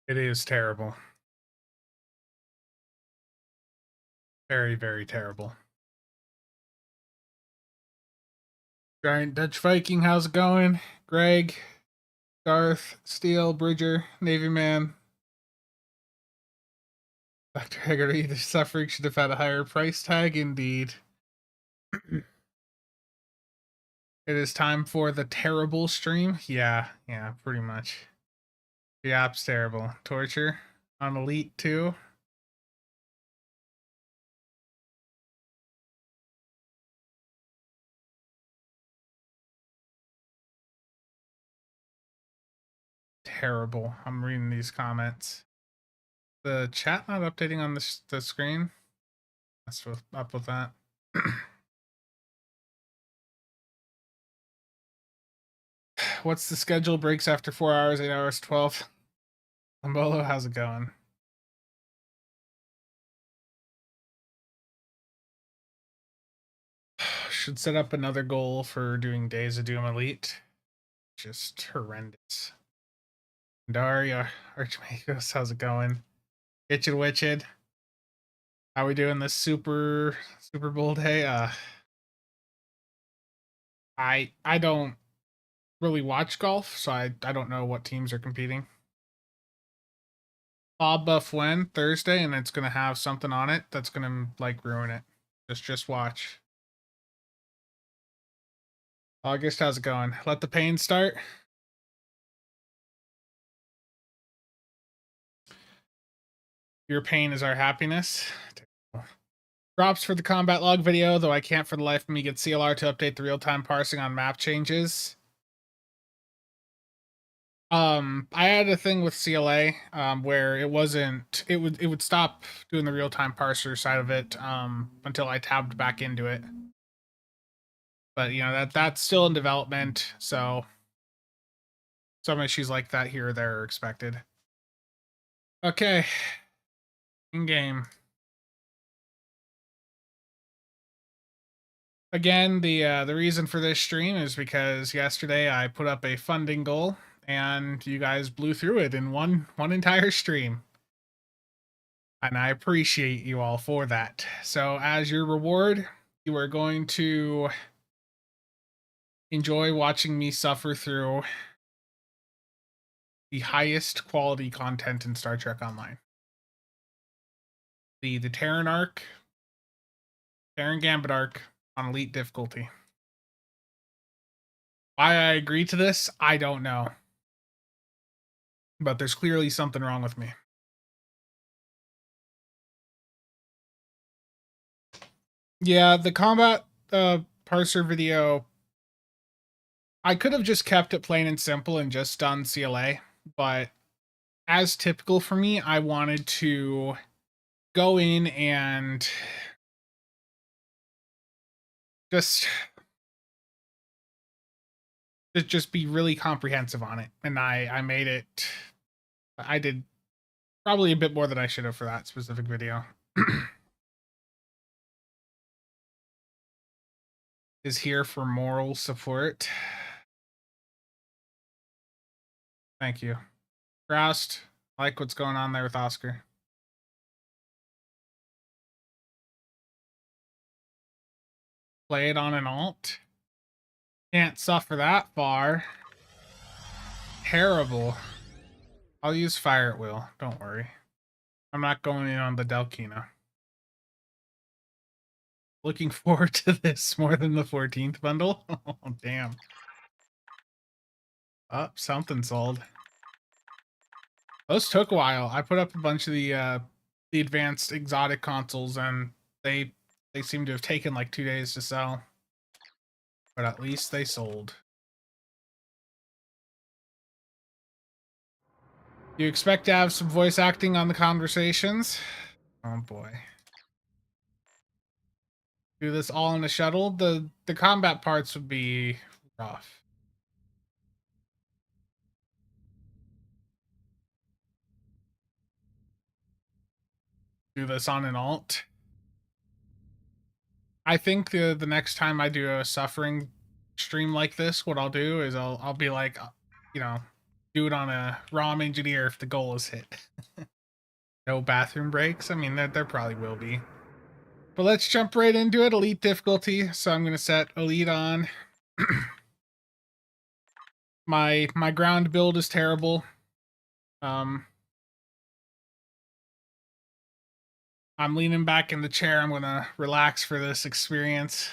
It is terrible. Very, very terrible. Giant Dutch Viking, how's it going? Greg, Garth, Steele, Bridger, Navy Man. Dr. Haggerty, the suffering should have had a higher price tag, indeed. It is time for the terrible stream. Yeah, pretty much. The app's terrible. Torture on Elite 2. Terrible. I'm reading these comments. The chat not updating on the screen. What's up with that? What's the schedule? Breaks after 4 hours, 8 hours, 12. Lambolo, how's it going? Should set up another goal for doing Days of Doom Elite. Just horrendous. Daria, Archmagos, how's it going? Itchin' Witched. How we doing this Super Bowl day? I don't really watch golf, so I don't know what teams are competing. Bob Buff when Thursday, and it's gonna have something on it that's gonna like ruin it. Just watch. August, how's it going? Let the pain start. Your pain is our happiness. Props for the combat log video, though I can't for the life of me get CLR to update the real-time parsing on map changes. I had a thing with CLA where it would stop doing the real-time parser side of it until I tabbed back into it. But you know that's still in development, so some issues like that here or there are expected. Okay. In game. Again, the reason for this stream is because yesterday I put up a funding goal and you guys blew through it in one entire stream. And I appreciate you all for that. So as your reward, you are going to enjoy watching me suffer through the highest quality content in Star Trek Online. The Terran arc, Terran Gambit arc on Elite difficulty. Why I agree to this, I don't know. But there's clearly something wrong with me. Yeah, the combat parser video, I could have just kept it plain and simple and just done CLA, but as typical for me, I wanted to go in and just be really comprehensive on it. And I made it, I did probably a bit more than I should have for that specific video. Is here for moral support. Thank you. Roust, I like what's going on there with Oscar. Play it on an alt. Can't suffer that far. Terrible. I'll use fire at will. Don't worry. I'm not going in on the Delkina. Looking forward to this more than the 14th bundle. Oh, damn. Oh, something sold. Those took a while. I put up a bunch of the advanced exotic consoles, and they seem to have taken like 2 days to sell. But at least they sold. You expect to have some voice acting on the conversations? Oh boy. Do this all in a shuttle? The combat parts would be rough. Do this on an alt. I think the next time I do a suffering stream like this, what I'll do is I'll be like, you know, do it on a ROM engineer if the goal is hit. No bathroom breaks. I mean, there probably will be. But let's jump right into it. Elite difficulty. So I'm gonna set elite on. my ground build is terrible. I'm leaning back in the chair. I'm gonna relax for this experience.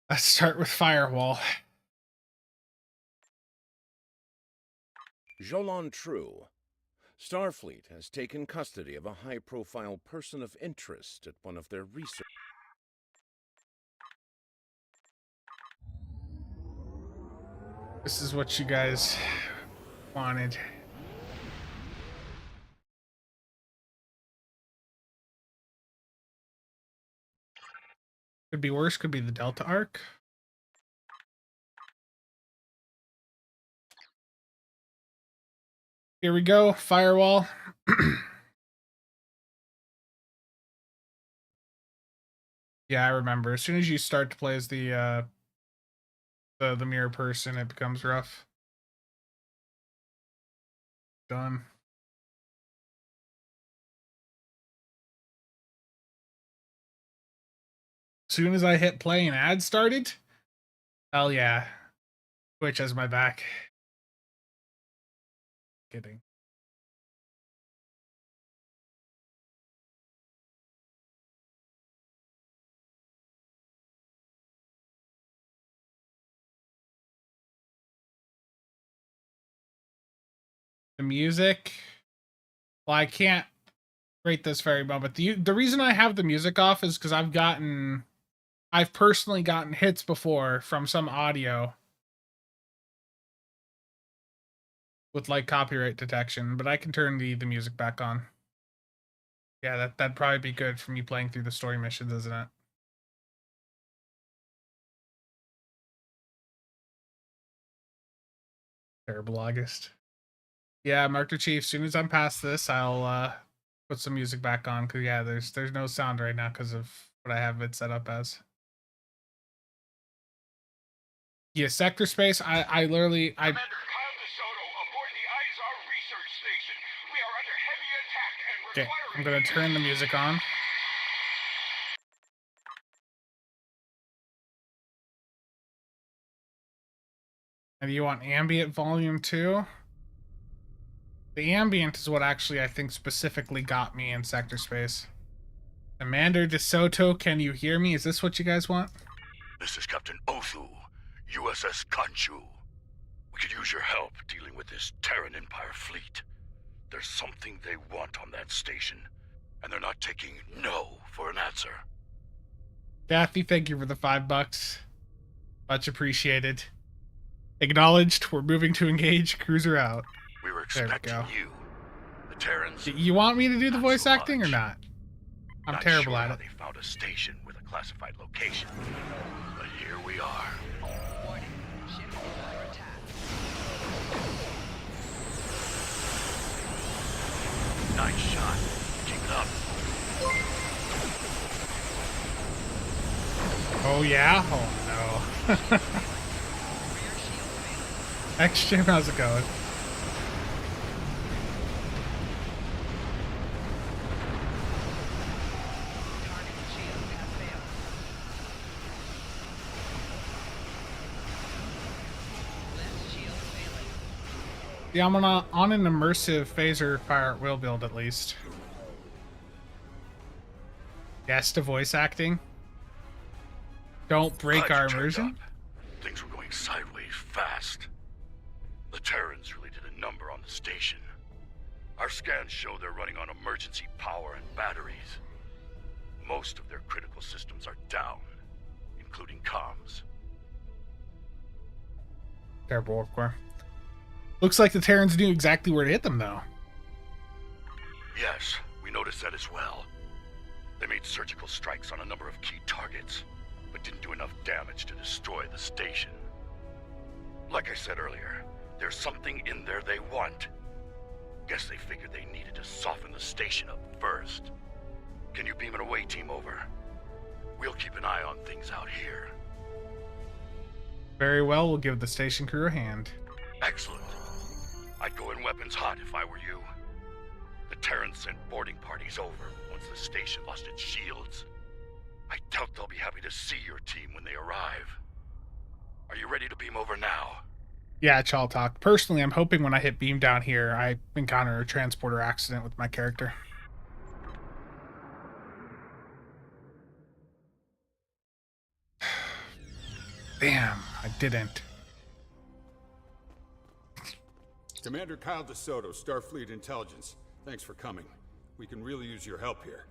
Let's start with firewall. Jolan True. Starfleet has taken custody of a high-profile person of interest at one of their research. This is what you guys wanted. Could be worse, could be the Delta arc. Here we go, firewall. Yeah, I remember. As soon as you start to play as the mirror person, it becomes rough. Done. As soon as I hit play and ad started, hell yeah. Twitch has my back. Kidding. The music. Well, I can't rate this very well, but the reason I have the music off is because I've personally gotten hits before from some audio with like copyright detection, but I can turn the music back on. Yeah, that'd probably be good for me playing through the story missions, isn't it? Terrible August. Yeah, Mark Chief, as soon as I'm past this, I'll put some music back on, because yeah, there's no sound right now because of what I have it set up as. Yeah, sector space, I literally Commander Kyle DeSoto aboard the Izar research station. We are under heavy attack and okay, requiring... I'm gonna turn the music on. And you want ambient volume too? The ambient is what actually I think specifically got me in sector space. Commander DeSoto, can you hear me? Is this what you guys want? This is Captain Othu, USS Kanchu. We could use your help dealing with this Terran Empire fleet. There's something they want on that station, and they're not taking no for an answer. Kathy, thank you for the $5. Much appreciated. Acknowledged. We're moving to engage. Cruiser out. We were expecting you. The Terrans. You want me to do the Not voice so acting or much. not? I'm Not terrible sure at how it. They found a station with a classified location, but here we are. Warning, ship is under attack. Nice shot. Keep it up. Oh yeah? Oh no. Rear shield failing. X-Jim, how's it going? Target shield has failed. Left shield failing. Yeah, I'm on an immersive phaser fire at will build at least. Yes to voice acting. Don't break Glad our you turned immersion. up. Things were going sideways fast. The Terrans really did a number on the station. Our scans show they're running on emergency power and batteries. Most of their critical systems are down, including comms. Terrible workwear. Looks like the Terrans knew exactly where to hit them, though. Yes, we noticed that as well. They made surgical strikes on a number of key targets, but didn't do enough damage to destroy the station. Like I said earlier, there's something in there they want. Guess they figured they needed to soften the station up first. Can you beam an away team over? We'll keep an eye on things out here. Very well, we'll give the station crew a hand. Excellent. I'd go in weapons hot if I were you. The Terran sent boarding parties over once the station lost its shields. I doubt they'll be happy to see your team when they arrive. Are you ready to beam over now? Yeah, Chal talk. Personally, I'm hoping when I hit beam down here, I encounter a transporter accident with my character. Damn, I didn't. Commander Kyle DeSoto, Starfleet Intelligence. Thanks for coming. We can really use your help here.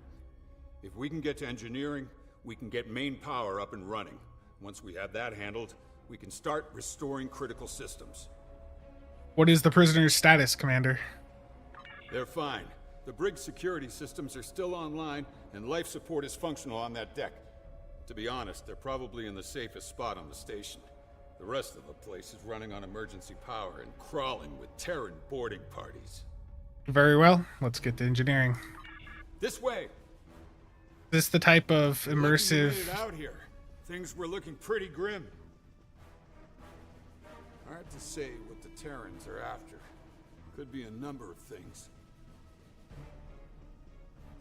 If we can get to engineering, we can get main power up and running. Once we have that handled, we can start restoring critical systems. What is the prisoner's status, Commander? They're fine. The brig's security systems are still online, and life support is functional on that deck. To be honest, they're probably in the safest spot on the station. The rest of the place is running on emergency power and crawling with Terran boarding parties. Very well, let's get to engineering. This way! Is this the type of immersive... Lucky we made it out here. Things were looking pretty grim. Hard to say what the Terrans are after. Could be a number of things.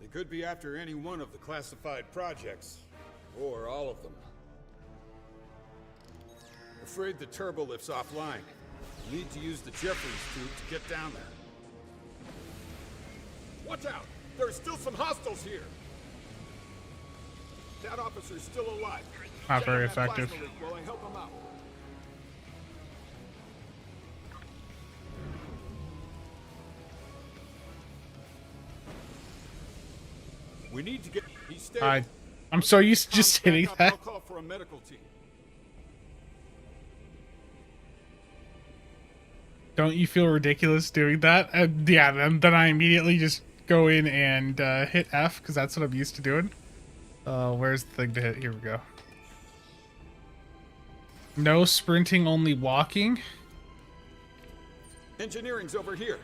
They could be after any one of the classified projects, or all of them. Afraid the turbo lift's offline. Need to use the Jeffries tube to get down there. Watch out! There are still some hostiles here! That officer's still alive. Not very Check that effective. plasma leak while I help him out. We need to get... He's stable. I'm so used to just hitting I'll that. call for a medical team. Don't you feel ridiculous doing that? Yeah, then I immediately just go in and hit F, because that's what I'm used to doing. Where's the thing to hit? Here we go. No sprinting, only walking. Engineering's over here.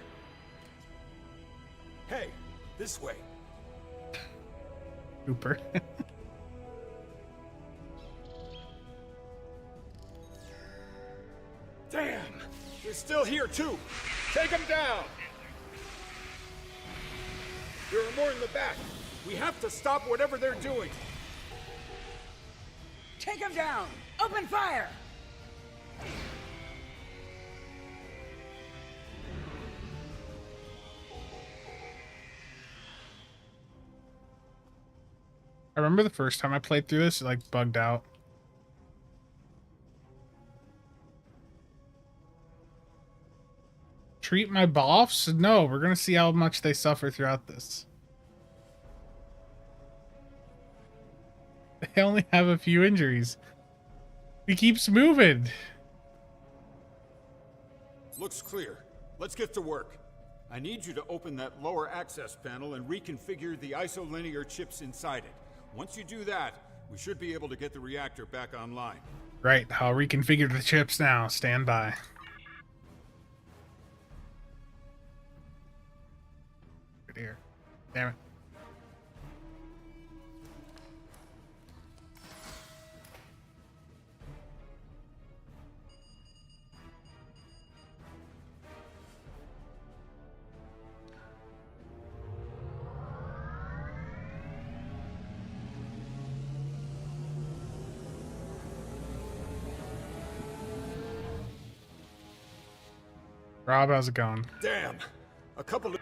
Hey, this way. Cooper. Damn! They're still here, too! Take them down! There are more in the back. We have to stop whatever they're doing. Take him down! Open fire! I remember the first time I played through this, it like bugged out. Treat my boffs? No, we're gonna see how much they suffer throughout this. They only have a few injuries. He keeps moving. Looks clear. Let's get to work. I need you to open that lower access panel and reconfigure the isolinear chips inside it. Once you do that, we should be able to get the reactor back online. Right, I'll reconfigure the chips now. Stand by. Right here. Damn it. Rob, how's it going? Damn! A couple of...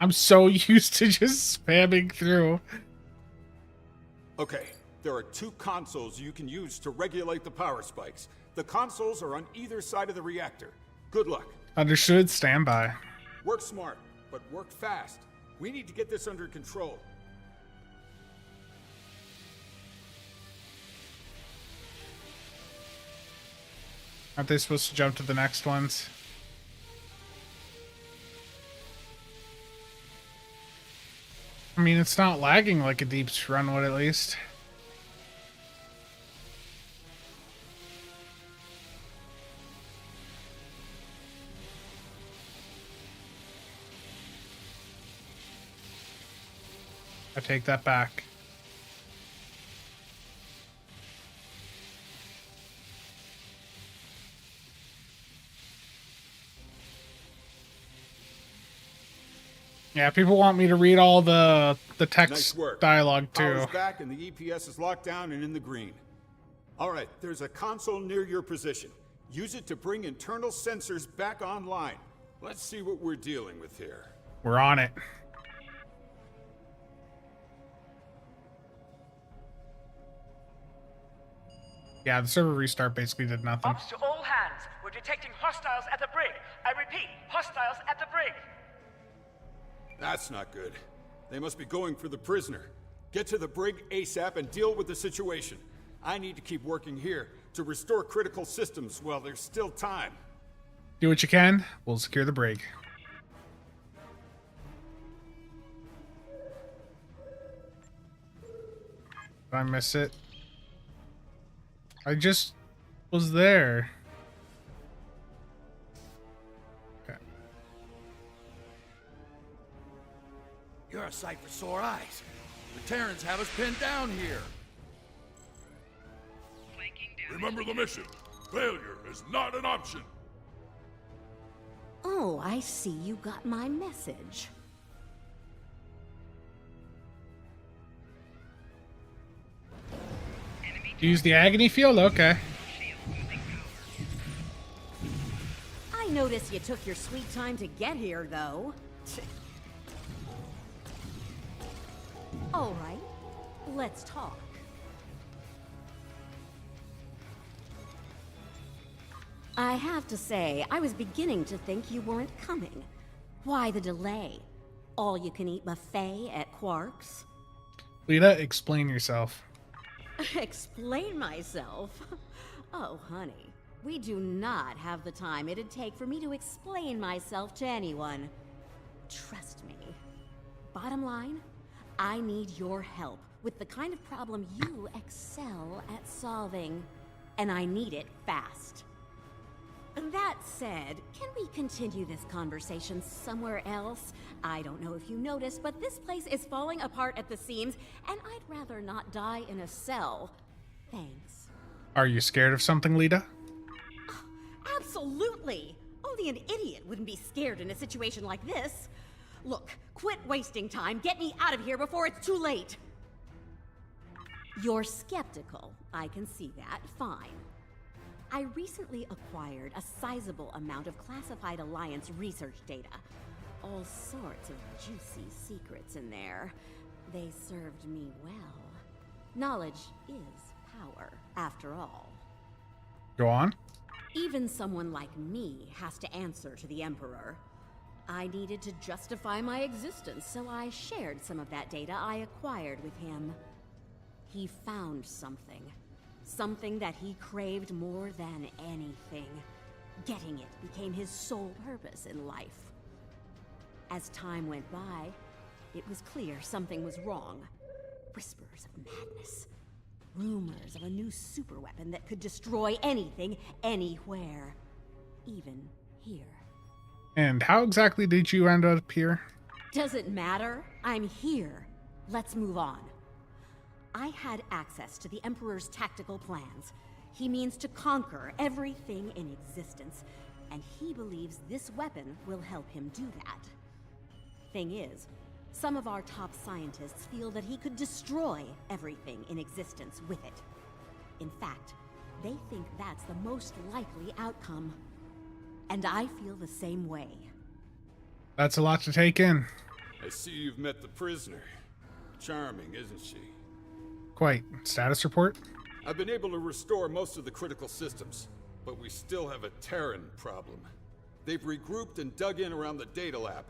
I'm so used to just spamming through. Okay, there are 2 consoles you can use to regulate the power spikes. The consoles are on either side of the reactor. Good luck. Understood, stand by. Work smart, but work fast. We need to get this under control. Aren't they supposed to jump to the next ones? I mean, it's not lagging like a deep run would, at least. I take that back. Yeah, people want me to read all the Nice text work. dialogue too. Power's back and the EPS is locked down and in the green. All right, there's a console near your position. Use it to bring internal sensors back online. Let's see what we're dealing with here. We're on it. Yeah, the server restart basically did nothing. Ops to all hands. We're detecting hostiles at the brig. I repeat, hostiles at the brig. That's not good. They must be going for the prisoner. Get to the brig ASAP and deal with the situation. I need to keep working here to restore critical systems while there's still time. Do what you can. We'll secure the brig. Did I miss it? I just was there. Okay. You're a sight for sore eyes. The Terrans have us pinned down here. Flanking down. Remember the mission. Failure is not an option. Oh, I see you got my message. Enemy Use the agony field? Okay. shield losing power. I notice you took your sweet time to get here, though. All right, let's talk. I have to say, I was beginning to think you weren't coming. Why the delay? All-you-can-eat buffet at Quark's? Lita, explain yourself. Explain myself? Oh, honey, we do not have the time it'd take for me to explain myself to anyone. Trust me. Bottom line, I need your help with the kind of problem you excel at solving. And I need it fast. That said, can we continue this conversation somewhere else? I don't know if you noticed, but this place is falling apart at the seams, and I'd rather not die in a cell. Thanks. Are you scared of something, Lita? Absolutely! Only an idiot wouldn't be scared in a situation like this. Look, quit wasting time. Get me out of here before it's too late. You're skeptical. I can see that. Fine. I recently acquired a sizable amount of classified Alliance research data. All sorts of juicy secrets in there. They served me well. Knowledge is power, after all. Go on. Even someone like me has to answer to the Emperor. I needed to justify my existence, so I shared some of that data I acquired with him. He found something. Something that he craved more than anything. Getting it became his sole purpose in life. As time went by, it was clear something was wrong. Whispers of madness. Rumors of a new superweapon that could destroy anything, anywhere. Even here. And how exactly did you end up here? Doesn't matter. I'm here. Let's move on. I had access to the Emperor's tactical plans. He means to conquer everything in existence, and he believes this weapon will help him do that. Thing is, some of our top scientists feel that he could destroy everything in existence with it. In fact, they think that's the most likely outcome. And I feel the same way. That's a lot to take in. I see you've met the prisoner. Charming, isn't she? Quite. Status report? I've been able to restore most of the critical systems, but we still have a Terran problem. They've regrouped and dug in around the data lab.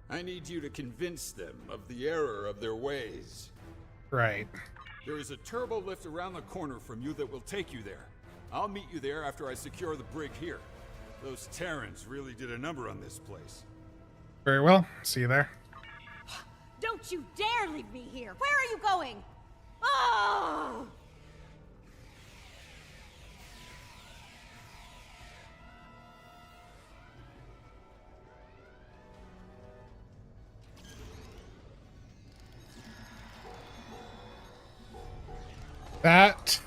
I need you to convince them of the error of their ways. Right. There is a turbo lift around the corner from you that will take you there. I'll meet you there after I secure the brig here. Those Terrans really did a number on this place. Very well. See you there. Don't you dare leave me here! Where are you going? Oh! That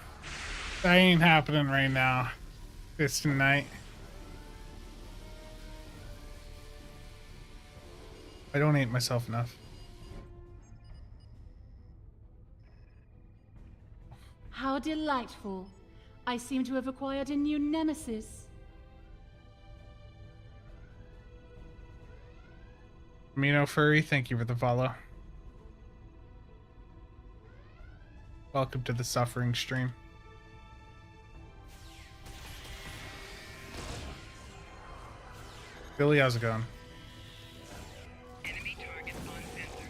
ain't happening right now. This tonight. I don't hate myself enough. How delightful. I seem to have acquired a new nemesis. Amino Furry, thank you for the follow. Welcome to the suffering stream. Billy, how's it going? Enemy targets on sensor.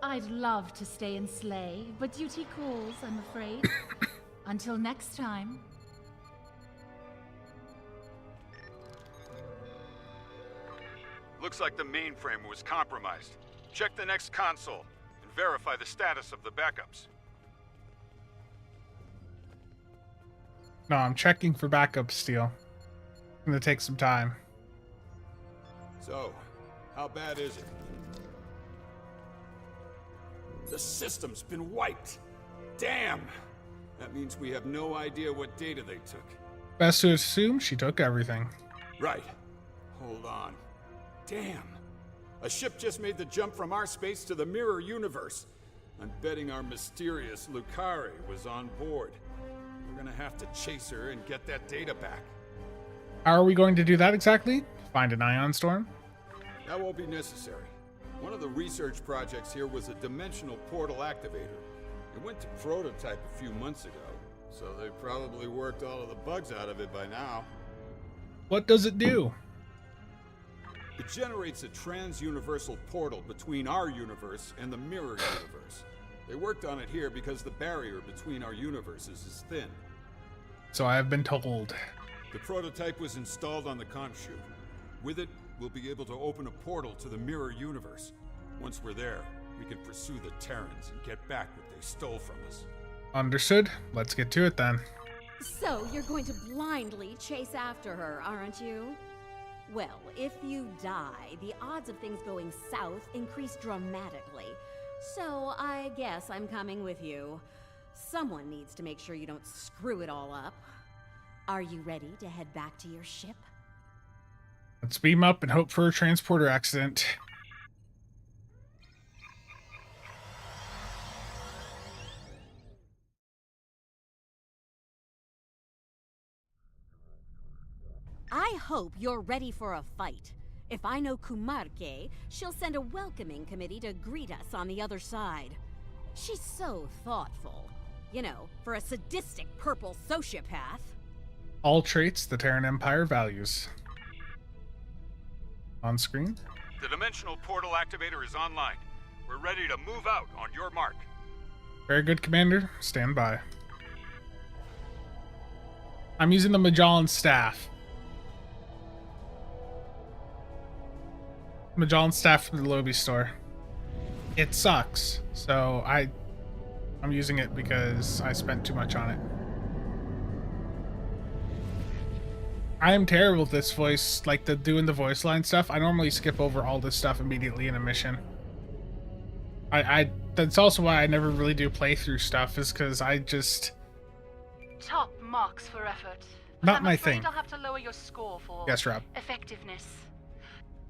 I'd love to stay and slay, but duty calls, I'm afraid. Until next time. Looks like the mainframe was compromised. Check the next console and verify the status of the backups. No, I'm checking for backup steel. It's gonna take some time. So, how bad is it? The system's been wiped. Damn! That means we have no idea what data they took. Best to assume she took everything. Right. Hold on. Damn. A ship just made the jump from our space to the mirror universe. I'm betting our mysterious Lucari was on board. We're gonna have to chase her and get that data back. How are we going to do that exactly? Find an ion storm? That won't be necessary. One of the research projects here was a dimensional portal activator. It went to prototype a few months ago, so they probably worked all of the bugs out of it by now. What does it do? It generates a trans-universal portal between our universe and the mirror universe. They worked on it here because the barrier between our universes is thin. So I have been told. The prototype was installed on the conch chute. With it, we'll be able to open a portal to the mirror universe. Once we're there, we can pursue the Terrans and get back what they stole from us. Understood. Let's get to it then. So, you're going to blindly chase after her, aren't you? Well, if you die, the odds of things going south increase dramatically. So, I guess I'm coming with you. Someone needs to make sure you don't screw it all up. Are you ready to head back to your ship? Let's beam up and hope for a transporter accident. I hope you're ready for a fight. If I know Kumarke, she'll send a welcoming committee to greet us on the other side. She's so thoughtful. You know, for a sadistic purple sociopath. All traits the Terran Empire values. On screen. The dimensional portal activator is online. We're ready to move out on your mark. Very good, Commander. Stand by. I'm using the Magellan staff. Magellan staff from the Lobby store. It sucks, so I'm using it because I spent too much on it. I am terrible at this voice, like doing the voice line stuff. I normally skip over all this stuff immediately in a mission. That's also why I never really do playthrough stuff, is because I just... Top marks for effort. Not I'm my afraid thing. I'll have to lower your score for Yes, Rob. effectiveness.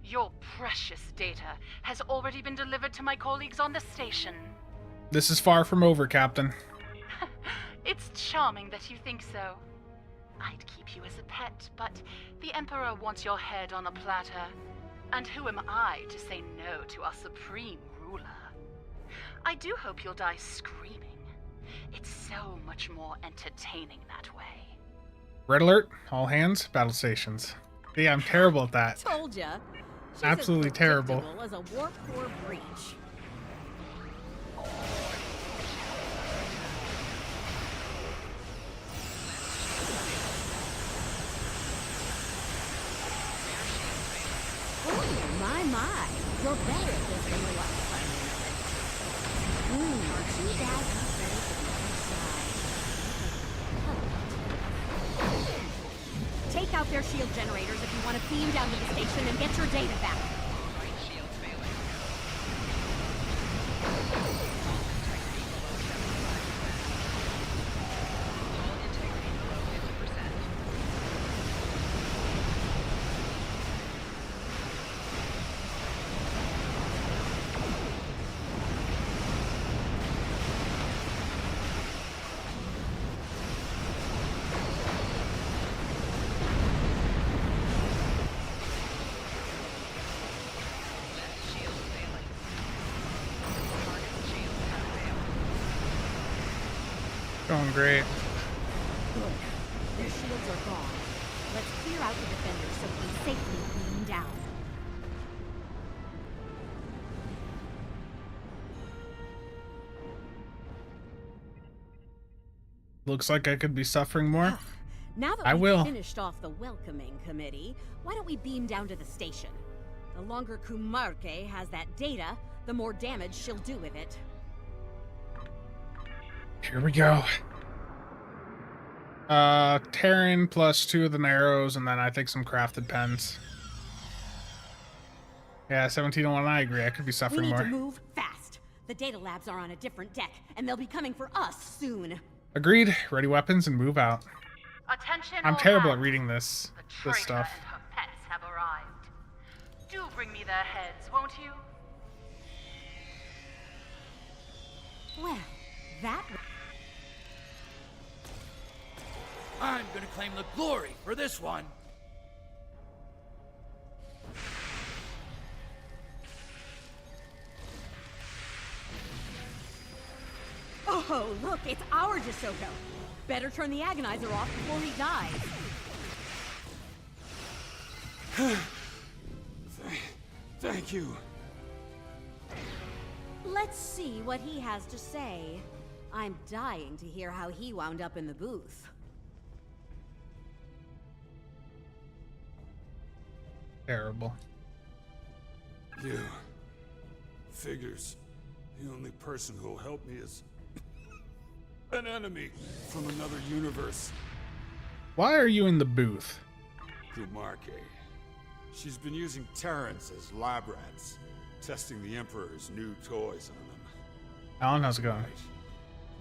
Your precious data has already been delivered to my colleagues on the station. This is far from over, Captain. It's charming that you think so. I'd keep you as a pet, but the Emperor wants your head on a platter. And who am I to say no to our supreme ruler? I do hope you'll die screaming. It's so much more entertaining that way. Red alert, all hands, battle stations. Yeah, I'm terrible at that. Told ya. She's Absolutely as terrible. predictable as a warp core breach. Oh, my. You're better at this Too bad you fell to the other side. Take out their shield generators if you want to beam down to the station and get your data back. Shields failing. Hull integrity below 50%. Left shield failing. Target shields have failed. Going great. Good. Their shields are gone. Let's clear out the defenders so we can safely beam down. Looks like I could be suffering more. Now that I we've will. finished off the welcoming committee, why don't we beam down to the station? The longer Kumarke has that data, the more damage she'll do with it. Here we go. Terran plus 2 of the arrows, and then I think some crafted pens. Yeah, 1701, I agree. I could be We suffering need more. to move fast. The data labs are on a different deck, and they'll be coming for us soon. Agreed. Ready weapons and move out. Attention, I'm all terrible at hands. reading this The traitor stuff. and her pets have arrived. Do bring me their heads, won't you? Well, that... I'm gonna claim the glory for this one. Oh, look, it's our DeSoto. Better turn the agonizer off before he dies. Thank you. Let's see what he has to say. I'm dying to hear how he wound up in the booth. Terrible. You. Figures. The only person who'll help me is an enemy from another universe. Why are you in the booth? Kumarke. She's been using Terrans as lab rats, testing the Emperor's new toys on them. Alan, how's it going? Right.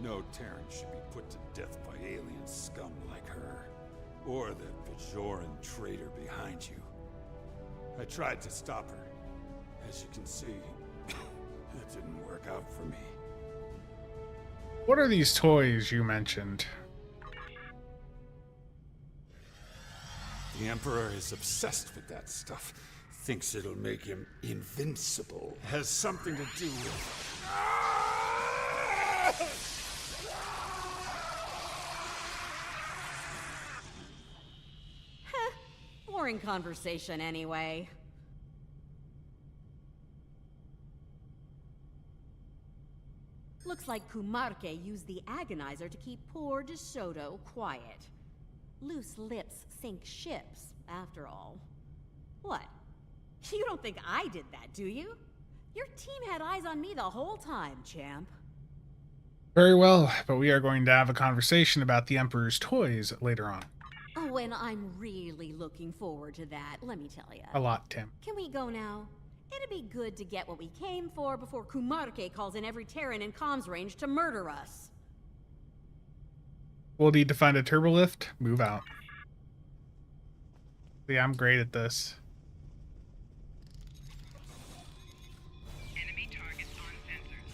No Terran should be put to death by alien scum like her. Or that Bajoran traitor behind you. I tried to stop her. As you can see, that didn't work out for me. What are these toys you mentioned? The Emperor is obsessed with that stuff. Thinks it'll make him invincible. Has something to do with... Boring conversation anyway. Looks like Kumarke used the agonizer to keep poor DeSoto quiet. Loose lips sink ships, after all. What? You don't think I did that, do you? Your team had eyes on me the whole time, champ. Very well, but we are going to have a conversation about the Emperor's toys later on. Oh, and I'm really looking forward to that, let me tell you. A lot, Tim. Can we go now? It'd be good to get what we came for before Kumarke calls in every Terran in comms range to murder us. We'll need to find a turbolift. Move out. See, I'm great at this. Enemy targets on sensors.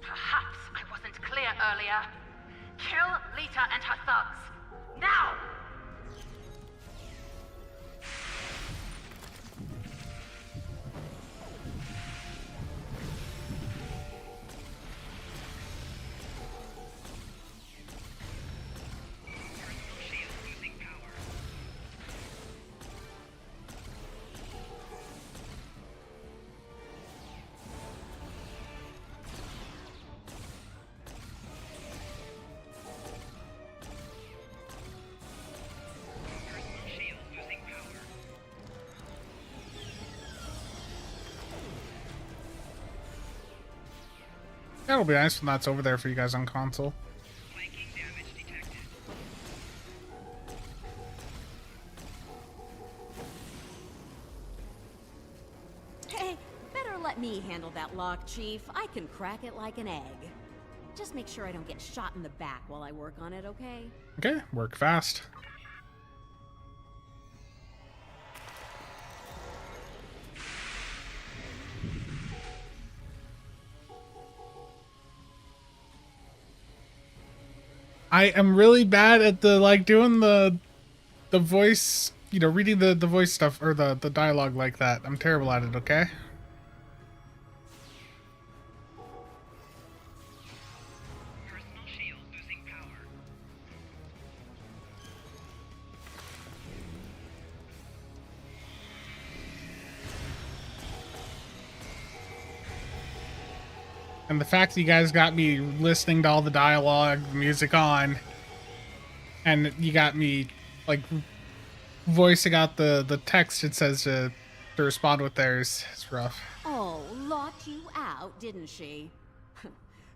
Perhaps I wasn't clear earlier. Kill Lita and her thugs. Now! Shield losing power. That'll be nice when that's over there for you guys on console. Flanking damage detected. Hey, better let me handle that lock, Chief. I can crack it like an egg. Just make sure I don't get shot in the back while I work on it, okay? Okay, work fast. I am really bad at doing the voice, reading the voice stuff or the dialogue like that. I'm terrible at it, okay? Personal shield losing power. And the fact that you guys got me listening to all the dialogue, the music on, and you got me like voicing out the text it says to respond with theirs, it's rough. Oh, locked you out, didn't she?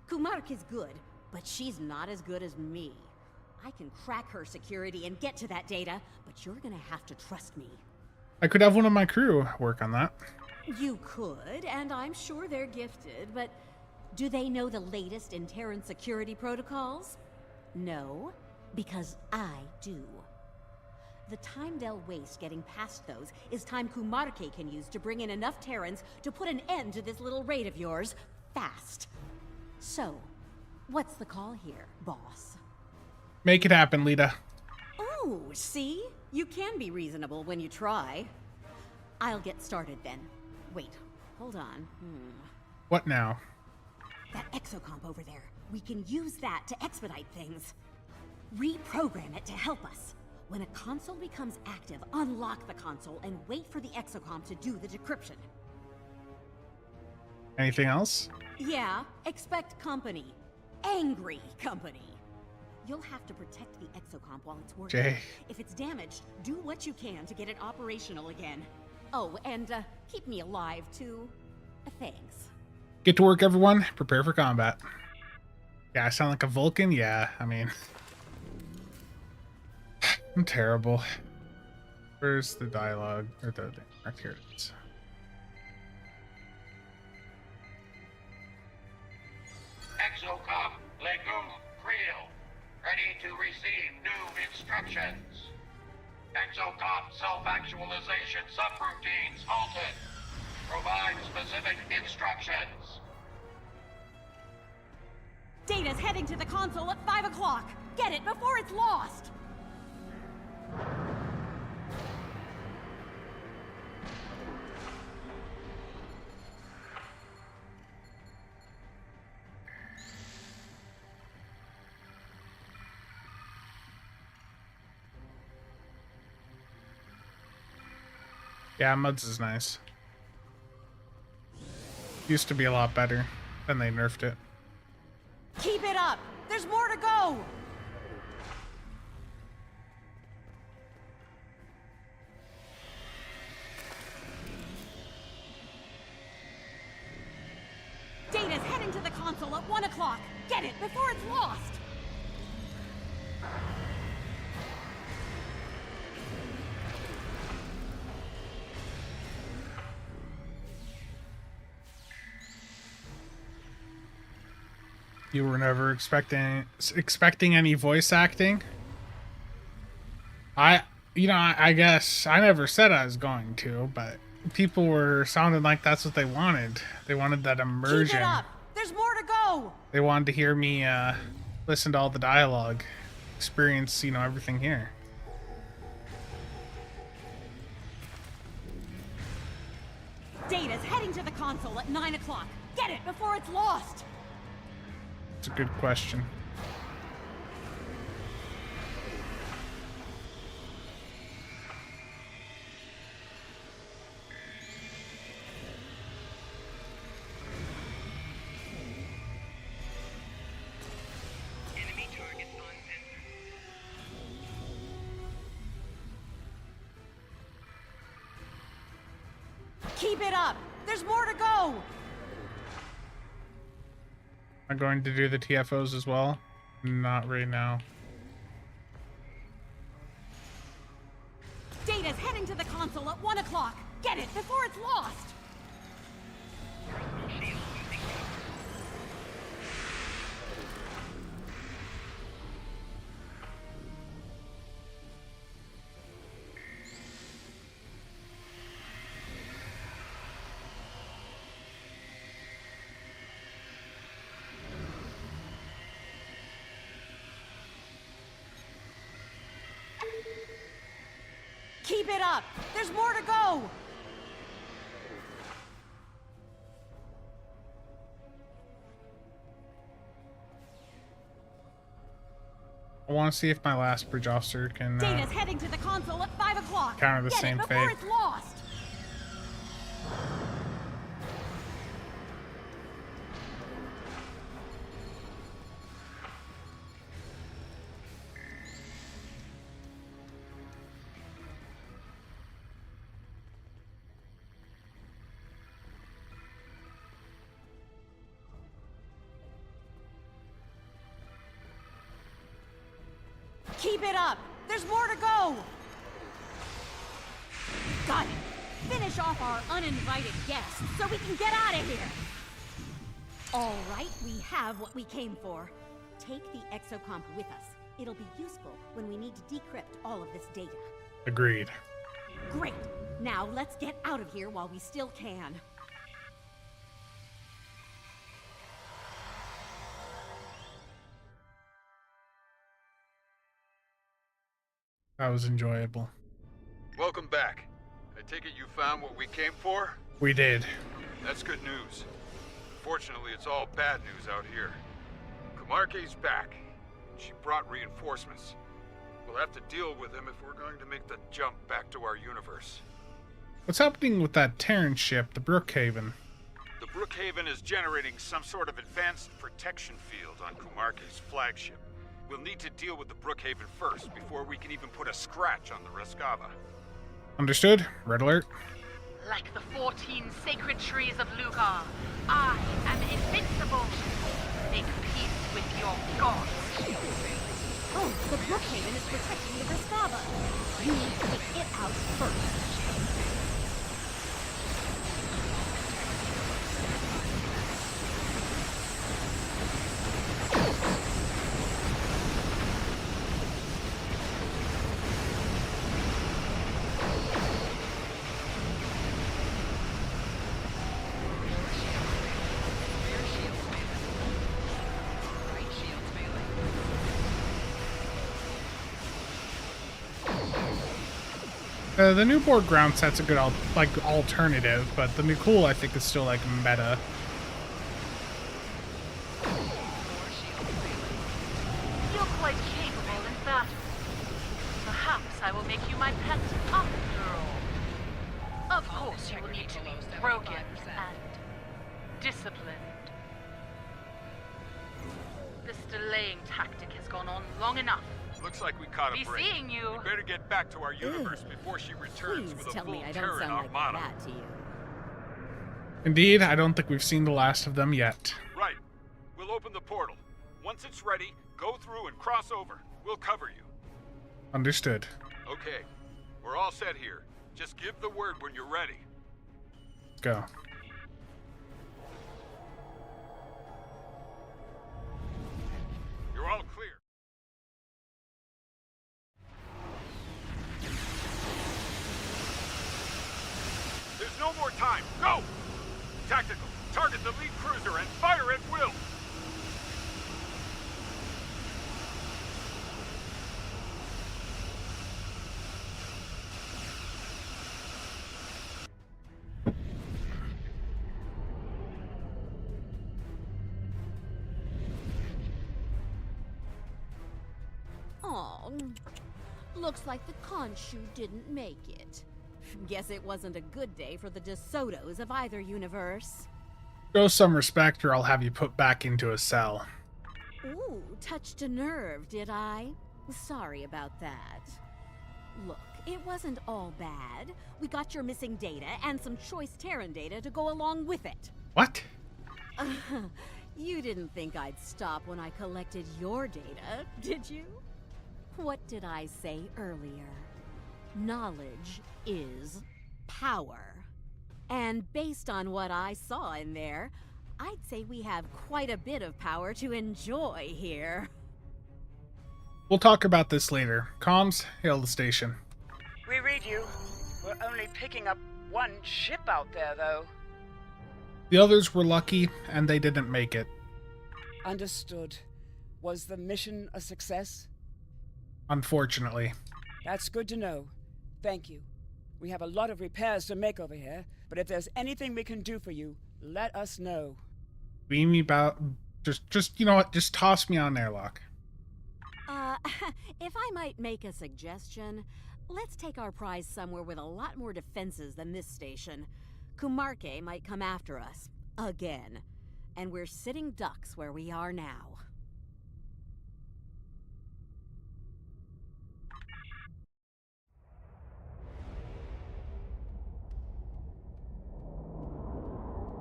Kumark is good, but she's not as good as me. I can crack her security and get to that data, but you're gonna have to trust me. I could have one of my crew work on that. You could, and I'm sure they're gifted, but do they know the latest in Terran security protocols? No, because I do. The time they'll waste getting past those is time Kumarke can use to bring in enough Terrans to put an end to this little raid of yours, fast. So, what's the call here, boss? Make it happen, Lita. Oh, see? You can be reasonable when you try. I'll get started then. Wait, hold on. What now? That exocomp over there. We can use that to expedite things. Reprogram it to help us. When a console becomes active, unlock the console and wait for the exocomp to do the decryption. Anything else? Yeah, expect company. Angry company. You'll have to protect the exocomp while it's working. Jay. If it's damaged, do what you can to get it operational again. Oh, and keep me alive, too. Thanks. Get to work, everyone. Prepare for combat. Yeah, I sound like a Vulcan? Yeah, I mean... I'm terrible. Where's the dialogue? Or the... Here it is. Exocom, Legume, Creel. Ready to receive new instructions. Exocom self-actualization subroutines halted. Provide specific instructions. Data's heading to the console at 5 o'clock. Get it before it's lost. Yeah, Muds is nice. Used to be a lot better. Then they nerfed it. Keep it up. There's more to go. Data's heading to the console at 1 o'clock. Get it before it's lost. You were never expecting any voice acting? I guess I never said I was going to, but people were sounding like that's what they wanted. They wanted that immersion. Keep it up. There's more to go. They wanted to hear me listen to all the dialogue, experience, everything here. Data's heading to the console at 9 o'clock. Get it before it's lost. It's a good question. Enemy targets on sensor. Keep it up. There's more to go. I'm going to do the TFOs as well. Not right now. Data's heading to the console at 1 o'clock. Get it before it's lost. Personal shield losing power. Keep it up. There's more to go. I want to see if my last bridge officer can Data's heading to the console at 5 o'clock. counter the Get same it before fate. it's lost. Keep it up. There's more to go. Got it. Finish off our uninvited guests so we can get out of here. All right, we have what we came for. Take the exocomp with us. It'll be useful when we need to decrypt all of this data. Agreed. Great. Now let's get out of here while we still can. That was enjoyable. Welcome back. I take it you found what we came for? We did. That's good news. Fortunately, it's all bad news out here. Kumarke's back. She brought reinforcements. We'll have to deal with him if we're going to make the jump back to our universe. What's happening with that Terran ship, the Brookhaven? The Brookhaven is generating some sort of advanced protection field on Kumarke's flagship. We'll need to deal with the Brookhaven first before we can even put a scratch on the Rescava. Understood. Red alert. Like the 14 sacred trees of Lugar, I am invincible. Make peace with your gods. Oh, the Brookhaven is protecting the Rescava. You need to take it out first. The new board ground set's a good alternative, but the new cool I think is still like meta. You're quite capable in battle. Perhaps I will make you my pet after all. Of course, you will need to be broken and disciplined. This delaying tactic has gone on long enough. Looks like we caught a Be break. seeing you. We better get back to our universe before she returns Please with a tell full me I don't Terran sound like armada. that to you. Indeed, I don't think we've seen the last of them yet. Right. We'll open the portal. Once it's ready, go through and cross over. We'll cover you. Understood. Okay. We're all set here. Just give the word when you're ready. Go. You're all clear. There's no more time. Go! Tactical. Target the lead cruiser and fire at will. Oh, looks like the Khonshu didn't make it. Guess it wasn't a good day for the DeSotos of either universe. Show some respect or I'll have you put back into a cell. Ooh, touched a nerve, did I? Sorry about that. Look, it wasn't all bad. We got your missing data and some choice Terran data to go along with it. What? You didn't think I'd stop when I collected your data, did you? What did I say earlier? Knowledge is power. And based on what I saw in there, I'd say we have quite a bit of power to enjoy here. We'll talk about this later. Comms, hail the station. We read you. We're only picking up one ship out there, though. The others were lucky, and they didn't make it. Understood. Was the mission a success? Unfortunately. That's good to know. Thank you. We have a lot of repairs to make over here, but if there's anything we can do for you, let us know. Beam me about. Just you know what? Just toss me on airlock. If I might make a suggestion, let's take our prize somewhere with a lot more defenses than this station. Kumarke might come after us. Again. And we're sitting ducks where we are now.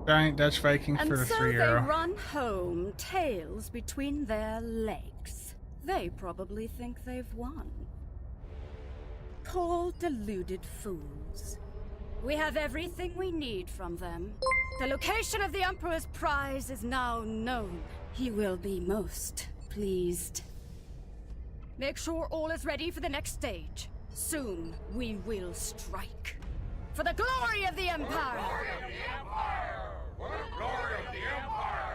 Giant Dutch Viking And for the so 3 they euro. run home, tails between their legs. They probably think they've won. Poor deluded fools. We have everything we need from them. The location of the Emperor's prize is now known. He will be most pleased. Make sure all is ready for the next stage. Soon we will strike. For the glory of the Empire! For the glory of the Empire!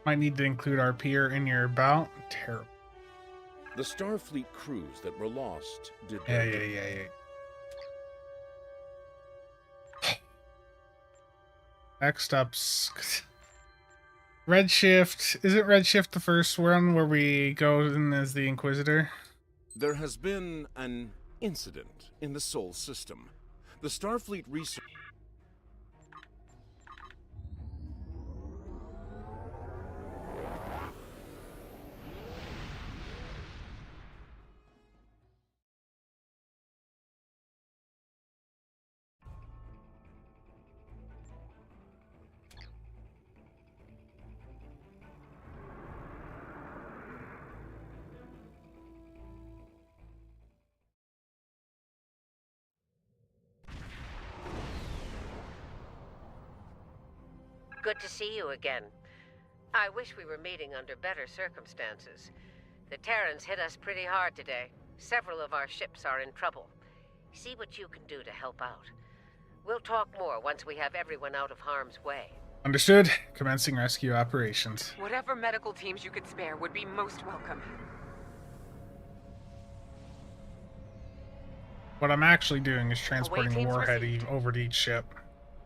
Might need to include our peer in your bout. Terrible. The Starfleet crews that were lost did Yeah. Next up's Redshift. Isn't Redshift the first one where we go in as the Inquisitor? There has been an incident in the Sol system. The Starfleet research... Good to see you again. I wish we were meeting under better circumstances. The Terrans hit us pretty hard today. Several of our ships are in trouble. See what you can do to help out. We'll talk more once we have everyone out of harm's way. Understood. Commencing rescue operations. Whatever medical teams you could spare would be most welcome. What I'm actually doing is Away transporting the teams warhead received. over to each ship.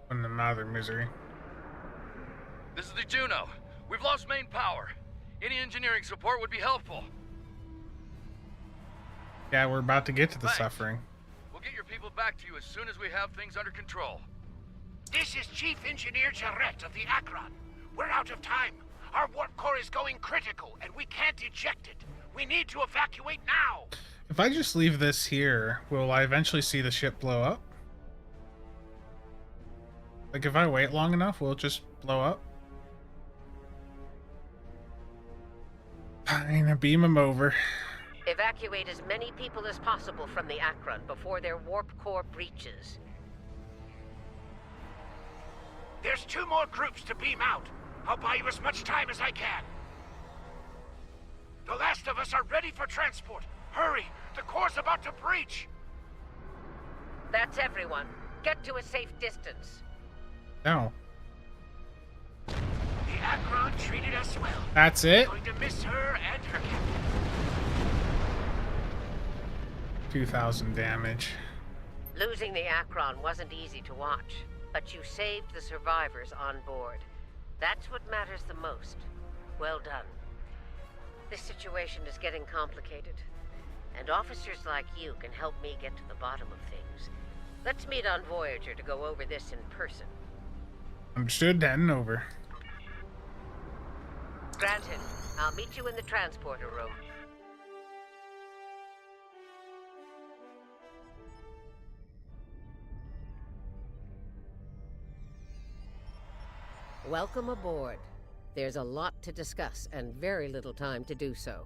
Putting them out of their misery. This is the Juno. We've lost main power. Any engineering support would be helpful. Yeah, we're about to get to the Thanks. suffering. We'll get your people back to you as soon as we have things under control. This is Chief Engineer Jarrett of the Akron. We're out of time. Our warp core is going critical, and we can't eject it. We need to evacuate now. If I just leave this here, will I eventually see the ship blow up? Like, if I wait long enough, will it just blow up? Fine, beam him over. Evacuate as many people as possible from the Akron before their warp core breaches. There's 2 more groups to beam out. I'll buy you as much time as I can. The last of us are ready for transport. Hurry! The core's about to breach! That's everyone. Get to a safe distance. No. The Akron treated us well. That's it? We're going to miss her and her captain. 2,000 damage. Losing the Akron wasn't easy to watch, but you saved the survivors on board. That's what matters the most. Well done. This situation is getting complicated, and officers like you can help me get to the bottom of things. Let's meet on Voyager to go over this in person. Understood, heading over. Granted. I'll meet you in the transporter room. Welcome aboard. There's a lot to discuss and very little time to do so.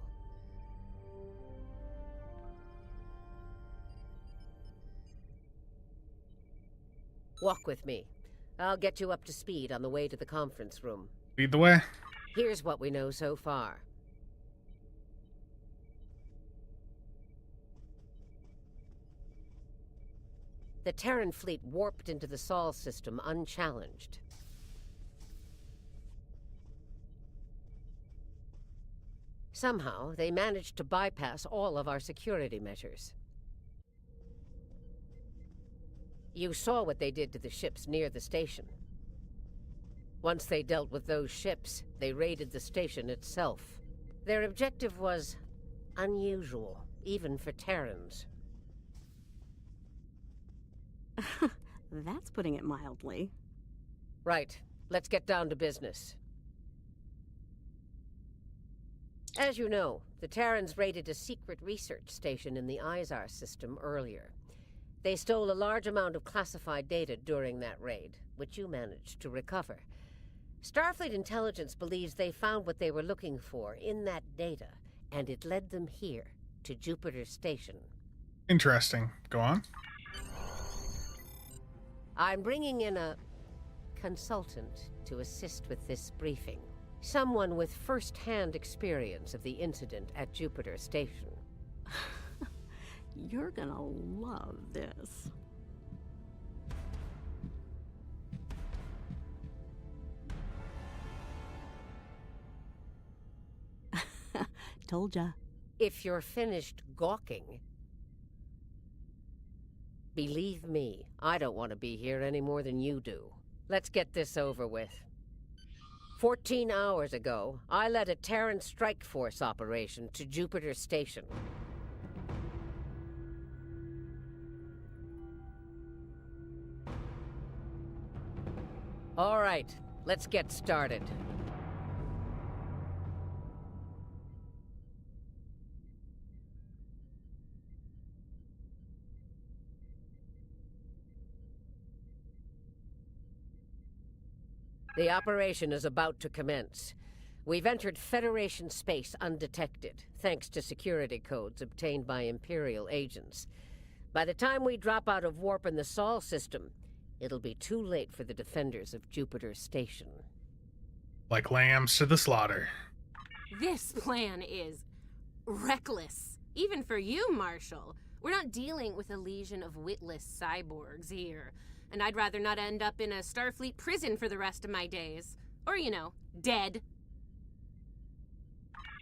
Walk with me. I'll get you up to speed on the way to the conference room. Lead the way. Here's what we know so far. The Terran fleet warped into the Sol system unchallenged. Somehow, they managed to bypass all of our security measures. You saw what they did to the ships near the station. Once they dealt with those ships, they raided the station itself. Their objective was unusual, even for Terrans. That's putting it mildly. Right. Let's get down to business. As you know, the Terrans raided a secret research station in the Izar system earlier. They stole a large amount of classified data during that raid, which you managed to recover. Starfleet intelligence believes they found what they were looking for in that data, and it led them here, to Jupiter Station. Interesting. Go on. I'm bringing in a consultant to assist with this briefing. Someone with first-hand experience of the incident at Jupiter Station. You're gonna love this. Told ya. If you're finished gawking, believe me, I don't want to be here any more than you do. Let's get this over with. 14 hours ago, I led a Terran strike force operation to Jupiter Station. All right, let's get started. The operation is about to commence. We've entered Federation space undetected, thanks to security codes obtained by Imperial agents. By the time we drop out of warp in the Sol system, it'll be too late for the defenders of Jupiter Station. Like lambs to the slaughter. This plan is reckless. Even for you, Marshal. We're not dealing with a legion of witless cyborgs here. And I'd rather not end up in a Starfleet prison for the rest of my days. Or, you know, dead.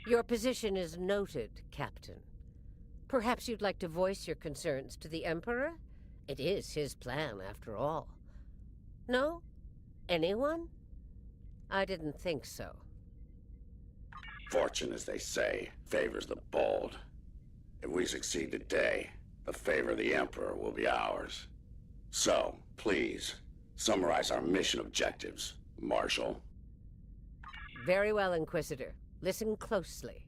Your position is noted, Captain. Perhaps you'd like to voice your concerns to the Emperor? It is his plan, after all. No? Anyone? I didn't think so. Fortune, as they say, favors the bold. If we succeed today, the favor of the Emperor will be ours. So, please, summarize our mission objectives, Marshal. Very well, Inquisitor. Listen closely.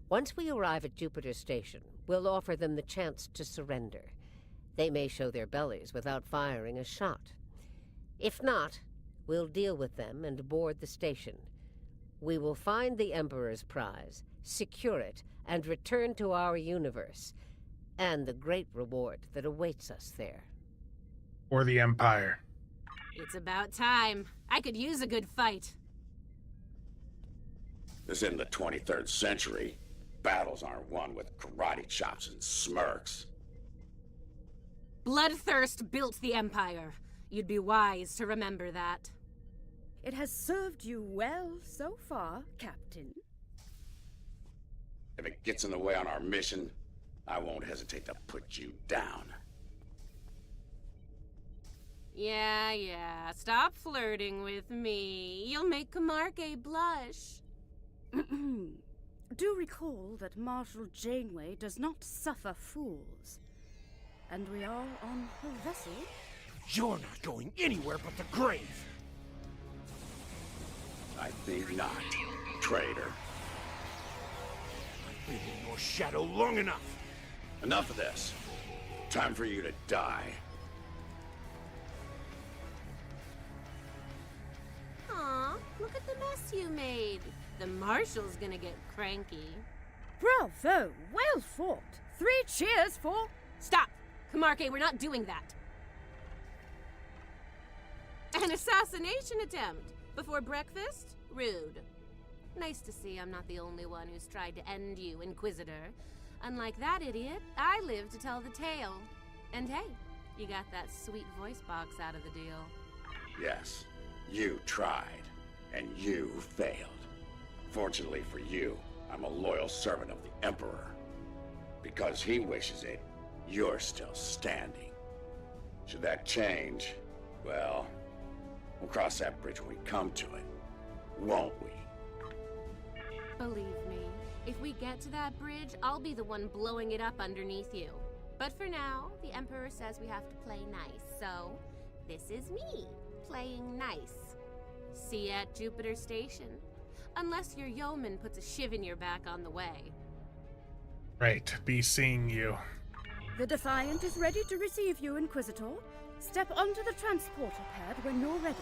Once we arrive at Jupiter Station, we'll offer them the chance to surrender. They may show their bellies without firing a shot. If not, we'll deal with them and board the station. We will find the Emperor's prize, secure it, and return to our universe, and the great reward that awaits us there. Or the Empire. It's about time. I could use a good fight. This isn't the 23rd century. Battles aren't won with karate chops and smirks. Bloodthirst built the Empire. You'd be wise to remember that. It has served you well so far, Captain. If it gets in the way on our mission, I won't hesitate to put you down. Yeah, stop flirting with me. You'll make Camargue blush. Do recall that Marshal Janeway does not suffer fools. And we are on her vessel. You're not going anywhere but the grave! I think not, traitor. I've been in your shadow long enough. Enough of this. Time for you to die. Aw, look at the mess you made. The Marshal's gonna get cranky. Bravo! Well fought. 3 cheers for... Stop! Kamarke, we're not doing that. An assassination attempt before breakfast? Rude. Nice to see I'm not the only one who's tried to end you, Inquisitor. Unlike that idiot, I live to tell the tale. And hey, you got that sweet voice box out of the deal. Yes, you tried, and you failed. Fortunately for you, I'm a loyal servant of the Emperor. Because he wishes it, you're still standing. Should that change, well, we'll cross that bridge when we come to it, won't we? Believe me, if we get to that bridge, I'll be the one blowing it up underneath you. But for now, the Emperor says we have to play nice, so this is me, playing nice. See you at Jupiter Station. Unless your yeoman puts a shiv in your back on the way. Right, be seeing you. The Defiant is ready to receive you, Inquisitor. Step onto the transporter pad when you're ready.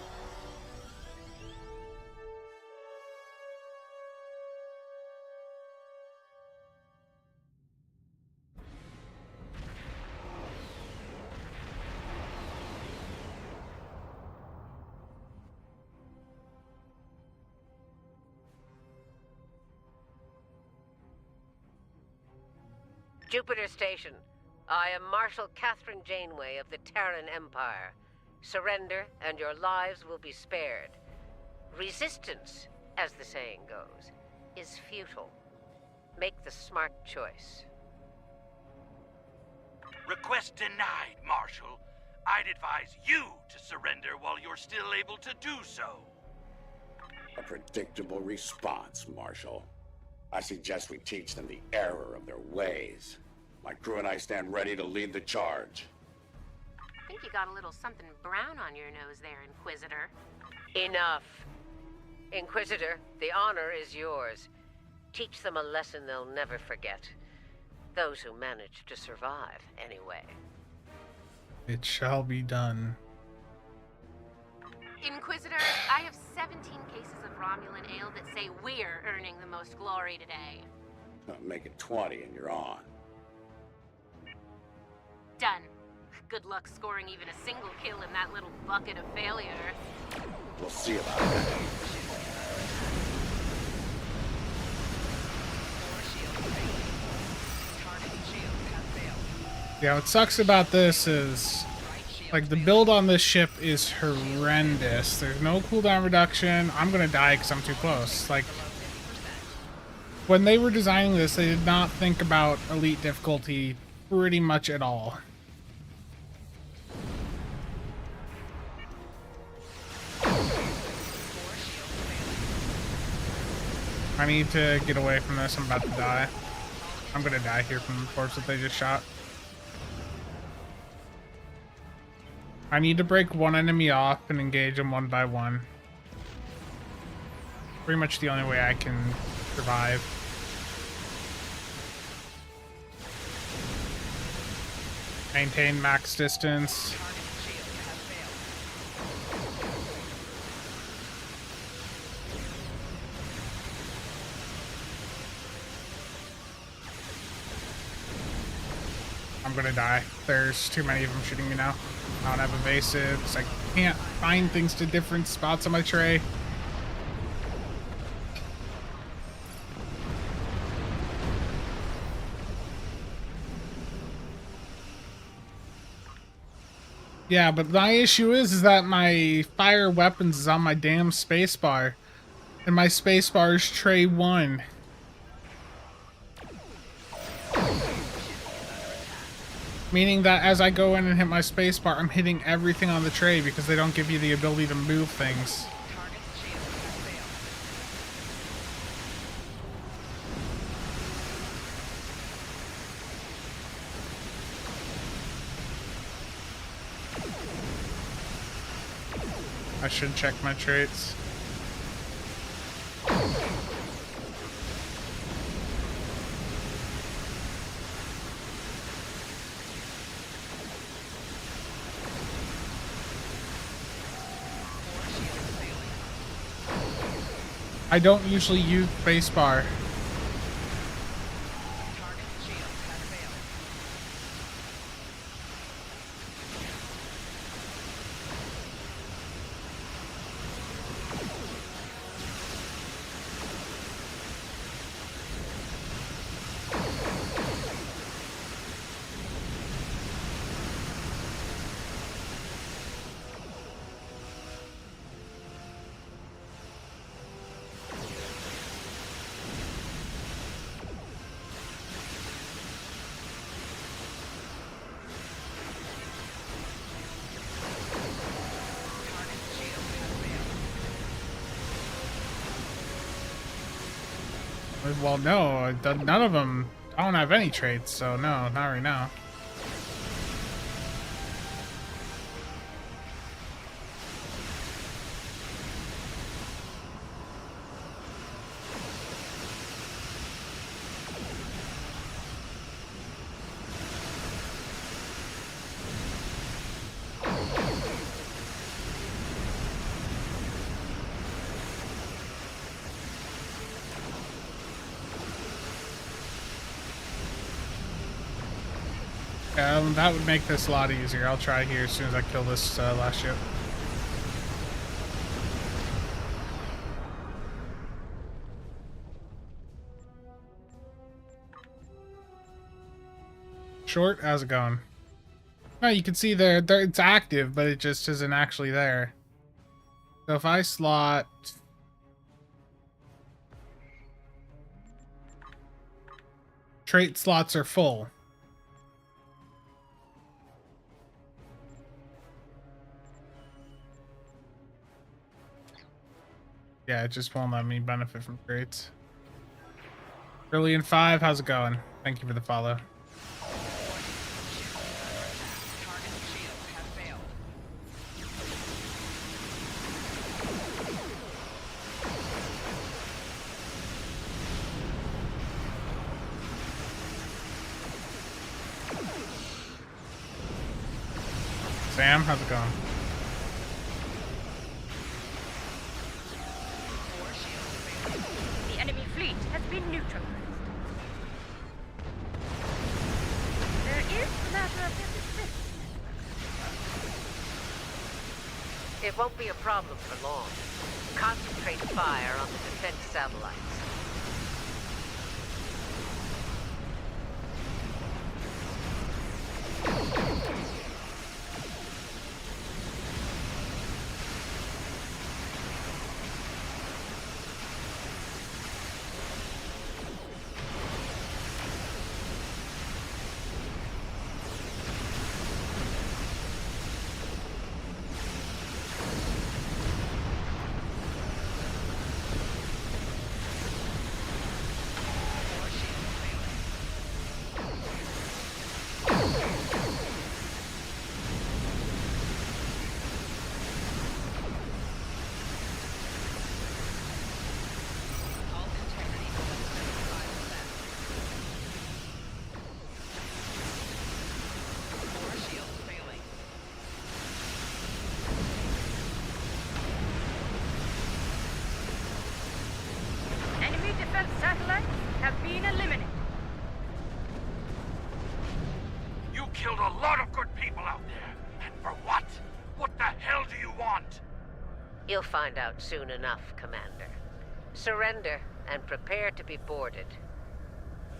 Jupiter Station. I am Marshal Catherine Janeway of the Terran Empire. Surrender, and your lives will be spared. Resistance, as the saying goes, is futile. Make the smart choice. Request denied, Marshal. I'd advise you to surrender while you're still able to do so. A predictable response, Marshal. I suggest we teach them the error of their ways. My crew and I stand ready to lead the charge. I think you got a little something brown on your nose there, Inquisitor. Enough. Inquisitor, the honor is yours. Teach them a lesson they'll never forget. Those who manage to survive, anyway. It shall be done. Inquisitor, I have 17 cases of Romulan ale that say we're earning the most glory today. Make it 20 and you're on. Done. Good luck scoring even a single kill in that little bucket of failure. We'll see about that. Yeah, what sucks about this is, like, the build on this ship is horrendous. There's no cooldown reduction. I'm gonna die because I'm too close. Like, when they were designing this, they did not think about elite difficulty pretty much at all. I need to get away from this. I'm about to die. I'm gonna die here from the corpse that they just shot. I need to break one enemy off and engage them one by one. Pretty much the only way I can survive. Maintain max distance. I'm gonna die. There's too many of them shooting me now. I don't have evasives. I can't find things to different spots on my tray. Yeah, but my issue is that my fire weapons is on my damn spacebar. And my spacebar is tray 1. Meaning that as I go in and hit my spacebar, I'm hitting everything on the tray because they don't give you the ability to move things. I should check my traits. I don't usually use spacebar. Well, no, none of them. I don't have any traits, so no, not right now. That would make this a lot easier. I'll try here as soon as I kill this last ship. Short, how's it going? Well, you can see there it's active, but it just isn't actually there. So if I slot... Trait slots are full. Yeah, it just won't let me benefit from traits. Brilliant 5, how's it going? Thank you for the follow. Sam, how's it going? The enemy fleet has been neutralized. There is a matter of defense. It won't be a problem for long. Concentrate fire on the defense satellites. Satellites have been eliminated. You killed a lot of good people out there. And for what? What the hell do you want? You'll find out soon enough, Commander. Surrender and prepare to be boarded.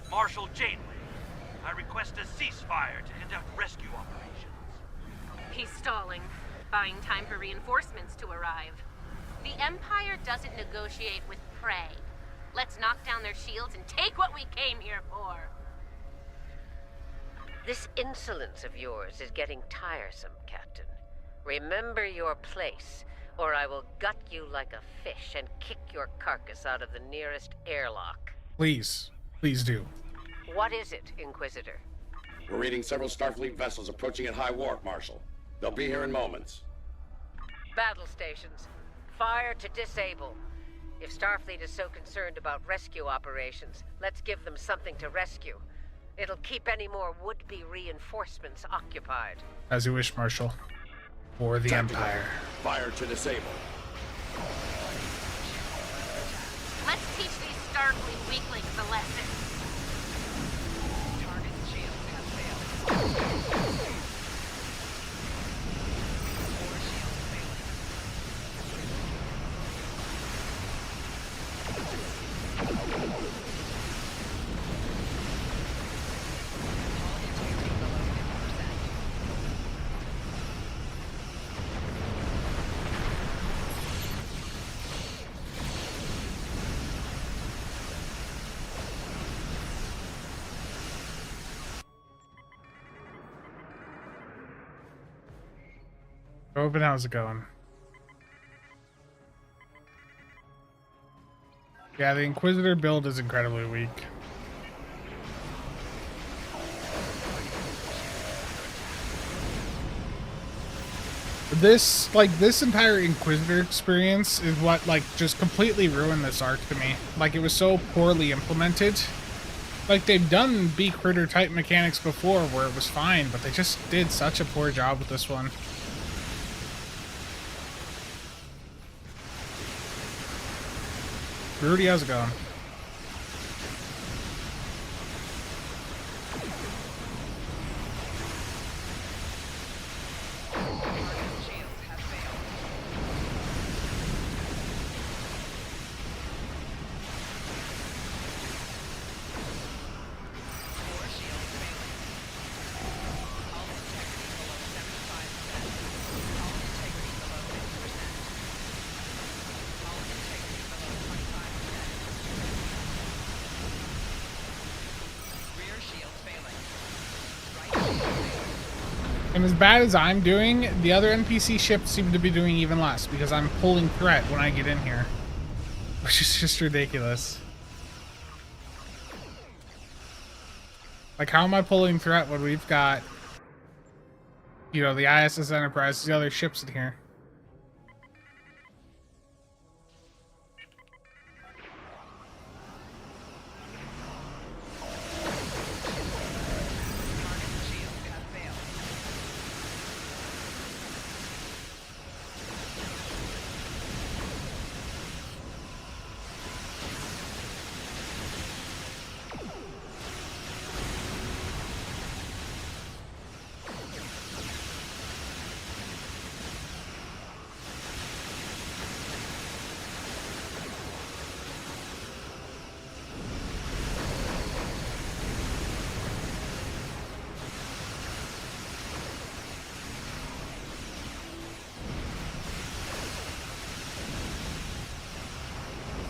Marshal Janeway, I request a ceasefire to conduct rescue operations. He's stalling, buying time for reinforcements to arrive. The Empire doesn't negotiate with prey. Let's knock down their shields and take what we came here for. This insolence of yours is getting tiresome, Captain. Remember your place, or I will gut you like a fish and kick your carcass out of the nearest airlock. Please. Please do. What is it, Inquisitor? We're reading several Starfleet vessels approaching at high warp, Marshal. They'll be here in moments. Battle stations. Fire to disable. If Starfleet is so concerned about rescue operations, let's give them something to rescue. It'll keep any more would-be reinforcements occupied. As you wish, Marshal. For the Tactical. Empire. Fire to disable. Starfleet weaklings a lesson. Target shields have failed. Core shields failing. Hull integrity below 50%. Open, how's it going? Yeah, the Inquisitor build is incredibly weak. This entire Inquisitor experience is what, like, just completely ruined this arc to me. Like, it was so poorly implemented. Like, they've done B-Critter type mechanics before where it was fine, but they just did such a poor job with this one. Rudy, how's it going? And as bad as I'm doing, the other NPC ships seem to be doing even less because I'm pulling threat when I get in here. Which is just ridiculous. Like, how am I pulling threat when we've got, you know, the ISS Enterprise, the other ships in here?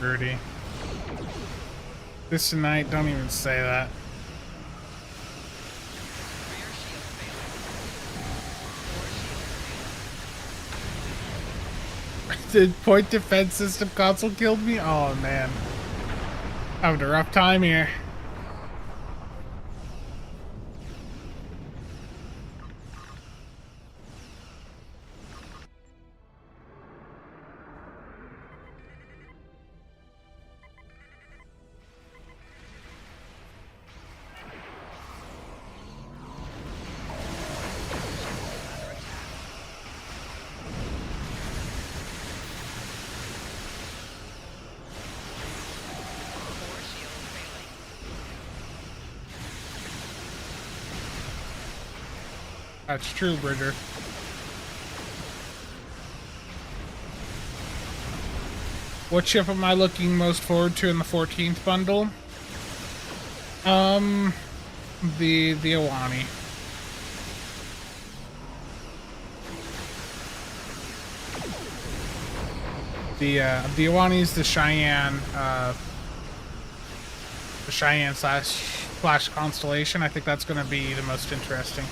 Rudy. This tonight, don't even say that. The point defense system console killed me? Oh man. Having a rough time here. That's true, Bridger. What ship am I looking most forward to in the 14th bundle? The Iwani. The Iwani is the Cheyenne slash Flash Constellation. I think that's going to be the most interesting.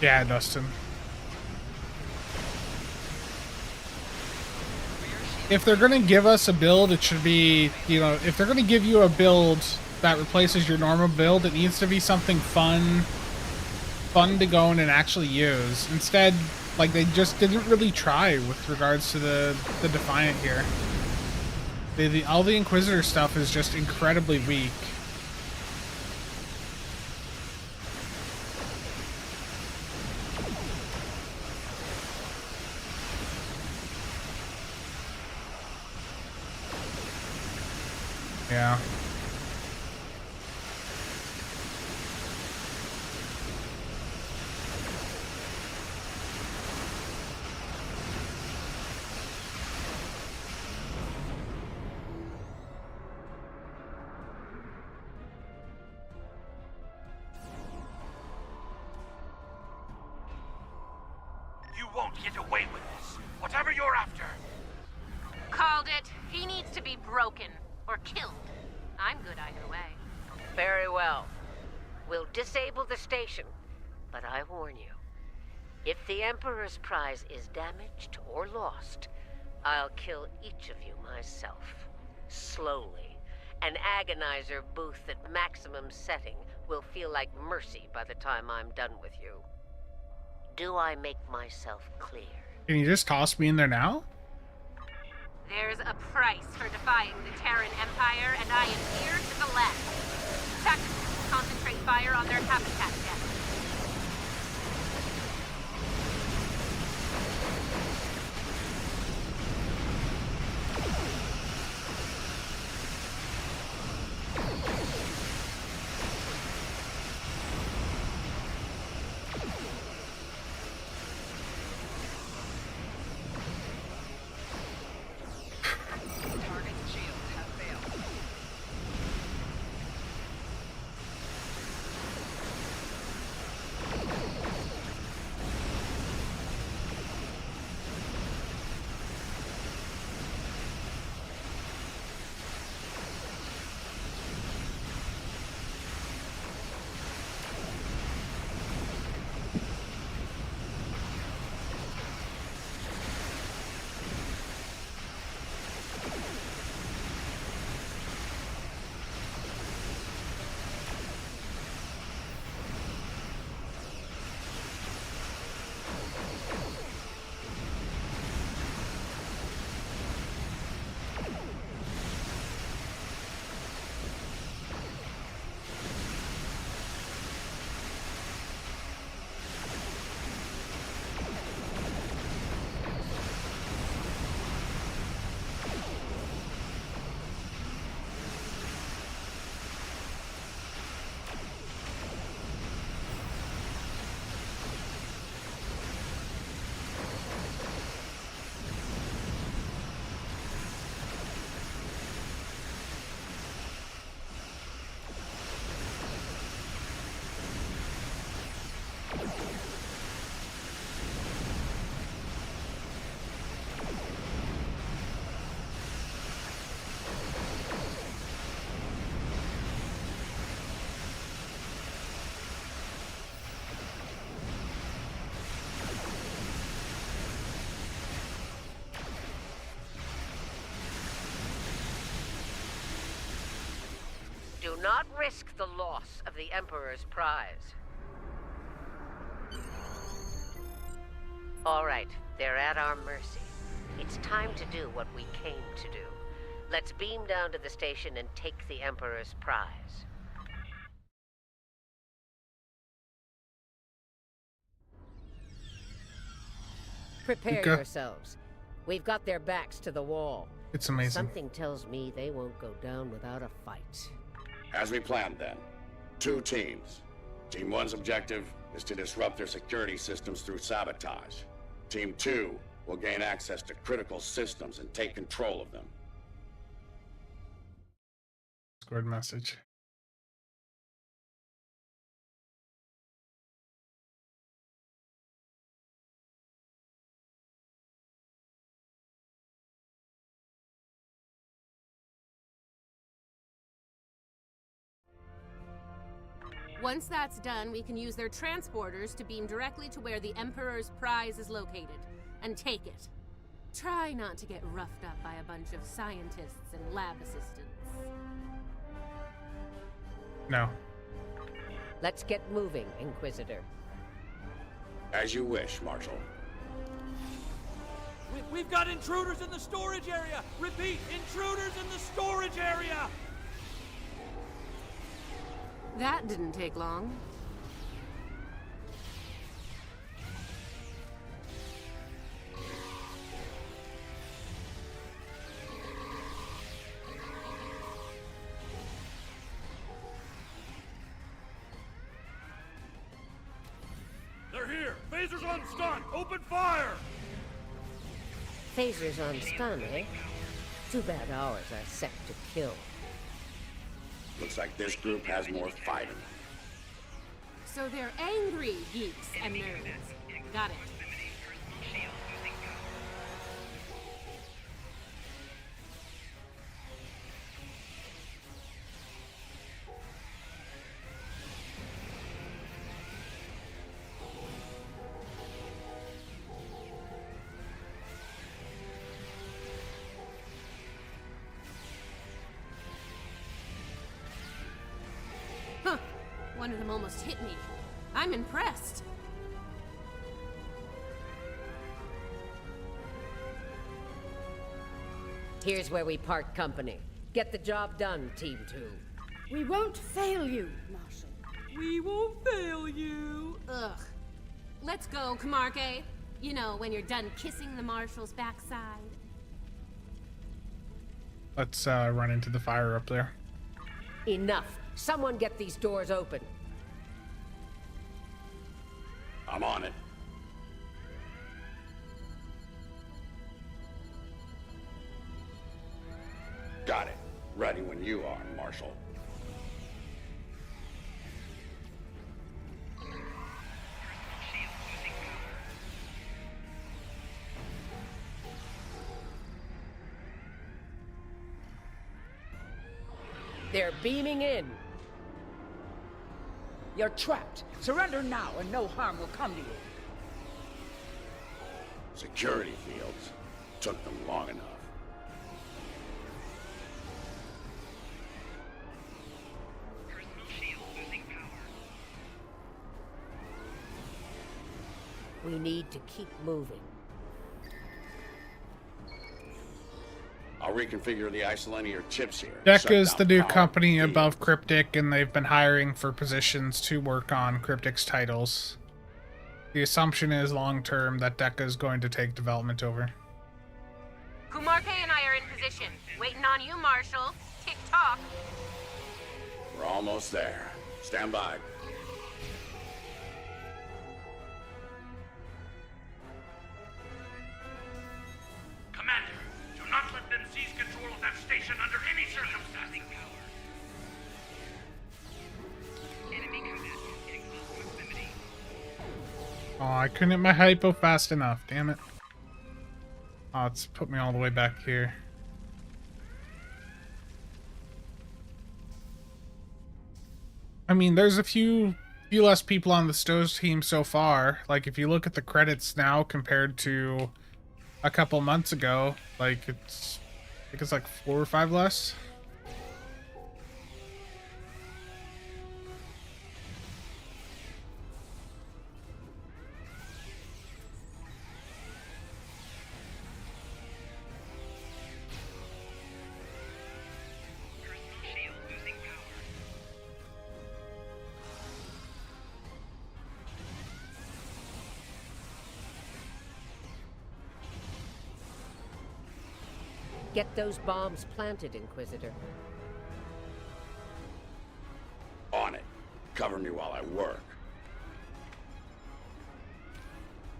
Yeah, Dustin. If they're gonna give us a build, it should be, you know, if they're gonna give you a build that replaces your normal build, it needs to be something fun to go in and actually use. Instead, like, they just didn't really try with regards to the Defiant here. All the Inquisitor stuff is just incredibly weak. Yeah. You won't get away with this. Whatever you're after. Called it. He needs to be broken. Or killed. I'm good either way. Very well. We'll disable the station. But I warn you, if the Emperor's prize is damaged or lost, I'll kill each of you myself. Slowly. An agonizer booth at maximum setting will feel like mercy by the time I'm done with you. Do I make myself clear? Can you just toss me in there now? There's a price for defying the Terran Empire, and I am here to the left. Tactics, concentrate fire on their habitat deck. Do not risk the loss of the Emperor's prize. All right, they're at our mercy. It's time to do what we came to do. Let's beam down to the station and take the Emperor's prize. Prepare Okay. yourselves. We've got their backs to the wall. It's amazing. Something tells me they won't go down without a fight. As we planned then, 2 teams. Team 1's objective is to disrupt their security systems through sabotage. Team 2 will gain access to critical systems and take control of them. Discord message. Once that's done, we can use their transporters to beam directly to where the Emperor's prize is located, and take it. Try not to get roughed up by a bunch of scientists and lab assistants. No. Let's get moving, Inquisitor. As you wish, Marshal. We've got intruders in the storage area! Repeat, intruders in the storage area! That didn't take long. They're here! Phasers on stun! Open fire! Phasers on stun, eh? Too bad ours are set to kill. Looks like this group has more fighting. So they're angry geeks and nerds. Got it. Huh. One of them almost hit me. I'm impressed. Here's where we part company. Get the job done, Team 2. We won't fail you, Marshal. We won't fail you. Ugh. Let's go, Camarque. You know, when you're done kissing the Marshal's backside. Let's run into the fire up there. Enough. Someone get these doors open. I'm on it. Got it. Ready when you are, Marshal. They're beaming in. You're trapped. Surrender now and no harm will come to you. Security fields. Took them long enough. We need to keep moving. I'll reconfigure the isolinear chips here. DECA is Shut the down new power. company above Cryptic, and they've been hiring for positions to work on Cryptic's titles. The assumption is long-term that DECA is going to take development over. Camarque and I are in position. Waiting on you, Marshal. Tick-tock. We're almost there. Stand by. Commander, do not let them seize control of that station under any circumstance. Oh, I couldn't hit my hypo fast enough, damn it. Oh, it's put me all the way back here. I mean, there's a few less people on the Stows team so far. Like, if you look at the credits now compared to a couple months ago, like, I think it's like 4 or 5 less. Get those bombs planted, Inquisitor. On it. Cover me while I work.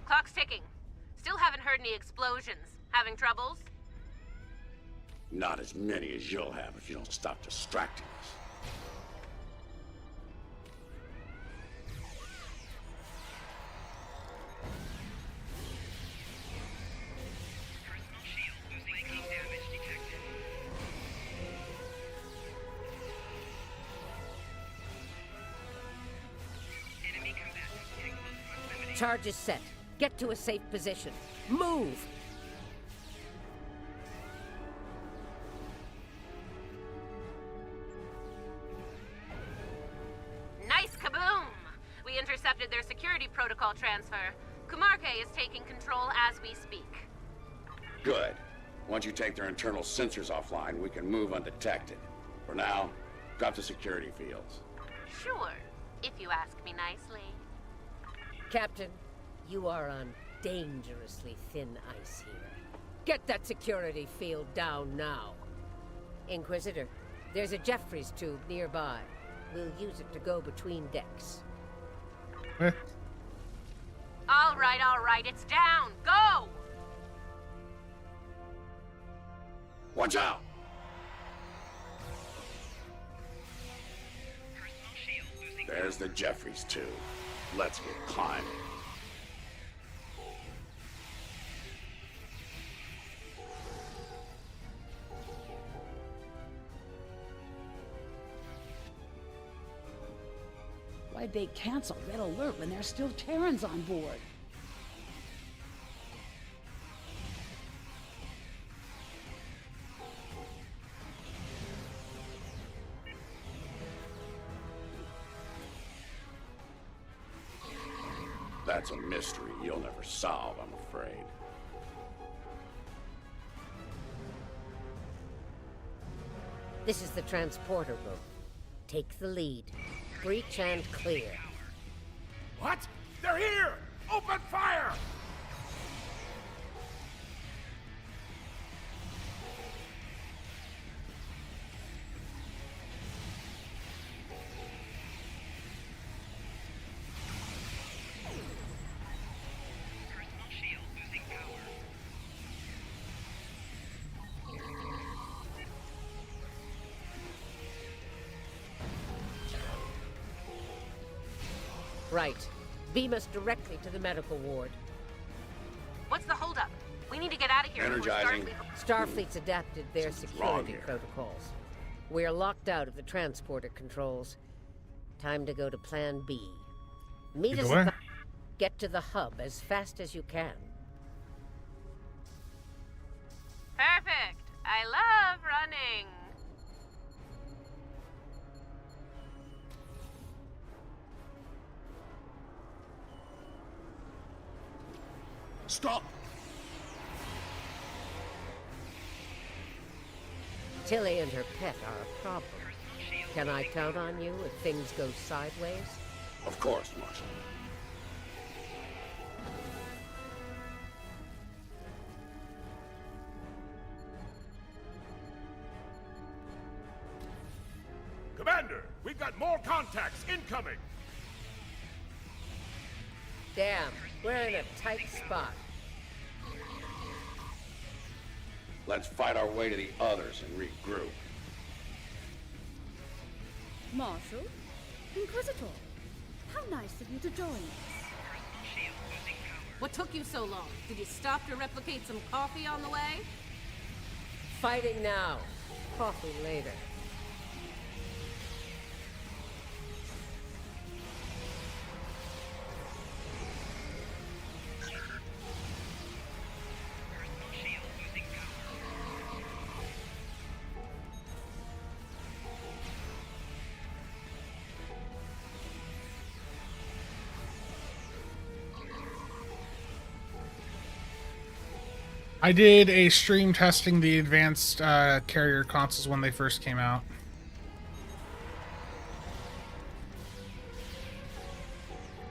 Clock's ticking. Still haven't heard any explosions. Having troubles? Not as many as you'll have if you don't stop distracting us. Charge is set. Get to a safe position. Move! Nice kaboom! We intercepted their security protocol transfer. Kumarke is taking control as we speak. Good. Once you take their internal sensors offline, we can move undetected. For now, drop the security fields. Sure, if you ask me nicely. Captain, you are on dangerously thin ice here. Get that security field down now. Inquisitor, there's a Jeffries tube nearby. We'll use it to go between decks. All right, it's down. Go! Watch out! There's the Jeffries tube. Let's get climbing. Why'd they cancel Red Alert when there's still Terrans on board? That's a mystery you'll never solve, I'm afraid. This is the transporter room. Take the lead. Breach and clear. What? They're here! Open fire! Right. Beam us directly to the medical ward. What's the holdup? We need to get out of here before Energizing. Starfleet's adapted their Something's wrong security here. protocols. We're locked out of the transporter controls. Time to go to Plan B. Meet Either us way. at the... Get to the hub as fast as you can. Perfect. I love running. Stop! Tilly and her pet are a problem. Can I count on you if things go sideways? Of course, Marshal. Commander, we've got more contacts incoming! Damn, we're in a tight spot. Let's fight our way to the others and regroup. Marshal? Inquisitor? How nice of you to join us. What took you so long? Did you stop to replicate some coffee on the way? Fighting now. Coffee later. I did a stream testing the advanced carrier consoles when they first came out.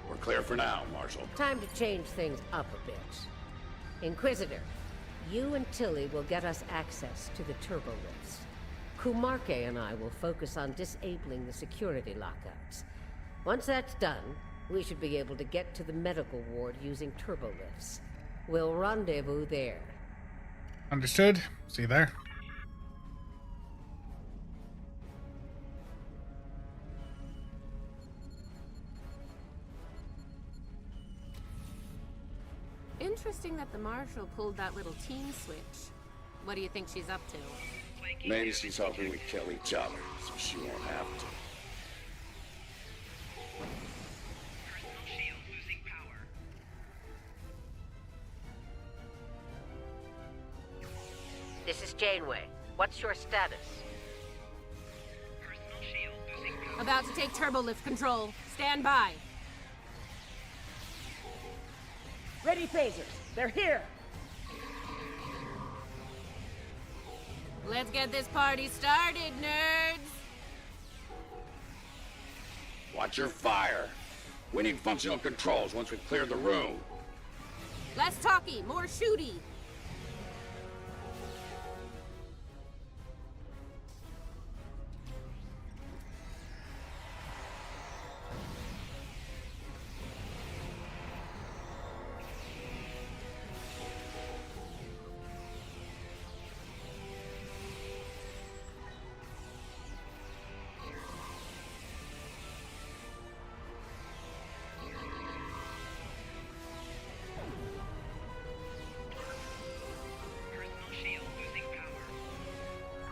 We're clear for now, Marshal. Time to change things up a bit. Inquisitor, you and Tilly will get us access to the turbo lifts. Kumarke and I will focus on disabling the security lockouts. Once that's done, we should be able to get to the medical ward using turbo lifts. We'll rendezvous there. Understood. See you there. Interesting that the Marshal pulled that little team switch. What do you think she's up to? Maybe she's hoping we kill each other, so she won't have to. This is Janeway. What's your status? About to take turbolift control. Stand by. Ready phasers. They're here. Let's get this party started, nerds. Watch your fire. We need functional controls once we've cleared the room. Less talky, more shooty.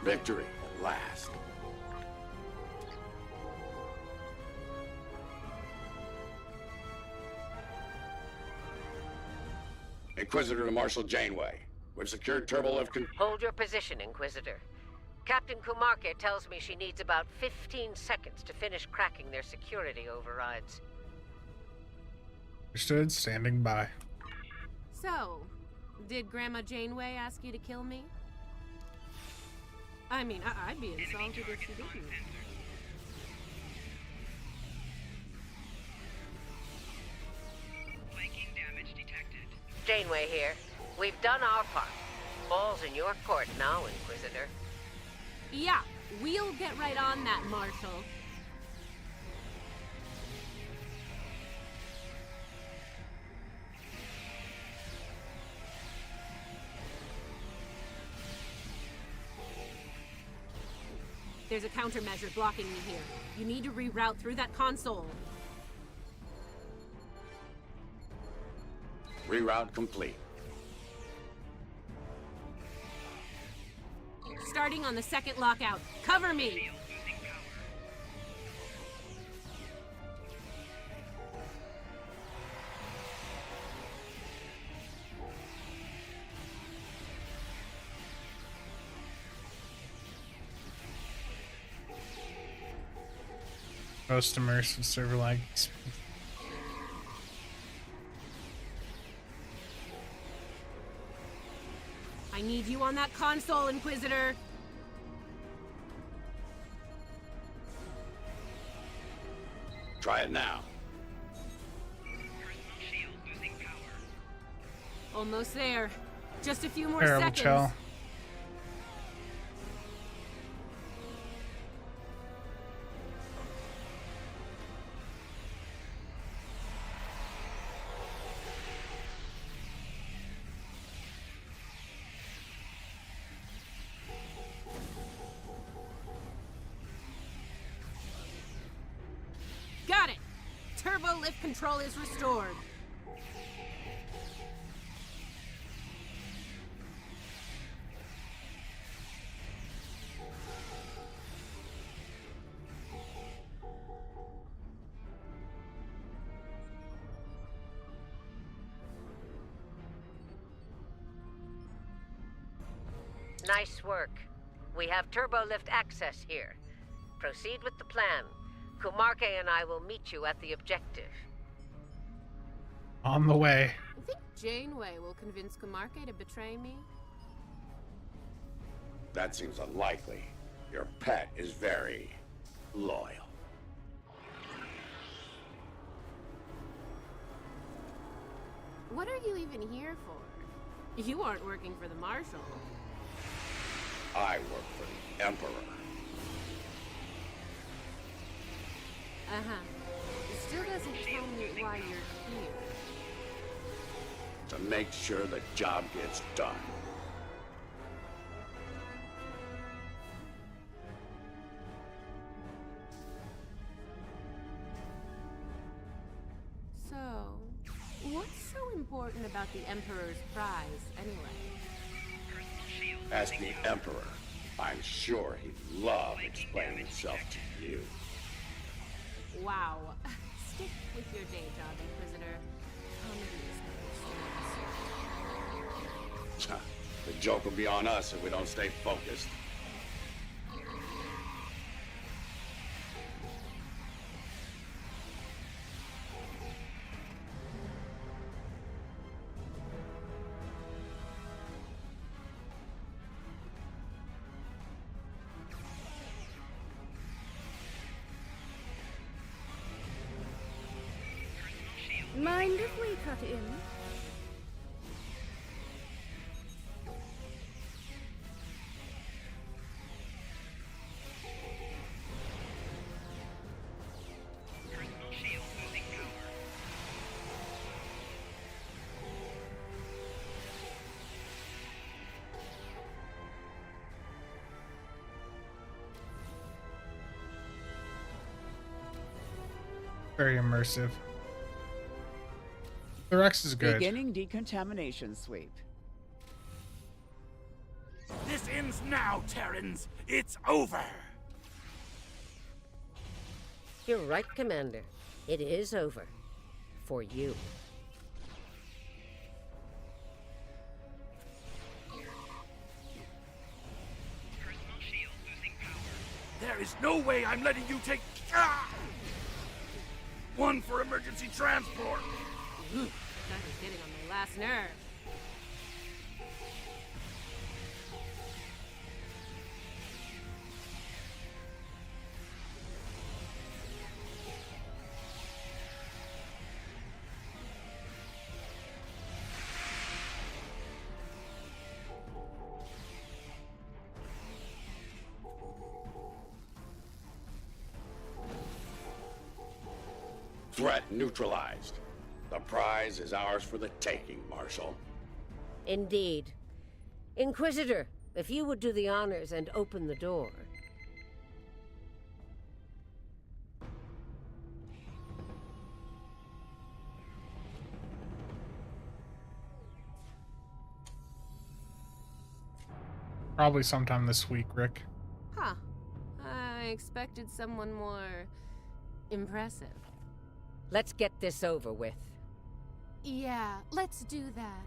Victory at last. Inquisitor to Marshal Janeway. We've secured turbolift Hold your position, Inquisitor. Captain Kumarke tells me she needs about 15 seconds to finish cracking their security overrides. Understood. Standing by. So, did Grandma Janeway ask you to kill me? I mean, I'd be insulted if she didn't. Flanking damage detected. Janeway here. We've done our part. Ball's in your court now, Inquisitor. Yeah, we'll get right on that, Marshal. There's a countermeasure blocking me here. You need to reroute through that console. Reroute complete. Starting on the second lockout. Cover me! Most immersive server lag. I need you on that console, Inquisitor. Try it now. Almost there. Just a few more Terrible seconds. tell. Got it! Turbo lift control is restored. Nice work. We have turbolift access here. Proceed with the plan. Kumarke and I will meet you at the objective. On the way. I think Janeway will convince Kumarke to betray me. That seems unlikely. Your pet is very loyal. What are you even here for? You aren't working for the Marshal. I work for the Emperor. Uh-huh. It still doesn't tell me why you're here. To make sure the job gets done. So, what's so important about the Emperor's prize, anyway? Ask the Emperor. I'm sure he'd love explaining himself to you. Wow. Stick with your day job, Inquisitor. Comedy is The joke will be on us if we don't stay focused. Mind if we cut in? Very immersive. The Rex is good. Beginning decontamination sweep. This ends now, Terrans. It's over. You're right, Commander. It is over. For you. There is no way I'm letting you take... One for emergency transport. Ooh, that was getting on my last nerve. Threat neutralized. The prize is ours for the taking, Marshal. Indeed. Inquisitor, if you would do the honors and open the door. Probably sometime this week, Rick. Huh. I expected someone more impressive. Let's get this over with. Yeah, let's do that.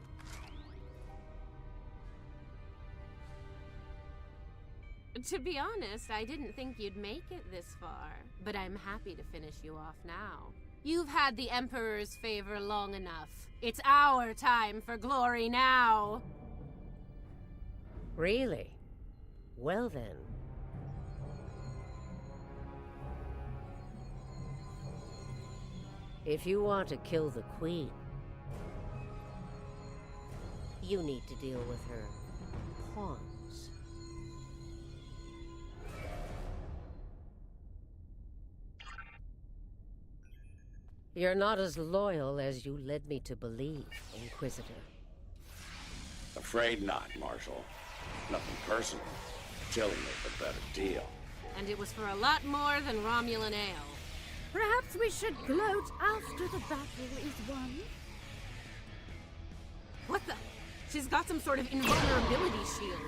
To be honest, I didn't think you'd make it this far, but I'm happy to finish you off now. You've had the Emperor's favor long enough. It's our time for glory now. Really? Well then. If you want to kill the Queen, you need to deal with her pawns. You're not as loyal as you led me to believe, Inquisitor. Afraid not, Marshal. Nothing personal. Tilly made the better deal. And it was for a lot more than Romulan ale. Perhaps we should gloat after the battle is won. What the? She's got some sort of invulnerability shield.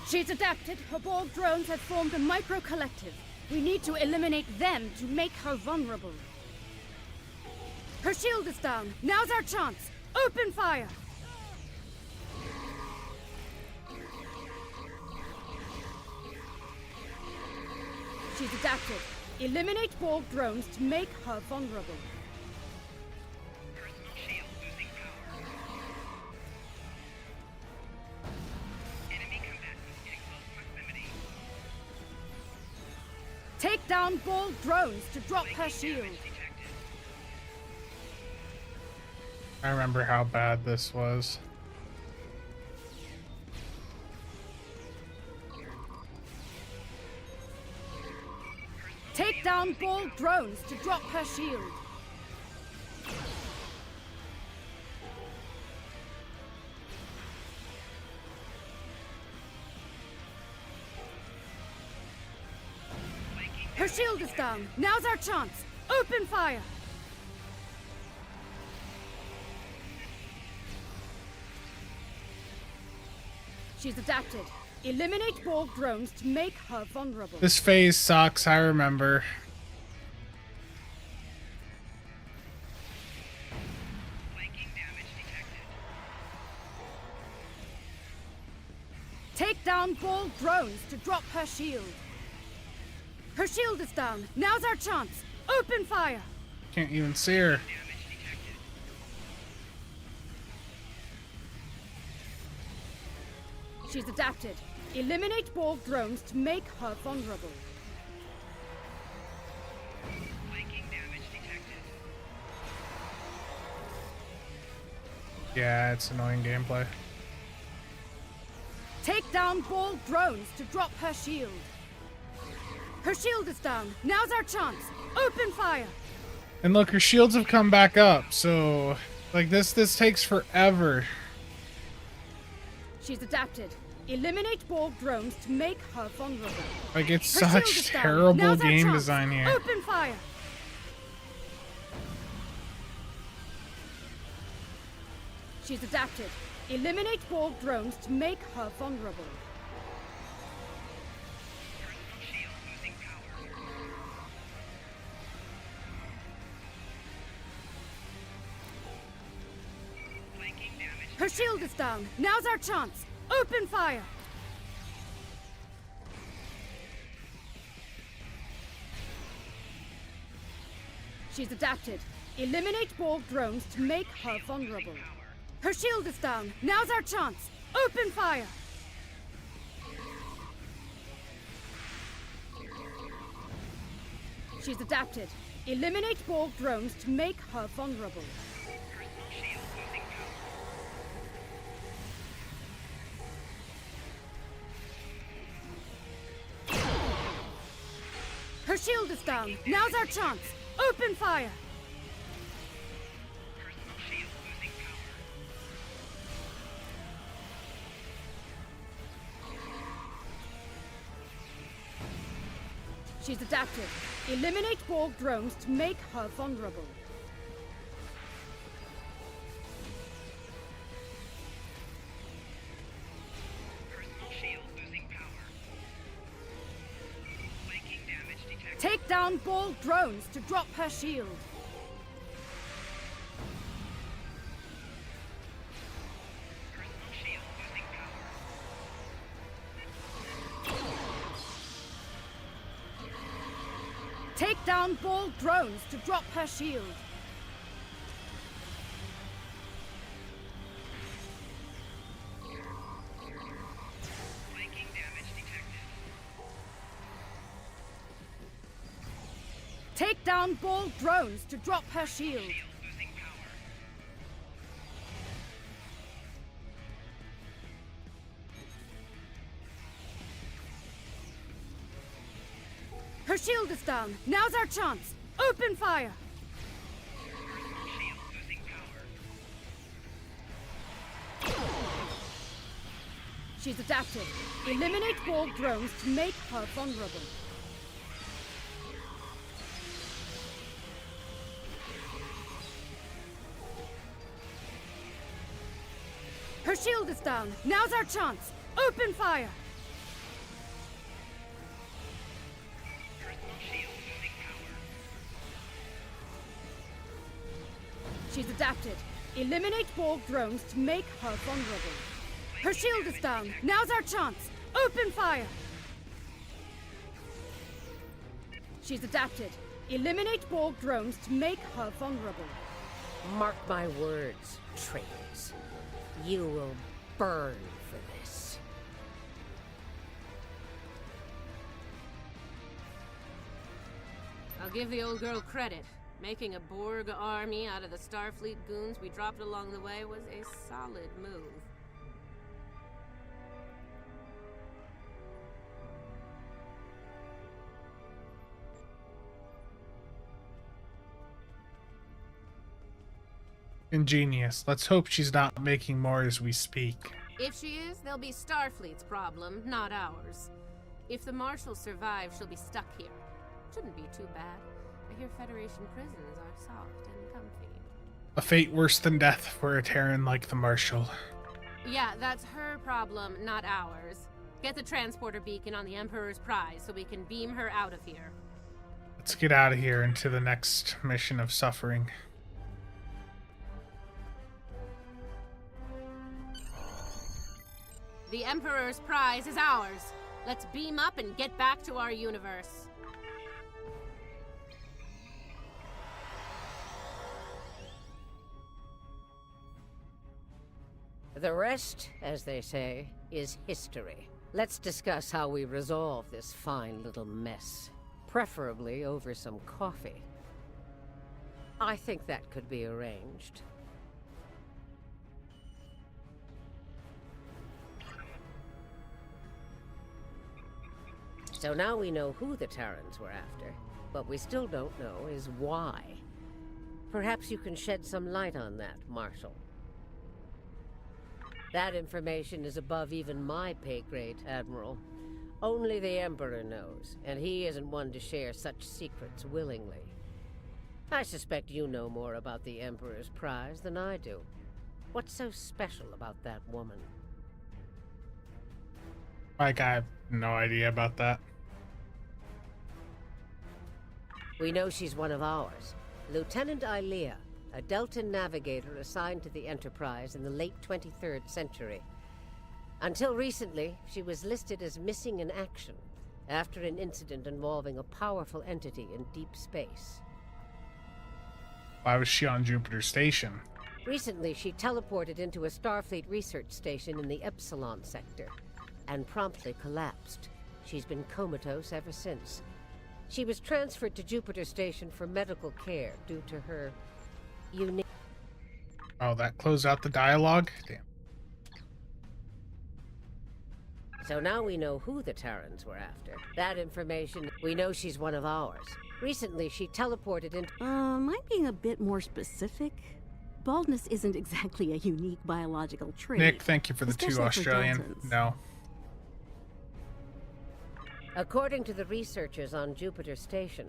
She's adapted. Her Borg drones have formed a micro-collective. We need to eliminate them to make her vulnerable. Her shield is down. Now's our chance. Open fire! She's adapted. Eliminate Borg drones to make her vulnerable. Personal shield losing power. Enemy combatants in close proximity. Take down Borg drones to drop her shield. I remember how bad this was. Take down Borg drones to drop her shield. Her shield is down. Now's our chance. Open fire! She's adapted. Eliminate Borg drones to make her vulnerable. This phase sucks, I remember. down ball drones to drop her shield. Her shield is down. Now's our chance. Open fire. Can't even see her. She's adapted. Eliminate ball drones to make her vulnerable. Yeah, it's annoying gameplay. Take down ball drones to drop her shield. Her shield is down. Now's our chance. Open fire. And look, her shields have come back up, so like this takes forever. She's adapted. Eliminate ball drones to make her vulnerable. Like it's Her shield such is down. terrible Now's our game chance. design here. Open fire. She's adapted. Eliminate ball drones to make her vulnerable. Her shield is down. Now's our chance. Open fire. She's adapted. Eliminate ball drones to make her vulnerable. Her shield is down. Now's our chance. Open fire. She's adapted. Eliminate ball drones to make her vulnerable. Her shield is down. Now's our chance. Open fire. She's adapted. Eliminate ball drones to make her vulnerable. Take down ball drones to drop her shield. Take down ball drones to drop her shield. Take down ball drones to drop her shield. Her shield is down. Now's our chance. Open fire. She's adapted. Eliminate ball drones to make her vulnerable. Her shield is down. Now's our chance. Open fire. She's adapted. Eliminate ball drones to make her vulnerable. Her shield is down. Now's our chance. Open fire. She's adapted. Eliminate ball drones to make her vulnerable. Mark my words, traitors. You will burn for this. I'll give the old girl credit. Making a Borg army out of the Starfleet goons we dropped along the way was a solid move. Ingenious. Let's hope she's not making more as we speak. If she is, they'll be Starfleet's problem, not ours. If the Marshal survives, she'll be stuck here. Shouldn't be too bad. I hear Federation prisons are soft and comfy. A fate worse than death for a Terran like the Marshal. Yeah, that's her problem, not ours. Get the transporter beacon on the Emperor's prize so we can beam her out of here. Let's get out of here into the next mission of suffering. The Emperor's prize is ours. Let's beam up and get back to our universe. The rest, as they say, is history. Let's discuss how we resolve this fine little mess. Preferably over some coffee. I think that could be arranged. So now we know who the Terrans were after. What we still don't know is why. Perhaps you can shed some light on that, Marshal. That information is above even my pay grade, Admiral. Only the Emperor knows, and he isn't one to share such secrets willingly. I suspect you know more about the Emperor's prize than I do. What's so special about that woman? Like, I have no idea about that. We know she's one of ours. Lieutenant Ilea, a Delta navigator assigned to the Enterprise in the late 23rd century. Until recently, she was listed as missing in action after an incident involving a powerful entity in deep space. Why was she on Jupiter Station? Recently, she teleported into a Starfleet research station in the Epsilon sector and promptly collapsed. She's been comatose ever since. She was transferred to Jupiter Station for medical care due to her unique... Oh, that closed out the dialogue? Damn. So now we know who the Terrans were after. That information, we know she's one of ours. Recently, she teleported into... Am I being a bit more specific? Baldness isn't exactly a unique biological trait. Nick, thank you for the especially 2 Australian. Daltons. No. According to the researchers on Jupiter Station,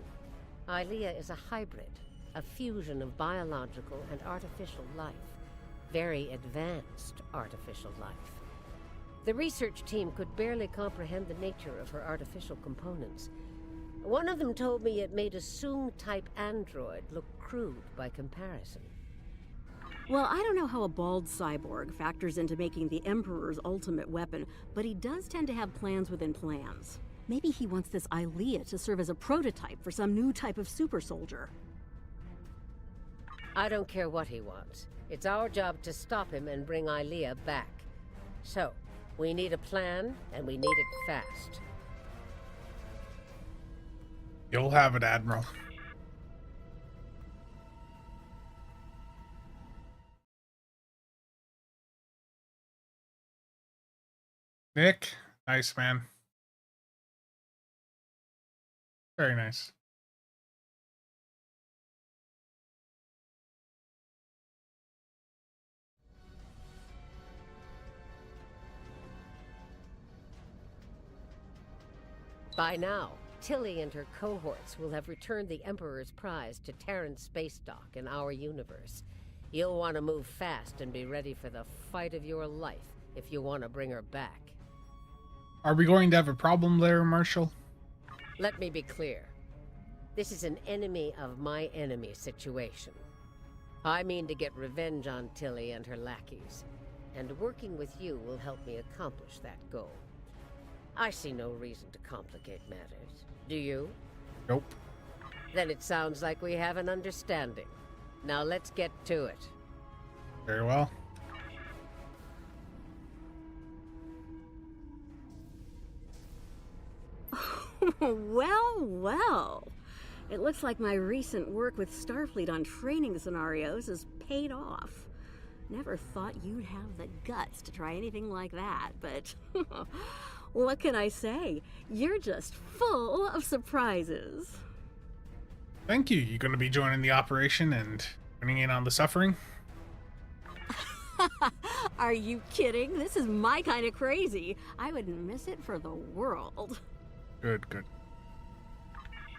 Ilea is a hybrid, a fusion of biological and artificial life. Very advanced artificial life. The research team could barely comprehend the nature of her artificial components. One of them told me it made a Soong-type android look crude by comparison. Well, I don't know how a bald cyborg factors into making the Emperor's ultimate weapon, but he does tend to have plans within plans. Maybe he wants this Ilea to serve as a prototype for some new type of super soldier. I don't care what he wants. It's our job to stop him and bring Ilea back. So, we need a plan, and we need it fast. You'll have it, Admiral. Nick, nice man. Very nice. By now, Tilly and her cohorts will have returned the Emperor's prize to Terran space dock in our universe. You'll want to move fast and be ready for the fight of your life if you want to bring her back. Are we going to have a problem there, Marshal? Let me be clear. This is an enemy of my enemy situation. I mean to get revenge on Tilly and her lackeys, and working with you will help me accomplish that goal. I see no reason to complicate matters. Do you? Nope. Then it sounds like we have an understanding. Now let's get to it. Very well. Well. It looks like my recent work with Starfleet on training scenarios has paid off. Never thought you'd have the guts to try anything like that, but what can I say? You're just full of surprises. Thank you. You going to be joining the operation and joining in on the suffering? Are you kidding? This is my kind of crazy. I wouldn't miss it for the world. Good, good.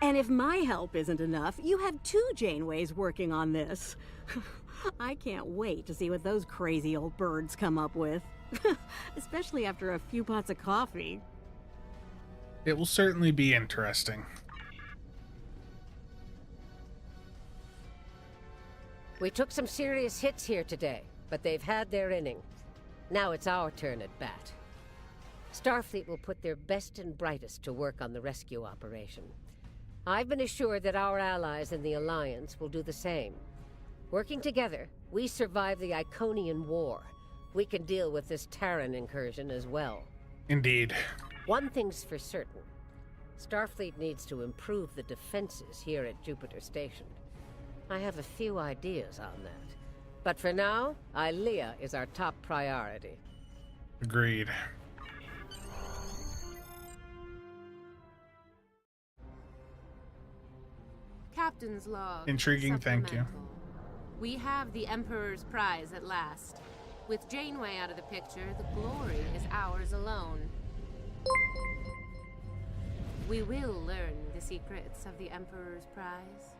And if my help isn't enough, you have 2 Janeways working on this. I can't wait to see what those crazy old birds come up with. Especially after a few pots of coffee. It will certainly be interesting. We took some serious hits here today, but they've had their inning. Now it's our turn at bat. Starfleet will put their best and brightest to work on the rescue operation. I've been assured that our allies in the Alliance will do the same. Working together, we survive the Iconian War. We can deal with this Terran incursion as well. Indeed. One thing's for certain. Starfleet needs to improve the defenses here at Jupiter Station. I have a few ideas on that. But for now, Ilea is our top priority. Agreed. Captain's log. Intriguing, thank you. We have the Emperor's prize at last. With Janeway out of the picture, the glory is ours alone. We will learn the secrets of the Emperor's prize.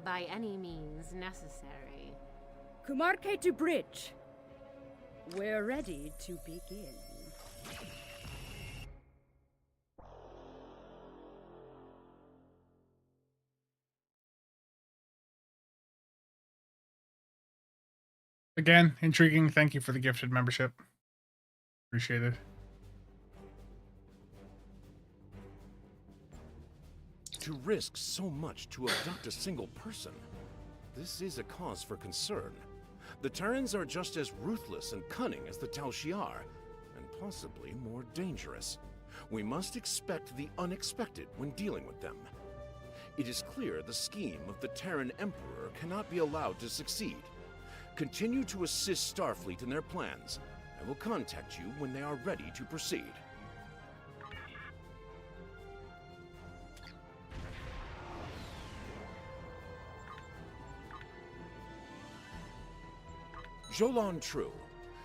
By any means necessary. Kumarke to bridge. We're ready to begin. Again, intriguing. Thank you for the gifted membership. Appreciate it. To risk so much to abduct a single person, this is a cause for concern. The Terrans are just as ruthless and cunning as the Tal Shiar, and possibly more dangerous. We must expect the unexpected when dealing with them. It is clear the scheme of the Terran Emperor cannot be allowed to succeed. Continue to assist Starfleet in their plans. I will contact you when they are ready to proceed. Jolan True.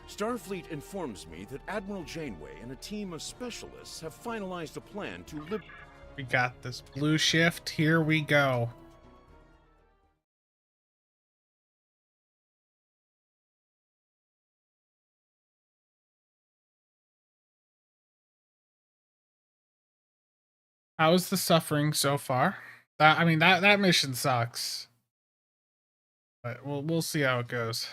Starfleet informs me that Admiral Janeway and a team of specialists have finalized a plan to We got this. Blue shift. Here we go. How's the suffering so far? I mean, that mission sucks. But we'll see how it goes.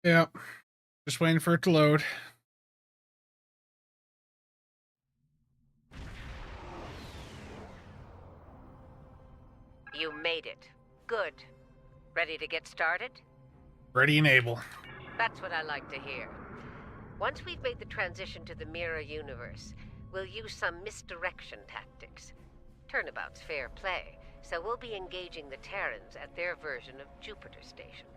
Yep. Just waiting for it to load. You made it. Good. Ready to get started? Ready and able. That's what I like to hear. Once we've made the transition to the mirror universe, we'll use some misdirection tactics. Turnabout's fair play, so we'll be engaging the Terrans at their version of Jupiter Station.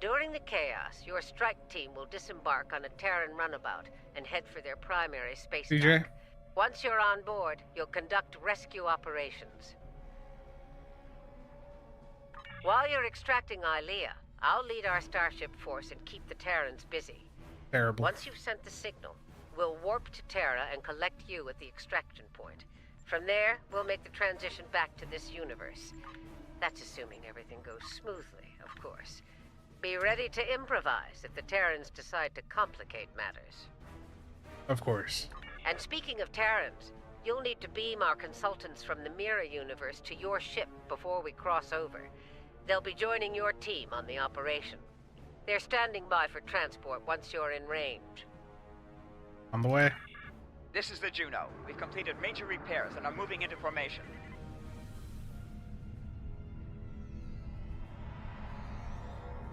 During the chaos, your strike team will disembark on a Terran runabout and head for their primary space dock. Once you're on board, you'll conduct rescue operations. While you're extracting Ilea, I'll lead our starship force and keep the Terrans busy. Terrible. Once you've sent the signal, we'll warp to Terra and collect you at the extraction point. From there, we'll make the transition back to this universe. That's assuming everything goes smoothly, of course. Be ready to improvise if the Terrans decide to complicate matters. Of course. And speaking of Terrans, you'll need to beam our consultants from the mirror universe to your ship before we cross over. They'll be joining your team on the operation. They're standing by for transport once you're in range. On the way. This is the Juno. We've completed major repairs and are moving into formation.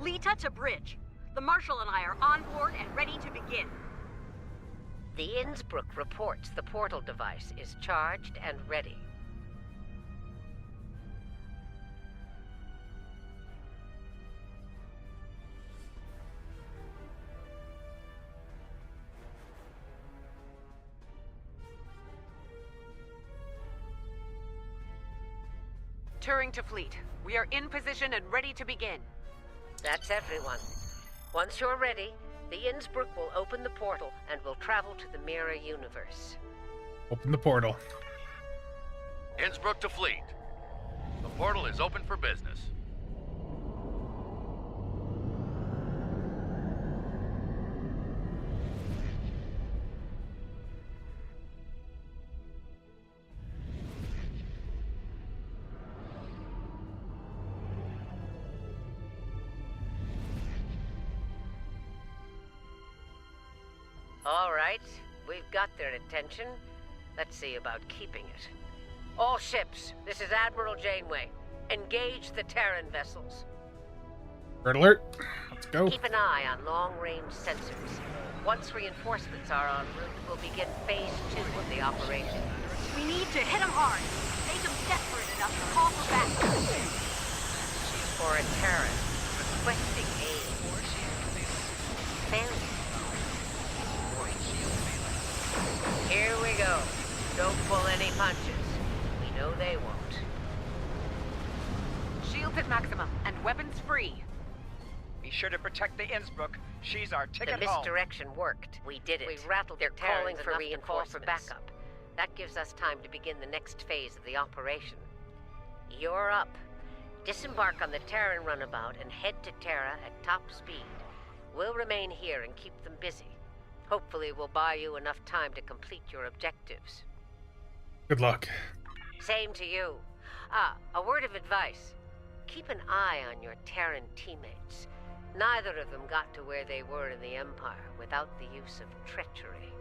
Lita to bridge. The Marshal and I are on board and ready to begin. The Innsbruck reports the portal device is charged and ready. Turing to fleet. We are in position and ready to begin. That's everyone. Once you're ready, the Innsbruck will open the portal and we'll travel to the mirror universe. Open the portal. Innsbruck to fleet. The portal is open for business. All right, we've got their attention. Let's see about keeping it. All ships, this is Admiral Janeway. Engage the Terran vessels. Red alert. Let's go. Keep an eye on long-range sensors. Once reinforcements are en route, we'll begin phase 2 of the operation. We need to hit them hard. Make them desperate enough to call for backup. For a Terran, requesting aid. Failure. Here we go. Don't pull any punches. We know they won't. Shields at maximum and weapons free. Be sure to protect the Innsbruck. She's our ticket The home. misdirection worked. We did it. We rattled their calling for reinforcements. For backup. That gives us time to begin the next phase of the operation. You're up. Disembark on the Terran runabout and head to Terra at top speed. We'll remain here and keep them busy. Hopefully we'll buy you enough time to complete your objectives. Good luck. Same to you. A word of advice. Keep an eye on your Terran teammates. Neither of them got to where they were in the Empire without the use of treachery.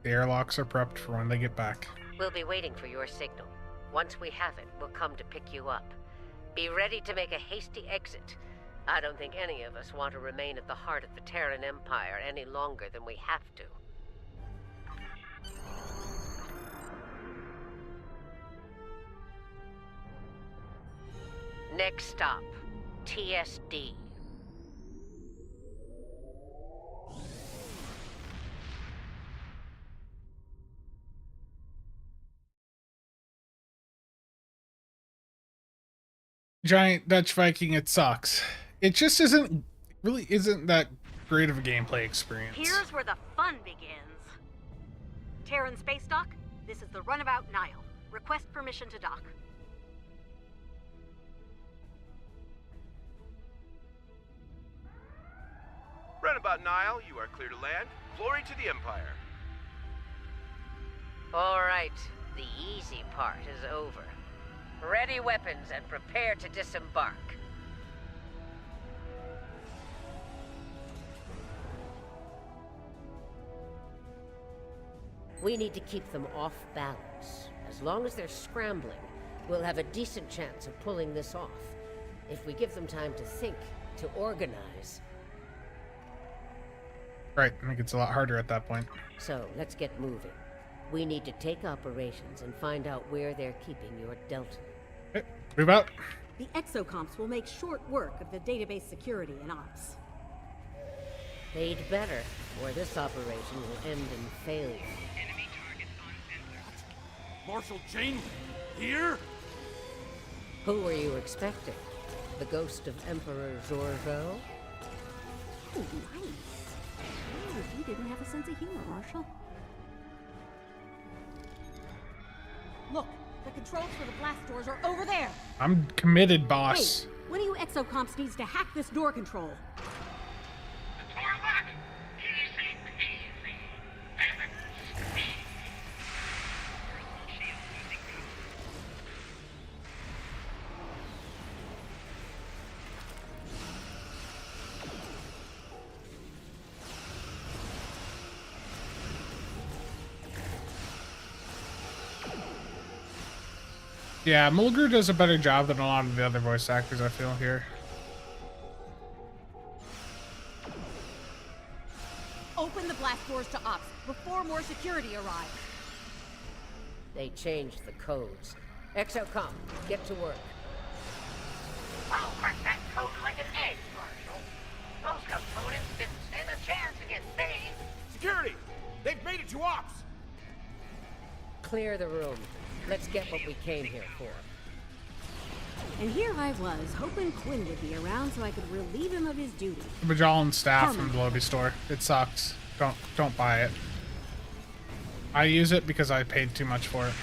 The airlocks are prepped for when they get back. We'll be waiting for your signal. Once we have it, we'll come to pick you up. Be ready to make a hasty exit. I don't think any of us want to remain at the heart of the Terran Empire any longer than we have to. Next stop, TSD. Giant Dutch Viking, it sucks. It just really isn't that great of a gameplay experience. Here's where the fun begins. Terran space dock, this is the runabout Nile. Request permission to dock. Runabout Nile, you are clear to land. Glory to the Empire. All right, the easy part is over. Ready weapons and prepare to disembark. We need to keep them off balance. As long as they're scrambling, we'll have a decent chance of pulling this off. If we give them time to think, to organize. Right, I think it's a lot harder at that point. So, let's get moving. We need to take operations and find out where they're keeping your Delta. Okay, move out. The exocomps will make short work of the database security and ops. They'd better, or this operation will end in failure. Enemy targets on center. Marshal Janeway, here? Who were you expecting? The ghost of Emperor Giorgio? Oh, nice. Oh, you didn't have a sense of humor, Marshal. Look, the controls for the blast doors are over there. I'm committed, boss. Wait, one of you exocomps needs to hack this door control. Yeah, Mulgrew does a better job than a lot of the other voice actors, I feel, here. Open the blast doors to ops before more security arrives. They changed the codes. Exocom, get to work. I'll crack that code like an egg, Marshal. Those components didn't stand a chance against me. Security! They've made it to ops! Clear the room. Let's get what we came here for. And here I was, hoping Quinn would be around so I could relieve him of his duty. The Bajoran staff from the Lobby store. It sucks. Don't buy it. I use it because I paid too much for it.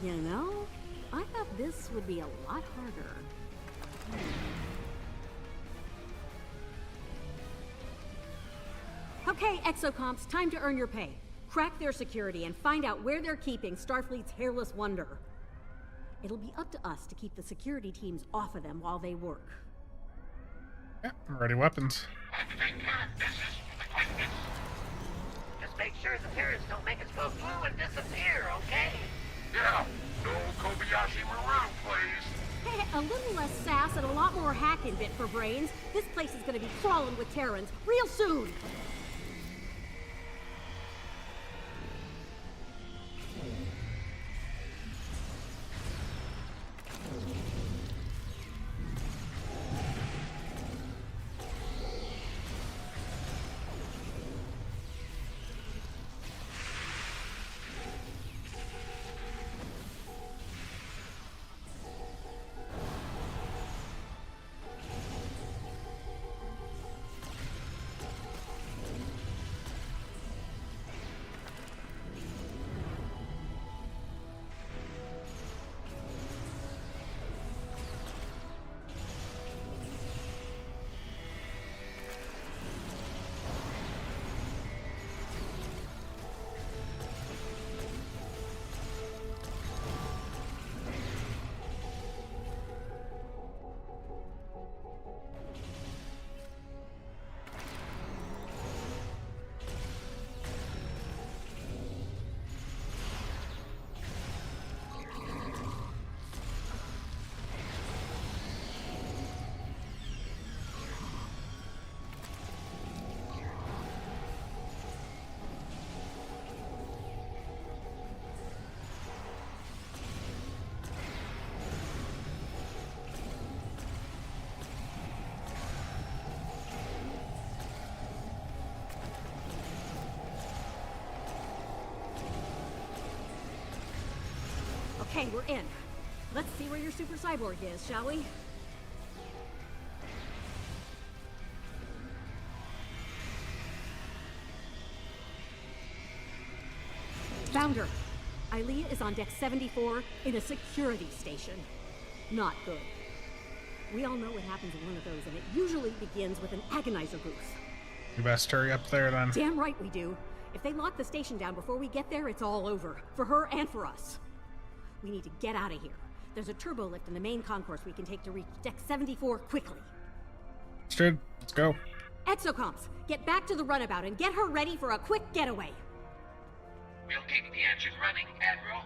You know, I thought this would be a lot harder. Okay, Exocomps, time to earn your pay. Crack their security and find out where they're keeping Starfleet's hairless wonder. It'll be up to us to keep the security teams off of them while they work. Yeah, ready weapons. Just make sure the Terrans don't make us go through and disappear, okay? Yeah, no Kobayashi Maru, please. Hey, a little less sass and a lot more hacking bit for brains. This place is gonna be crawling with Terrans real soon. Okay, we're in. Let's see where your super cyborg is, shall we? Found her. Ilea is on deck 74 in a security station. Not good. We all know what happens in one of those, and it usually begins with an agonizer booth. You best hurry up there then. Damn right we do. If they lock the station down before we get there, it's all over. For her and for us. We need to get out of here. There's a turbo lift in the main concourse we can take to reach deck 74 quickly. Understood. Let's go. Exocomps, get back to the runabout and get her ready for a quick getaway. We'll keep the engine running, Admiral.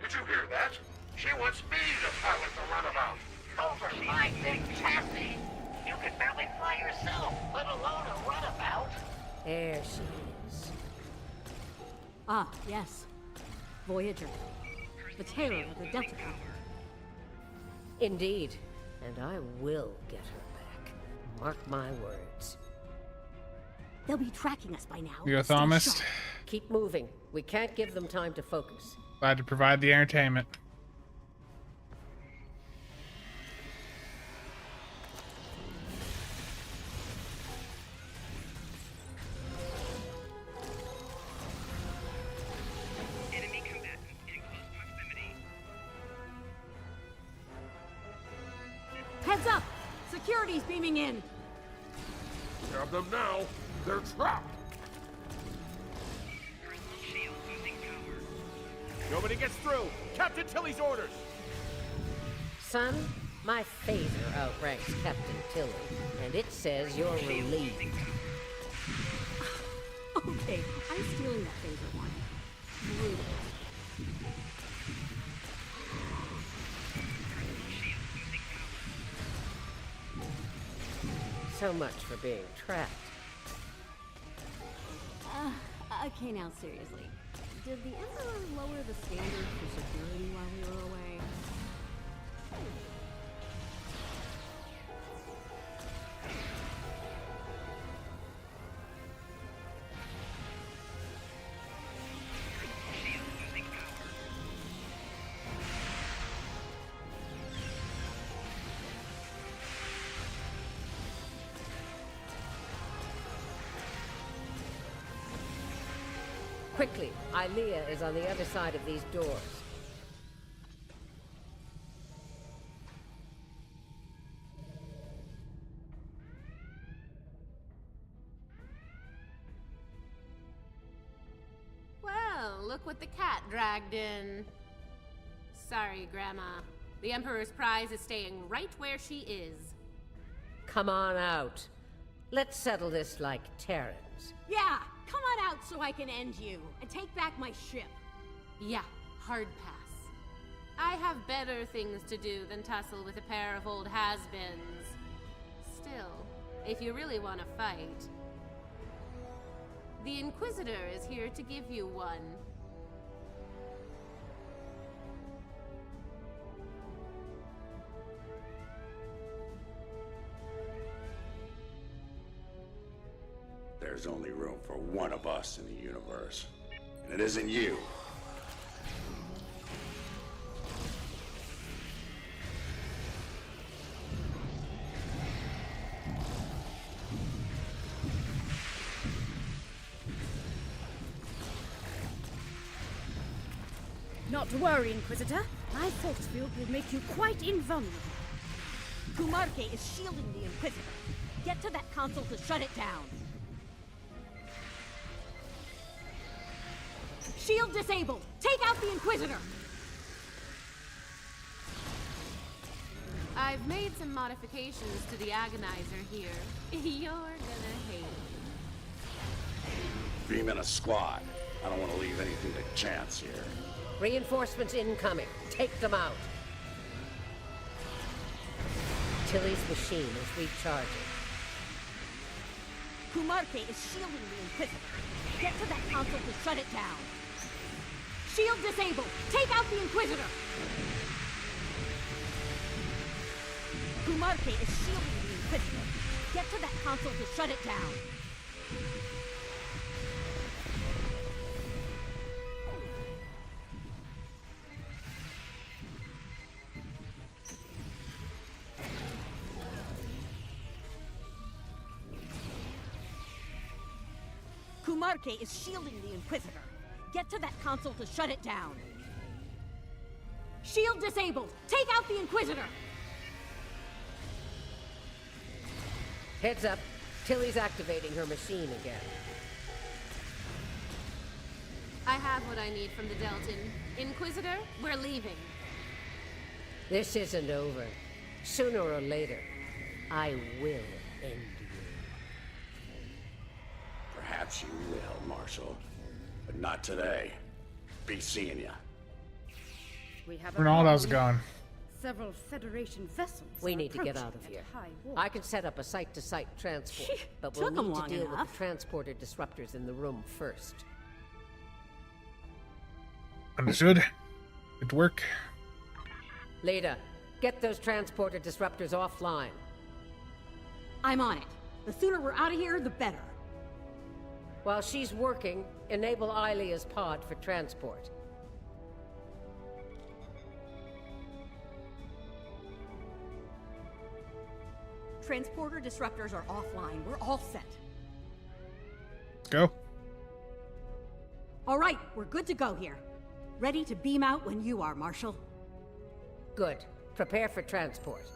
Did you hear that? She wants me to pilot the runabout. Over my big chassis. You can barely fly yourself, let alone a runabout. There she is. Ah, yes. Voyager. The terror of the Delta Quadrant. Indeed. And I will get her back. Mark my words. They'll be tracking us by now. You a Thomist? Keep moving. We can't give them time to focus. Glad to provide the entertainment. Heads up! Security's beaming in! Grab them now! They're trapped! Nobody gets through! Captain Tilly's orders! Son, my phaser outranks Captain Tilly, and it says you're relieved. Okay, I'm stealing that phaser one. Brutal. So much for being trapped. Okay, now seriously. Did the Emperor lower the standard for security while we were away? Quickly, Ilea is on the other side of these doors. Well, look what the cat dragged in. Sorry, Grandma. The Emperor's prize is staying right where she is. Come on out. Let's settle this like Terrans. Yeah, come on out so I can end you and take back my ship. Yeah, hard pass. I have better things to do than tussle with a pair of old has-beens. Still, if you really want to fight, the Inquisitor is here to give you one. There's only room for one of us in the universe, and it isn't you. Not to worry, Inquisitor. My force field will make you quite invulnerable. Kumarke is shielding the Inquisitor. Get to that console to shut it down. Shield disabled! Take out the Inquisitor! I've made some modifications to the Agonizer here. You're gonna hate it. Beam in a squad. I don't want to leave anything to chance here. Reinforcements incoming. Take them out. Tilly's machine is recharging. Kumarke is shielding the Inquisitor. Get to that console to shut it down. Shield disabled! Take out the Inquisitor! Kumarke is shielding the Inquisitor. Get to that console to shut it down. Kumarke is shielding the Inquisitor. Get to that console to shut it down. Shield disabled! Take out the Inquisitor! Heads up. Tilly's activating her machine again. I have what I need from the Deltan. Inquisitor, we're leaving. This isn't over. Sooner or later, I will end you. Perhaps you will, Marshal. But not today. Be seeing ya. We have Ronaldo's gone. Several Federation vessels. We are need to get out of approaching here. at high water. I can set up a site-to-site transport, but we'll took 'em need to long deal with enough. the transporter disruptors in the room first. Understood. Good work. Leda, get those transporter disruptors offline. I'm on it. The sooner we're out of here, the better. While she's working, enable Ilea's pod for transport. Transporter disruptors are offline. We're all set. Let's go. All right, we're good to go here. Ready to beam out when you are, Marshal. Good. Prepare for transport.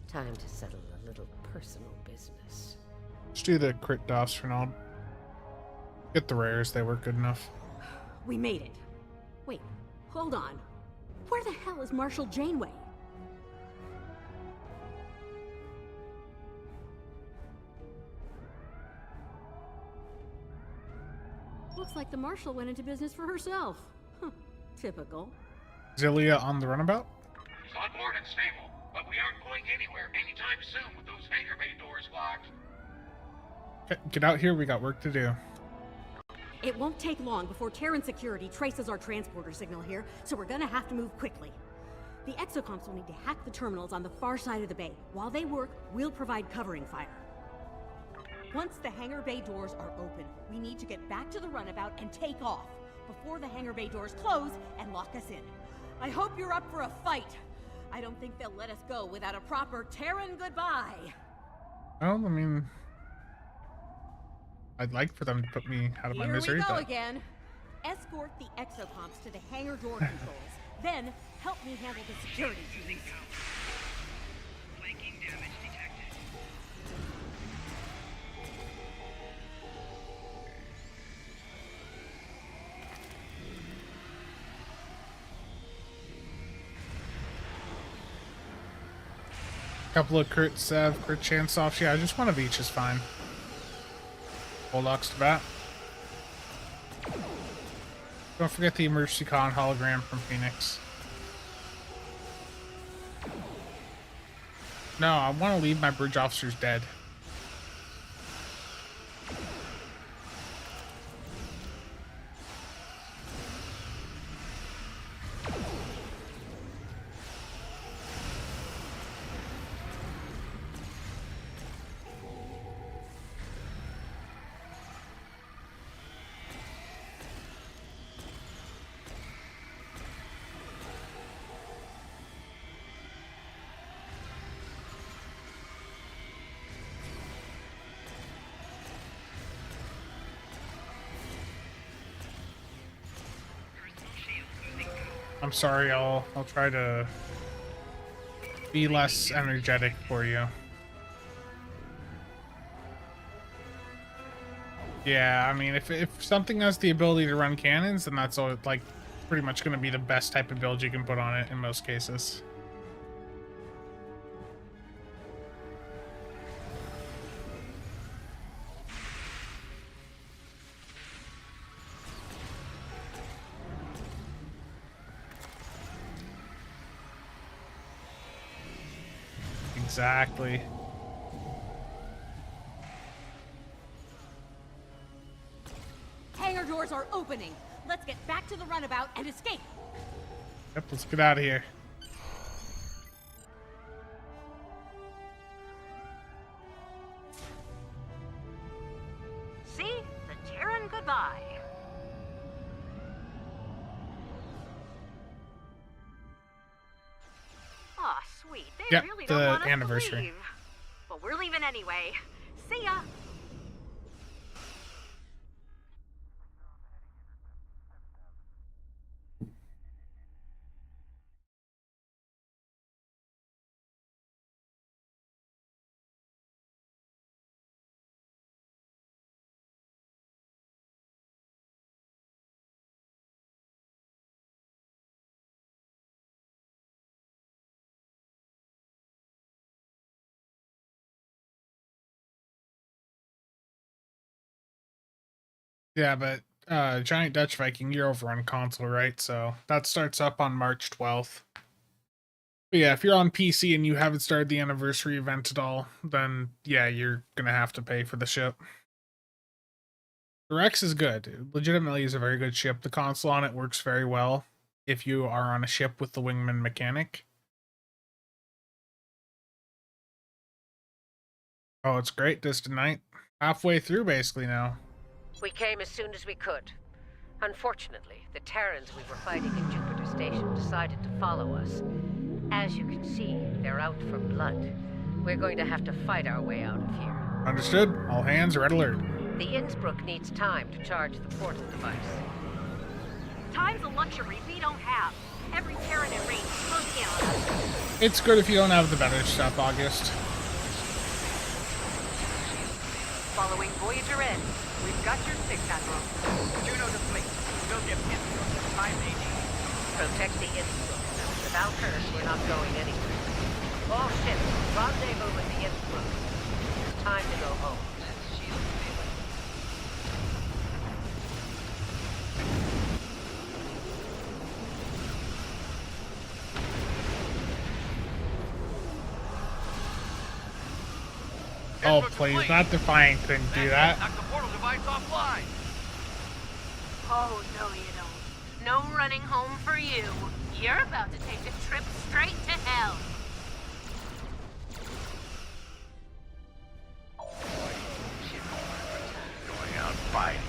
Time to settle a little personal business. Let's do the crit doffs for now. Get the rares, they work good enough. We made it. Wait, hold on. Where the hell is Marshal Janeway? Looks like the Marshal went into business for herself. Huh, typical. Zillia on the runabout? She's on board and stable, but we aren't going anywhere anytime soon with those hangar bay doors locked. Okay, get out here, we got work to do. It won't take long before Terran security traces our transporter signal here, so we're gonna have to move quickly. The exocomps will need to hack the terminals on the far side of the bay. While they work, we'll provide covering fire. Once the hangar bay doors are open, we need to get back to the runabout and take off before the hangar bay doors close and lock us in. I hope you're up for a fight. I don't think they'll let us go without a proper Terran goodbye. Well, I mean, I'd like for them to put me out of my misery. Here we go But... again. Escort the exocomps to the hangar door controls. Then help me handle the security teams. Flanking damage detected. Couple of crit Sev, crit chance offs. Yeah, just one of each is fine. Bulldogs to bat. Don't forget the emergency con hologram from Phoenix. No, I want to leave my bridge officers dead. I'm sorry, I'll try to be less energetic for you. Yeah, I mean, if something has the ability to run cannons, then that's all, like pretty much going to be the best type of build you can put on it in most cases. Exactly. Hangar doors are opening. Let's get back to the runabout and escape. Yep, let's get out of here. See? The Terran goodbye. Aw, sweet. They Yep, really the don't want us anniversary. to leave. But we're leaving anyway. See ya. Yeah, but Giant Dutch Viking, you're over on console, right? So that starts up on March 12th. But yeah, if you're on PC and you haven't started the anniversary event at all, then yeah, you're gonna have to pay for the ship. The Rex is good. It legitimately is a very good ship. The console on it works very well if you are on a ship with the wingman mechanic. Oh, it's great. Distant Night. Halfway through basically now. We came as soon as we could. Unfortunately, the Terrans we were fighting at Jupiter Station decided to follow us. As you can see, they're out for blood. We're going to have to fight our way out of here. Understood. All hands, red alert. The Innsbruck needs time to charge the portal device. Time's a luxury we don't have. Every Terran in range is closing in on us. It's good if you don't have the better stuff, August. Following Voyager in. We've got your 6, Admiral. Juno to fleet. We'll give Innsbruck the time they need. Protect the Innsbruck. Without her, we're not going anywhere. All ships, rendezvous with the Innsbruck. It's time to go home. Oh, please, not Defiant couldn't do that. Knock the portal device offline. Oh, no you don't. No running home for you. You're about to take a trip straight to hell. Going out fighting.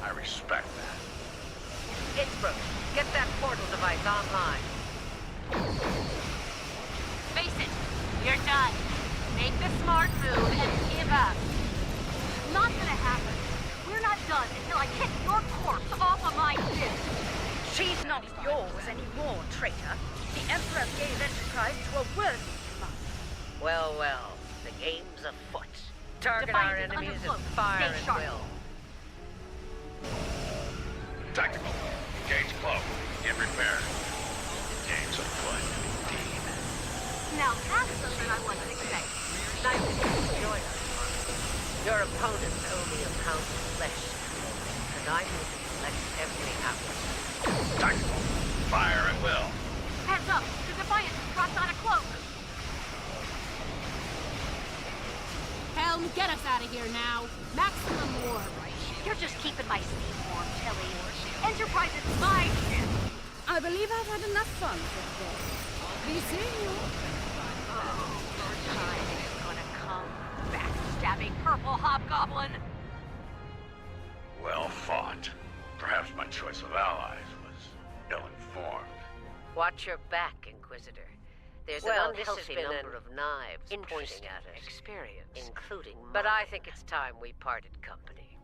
I respect that. Innsbruck, get that portal device online. Face it, you're done. Make the smart move and give up. Not gonna happen. We're not done until I kick your corpse off of my fist. She's not yours anymore, traitor. The Emperor gave Enterprise to a worthy command. Well, well, the game's afoot. Target Defiance our is enemies under and cloak. fire Stay at sharp. will. Tactical. Engage cloak. Get repaired. Game's afoot, indeed. Now that's something I wasn't expecting. Nice of you to join us, Mark. Your opponents owe me a pound of flesh, and I will collect every ounce. Tactical. Fire at will. Heads up, the Defiance has dropped on a cloak. Helm, get us out of here now. Maximum warp. You're just keeping my steam warm, Tilly. Enterprise is my ship. I believe I've had enough fun for today. Be seeing you. Oh, your time is gonna come. Backstabbing purple hobgoblin. Well fought. Perhaps my choice of allies was ill-informed. Watch your back, Inquisitor. There's Well, an this unhealthy has been number of knives pointing at us, including mine. But I think it's time we parted company.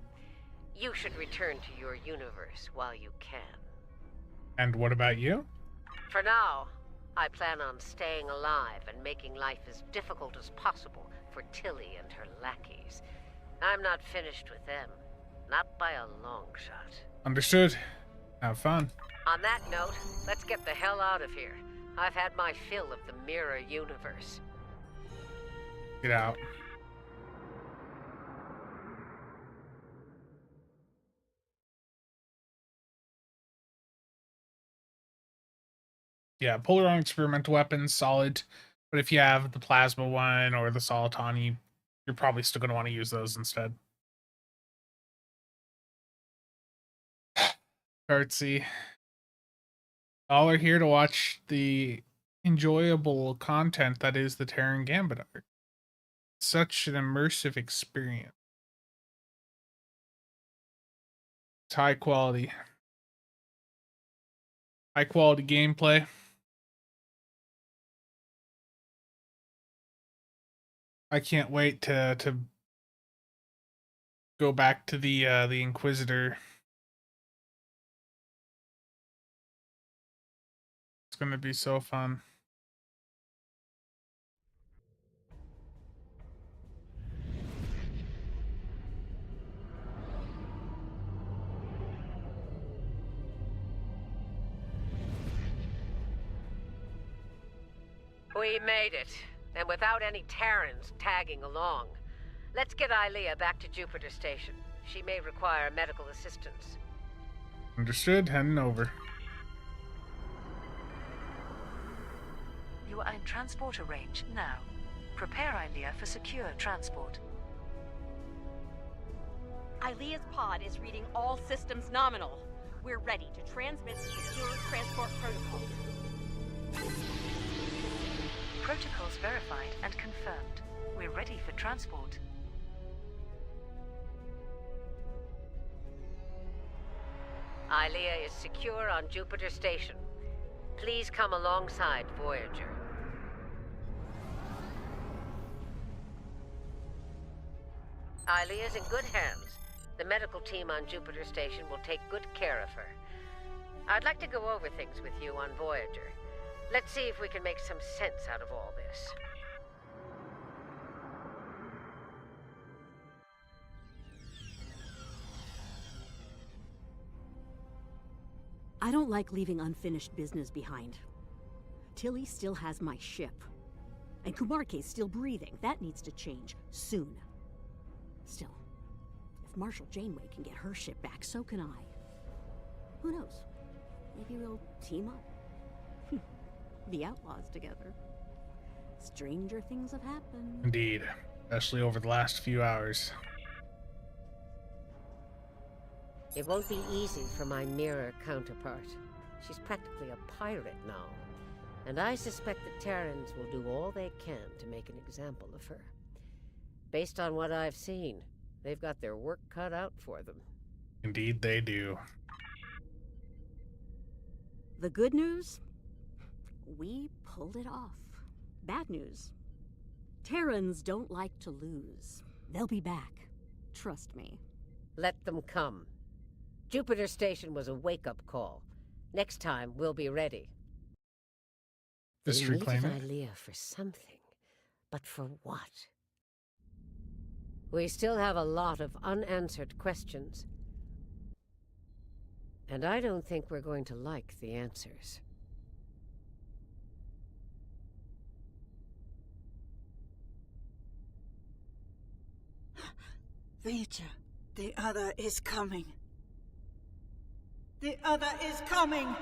You should return to your universe while you can. And what about you? For now, I plan on staying alive and making life as difficult as possible for Tilly and her lackeys. I'm not finished with them. Not by a long shot. Understood. Have fun. On that note, let's get the hell out of here. I've had my fill of the mirror universe. Get out. Yeah, Polaron experimental weapons, solid. But if you have the plasma one or the Solitani, you're probably still going to want to use those instead. Artsy. All are here to watch the enjoyable content that is the Terran Gambit art. Such an immersive experience. It's high quality. High quality gameplay. I can't wait to go back to the Inquisitor. It's gonna be so fun. We made it, and without any Terrans tagging along. Let's get Ilea back to Jupiter Station. She may require medical assistance. Understood. Heading over. You are in transporter range now. Prepare Ilea for secure transport. Ilea's pod is reading all systems nominal. We're ready to transmit secure transport protocols. Protocols verified and confirmed. We're ready for transport. Ilea is secure on Jupiter Station. Please come alongside Voyager. Ilea's in good hands. The medical team on Jupiter Station will take good care of her. I'd like to go over things with you on Voyager. Let's see if we can make some sense out of all this. I don't like leaving unfinished business behind. Tilly still has my ship. And Kumarke's still breathing. That needs to change soon. Still, if Marshal Janeway can get her ship back, so can I. Who knows? Maybe we'll team up. Be outlaws together. Stranger things have happened. Indeed. Especially over the last few hours. It won't be easy for my mirror counterpart. She's practically a pirate now. And I suspect the Terrans will do all they can to make an example of her. Based on what I've seen, they've got their work cut out for them. Indeed they do. The good news? We pulled it off. Bad news? Terrans don't like to lose. They'll be back. Trust me. Let them come. Jupiter Station was a wake-up call. Next time, we'll be ready. Just They reclaim needed it. Ilea for something. But for what? We still have a lot of unanswered questions. And I don't think we're going to like the answers. Vija, the other is coming. The other is coming!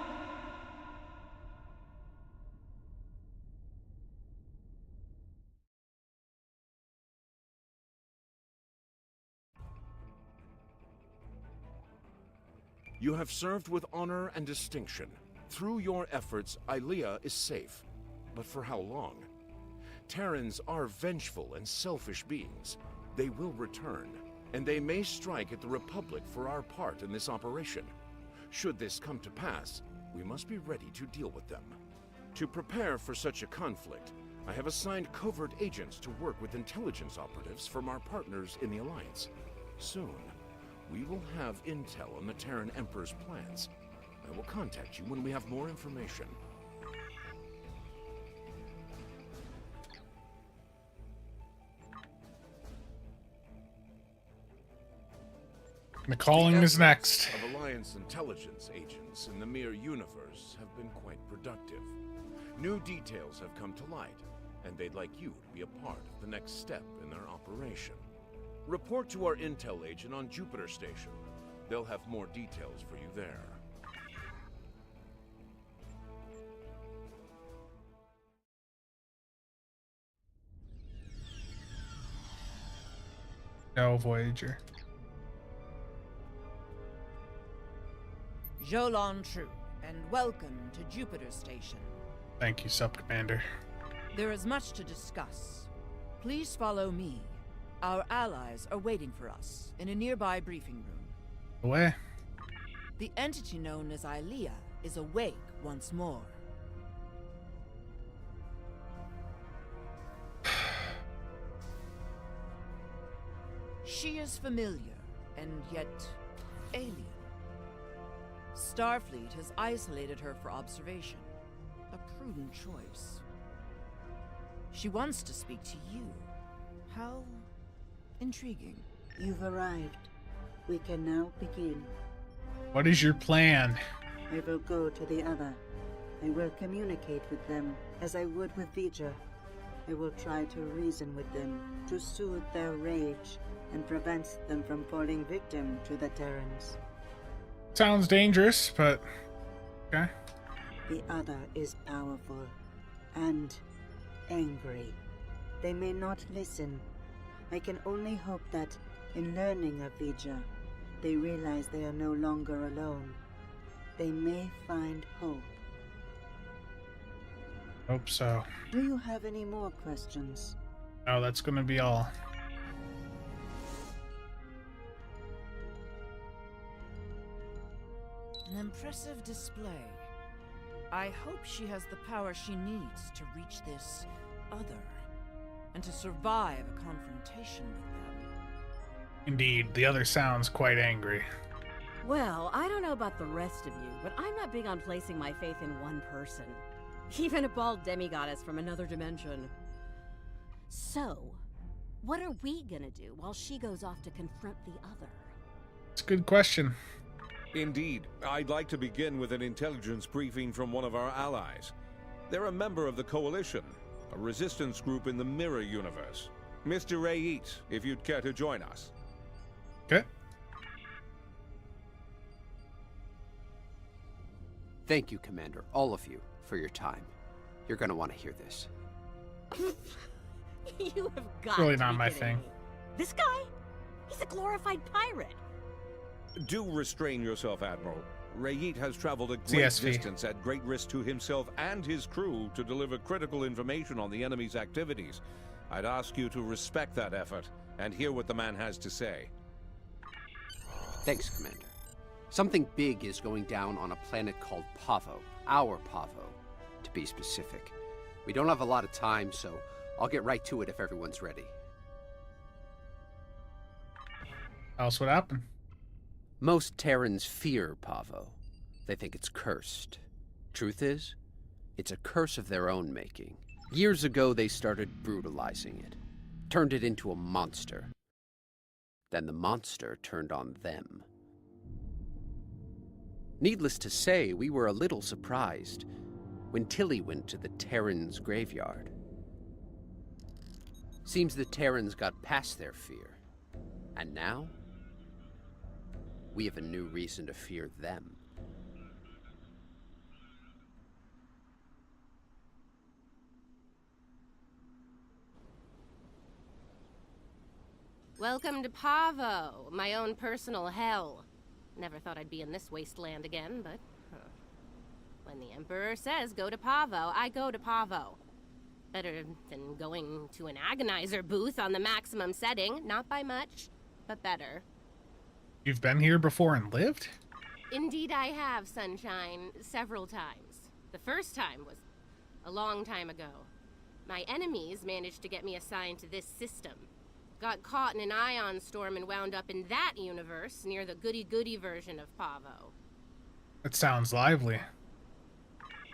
You have served with honor and distinction. Through your efforts, Ilea is safe. But for how long? Terrans are vengeful and selfish beings. They will return, and they may strike at the Republic for our part in this operation. Should this come to pass, we must be ready to deal with them. To prepare for such a conflict, I have assigned covert agents to work with intelligence operatives from our partners in the Alliance. Soon, we will have intel on the Terran Emperor's plans. I will contact you when we have more information. The calling is next. Of Alliance intelligence agents in the Mirror universe have been quite productive. New details have come to light, and they'd like you to be a part of the next step in their operation. Report to our intel agent on Jupiter Station. They'll have more details for you there. No, Voyager. Jolan True, and welcome to Jupiter Station. Thank you, Sub-Commander. There is much to discuss. Please follow me. Our allies are waiting for us in a nearby briefing room. Away. The entity known as Ilea is awake once more. She is familiar, and yet alien. Starfleet has isolated her for observation. A prudent choice. She wants to speak to you. How intriguing. You've arrived. We can now begin. What is your plan? I will go to the other. I will communicate with them as I would with Vija. I will try to reason with them, to soothe their rage, and prevent them from falling victim to the Terrans. Sounds dangerous, but okay. The other is powerful and angry. They may not listen. I can only hope that, in learning of Vija, they realize they are no longer alone. They may find hope. Hope so. Do you have any more questions? No, that's gonna be all. An impressive display. I hope she has the power she needs to reach this other, and to survive a confrontation with them. Indeed, the other sounds quite angry. Well, I don't know about the rest of you, but I'm not big on placing my faith in one person. Even a bald demigoddess from another dimension. So, what are we gonna do while she goes off to confront the other? It's a good question. Indeed. I'd like to begin with an intelligence briefing from one of our allies. They're a member of the Coalition, a resistance group in the Mirror universe. Mr. Rayit, if you'd care to join us. Okay. Thank you, Commander, all of you, for your time. You're gonna want to hear this. You have got Really to not be my kidding thing. me. This guy? He's a glorified pirate. Do restrain yourself, Admiral. Rayit has traveled a great CSV. distance at great risk to himself and his crew to deliver critical information on the enemy's activities. I'd ask you to respect that effort and hear what the man has to say. Thanks, Commander. Something big is going down on a planet called Pavo. Our Pavo, to be specific. We don't have a lot of time, so I'll get right to it if everyone's ready. Else what happened? Most Terrans fear Pavo. They think it's cursed. Truth is, it's a curse of their own making. Years ago, they started brutalizing it, turned it into a monster. Then the monster turned on them. Needless to say, we were a little surprised when Tilly went to the Terran's graveyard. Seems the Terrans got past their fear. And now, we have a new reason to fear them. Welcome to Pavo, my own personal hell. Never thought I'd be in this wasteland again, but when the Emperor says go to Pavo, I go to Pavo. Better than going to an agonizer booth on the maximum setting. Not by much, but better. You've been here before and lived? Indeed I have, Sunshine. Several times. The first time was a long time ago. My enemies managed to get me assigned to this system. Got caught in an ion storm and wound up in that universe near the goody-goody version of Pavo. It sounds lively.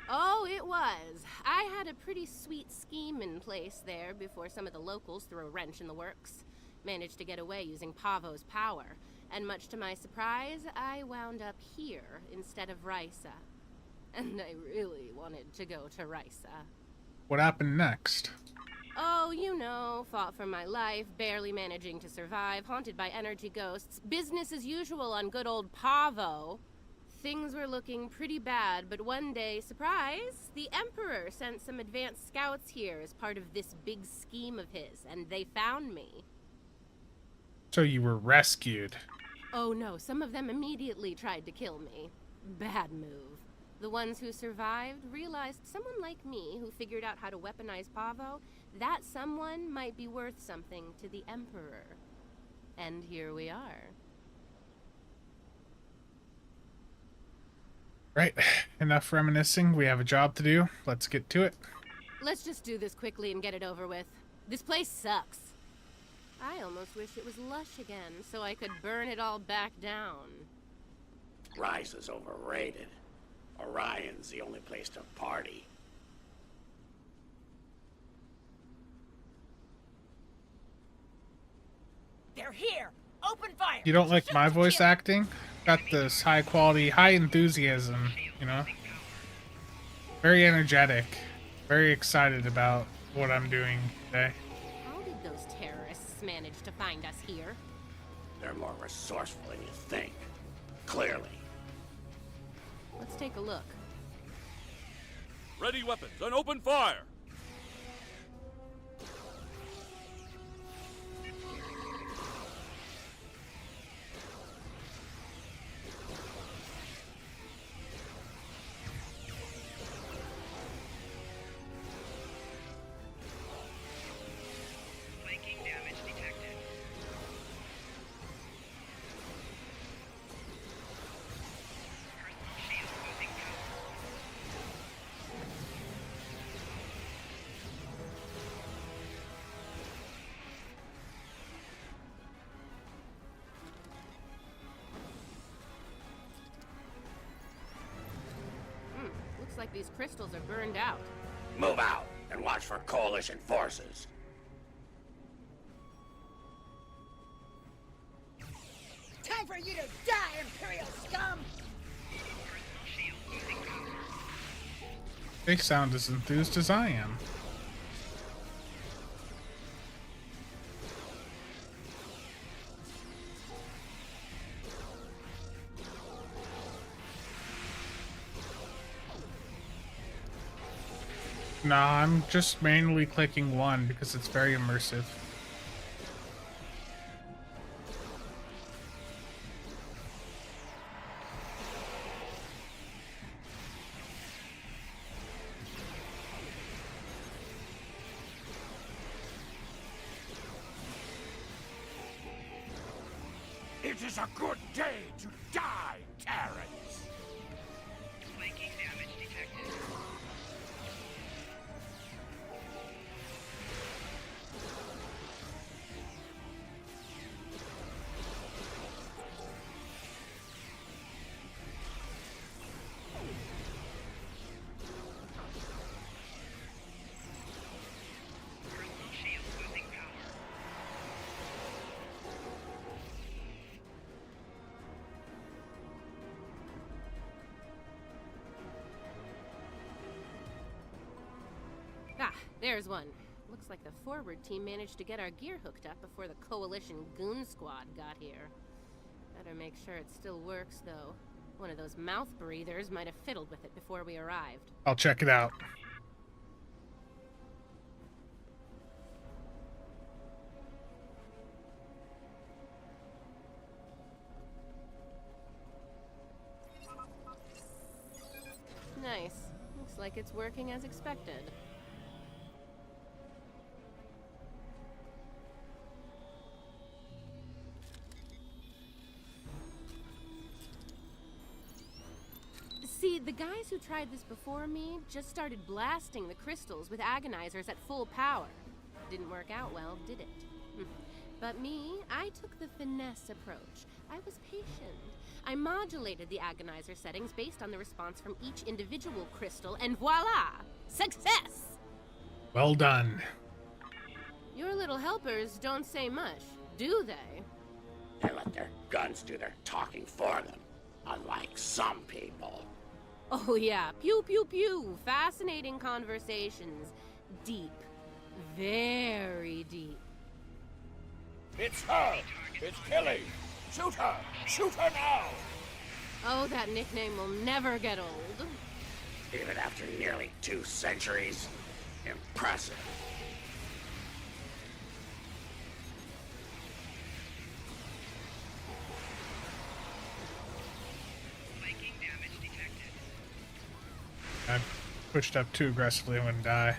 Oh, it was. I had a pretty sweet scheme in place there before some of the locals threw a wrench in the works. Managed to get away using Pavo's power. And much to my surprise, I wound up here instead of Risa. And I really wanted to go to Risa. What happened next? Oh, you know, fought for my life, barely managing to survive, haunted by energy ghosts. Business as usual on good old Pavo. Things were looking pretty bad, but one day, surprise, the Emperor sent some advanced scouts here as part of this big scheme of his, and they found me. So you were rescued. Oh no, some of them immediately tried to kill me. Bad move. The ones who survived realized someone like me who figured out how to weaponize Pavo, that someone might be worth something to the Emperor. And here we are. Right, enough reminiscing. We have a job to do. Let's get to it. Let's just do this quickly and get it over with. This place sucks. I almost wish it was lush again, so I could burn it all back down. Rise is overrated. Orion's the only place to party. They're here! Open fire! You don't like my voice acting? Got this high quality, high enthusiasm, you know? Very energetic. Very excited about what I'm doing today. How did those terrorists manage to find us here? They're more resourceful than you think. Clearly. Let's take a look. Ready weapons and open fire! Looks like these crystals are burned out. Move out and watch for Coalition forces. Time for you to die, Imperial scum! They sound as enthused as I am. Nah, I'm just manually clicking one because it's very immersive. It is a good day to die, Terrans! Flanking damage detected. There's one. Looks like the forward team managed to get our gear hooked up before the Coalition goon squad got here. Better make sure it still works, though. One of those mouth breathers might have fiddled with it before we arrived. I'll check it out. Nice. Looks like it's working as expected. See, the guys who tried this before me just started blasting the crystals with agonizers at full power. Didn't work out well, did it? But me, I took the finesse approach. I was patient. I modulated the agonizer settings based on the response from each individual crystal, and voila! Success! Well done. Your little helpers don't say much, do they? They let their guns do their talking for them, unlike some people. Oh yeah, pew pew pew. Fascinating conversations. Deep. Very deep. It's her! It's Killy! Shoot her! Shoot her now! Oh, that nickname will never get old. Even after nearly 2 centuries? Impressive. I pushed up too aggressively, I'm gonna die.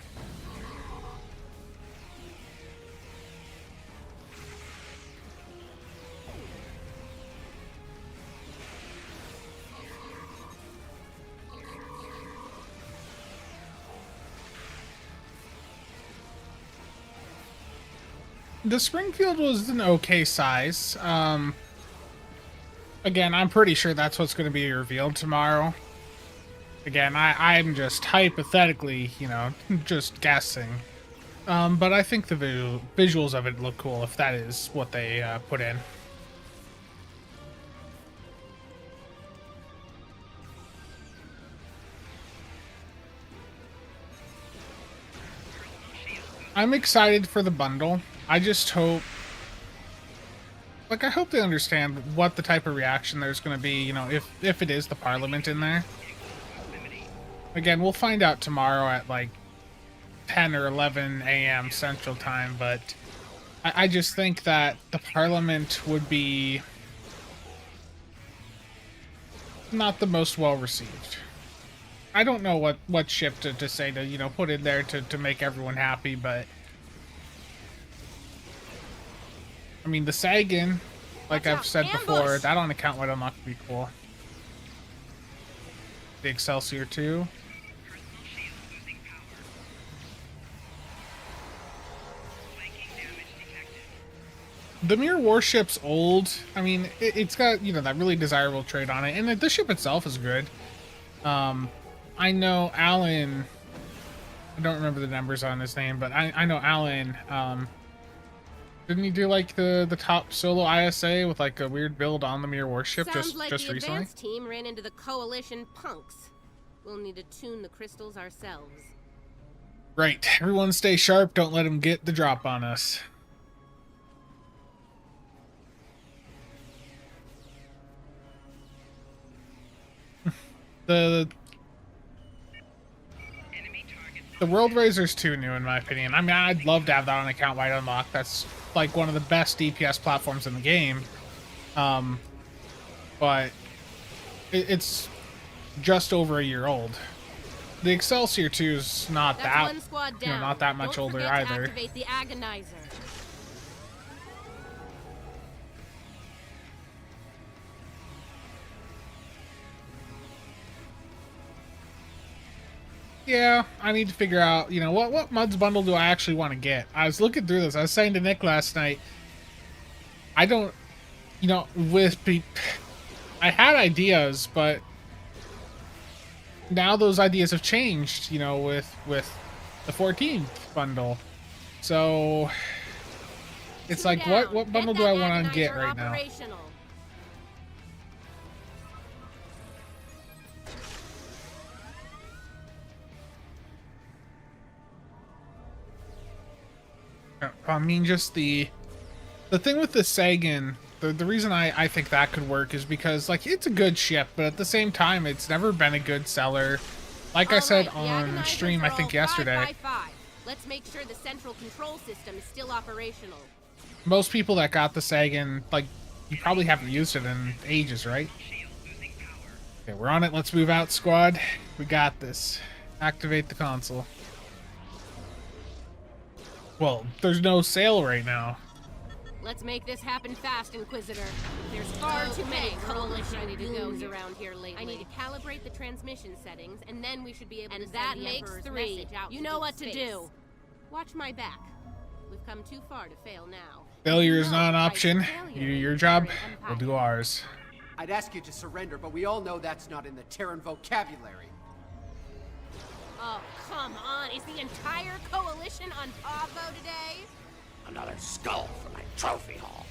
The Springfield was an okay size. Again, I'm pretty sure that's what's going to be revealed tomorrow. Again, I'm just hypothetically, you know, just guessing. But I think the visuals of it look cool if that is what they put in. I'm excited for the bundle. I just hope... Like, I hope they understand what the type of reaction there's going to be, you know, if it is the Parliament in there. Again, we'll find out tomorrow at, like, 10 or 11 a.m. Central Time, but I just think that the Parliament would be not the most well-received. I don't know what ship to say to, you know, put in there to make everyone happy, but... I mean, the Sagan, like I've said before, that on account would unlock would be cool. The Excelsior too. The Mirror Warship's old. I mean, it's got, you know, that really desirable trait on it, and the ship itself is good. I know Alan, I don't remember the numbers on his name, but I know Alan, didn't he do like the top solo ISA with like a weird build on the Mirror Warship Sounds like just the recently? advanced team ran into the Coalition punks. We'll need to tune the crystals ourselves. Right. Everyone stay sharp. Don't let them get the drop on us. The World Razor's too new in my opinion. I mean, I'd love to have that on account wide unlock. That's like one of the best DPS platforms in the game. But it's just over a year old. The Excelsior 2 is not that, you know, not that much older either. Activate the agonizer. Yeah, I need to figure out, you know, what Muds bundle do I actually want to get? I was looking through this. I was saying to Nick last night, I don't, you know, I had ideas, but now those ideas have changed, you know, with the 14th bundle. So it's like, what bundle do I want to get right now? I mean, just the thing with the Sagan, the reason I think that could work is because, like, it's a good ship, but at the same time, it's never been a good seller. Like I said on stream, I think yesterday, 5. Let's make sure the central control system is still operational. most people that got the Sagan, like, you probably haven't used it in ages, right? Okay, we're on it. Let's move out, squad. We got this. Activate the console. Well, there's no sale right now. Let's make this happen fast, Inquisitor. There's far too many coalition goons around here lately. I need to calibrate the transmission settings, and then we should be able to send the Emperor's message out. You know what to do. Watch my back. We've come too far to fail now. Failure is not an option. You do your job, we'll do ours. I'd ask you to surrender, but we all know that's not in the Terran vocabulary. Oh, come on. Is the entire coalition on Pavo today? Another skull for my trophy haul.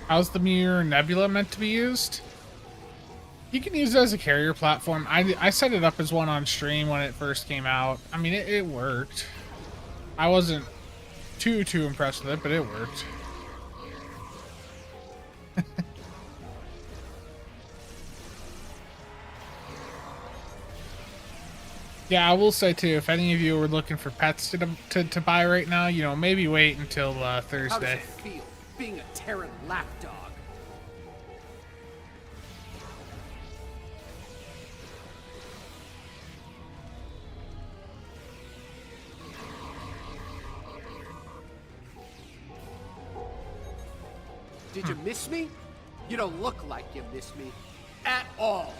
How's the Mirror Nebula meant to be used? You can use it as a carrier platform. I set it up as one on stream when it first came out. I mean, it worked. I wasn't too impressed with it, but it worked. Yeah, I will say too, if any of you are looking for pets to buy right now, you know, maybe wait until Thursday. How does it feel being a Terran lapdog? Did you miss me? You don't look like you miss me at all.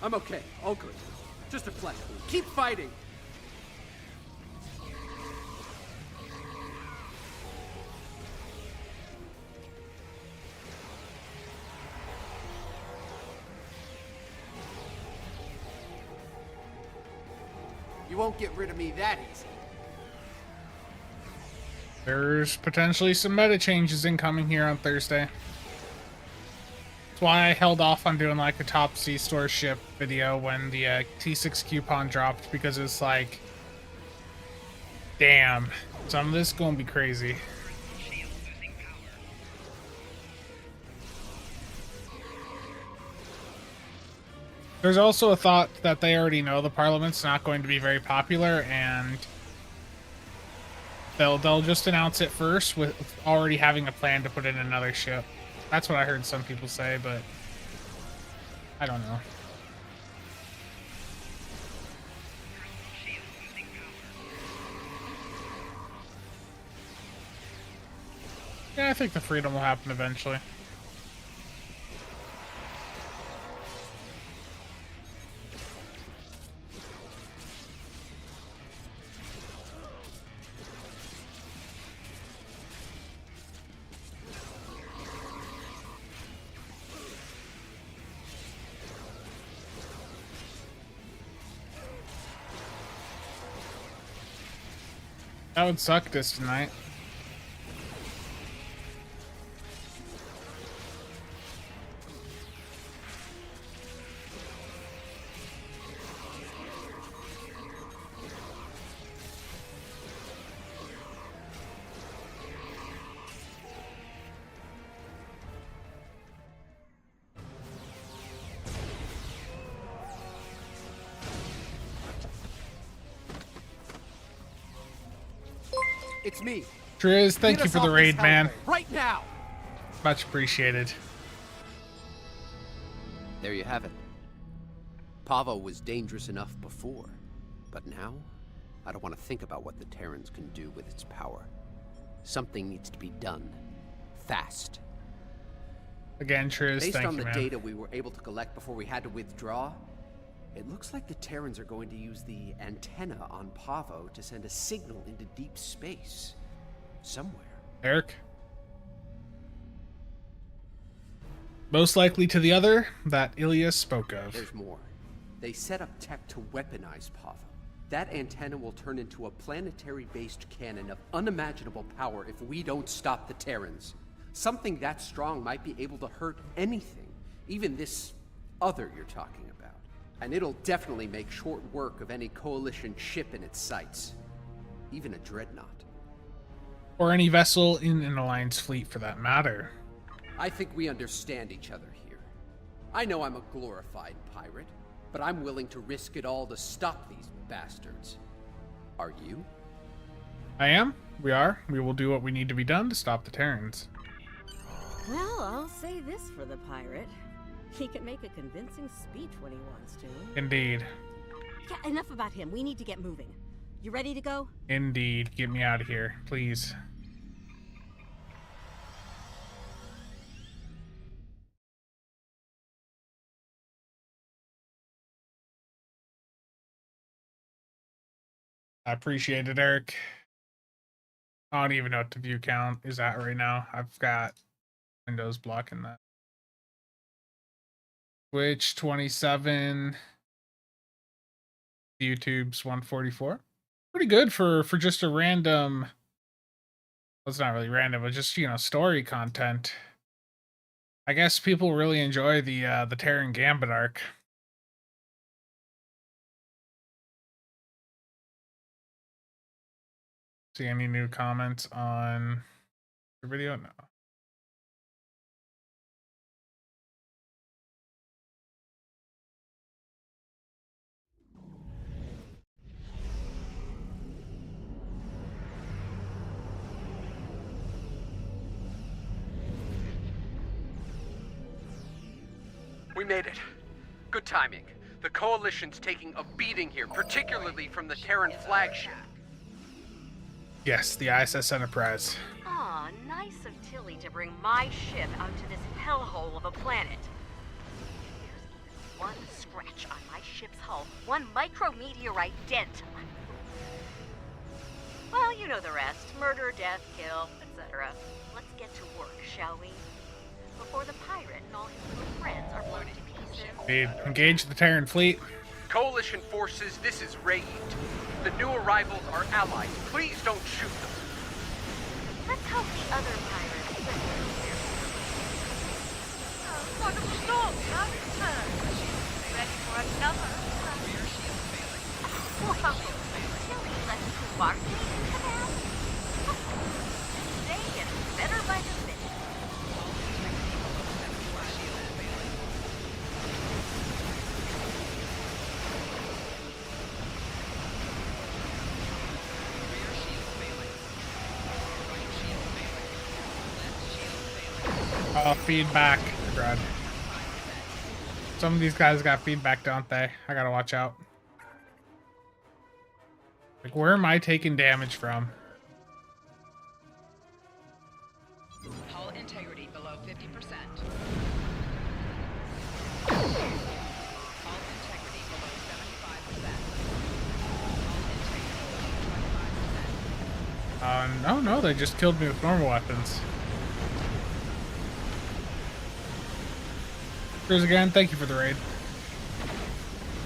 I'm okay, all good. Just a flesh wound. Keep fighting! You won't get rid of me that easy. There's potentially some meta changes incoming here on Thursday. That's why I held off on doing like a top C-store ship video when the T6 coupon dropped, because it's like, damn, some of this gonna be crazy. There's also a thought that they already know the Parliament's not going to be very popular, and they'll just announce it first with already having a plan to put in another ship. That's what I heard some people say, but I don't know. Yeah, I think the freedom will happen eventually. That would suck this tonight. It's me. Triz, thank you for the raid, man. Right now. Much appreciated. There you have it. Pavo was dangerous enough before, but now, I don't want to think about what the Terrans can do with its power. Something needs to be done. Fast. Again, Triz, Based thank on you, the man. data we were able to collect before we had to withdraw, it looks like the Terrans are going to use the antenna on Pavo to send a signal into deep space. Somewhere. Eric? Most likely to the other that Ilya spoke of. There's more. They set up tech to weaponize Pavo. That antenna will turn into a planetary-based cannon of unimaginable power if we don't stop the Terrans. Something that strong might be able to hurt anything, even this other you're talking about. And it'll definitely make short work of any Coalition ship in its sights. Even a dreadnought. Or any vessel in an Alliance fleet, for that matter. I think we understand each other here. I know I'm a glorified pirate, but I'm willing to risk it all to stop these bastards. Are you? I am. We are. We will do what we need to be done to stop the Terrans. Well, I'll say this for the pirate. He can make a convincing speech when he wants to. Indeed. Yeah, enough about him. We need to get moving. You ready to go? Indeed. Get me out of here, please. I appreciate it, Eric. I don't even know what the view count is at right now. I've got Windows blocking that. Twitch 27. YouTube's 144. Pretty good for just a random. Well, it's not really random, but just, you know, story content. I guess people really enjoy the Terran Gambit arc. See any new comments on the video? No. We made it. Good timing. The Coalition's taking a beating here, particularly from the Terran flagship. Yes, the ISS Enterprise. Aw, nice of Tilly to bring my ship out to this hellhole of a planet. There's one scratch on my ship's hull, one micrometeorite dent. Well, you know the rest. Murder, death, kill, etc. Let's get to work, shall we? Before the pirate and all his little friends are blown to pieces. Indeed. Engage the Terran fleet. Coalition forces, this is Rayit. The new arrivals are allies. Please don't shoot them. Let's hope the other pirates listen to their sort of storm now return. Ready for another? Wow, Tilly left Duarte into that? They get better by the minute. Feedback. God. Some of these guys got feedback, don't they? I gotta watch out. Like, where am I taking damage from? Hull integrity below 50%. Hull integrity below 75%. Hull integrity below 25%. No, they just killed me with normal weapons. Here's again, thank you for the raid.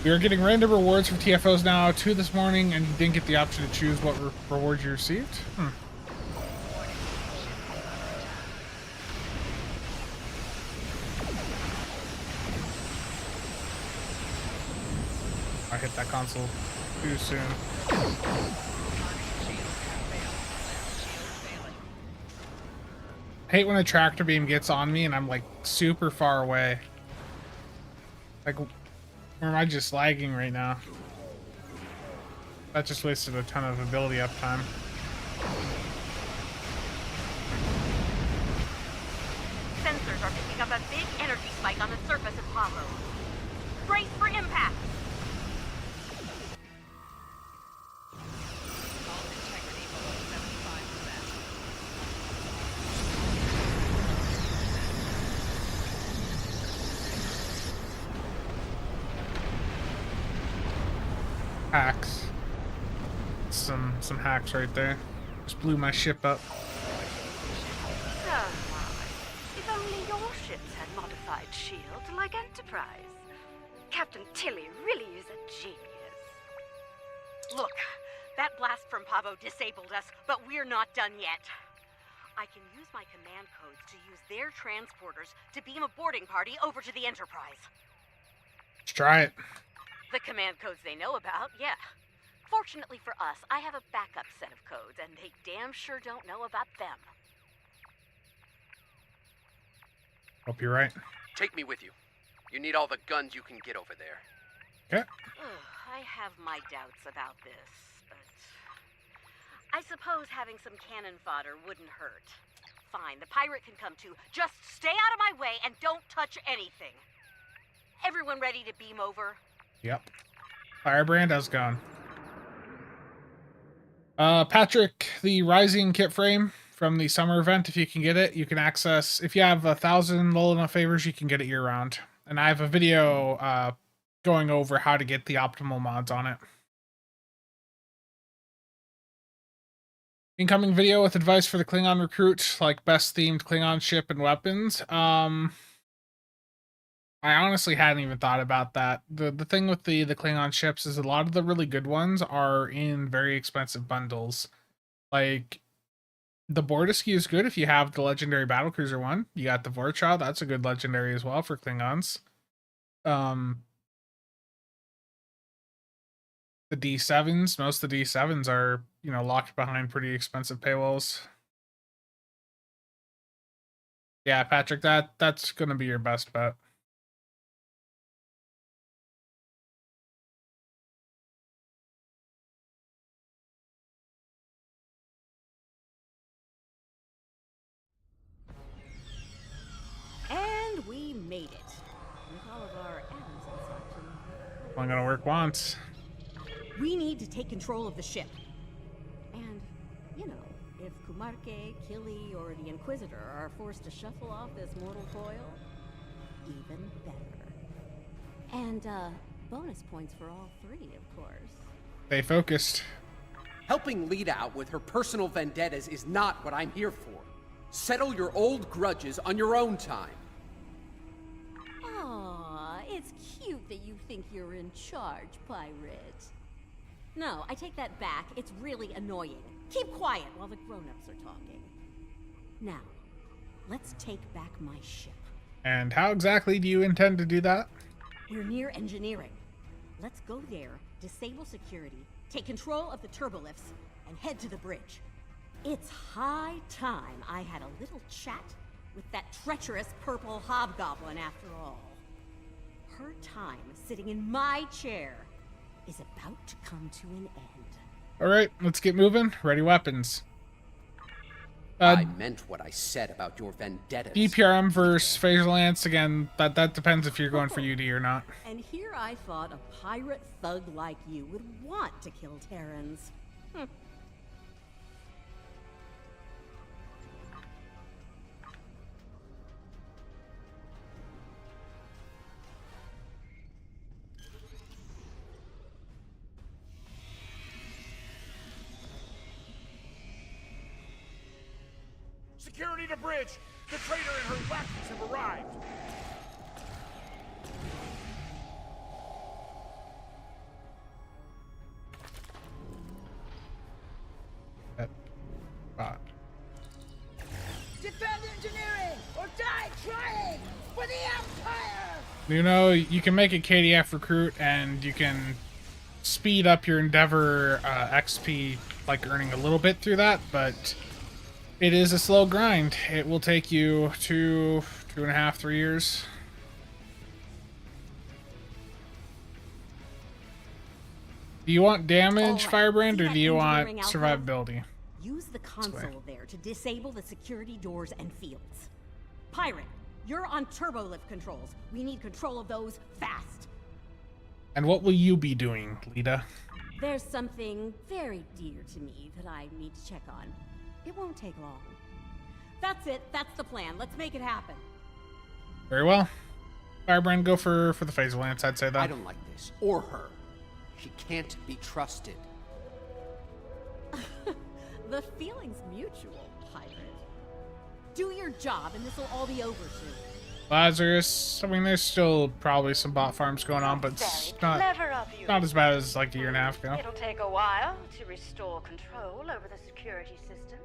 We are getting random rewards for TFOs now, 2 this morning, and you didn't get the option to choose what rewards you received. I hit that console too soon. I hate when a tractor beam gets on me and I'm like super far away. Like, or am I just lagging right now? That just wasted a ton of ability uptime. are picking up a big energy spike on the surface of Pavo. Brace for impact! Hull integrity below 75%. Hacks. Some hacks right there. Just blew my ship up. So, if only your ships had modified shields like Enterprise. Captain Tilly really is a genius. Look, that blast from Pavo disabled us, but we're not done yet. I can use my command codes to use their transporters to beam a boarding party over to the Enterprise. Let's try it. The command codes they know about, yeah. Fortunately for us, I have a backup set of codes, and they damn sure don't know about them. Hope you're right. Take me with you. You need all the guns you can get over there. Okay. I have my doubts about this, but I suppose having some cannon fodder wouldn't hurt. Fine, the pirate can come too. Just stay out of my way and don't touch anything. Everyone ready to beam over? Yep. Firebrand, how's it going? Patrick, the Rising kit frame from the summer event, if you can get it, you can access. If you have 1,000 low enough favors, you can get it year round. And I have a video going over how to get the optimal mods on it. Incoming video with advice for the Klingon recruit, like best themed Klingon ship and weapons. I honestly hadn't even thought about that. The thing with the Klingon ships is a lot of the really good ones are in very expensive bundles. Like, the Bordeski is good if you have the legendary battlecruiser one. You got the Vorchow, that's a good legendary as well for Klingons. The D7s, most of the D7s are, you know, locked behind pretty expensive paywalls. Yeah, Patrick, that's gonna be your best bet. And we made it. With all of our atoms and such. Only gonna work once. We need to take control of the ship. And, you know, if Kumarke, Killy, or the Inquisitor are forced to shuffle off this mortal coil, even better. And, bonus points for all three, of course. Stay focused. Helping Lita out with her personal vendettas is not what I'm here for. Settle your old grudges on your own time. Aw, it's cute that you think you're in charge, pirate. No, I take that back. It's really annoying. Keep quiet while the grown-ups are talking. Now, let's take back my ship. And how exactly do you intend to do that? We're near engineering. Let's go there, disable security, take control of the turbolifts, and head to the bridge. It's high time I had a little chat with that treacherous purple hobgoblin after all. Her time sitting in my chair is about to come to an end. Alright, let's get moving. Ready weapons. I meant what I said about your vendettas. DPRM versus Phasor Lance, again, that depends if you're going for UD or not. And here I thought a pirate thug like you would want to kill Terrans. Security to bridge! The traitor and her lackeys have arrived! Defend engineering or die trying for the Empire! You know, you can make a KDF recruit and you can speed up your Endeavor XP, like earning a little bit through that, but it is a slow grind. It will take you 2.5, 3 years. Do you want damage, Firebrand, or do you want survivability? Use the console there to disable the security doors and fields. Pirate, You're on turbolift controls. We need control of those fast. And what will you be doing, Lita? There's something very dear to me that I need to check on. It won't take long. That's it. That's the plan. Let's make it happen. Very well. Firebrand, go for the phase lance, I'd say that. I don't like this. Or her. She can't be trusted. The feeling's mutual, pirate. Do your job and this'll all be over soon. Lazarus, I mean, there's still probably some bot farms going on, but it's not as bad as like a year and a half ago. It'll take a while to restore control over the security systems.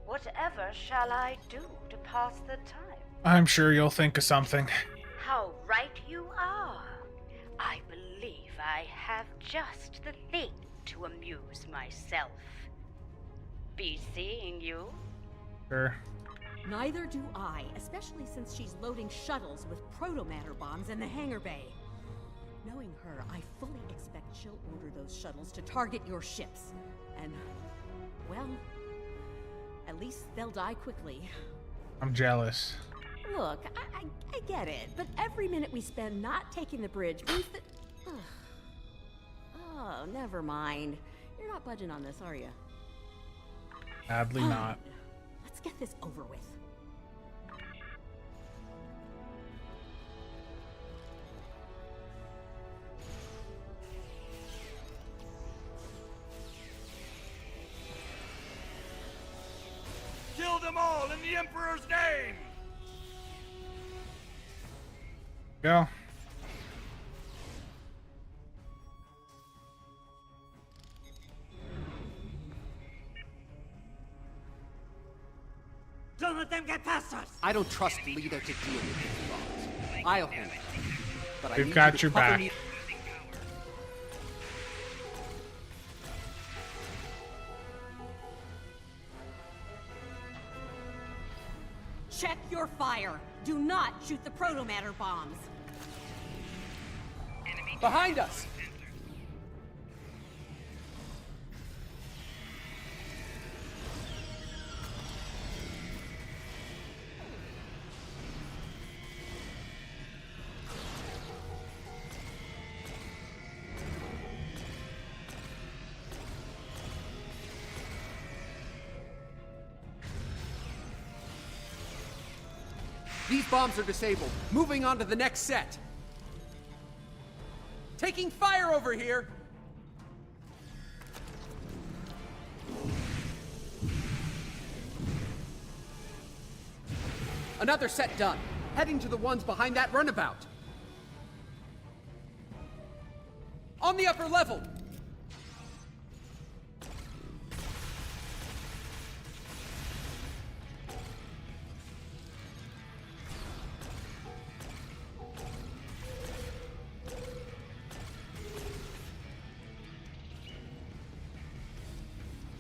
Whatever shall I do to pass the time? I'm sure you'll think of something. How right you are. I believe I have just the thing to amuse myself. Be seeing you. Sure. Neither do I, especially since she's loading shuttles with proto-matter bombs in the hangar bay. Knowing her, I fully expect she'll order those shuttles to target your ships. And, well, at least they'll die quickly. I'm jealous. Look, I get it, but every minute we spend not taking the bridge means that... Oh, never mind. You're not budging on this, are you? Sadly not. Let's get this over with. Kill them all in the Emperor's name! Go. Don't let them get past us! I don't trust Lita to deal with these bombs. I'll handle it. But We've got your back. Check your fire. Do not shoot the proto-matter bombs. Behind us! These bombs are disabled. Moving on to the next set. Taking fire over here! Another set done. Heading to the ones behind that runabout. On the upper level!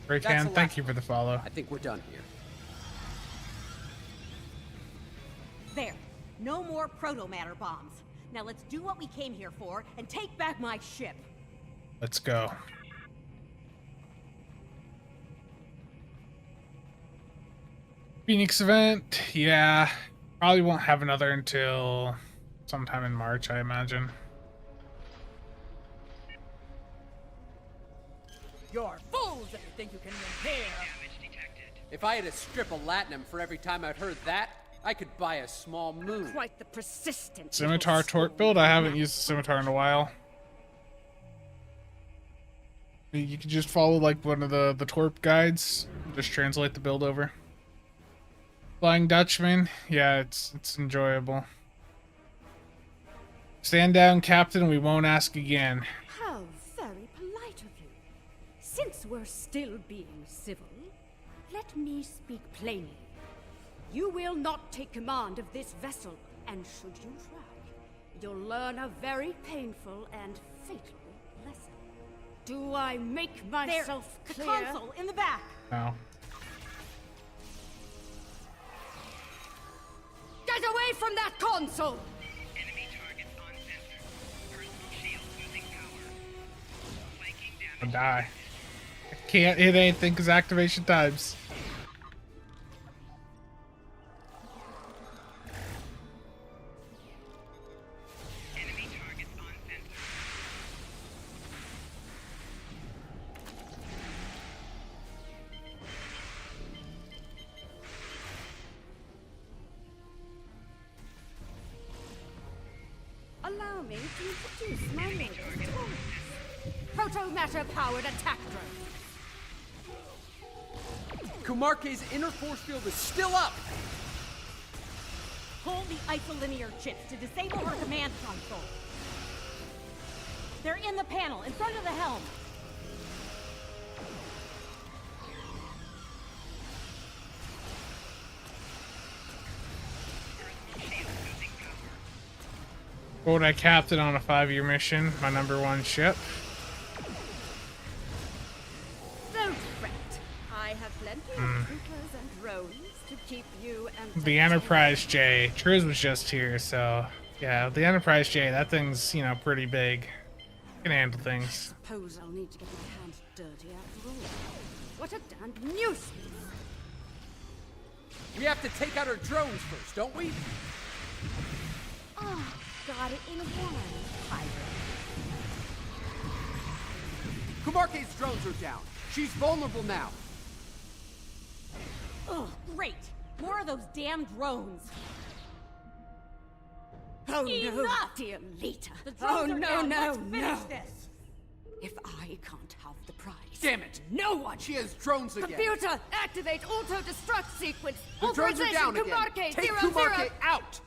Great hand, thank you for the follow. I think we're done here. There. No more proto-matter bombs. Now let's do what we came here for and take back my ship. Let's go. Phoenix event, yeah. Probably won't have another until sometime in March, I imagine. You're fools if you think you can win here. If I had a strip of latinum for every time I'd heard that, I could buy a small moon. Quite the persistent. Scimitar torp build? I haven't used the scimitar in a while. You can just follow like one of the torp guides, just translate the build over. Flying Dutchman, yeah, it's enjoyable. Stand down, Captain, we won't ask again. How very polite of you. Since we're still being civil, let me speak plainly. You will not take command of this vessel, and should you try, you'll learn a very painful and fatal lesson. Do I make myself there, clear? The console in the back. No. Get away from that console! Enemy targets on center. Personal shield losing power. Flanking I'll damage. die. I can't hit anything because activation times. allow me to introduce my latest toys. Proto-matter-powered attack drone. Kumarke's inner force field is still up! Pull the isolinear chips to disable her command console. They're in the panel, in front of the helm. Quote, I capped it on a 5-year mission, my #1 ship. Don't fret. I have plenty of troopers and drones to keep you entertained. The Enterprise J. Triz was just here, so yeah, the Enterprise J, that thing's, you know, pretty big. Can handle things. Suppose I'll need to get my hands dirty after all. What a damn nuisance! We have to take out her drones first, don't we? Oh, got it in one, pirate. Kumarke's drones are down. She's vulnerable now. Oh, great! More of those damn drones! Oh Enough! no, dear Lita. The drones are down. No, Let's finish this! If I can't have the prize... Damn it! No one! She has drones again! Computer, activate auto-destruct sequence! The drones are down again! Kumarke, Take 0, Kumarke 0. out!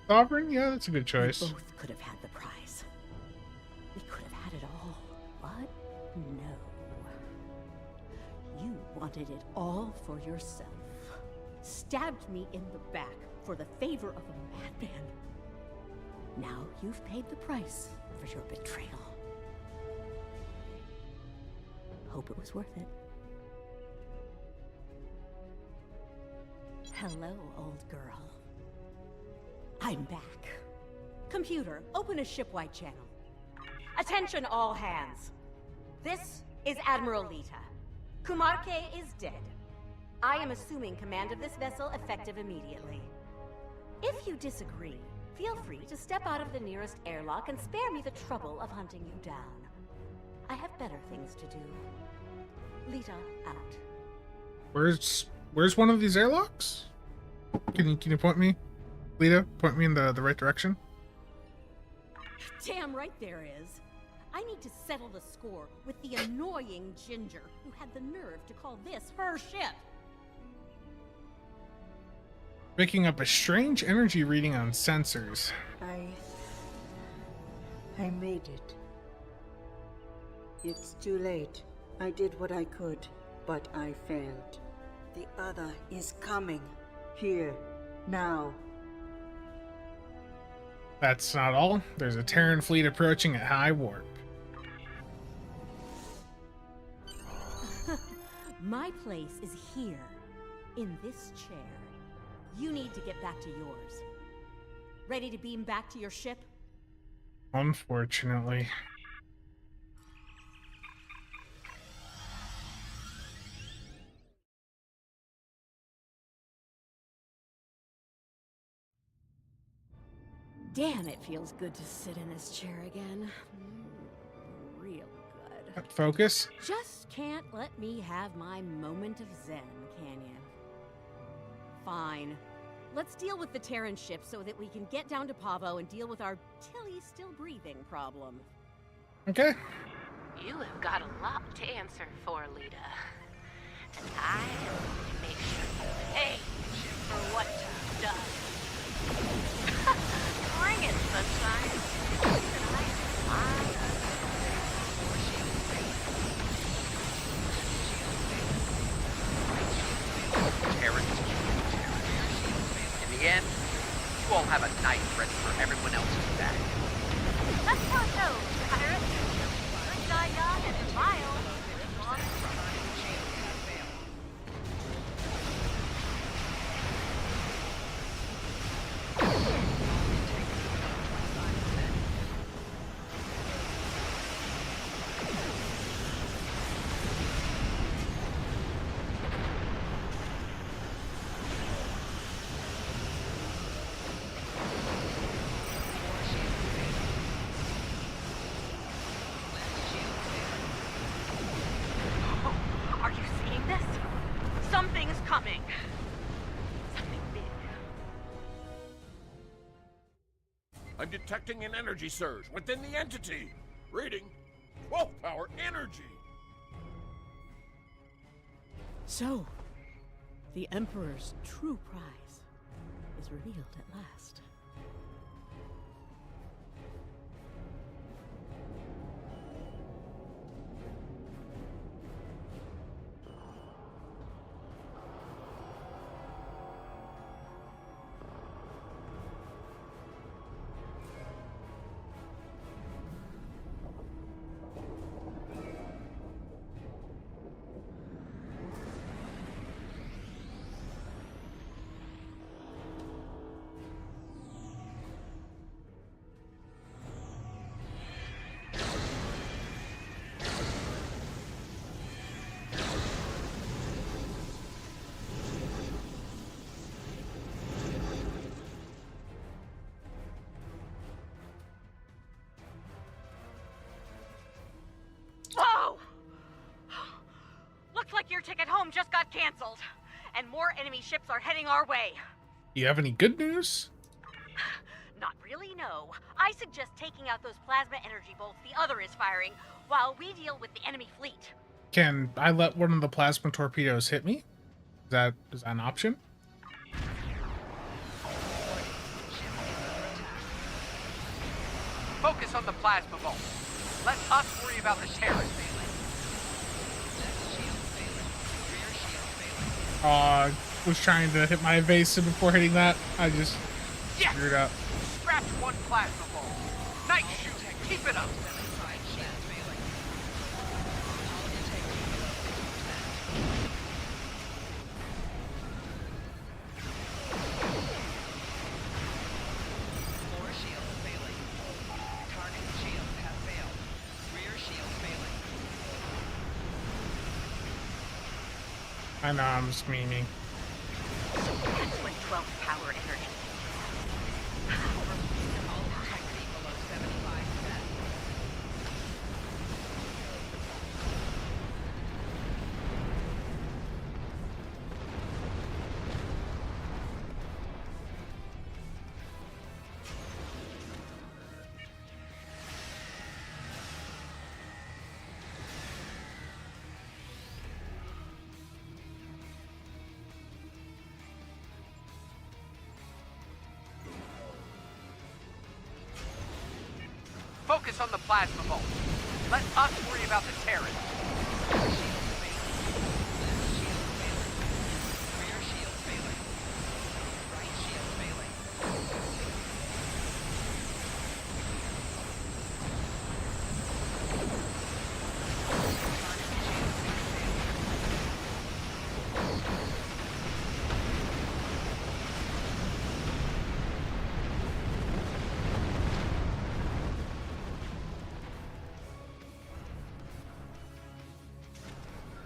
Sovereign? Yeah, that's a good choice. We both could have had the prize. We could have had it all, but no. You wanted it all for yourself. Stabbed me in the back for the favor of a madman. Now you've paid the price for your betrayal. Hope it was worth it. Hello, old girl. I'm back. Computer, open a shipwide channel. Attention all hands. This is Admiral Lita. Kumarke is dead. I am assuming command of this vessel effective immediately. If you disagree, feel free to step out of the nearest airlock and spare me the trouble of hunting you down. I have better things to do. Lita out. Where's one of these airlocks? Can you point me? Lita, point me in the right direction. Damn right there is. I need to settle the score with the annoying Ginger who had the nerve to call this her ship. Picking up a strange energy reading on sensors. I made it. It's too late. I did what I could, but I failed. The other is coming. Here. Now. That's not all. There's a Terran fleet approaching at high warp. My place is here, in this chair. You need to get back to yours. Ready to beam back to your ship? Unfortunately. Damn, it feels good to sit in this chair again. Real good. Focus. Just can't let me have my moment of zen, can you? Fine. Let's deal with the Terran ship so that we can get down to Pavo and deal with our Tilly still breathing problem. Okay. You have got a lot to answer for, Lita. And I am going to make sure you pay for what you've done. Bring it, sunshine. Terran. In the end, you all have a knife ready for everyone else's back. That's how it goes, Pirate. Good die young and vile. detecting an energy surge within the entity. Reading 12 power energy. So, the Emperor's true prize is revealed at last. Whoa! Looks like your ticket home just got canceled, and more enemy ships are heading our way. You have any good news? Not really, no. I suggest taking out those plasma energy bolts the other is firing while we deal with the enemy fleet. Can I let one of the plasma torpedoes hit me? Is that an option? Focus on the plasma bolt. Let us worry about the Terran. Was trying to hit my evasive before hitting that. I just screwed up. Scratch one plasma bolt. Nice shooting. Keep it up. I know, I'm just memeing. That's what 12 power energy. Focus on the plasma bolt. Let us worry about the Terran.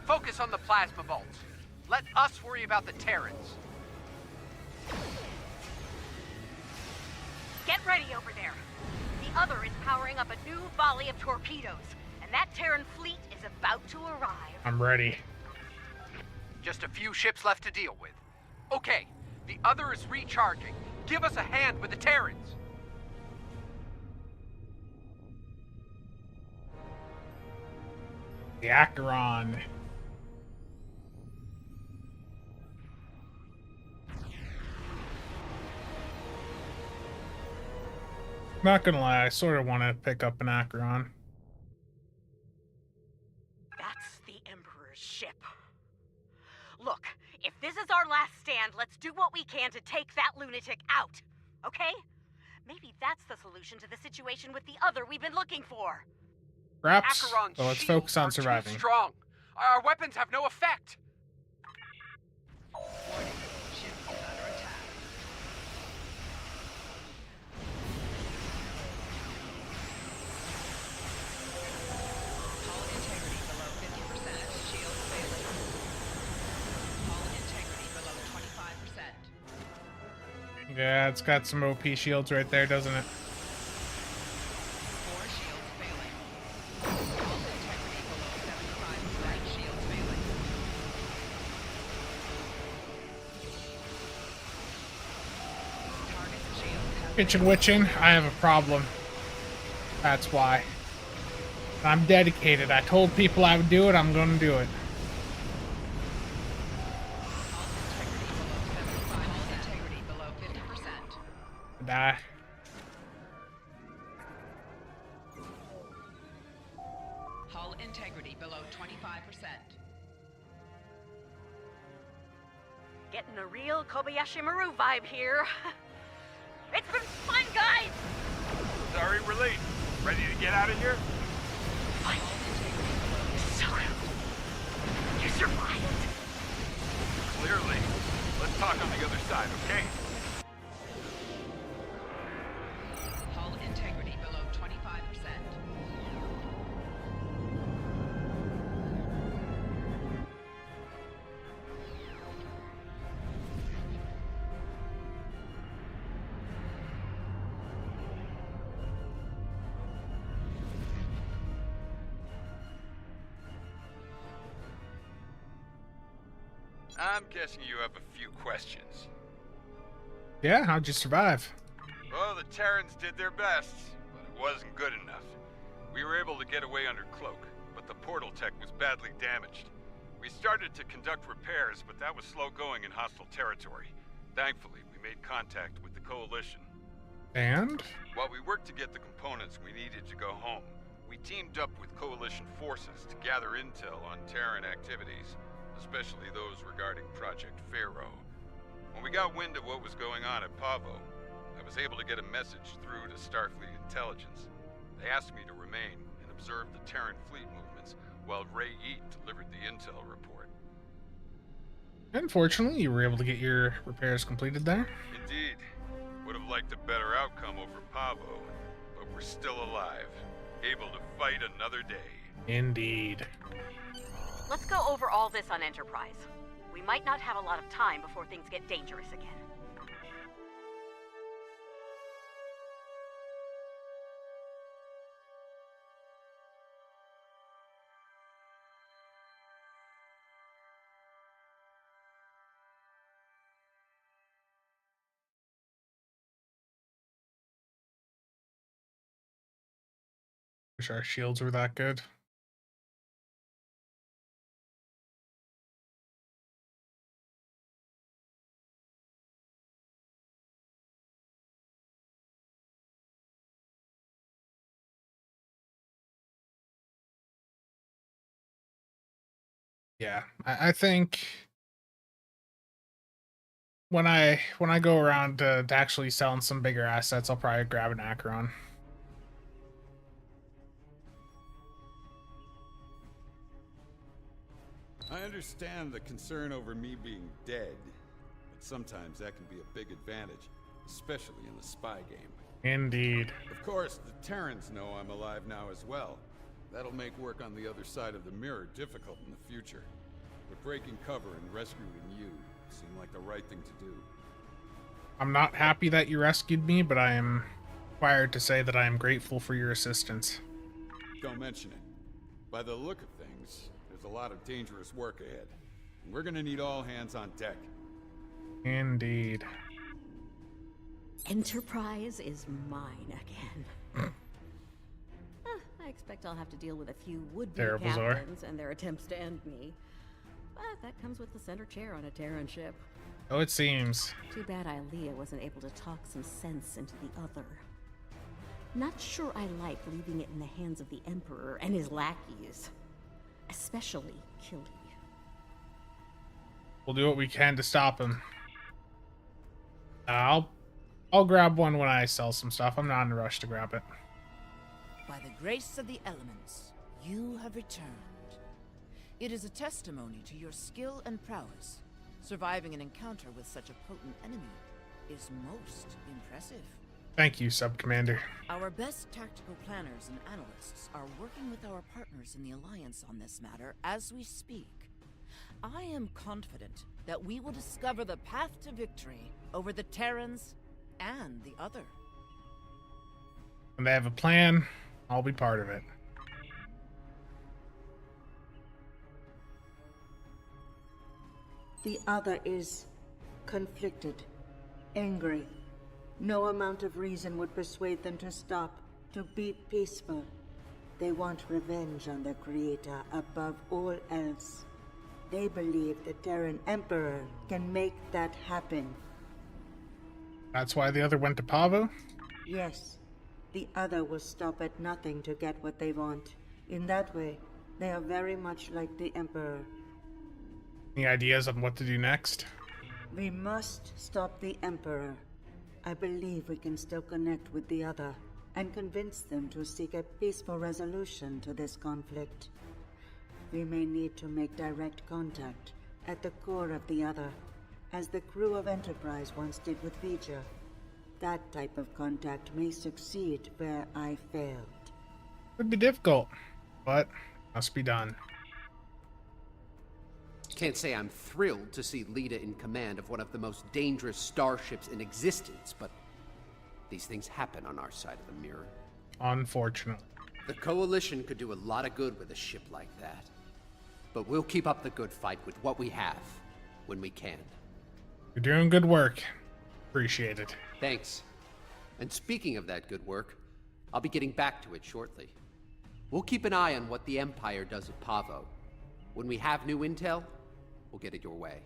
Focus on the plasma bolts. Let us worry about the Terrans. Get ready over there. The other is powering up a new volley of torpedoes, and that Terran fleet is about to arrive. I'm ready. Just a few ships left to deal with. Okay, the other is recharging. Give us a hand with the Terrans. The Acheron. Not gonna lie, I sort of want to pick up an Acheron. That's the Emperor's ship. Look, if this is our last stand, let's do what we can to take that lunatic out, okay? Maybe that's the solution to the situation with the other we've been looking for. Perhaps, Acheron's but let's shields focus on are too surviving. strong. Our weapons have no effect. Yeah, it's got some OP shields right there, doesn't it? Kitchen witching, I have a problem. That's why. I'm dedicated. I told people I would do it, I'm gonna do it. Die. Hull integrity below 25%. Getting a real Kobayashi Maru vibe here. It's been fun, guys! Sorry we're late. Ready to get out of here? Fine. So you survived? Clearly. Let's talk on the other side, okay? Hull integrity below 25%. I'm guessing you have a few questions. Yeah, how'd you survive? Well, the Terrans did their best, but it wasn't good enough. We were able to get away under cloak, but the portal tech was badly damaged. We started to conduct repairs, but that was slow going in hostile territory. Thankfully, we made contact with the Coalition. And? While we worked to get the components we needed to go home, we teamed up with Coalition forces to gather intel on Terran activities, especially those regarding Project Pharaoh. When we got wind of what was going on at Pavo, I was able to get a message through to Starfleet Intelligence. They asked me to remain and observe the Terran fleet movements while Ray Yeet delivered the intel report. Unfortunately, you were able to get your repairs completed there. Indeed. Would have liked a better outcome over Pavo, but we're still alive, able to fight another day. Indeed. Let's go over all this on Enterprise. We might not have a lot of time before things get dangerous again. Wish our shields were that good. Yeah, I think when I go around to actually selling some bigger assets, I'll probably grab an Acheron. I understand the concern over me being dead, but sometimes that can be a big advantage, especially in the spy game. Indeed. Of course, the Terrans know I'm alive now as well. That'll make work on the other side of the mirror difficult in the future. But breaking cover and rescuing you seemed like the right thing to do. I'm not happy that you rescued me, but I am required to say that I am grateful for your assistance. Don't mention it. By the look of things, there's a lot of dangerous work ahead. And we're gonna need all hands on deck. Indeed. Enterprise is mine again. I expect I'll have to deal with a few would-be captains and their attempts to end me. But that comes with the center chair on a Terran ship. Oh, it seems. Too bad Ilea wasn't able to talk some sense into the other. Not sure I like leaving it in the hands of the Emperor and his lackeys. Especially Killy. We'll do what we can to stop him. I'll grab one when I sell some stuff. I'm not in a rush to grab it. By the grace of the elements, you have returned. It is a testimony to your skill and prowess. Surviving an encounter with such a potent enemy is most impressive. Thank you, Sub-Commander. Our best tactical planners and analysts are working with our partners in the Alliance on this matter as we speak. I am confident that we will discover the path to victory over the Terrans and the other. When they have a plan, I'll be part of it. The other is conflicted, angry, No amount of reason would persuade them to stop, to be peaceful. They want revenge on their creator above all else. They believe the Terran Emperor can make that happen. That's why the other went to Pavo? Yes. The other will stop at nothing to get what they want. In that way, they are very much like the Emperor. Any ideas on what to do next? We must stop the Emperor. I believe we can still connect with the other and convince them to seek a peaceful resolution to this conflict. We may need to make direct contact at the core of the other, as the crew of Enterprise once did with Vija. That type of contact may succeed where I failed. Would be difficult, but must be done. Can't say I'm thrilled to see Lita in command of one of the most dangerous starships in existence, but these things happen on our side of the mirror. Unfortunately. The Coalition could do a lot of good with a ship like that. But we'll keep up the good fight with what we have, when we can. You're doing good work. Appreciate it. Thanks. And speaking of that good work, I'll be getting back to it shortly. We'll keep an eye on what the Empire does at Pavo. When we have new intel, we'll get it your way.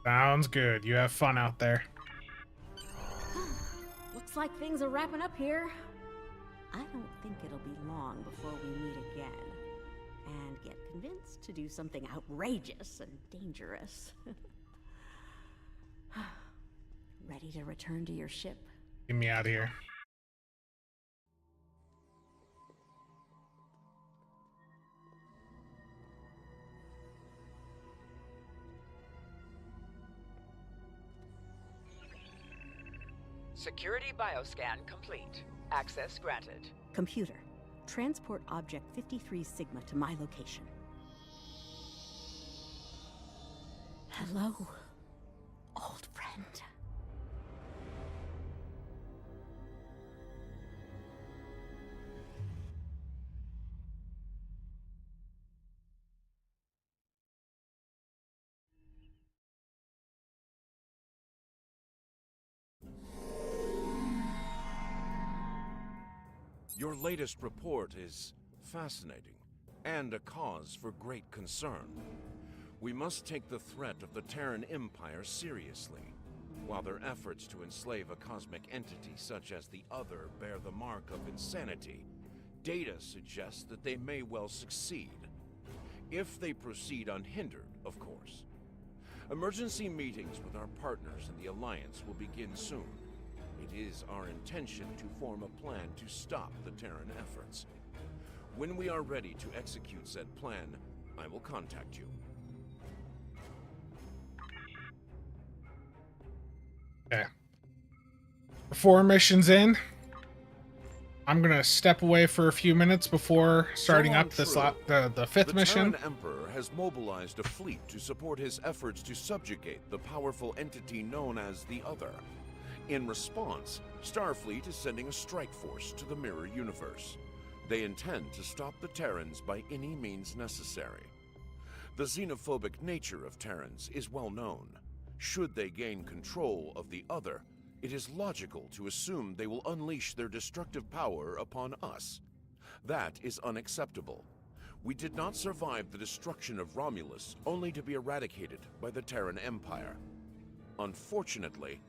Sounds good. You have fun out there. Looks like things are wrapping up here. I don't think it'll be long before we meet again. And get convinced to do something outrageous and dangerous. Ready to return to your ship? Get me out of here. Security bioscan complete. Access granted. Computer, transport object 53 Sigma to my location. Hello, old friend. Your latest report is fascinating, and a cause for great concern. We must take the threat of the Terran Empire seriously. While their efforts to enslave a cosmic entity such as the Other bear the mark of insanity, data suggests that they may well succeed. If they proceed unhindered, of course. Emergency meetings with our partners in the Alliance will begin soon. It is our intention to form a plan to stop the Terran efforts. When we are ready to execute said plan, I will contact you. Okay. 4 missions in. I'm gonna step away for a few minutes before starting up this the 5th mission. The Terran Emperor has mobilized a fleet to support his efforts to subjugate the powerful entity known as the Other. In response, Starfleet is sending a strike force to the Mirror Universe. They intend to stop the Terrans by any means necessary. The xenophobic nature of Terrans is well known. Should they gain control of the Other, it is logical to assume they will unleash their destructive power upon us. That is unacceptable. We did not survive the destruction of Romulus only to be eradicated by the Terran Empire. Unfortunately,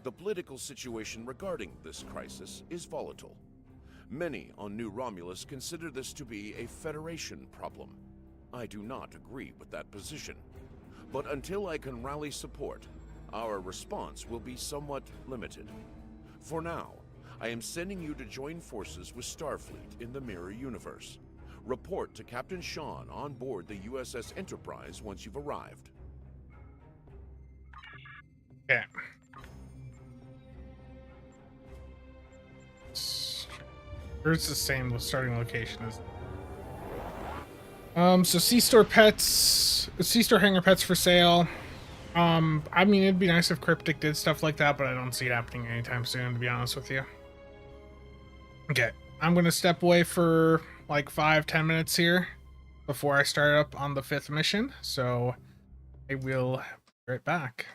the political situation regarding this crisis is volatile. Many on New Romulus consider this to be a Federation problem. I do not agree with that position. But until I can rally support, our response will be somewhat limited. For now, I am sending you to join forces with Starfleet in the Mirror Universe. Report to Captain Sean on board the USS Enterprise once you've arrived. Okay. Where's the same starting location as? So C-Store pets, C-Store hangar pets for sale. I mean, it'd be nice if Cryptic did stuff like that, but I don't see it happening anytime soon, to be honest with you. Okay, I'm gonna step away for like 5-10 minutes here before I start up on the 5th mission, so I will be right back.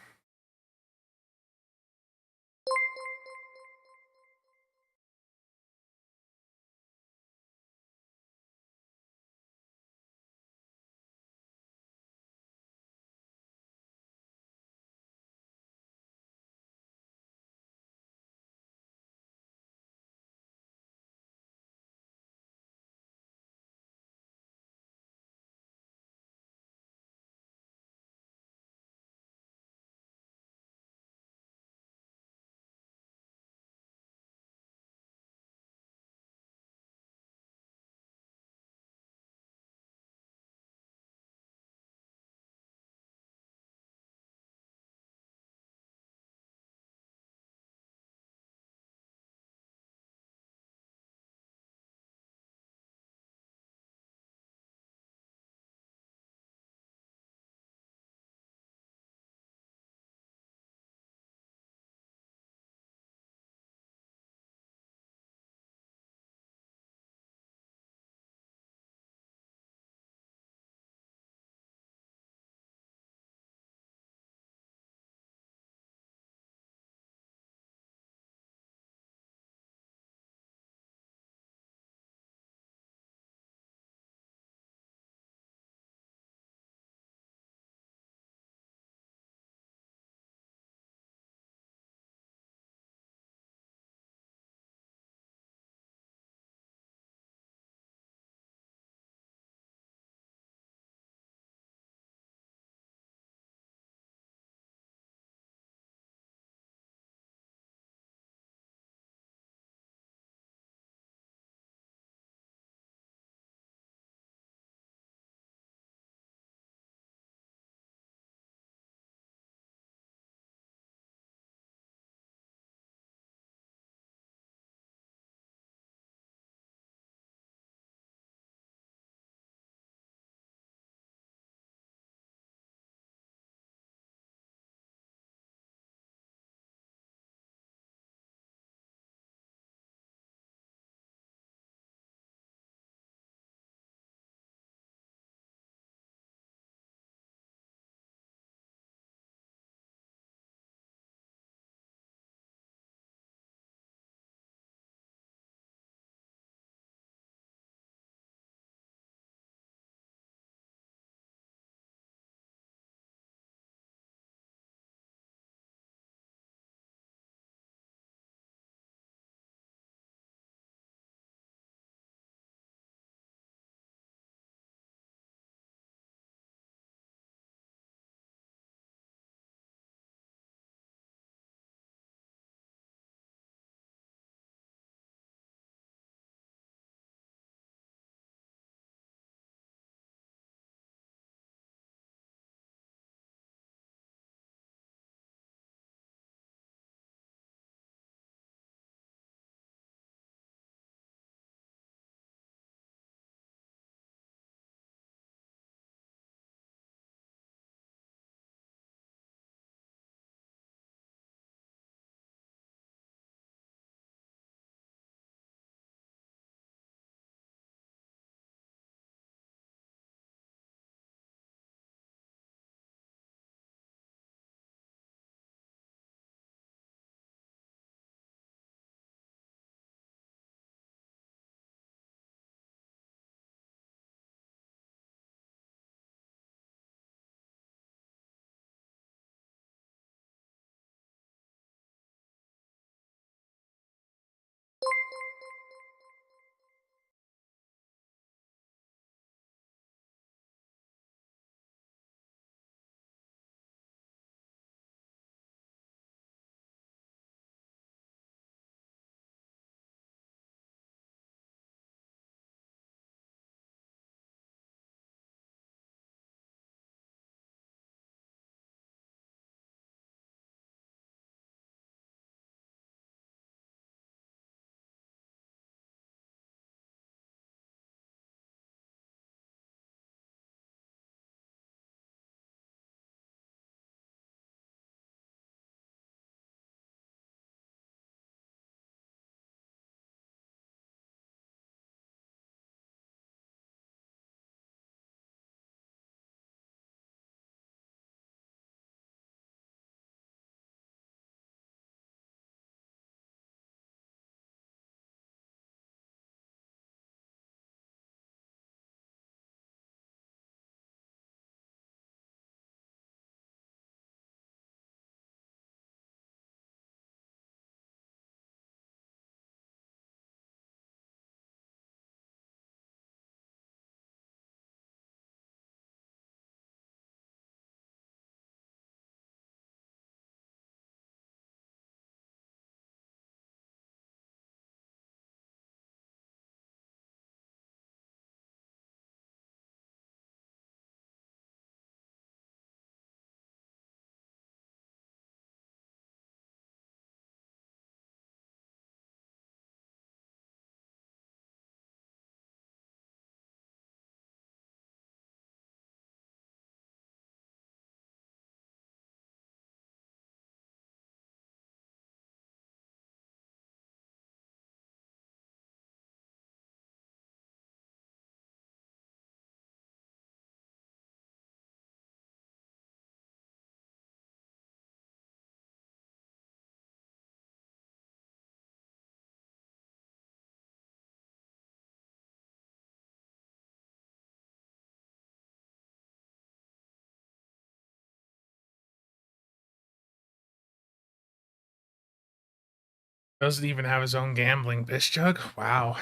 Doesn't even have his own gambling bitch jug. Wow.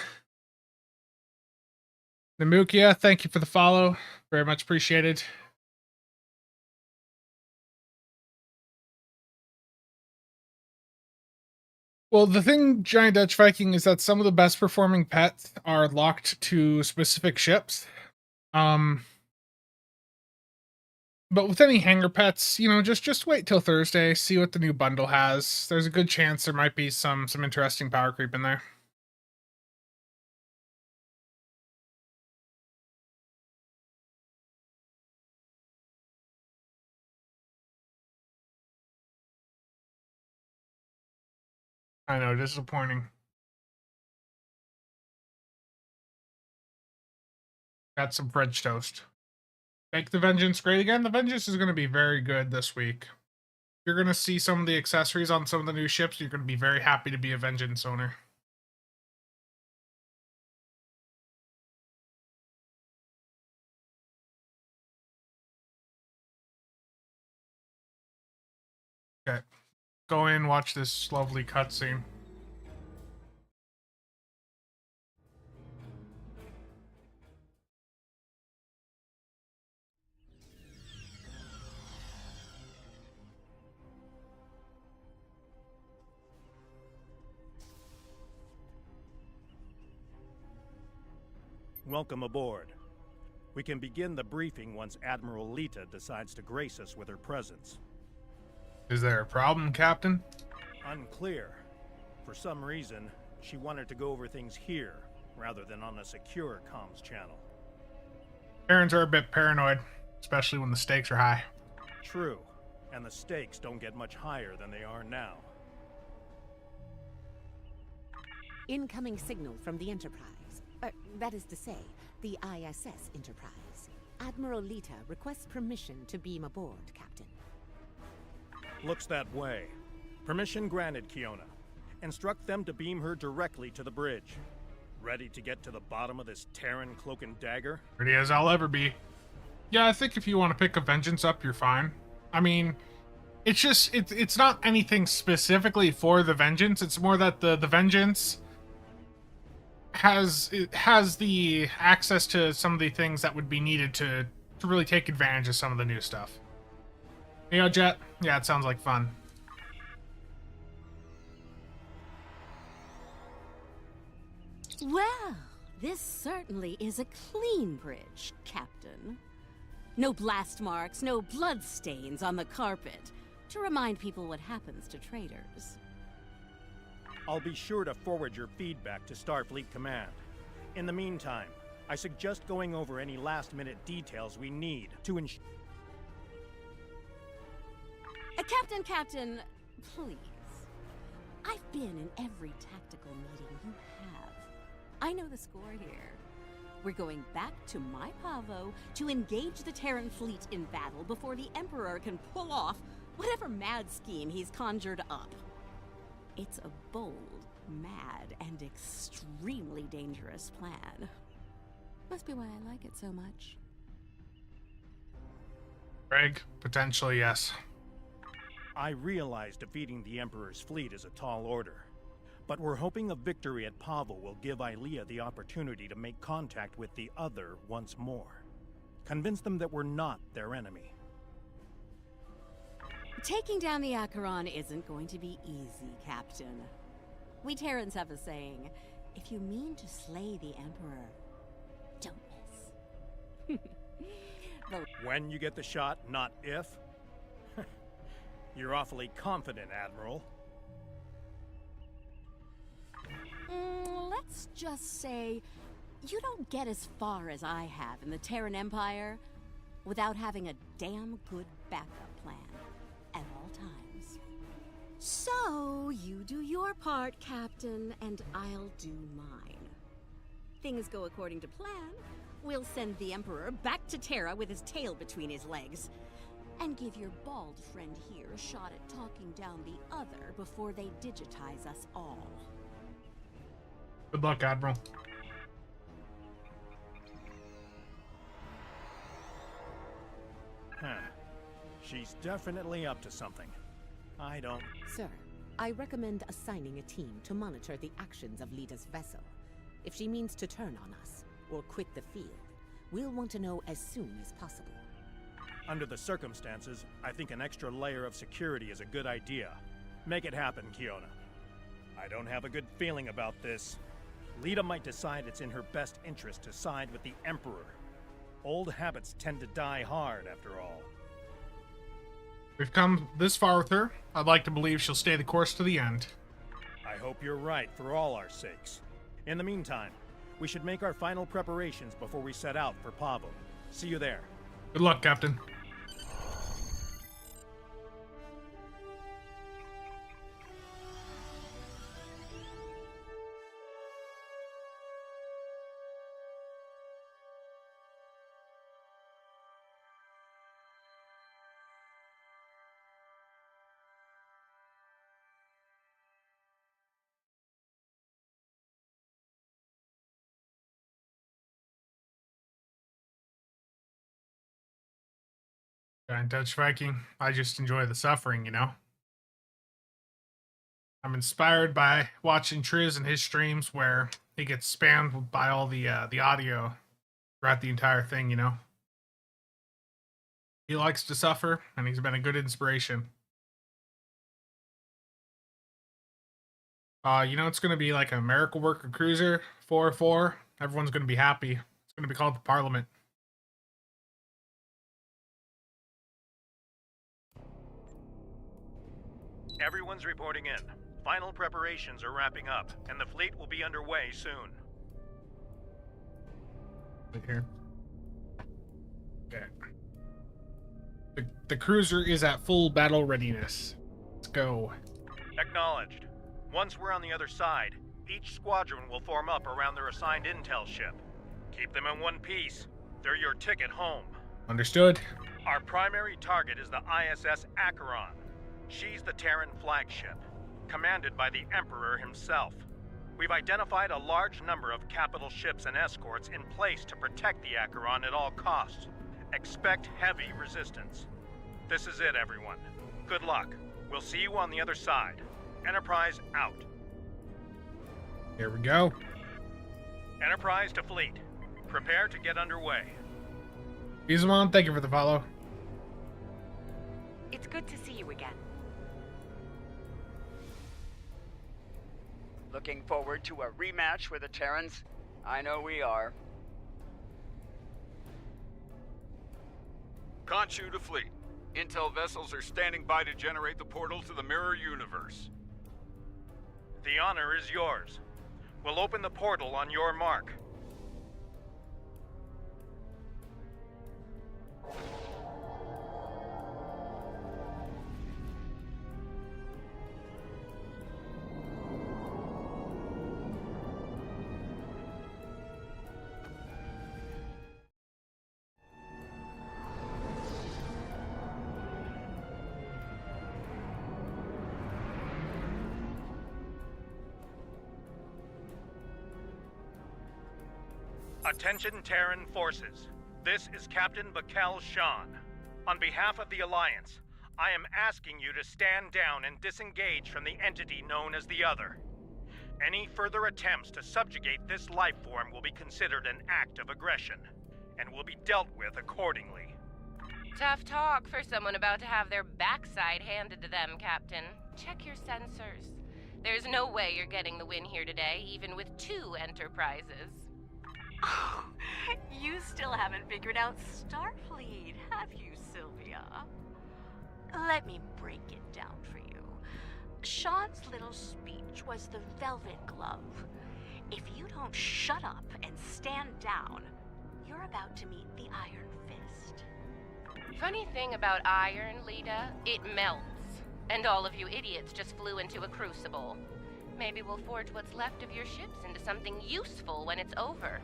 Namukia, thank you for the follow. Very much appreciated. Well, the thing, Giant Dutch Viking, is that some of the best performing pets are locked to specific ships. But with any hanger pets, you know, just wait till Thursday, see what the new bundle has. There's a good chance there might be some interesting power creep in there. I know, disappointing. Got some French toast. Make the Vengeance great again. The Vengeance is going to be very good this week. You're going to see some of the accessories on some of the new ships. You're going to be very happy to be a Vengeance owner. Okay. Go in, watch this lovely cutscene. Welcome aboard. We can begin the briefing once Admiral Lita decides to grace us with her presence. Is there a problem, Captain? Unclear. For some reason, she wanted to go over things here, rather than on a secure comms channel. Terrans are a bit paranoid, especially when the stakes are high. True, and the stakes don't get much higher than they are now. Incoming signal from the Enterprise. That is to say, the ISS Enterprise. Admiral Lita requests permission to beam aboard, Captain. Looks that way. Permission granted, Kiona. Instruct them to beam her directly to the bridge. Ready to get to the bottom of this Terran cloak and dagger? Ready as I'll ever be. Yeah, I think if you want to pick a Vengeance up, you're fine. I mean, it's just, it's not anything specifically for the Vengeance. It's more that the Vengeance has the access to some of the things that would be needed to really take advantage of some of the new stuff. You know, Jet? Yeah, it sounds like fun. Well, this certainly is a clean bridge, Captain. No blast marks, no blood stains on the carpet, to remind people what happens to traitors. I'll be sure to forward your feedback to Starfleet Command. In the meantime, I suggest going over any last-minute details we need to ensure... Captain, please. I've been in every tactical meeting you have. I know the score here. We're going back to my Pavo to engage the Terran fleet in battle before the Emperor can pull off whatever mad scheme he's conjured up. It's a bold, mad, and extremely dangerous plan. Must be why I like it so much. Greg, potentially yes. I realize defeating the Emperor's fleet is a tall order, but we're hoping a victory at Pavo will give Ilea the opportunity to make contact with the Other once more. Convince them that we're not their enemy. Taking down the Acheron isn't going to be easy, Captain. We Terrans have a saying, if you mean to slay the Emperor, don't miss. When you get the shot, not if? You're awfully confident, Admiral. Let's just say, you don't get as far as I have in the Terran Empire without having a damn good backup plan at all times. So, you do your part, Captain, and I'll do mine. Things go according to plan. We'll send the Emperor back to Terra with his tail between his legs, and give your bald friend here a shot at talking down the Other before they digitize us all. Good luck, Admiral. Huh. She's definitely up to something. I don't... Sir, I recommend assigning a team to monitor the actions of Lita's vessel. If she means to turn on us, or quit the field, we'll want to know as soon as possible. Under the circumstances, I think an extra layer of security is a good idea. Make it happen, Kiona. I don't have a good feeling about this. Lita might decide it's in her best interest to side with the Emperor. Old habits tend to die hard, after all. We've come this far with her. I'd like to believe she'll stay the course to the end. I hope you're right, for all our sakes. In the meantime, we should make our final preparations before we set out for Pavo. See you there. Good luck, Captain. Giant Dutch Viking. I just enjoy the suffering, you know? I'm inspired by watching Triz and his streams where he gets spammed by all the audio throughout the entire thing, you know? He likes to suffer, and he's been a good inspiration. You know, it's going to be like a Miracle Worker Cruiser 404. Everyone's going to be happy. It's going to be called the Parliament. Everyone's reporting in. Final preparations are wrapping up, and the fleet will be underway soon. Right here. Okay. The cruiser is at full battle readiness. Let's go. Acknowledged. Once we're on the other side, each squadron will form up around their assigned intel ship. Keep them in one piece. They're your ticket home. Understood. Our primary target is the ISS Acheron. She's the Terran flagship, commanded by the Emperor himself. We've identified a large number of capital ships and escorts in place to protect the Acheron at all costs. Expect heavy resistance. This is it, everyone. Good luck. We'll see you on the other side. Enterprise out. Here we go. Enterprise to fleet. Prepare to get underway. Bizamon, thank you for the follow. It's good to see you again. Looking forward to a rematch with the Terrans? I know we are. Khonshu to fleet. Intel vessels are standing by to generate the portal to the mirror universe. The honor is yours. We'll open the portal on your mark. Attention Terran forces. This is Captain Bakel Shan. On behalf of the Alliance, I am asking you to stand down and disengage from the entity known as the Other. Any further attempts to subjugate this life form will be considered an act of aggression, and will be dealt with accordingly. Tough talk for someone about to have their backside handed to them, Captain. Check your sensors. There's no way you're getting the win here today, even with 2 Enterprises. Oh, you still haven't figured out Starfleet, have you, Sylvia? Let me break it down for you. Sean's little speech was the velvet glove. If you don't shut up and stand down, you're about to meet the Iron Fist. Funny thing about iron, Lita, it melts. And all of you idiots just flew into a crucible. Maybe we'll forge what's left of your ships into something useful when it's over.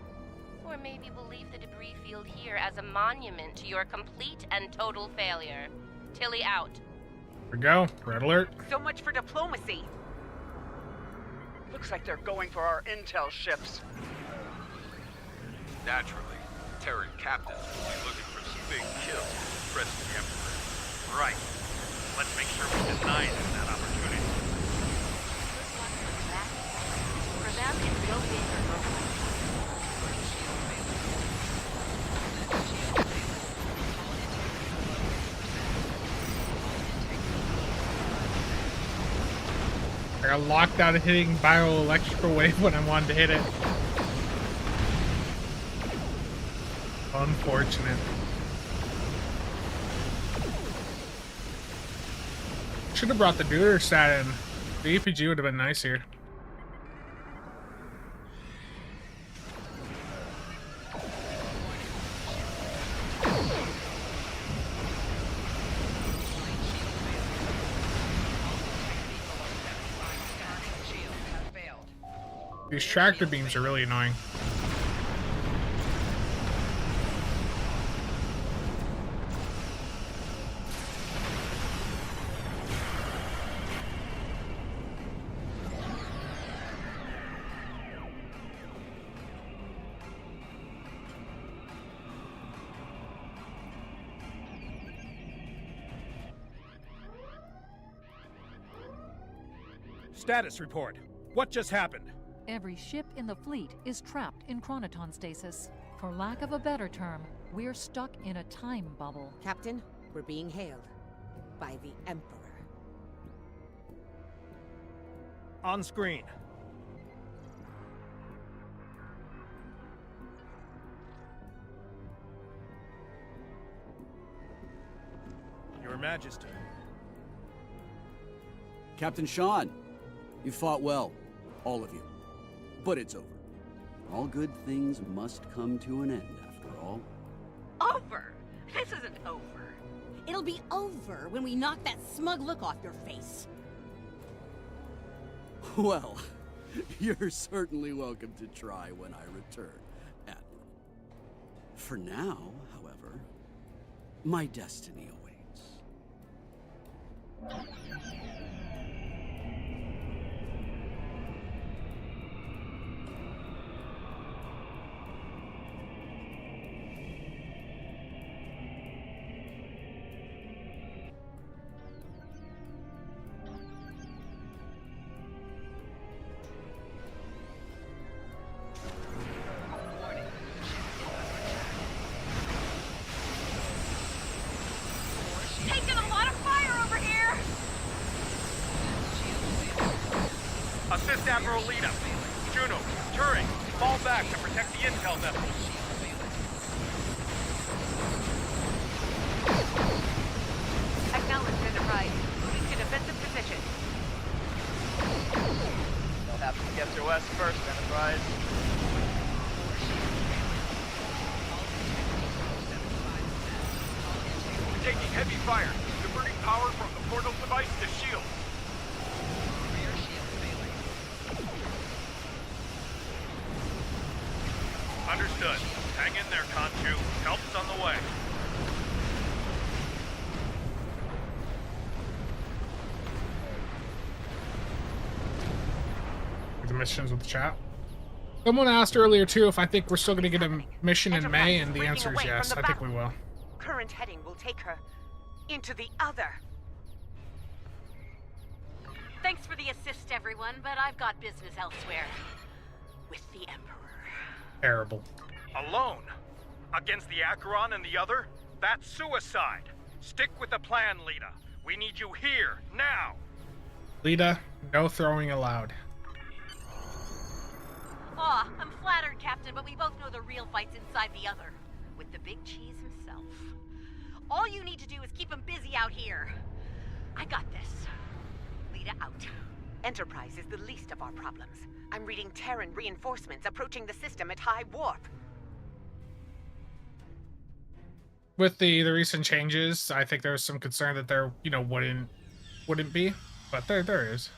Or maybe we'll leave the debris field here as a monument to your complete and total failure. Tilly out. Here we go. Red alert. So much for diplomacy. Looks like they're going for our intel ships. Naturally, Terran captains will be looking for some big kills to impress the Emperor. Right. Let's make sure we deny them that opportunity. I got locked out of hitting bioelectrical wave when I wanted to hit it. Unfortunate. Should have brought the Deuter stat in. The EPG would have been nice here. These tractor beams are really annoying. Status report. What just happened? Every ship in the fleet is trapped in chronoton stasis. For lack of a better term, we're stuck in a time bubble. Captain, we're being hailed by the Emperor. On screen. Your Majesty. Captain Sean, you fought well. All of you. But it's over. All good things must come to an end, after all. Over? This isn't over. It'll be over when we knock that smug look off your face. Well, you're certainly welcome to try when I return, Admiral. For now, however, my destiny awaits. Taking a lot of fire over here! Assist Admiral Lita. Juno, Turing, fall back to protect the intel vessel. Acknowledged, Enterprise. Moving to defensive position. They'll have to get through us first, Enterprise. Taking heavy fire. Diverting power from the portal device to shield. Understood. Hang in there, Conchu. Help's on the way. The missions with the chat. Someone asked earlier too if I think we're still going to get a mission in May, and the answer is yes. I think we will. Current heading will take her into the other. Thanks for the assist, everyone, but I've got business elsewhere. With the Emperor. Terrible. Alone? Against the Acheron and the other? That's suicide. Stick with the plan, Lita. We need you here, now. Lita, no throwing allowed. Aw, I'm flattered, Captain, but we both know the real fight's inside the other. With the big cheese himself. All you need to do is keep him busy out here. I got this. Lita out. Enterprise is the least of our problems. I'm reading Terran reinforcements approaching the system at high warp. With the recent changes, I think there was some concern that there, wouldn't be, but there is.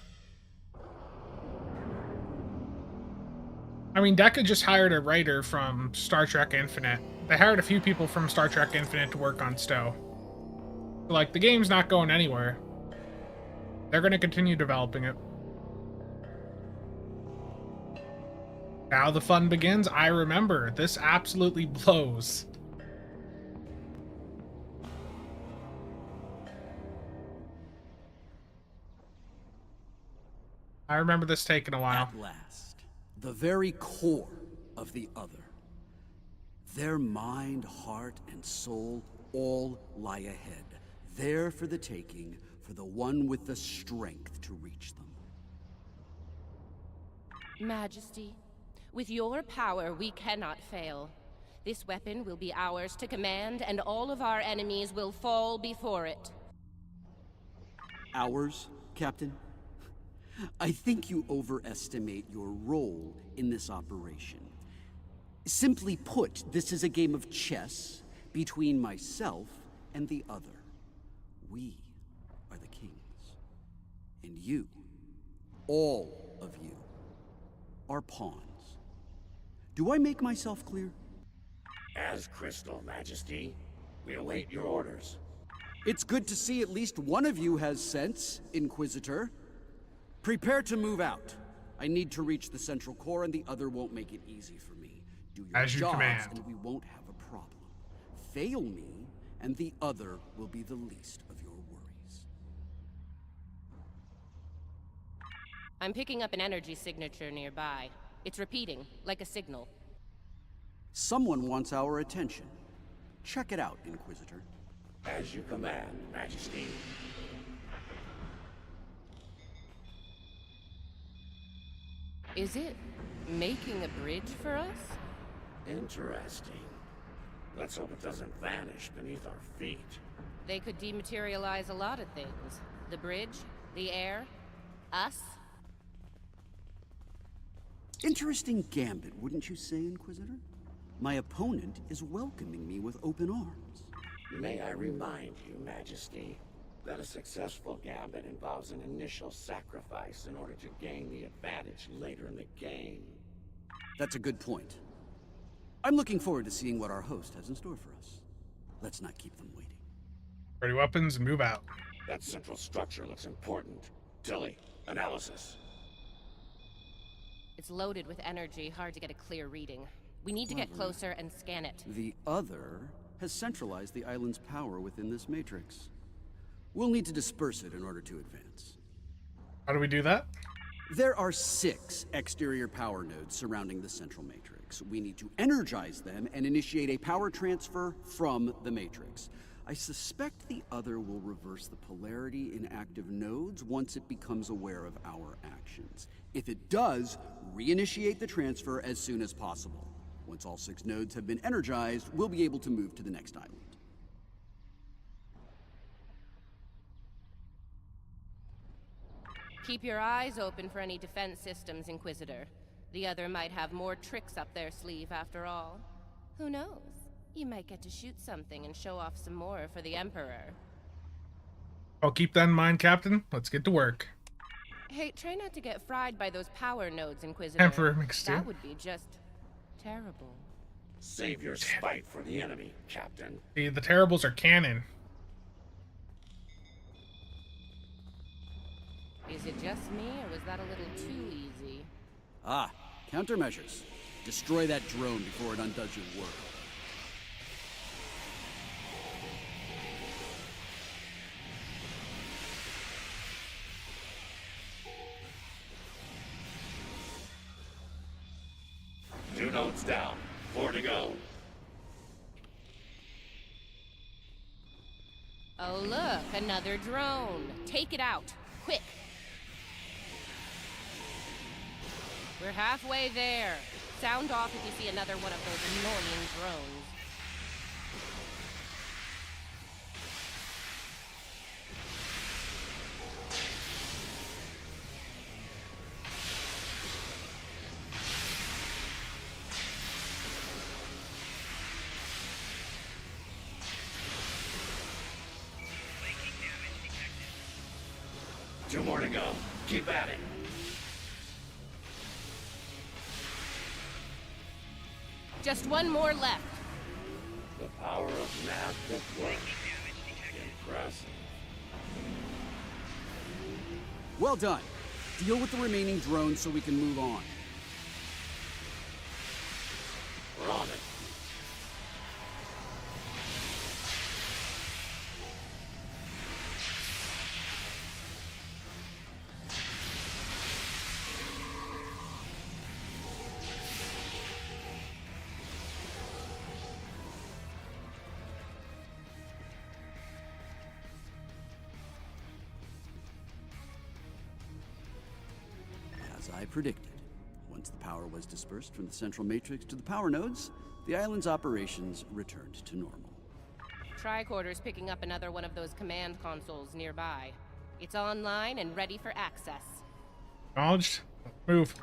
I mean, Deca just hired a writer from Star Trek Infinite. They hired a few people from Star Trek Infinite to work on Stowe. Like, the game's not going anywhere. They're going to continue developing it. Now the fun begins. I remember. This absolutely blows. I remember this taking a while. At last, The very core of the other. Their mind, heart, and soul all lie ahead, there for the taking, for the one with the strength to reach them. Majesty, with your power, we cannot fail. This weapon will be ours to command, and all of our enemies will fall before it. Ours, Captain? I think you overestimate your role in this operation. Simply put, this is a game of chess between myself and the other. We are the kings. And you, all of you, are pawns. Do I make myself clear? As crystal, Majesty. We await your orders. It's good to see at least one of you has sense, Inquisitor. Prepare to move out. I need to reach the central core, and the other won't make it easy for me. Do your As you jobs, command. and we won't have a problem. Fail me, and the other will be the least of your worries. I'm picking up an energy signature nearby. It's repeating, like a signal. Someone wants our attention. Check it out, Inquisitor. As you command, Majesty. Is it making a bridge for us? Interesting. Let's hope it doesn't vanish beneath our feet. They could dematerialize a lot of things. The bridge, the air, us. Interesting gambit, wouldn't you say, Inquisitor? My opponent is welcoming me with open arms. May I remind you, Majesty, that a successful gambit involves an initial sacrifice in order to gain the advantage later in the game. That's a good point. I'm looking forward to seeing what our host has in store for us. Let's not keep them waiting. Ready weapons and move out. That central structure looks important. Tilly, analysis. It's loaded with energy, hard to get a clear reading. We need to get closer and scan it. The other has centralized the island's power within this matrix. We'll need to disperse it in order to advance. How do we do that? There are 6 exterior power nodes surrounding the central matrix. We need to energize them and initiate a power transfer from the matrix. I suspect the other will reverse the polarity in active nodes once it becomes aware of our actions. If it does, reinitiate the transfer as soon as possible. Once all 6 nodes have been energized, we'll be able to move to the next island. Keep your eyes open for any defense systems, Inquisitor. The other might have more tricks up their sleeve after all. Who knows? You might get to shoot something and show off some more for the Emperor. I'll keep that in mind, Captain. Let's get to work. Hey, try not to get fried by those power nodes, Inquisitor. Emperor mixed That in. would be just terrible. Save your spite for the enemy, Captain. The terribles are canon. Is it just me, or was that a little too easy? Ah, countermeasures. Destroy that drone before it undoes your work. Two nodes down. 4 to go. Oh look, another drone. Take it out, quick. We're halfway there. Sound off if you see another one of those annoying drones. Two more to go. Keep at it. Just one more left. The power of math deployment. Impressive. Well done. Deal with the remaining drones so we can move on. We're on it. As I predicted, once the power was dispersed from the central matrix to the power nodes, the island's operations returned to normal. Tricorder's picking up another one of those command consoles nearby. It's online and ready for access. Acknowledged. Move.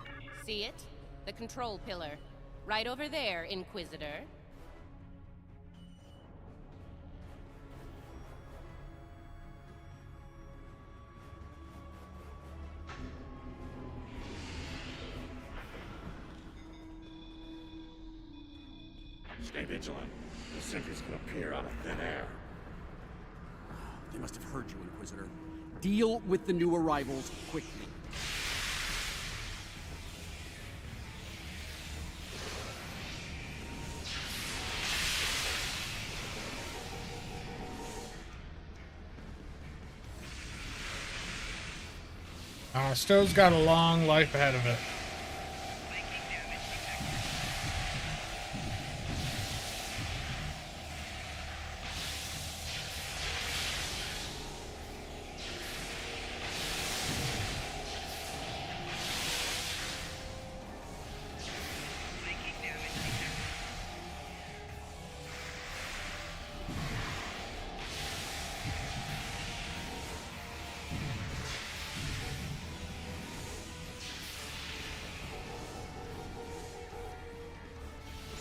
See it? The control pillar. Right over there, Inquisitor. Stay vigilant. The sentries can appear out of thin air. They must have heard you, Inquisitor. Deal with the new arrivals quickly. Stowe's got a long life ahead of it.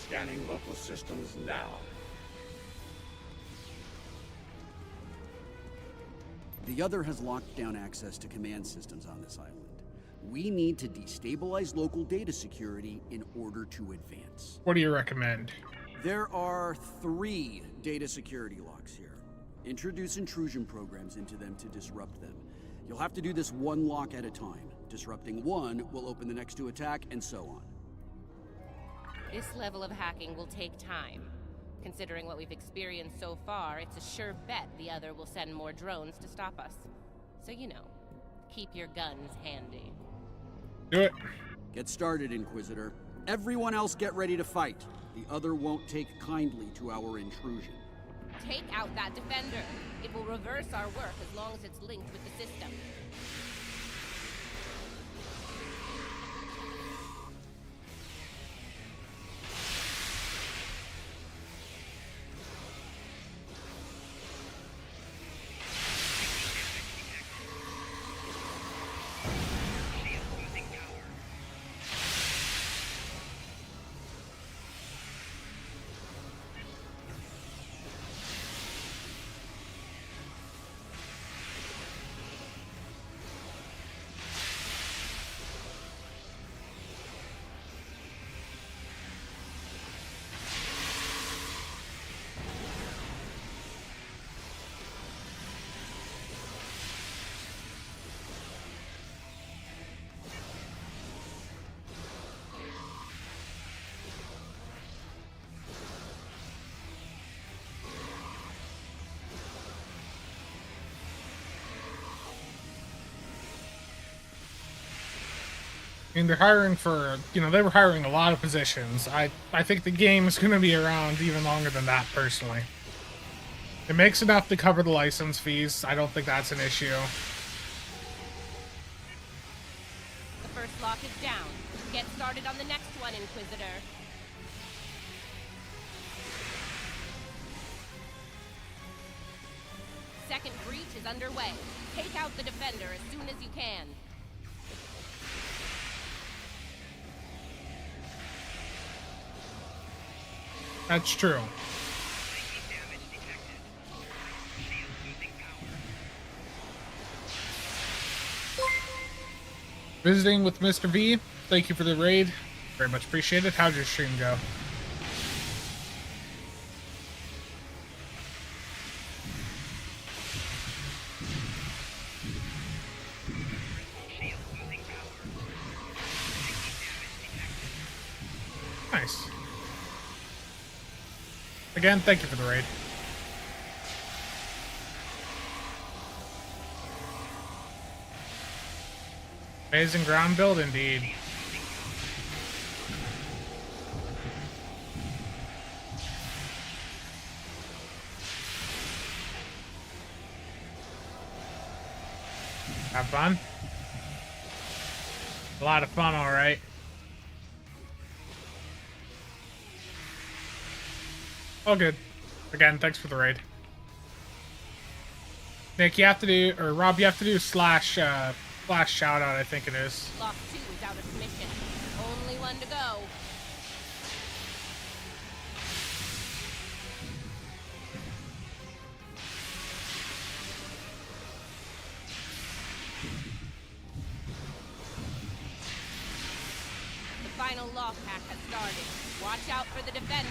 Scanning local systems now. The other has locked down access to command systems on this island. We need to destabilize local data security in order to advance. What do you recommend? There are 3 data security locks here. Introduce intrusion programs into them to disrupt them. You'll have to do this one lock at a time. Disrupting one will open the next to attack, and so on. This level of hacking will take time. Considering what we've experienced so far, it's a sure bet the other will send more drones to stop us. So you know, keep your guns handy. Do it. Get started, Inquisitor. Everyone else get ready to fight. The other won't take kindly to our intrusion. Take out that defender. It will reverse our work as long as it's linked with the system. I mean, they're hiring for, they were hiring a lot of positions. I think the game is going to be around even longer than that, personally. It makes enough to cover the license fees. I don't think that's an issue. The first lock is down. Get started on the next one, Inquisitor. Second breach is underway. Take out the defender as soon as you can. That's true. Visiting with Mr. V, thank you for the raid. Very much appreciated. How'd your stream go? Nice. Again, thank you for the raid. Amazing ground build indeed. Have fun. A lot of fun, all right. All good. Again, thanks for the raid. Nick, you have to do, or Rob, you have to do slash shout out, I think it is. Lock 2 is out of commission. Only one to go. The final lock hack has started. Watch out for the defender.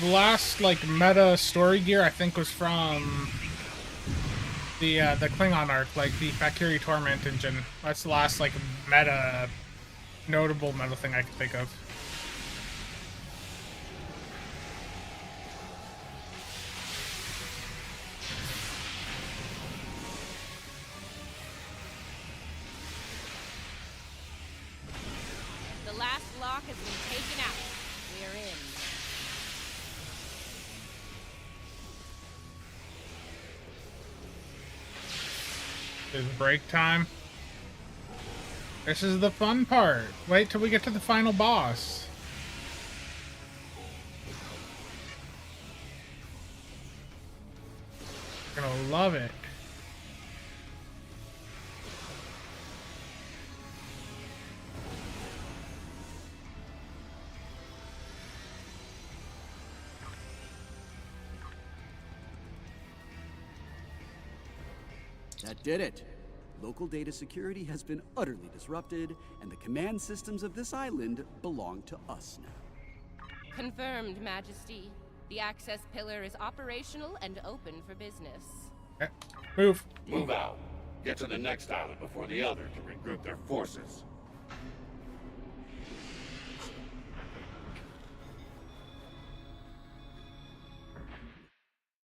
The last like meta story gear I think was from the Klingon arc, like the Valkyrie Torment engine. That's the last like notable meta thing I can think of. The last lock has been taken out. We're in. It's break time. This is the fun part. Wait till we get to the final boss. You're gonna love it. That did it. Local data security has been utterly disrupted, and the command systems of this island belong to us now. Confirmed, Majesty. The access pillar is operational and open for business. Okay. Move. Move out. Get to the next island before the other can regroup their forces.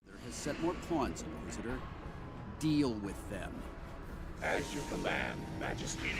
There has set more pawns, Inquisitor. Deal with them. As you command, Majesty.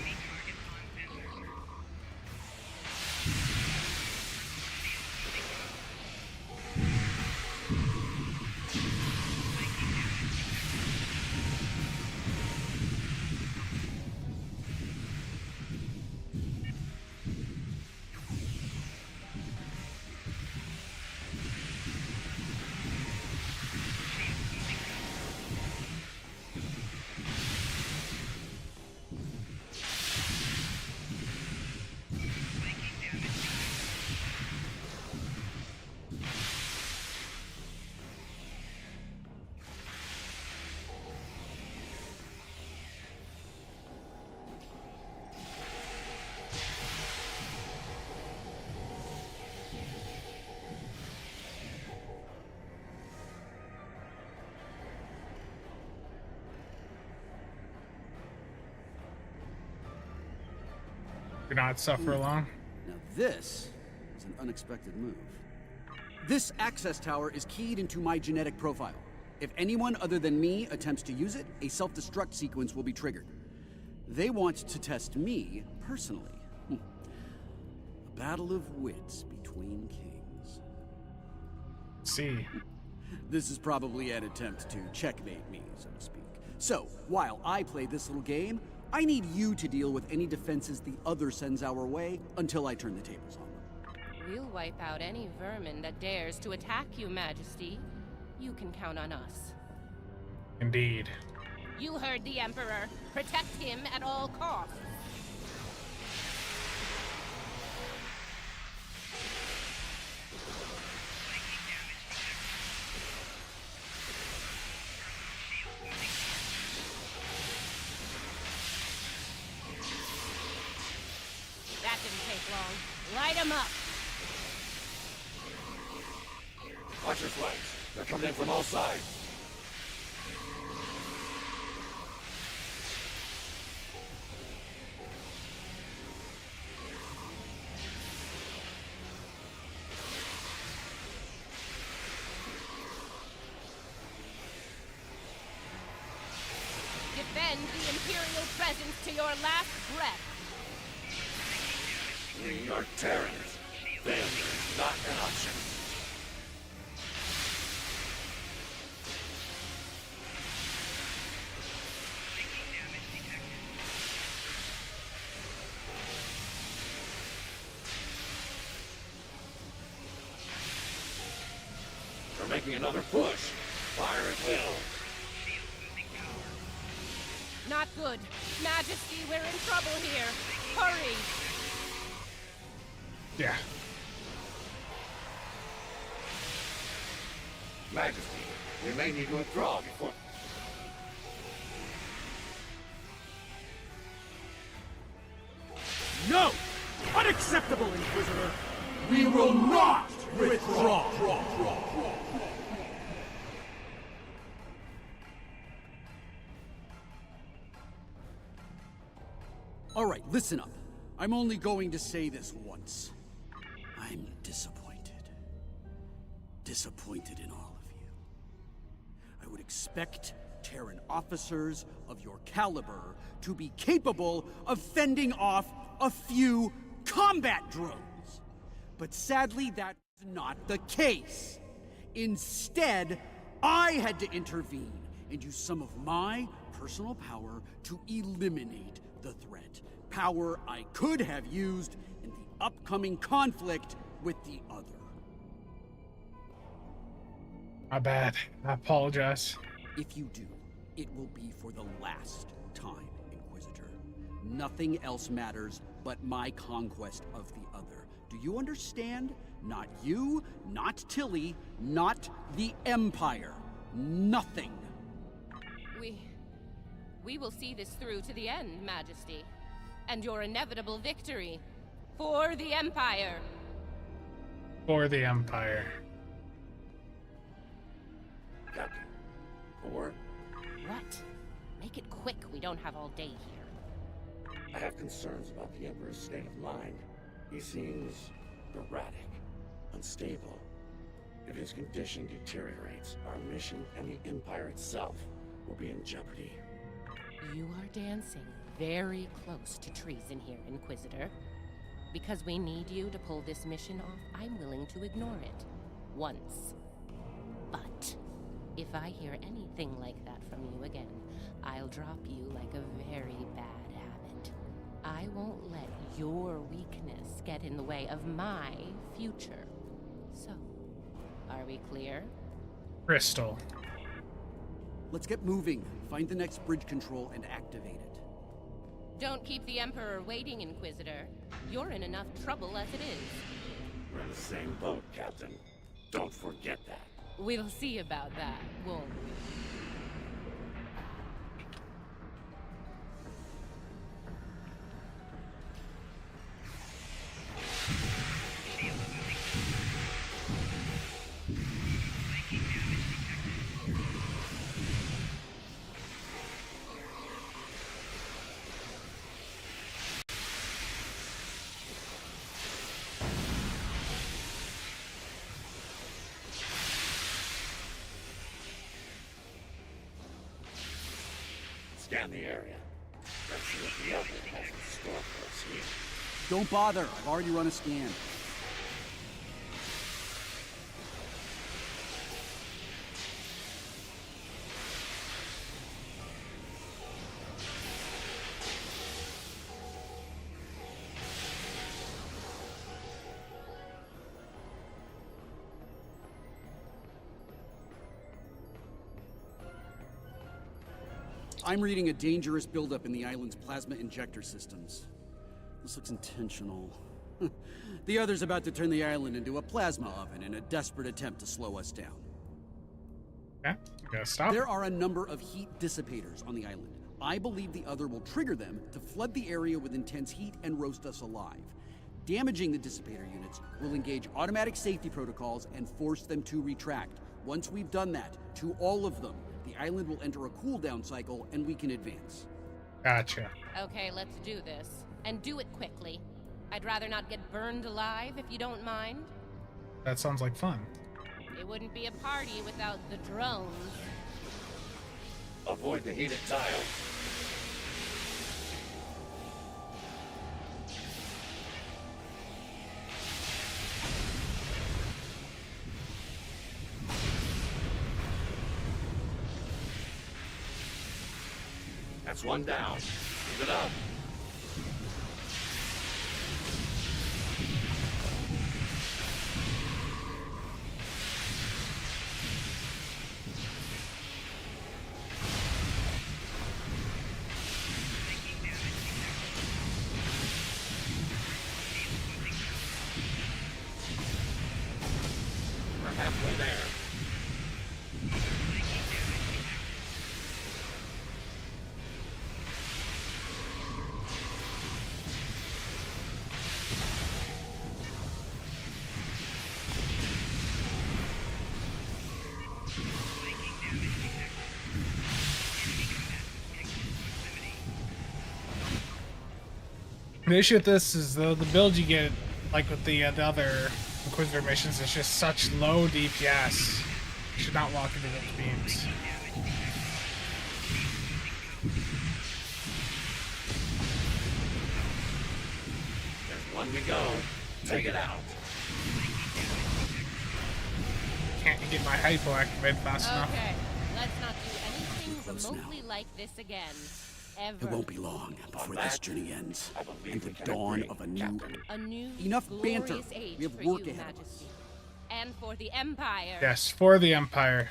Do not suffer long. Now this is an unexpected move. This access tower is keyed into my genetic profile. If anyone other than me attempts to use it, a self-destruct sequence will be triggered. They want to test me personally. A battle of wits between kings. See. This is probably an attempt to checkmate me, so to speak. So, while I play this little game, I need you to deal with any defenses the other sends our way until I turn the tables on them. We'll wipe out any vermin that dares to attack you, Majesty. You can count on us. Indeed. You heard the Emperor. Protect him at all costs. them up! Watch your flanks. They're coming in from all sides. Defend the Imperial presence to your last breath! We are Terrans. Failure is not an option. They're making another push. Fire at will. Not good. Majesty, we're in trouble here. Hurry! Yeah. Majesty, we may need to withdraw before... No! Unacceptable, Inquisitor! We will not withdraw! All right, listen up. I'm only going to say this once. I'm disappointed. Disappointed in all of you. I would expect Terran officers of your caliber to be capable of fending off a few combat drones. But sadly, that's not the case. Instead, I had to intervene and use some of my personal power to eliminate the threat. Power I could have used in the upcoming conflict with the other. My bad. I apologize. If you do, it will be for the last time, Inquisitor. Nothing else matters but my conquest of the other. Do you understand? Not you, not Tilly, not the Empire. Nothing. We will see this through to the end, Majesty. And your inevitable victory. For the Empire. For the Empire. Captain, or... What? Make it quick, we don't have all day here. I have concerns about the Emperor's state of mind. He seems erratic, unstable. If his condition deteriorates, our mission and the Empire itself will be in jeopardy. You are dancing very close to treason here, Inquisitor. Because we need you to pull this mission off, I'm willing to ignore it. Once. But if I hear anything like that from you again, I'll drop you like a very bad habit. I won't let your weakness get in the way of my future. So, are we clear? Crystal. Let's get moving. Find the next bridge control and activate it. Don't keep the Emperor waiting, Inquisitor. You're in enough trouble as it is. We're in the same boat, Captain. Don't forget that. We'll see about that, won't we? Scan the area. Let's see what the other has in store for us here. Don't bother. I've already run a scan. I'm reading a dangerous buildup in the island's plasma injector systems. This looks intentional. The other's about to turn the island into a plasma oven in a desperate attempt to slow us down. Okay, you gotta stop. There are a number of heat dissipators on the island. I believe the other will trigger them to flood the area with intense heat and roast us alive. Damaging the dissipator units will engage automatic safety protocols and force them to retract. Once we've done that, to all of them, the island will enter a cooldown cycle and we can advance. Gotcha. Okay, let's do this. And do it quickly. I'd rather not get burned alive, if you don't mind. That sounds like fun. It wouldn't be a party without the drones. Avoid the heated tile. That's one down. Keep it up. We're halfway there. The issue with this is the build you get, like with the other Inquisitor missions, is just such low DPS. You should not walk into those beams. There's one to go. Take it out. Can't get my hypo activated fast enough. Okay, let's not do anything remotely like this again. Ever. It won't be long before this journey ends, and the dawn of a new... Enough glorious banter. age We have for work you, ahead of us. Majesty. And for the Empire. Yes, for the Empire.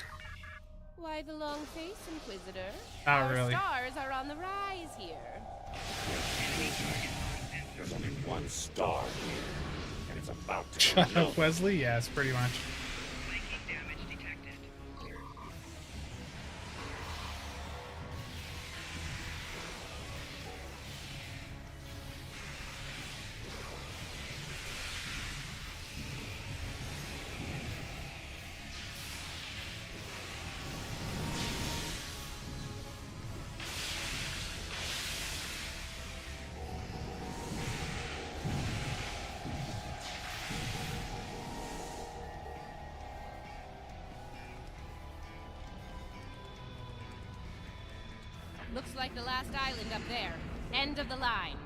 Why the long face, Inquisitor? Not Our really. stars are on the rise here. There's only one star here, and it's about to Shut go up, Wesley? Yes, pretty much. Looks like the last island up there. End of the line.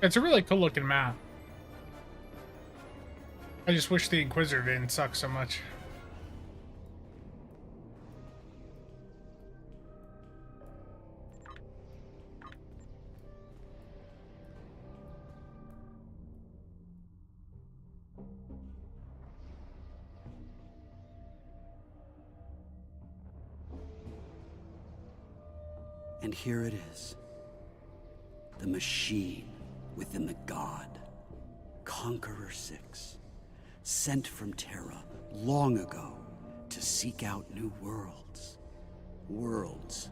It's a really cool looking map. I just wish the Inquisitor didn't suck so much. And here it is. The machine within the god. Conqueror 6. Sent from Terra long ago to seek out new worlds. Worlds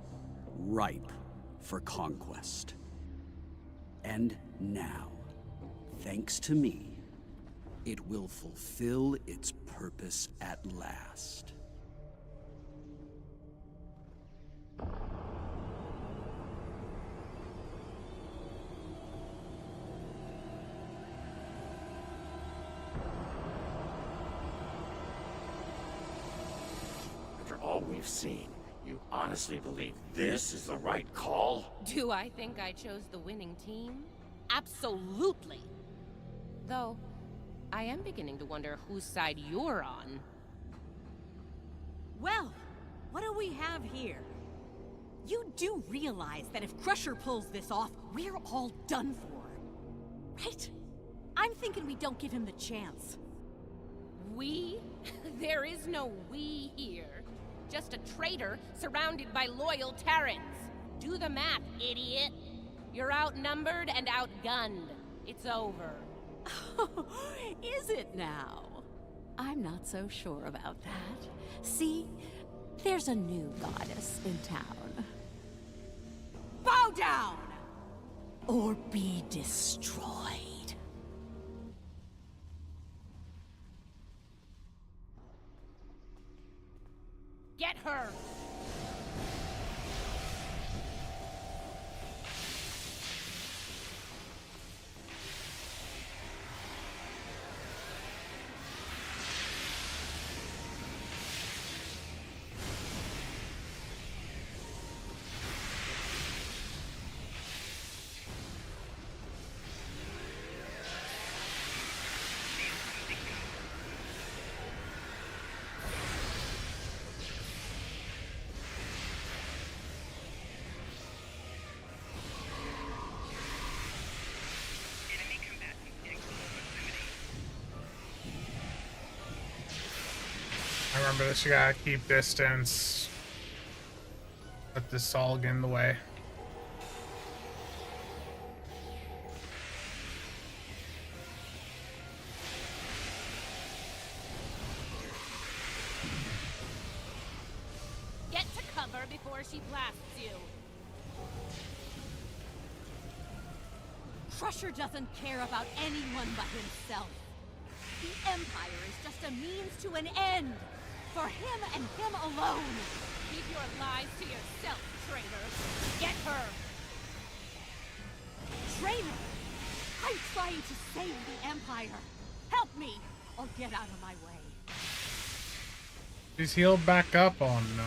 ripe for conquest. And now, thanks to me, it will fulfill its purpose at last. we've seen, you honestly believe this is the right call? Do I think I chose the winning team? Absolutely. Though, I am beginning to wonder whose side you're on. Well, what do we have here? You do realize that if Crusher pulls this off, we're all done for, right? I'm thinking we don't give him the chance. We? There is no we here. Just a traitor surrounded by loyal Terrans. Do the math, idiot. You're outnumbered and outgunned. It's over. Is it now? I'm not so sure about that. See, there's a new goddess in town. Bow down! Or be destroyed. Get her! I remember this. You gotta keep distance. Let this all get in the way. Get to cover before she blasts you. Crusher doesn't care about anyone but himself. The Empire is just a means to an end. For him and him alone. Keep your lies to yourself, traitor. Get her! Traitor! I'm trying to save the Empire. Help me, or get out of my way. She's healed back up. Oh no.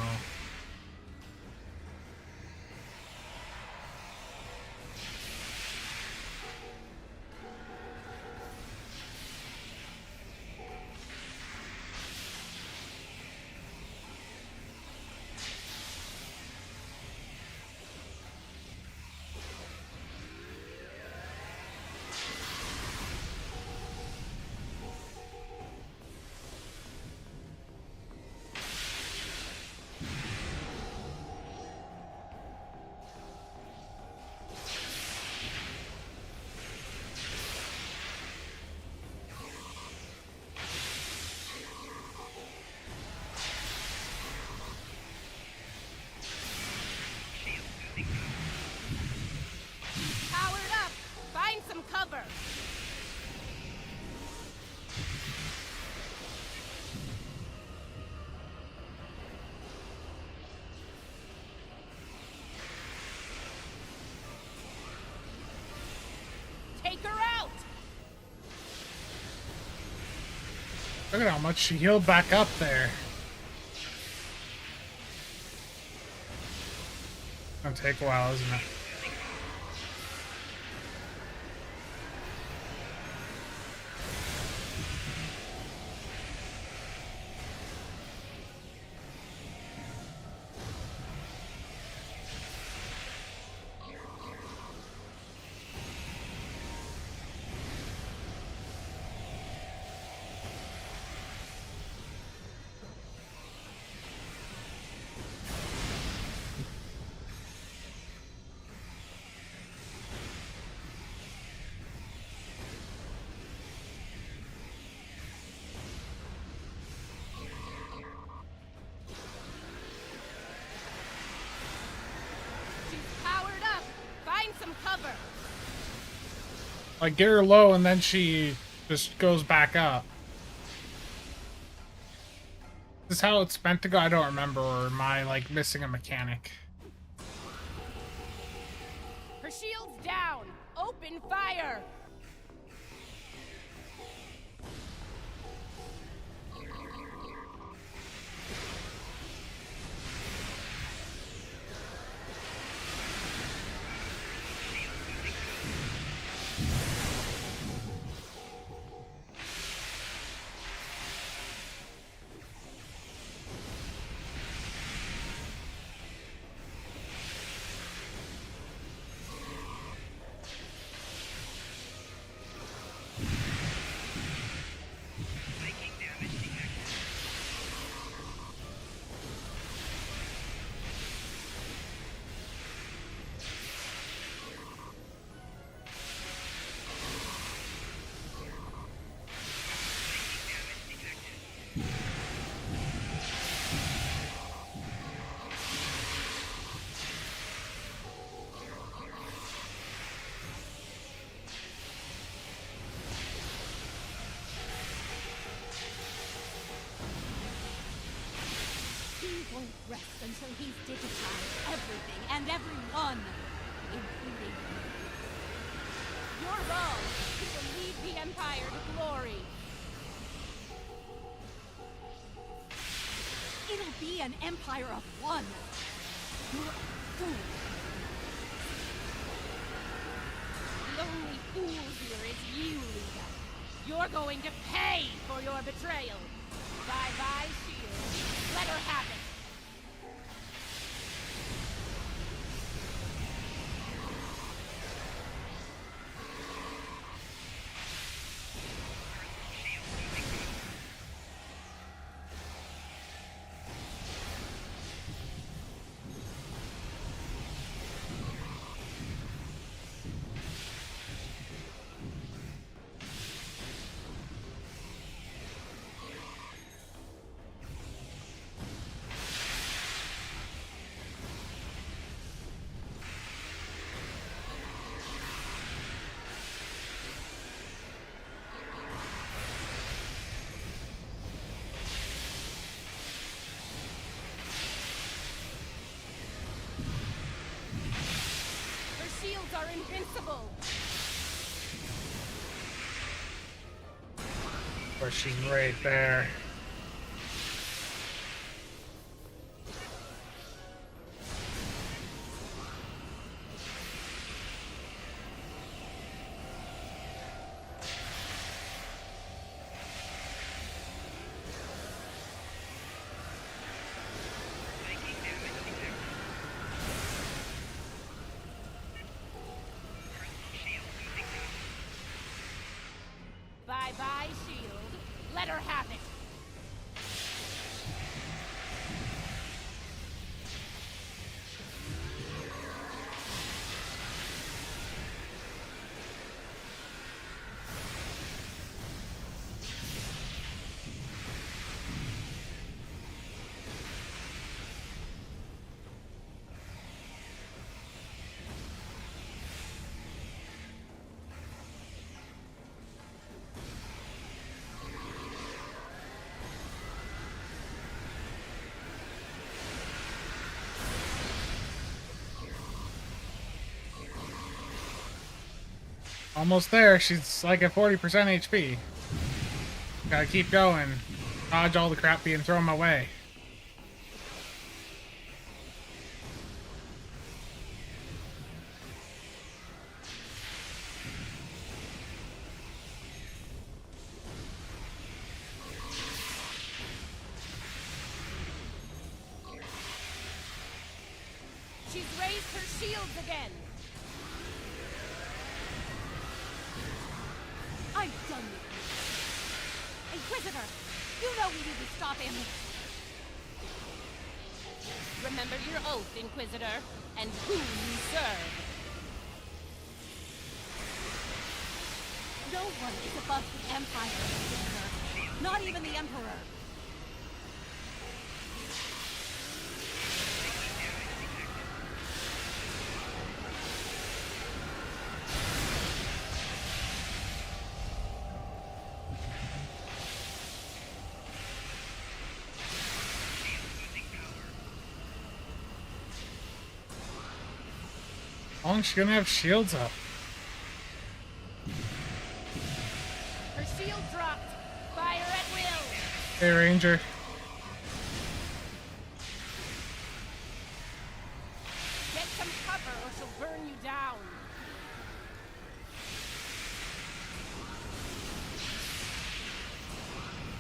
Cover! Take her out! Look at how much she healed back up there. Gonna take a while, isn't it? Cover. Like, get her low and then she just goes back up. Is this how it's meant to go? I don't remember, or am I, like, missing a mechanic? Her shield's down! Open fire! until he's digitized everything and everyone, including you. You're wrong. He will lead the Empire to glory. It'll be an empire of one. You're a fool. The only fool here is you, Lita. You're going to pay for your betrayal. Bye-bye, Shield. Let her have it. Shields are invincible! Or she's right there. Bye-bye, Shield. Let her have it. Almost there. She's like at 40% HP. Gotta keep going. Dodge all the crap being thrown my way. She's raised her shields again. I'm done with you. Inquisitor, you know we need to stop him. Remember your oath, Inquisitor, and who you serve. No one is above the Empire, Inquisitor. Not even the Emperor. How long is she gonna have shields up? Her shield dropped. Fire at will. Hey, Ranger. Get some cover or she'll burn you down.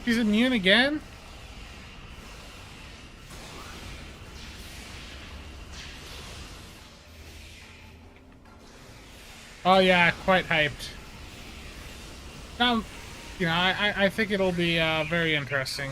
She's immune again? Oh yeah, quite hyped. Now, you know, I think it'll be very interesting.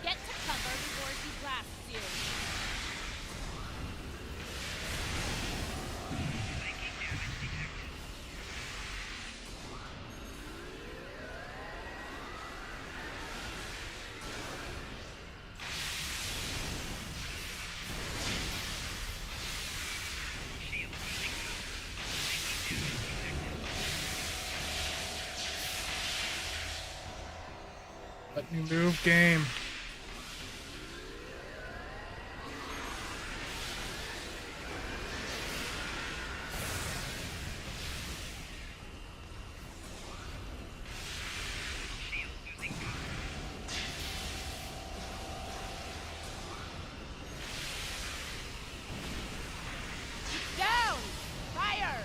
Get to cover before she blasts you. Let me move, game. Down! Fire!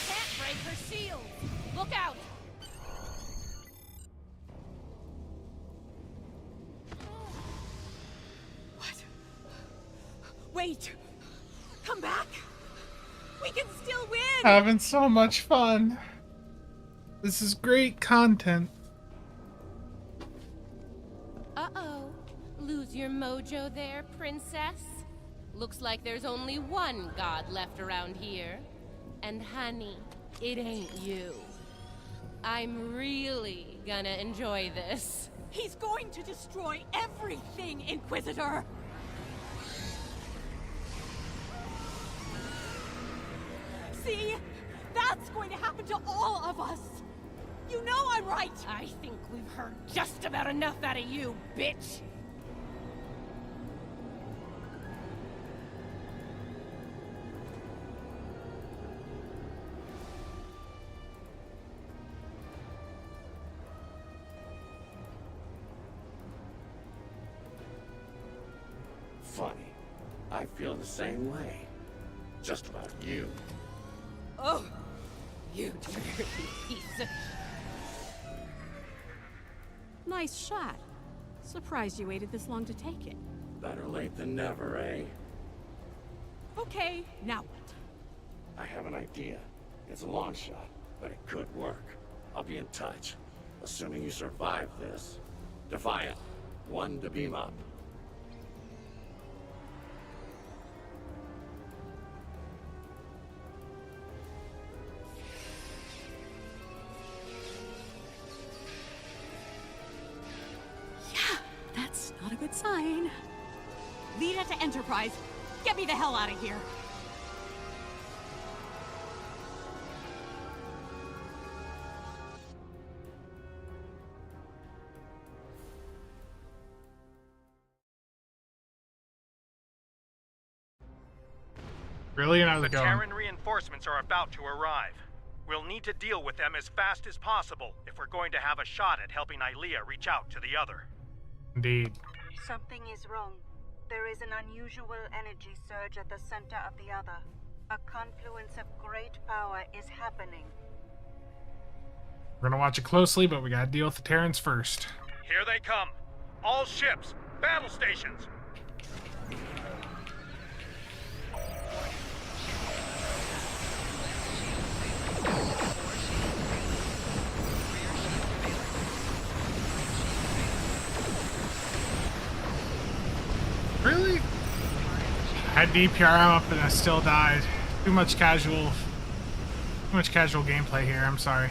Can't break her shield! Look out! Wait! Come back! We can still win! Having so much fun. This is great content. Uh-oh. Lose your mojo there, princess? Looks like there's only one god left around here. And honey, it ain't you. I'm really gonna enjoy this. He's going to destroy everything, Inquisitor! See? That's going to happen to all of us! You know I'm right! I think we've heard just about enough out of you, bitch! Funny. I feel the same way. Just about you. Oh! You dirty piece of... Nice shot. Surprised you waited this long to take it. Better late than never, eh? Okay, now what? I have an idea. It's a long shot, but it could work. I'll be in touch. Assuming you survive this. Defiant. 1 to beam up. That's not a good sign. Lead it to Enterprise. Get me the hell out of here. Really? How's The it going? Terran reinforcements are about to arrive. We'll need to deal with them as fast as possible if we're going to have a shot at helping Ilea reach out to the other. Indeed. Something is wrong. There is an unusual energy surge at the center of the other. A confluence of great power is happening. We're gonna watch it closely, but we gotta deal with the Terrans first. Here they come. All ships, battle stations. Really? I had DPRM up and I still died. Too much casual gameplay here. I'm sorry.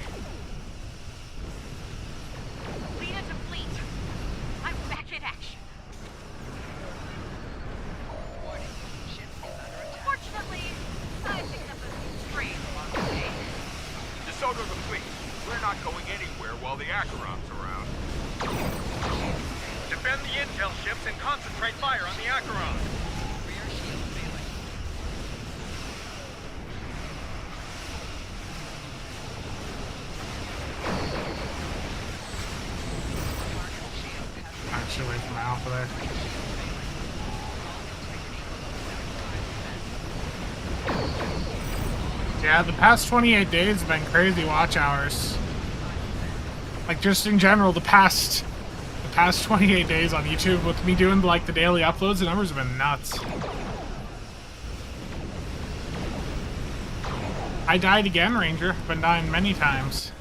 Lead it to fleet. I'm back in action. Acheron's around. Defend the intel ships and concentrate fire on the Acheron. Actually, away from my alpha there. Yeah, the past 28 days have been crazy watch hours. Like, just in general, the past 28 days on YouTube with me doing like the daily uploads, the numbers have been nuts. I died again, Ranger. Been dying many times.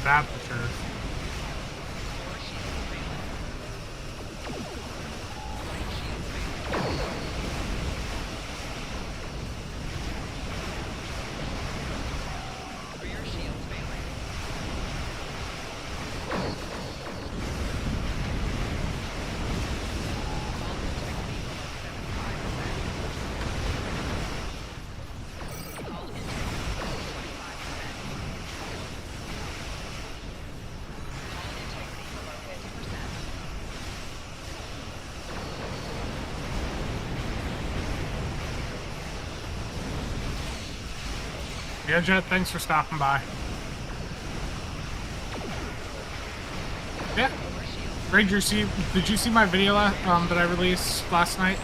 That for sure. Yeah, Jet, thanks for stopping by. Yeah. Ranger, did you see my video that I released last night?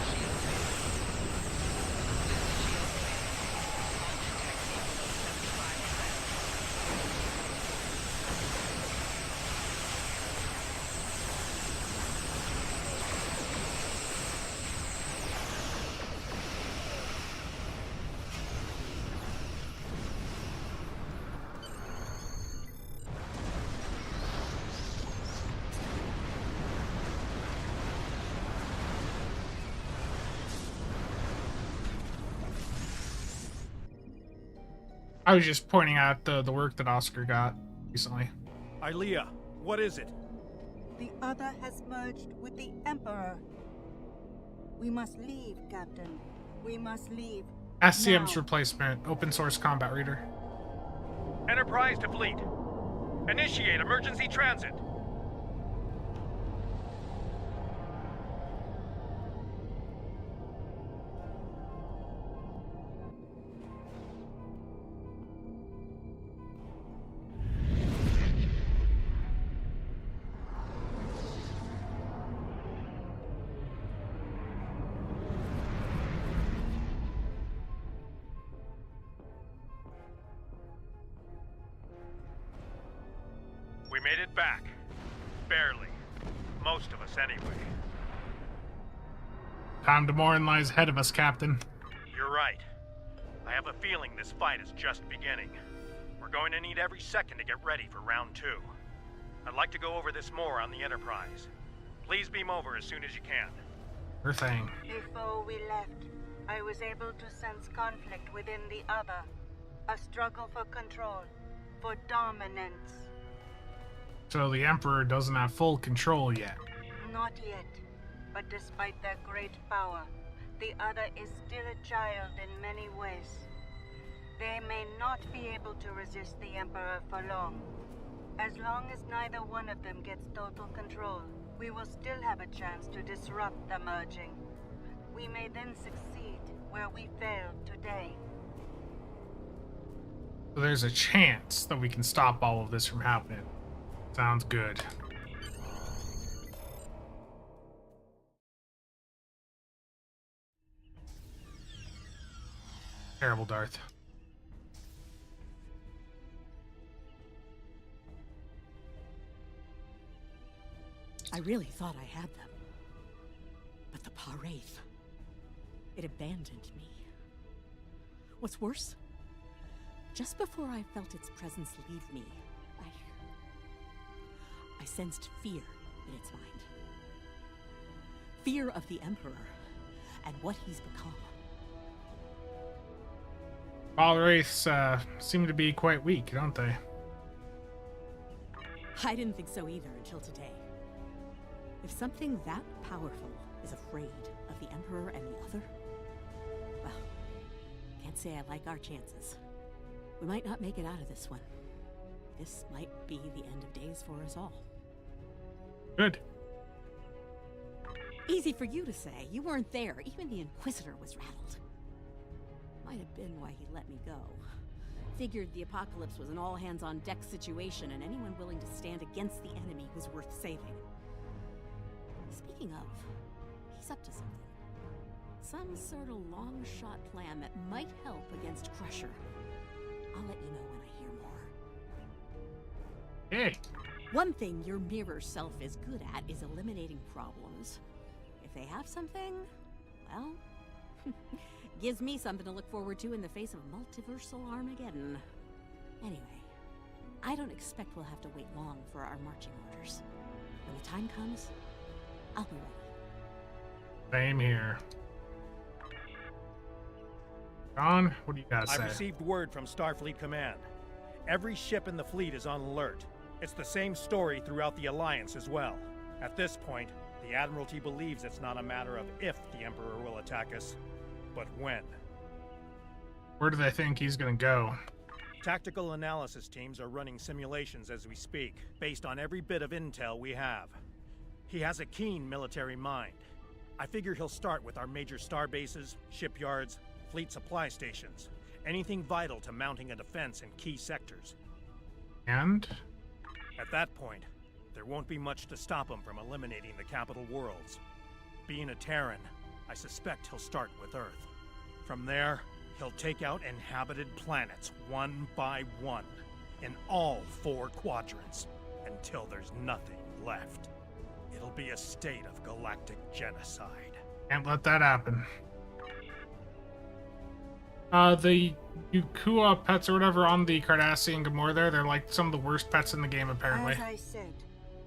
I was just pointing out the work that Oscar got recently. Ilea, what is it? The other has merged with the Emperor. We must leave, Captain. We must leave. SCM's replacement, open source combat reader. Enterprise to fleet. Initiate emergency transit. We made it back. Barely. Most of us, anyway. Time to mourn lies ahead of us, Captain. You're right. I have a feeling this fight is just beginning. We're going to need every second to get ready for round 2. I'd like to go over this more on the Enterprise. Please beam over as soon as you can. Sure thing. Before we left, I was able to sense conflict within the other. A struggle for control, for dominance. So the Emperor doesn't have full control yet. Not yet, but despite their great power, the other is still a child in many ways. They may not be able to resist the Emperor for long. As long as neither one of them gets total control, we will still have a chance to disrupt the merging. We may then succeed where we failed today. So there's a chance that we can stop all of this from happening. Sounds good. Terrible, Darth. I really thought I had them. But the Paraith, it abandoned me. What's worse, just before I felt its presence leave me, I sensed fear in its mind. Fear of the Emperor and what he's become. Wraiths seem to be quite weak, don't they? I didn't think so either until today. If something that powerful is afraid of the Emperor and the other, well, can't say I like our chances. We might not make it out of this one. This might be the end of days for us all. Good. Easy for you to say. You weren't there. Even the Inquisitor was rattled. Might have been why he let me go. Figured the apocalypse was an all-hands-on-deck situation, and anyone willing to stand against the enemy was worth saving. Speaking of, he's up to something. Some sort of long-shot plan that might help against Crusher. I'll let you know when I hear more. Hey. One thing your mirror self is good at is eliminating problems. If they have something, well, gives me something to look forward to in the face of multiversal Armageddon. Anyway, I don't expect we'll have to wait long for our marching orders. When the time comes, I'll be ready. Same here. John, what do you got to say? I received word from Starfleet Command. Every ship in the fleet is on alert. It's the same story throughout the Alliance as well. At this point, the Admiralty believes it's not a matter of if the Emperor will attack us, but when. Where do they think he's gonna go? Tactical analysis teams are running simulations as we speak, based on every bit of intel we have. He has a keen military mind. I figure he'll start with our major star bases, shipyards, fleet supply stations, anything vital to mounting a defense in key sectors. And? At that point, there won't be much to stop him from eliminating the capital worlds. Being a Terran, I suspect he'll start with Earth. From there, he'll take out inhabited planets one by one, in all 4 quadrants, until there's nothing left. It'll be a state of galactic genocide. Can't let that happen. The Ukua pets or whatever on the Cardassian Gamorrean they're like some of the worst pets in the game, apparently. As I said,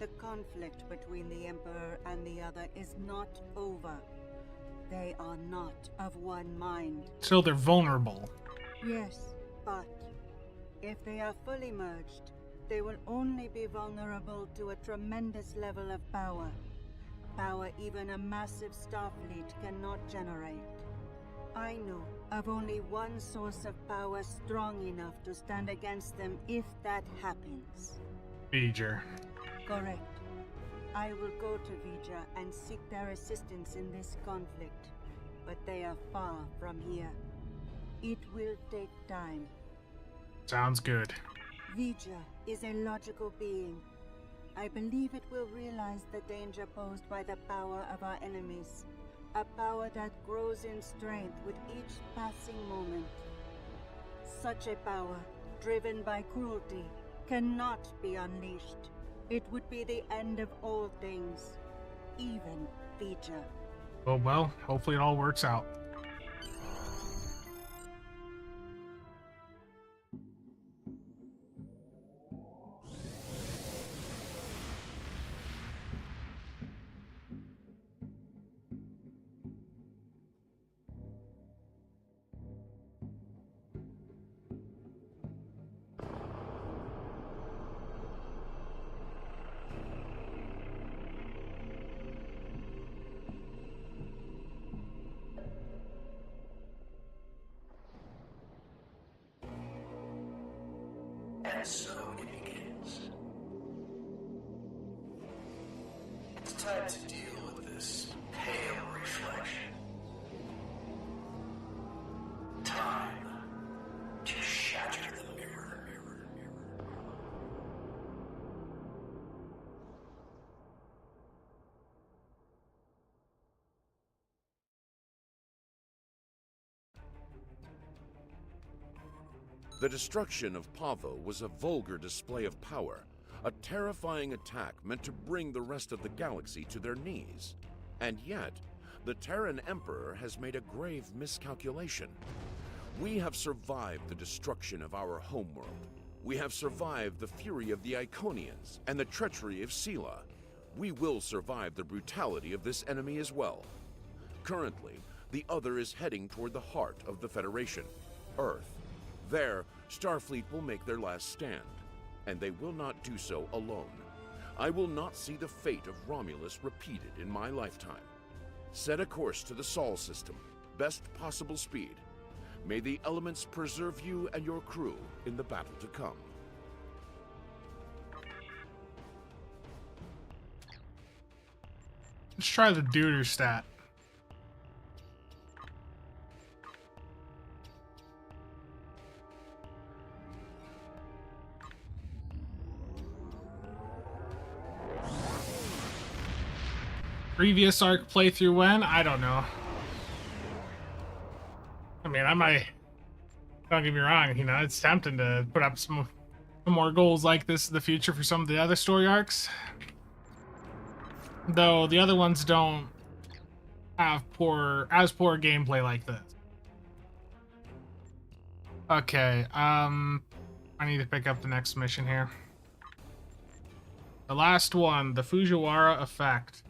the conflict between the Emperor and the other is not over. They are not of one mind. So they're vulnerable. Yes, but if they are fully merged, they will only be vulnerable to a tremendous level of power. Power even a massive Starfleet cannot generate. I know of only one source of power strong enough to stand against them if that happens. V'ger. Correct. I will go to V'ger and seek their assistance in this conflict, but they are far from here. It will take time. Sounds good. V'ger is a logical being. I believe it will realize the danger posed by the power of our enemies. A power that grows in strength with each passing moment. Such a power, driven by cruelty, cannot be unleashed. It would be the end of all things, even V'ger. Oh well, hopefully it all works out. And so it begins. It's time to deal with this pale reflection. Time to shatter the mirror. The destruction of Pavo was a vulgar display of power, a terrifying attack meant to bring the rest of the galaxy to their knees. And yet, the Terran Emperor has made a grave miscalculation. We have survived the destruction of our homeworld. We have survived the fury of the Iconians and the treachery of Sela. We will survive the brutality of this enemy as well. Currently, the Other is heading toward the heart of the Federation, Earth. There, Starfleet will make their last stand, and they will not do so alone. I will not see the fate of Romulus repeated in my lifetime. Set a course to the Sol system, best possible speed. May the elements preserve you and your crew in the battle to come. Let's try the Deuter stat. Previous arc playthrough when? I don't know. I mean, I might... Don't get me wrong, you know, it's tempting to put up some more goals like this in the future for some of the other story arcs. Though the other ones don't have poor gameplay like this. Okay, I need to pick up the next mission here. The last one, the Fujiwara effect.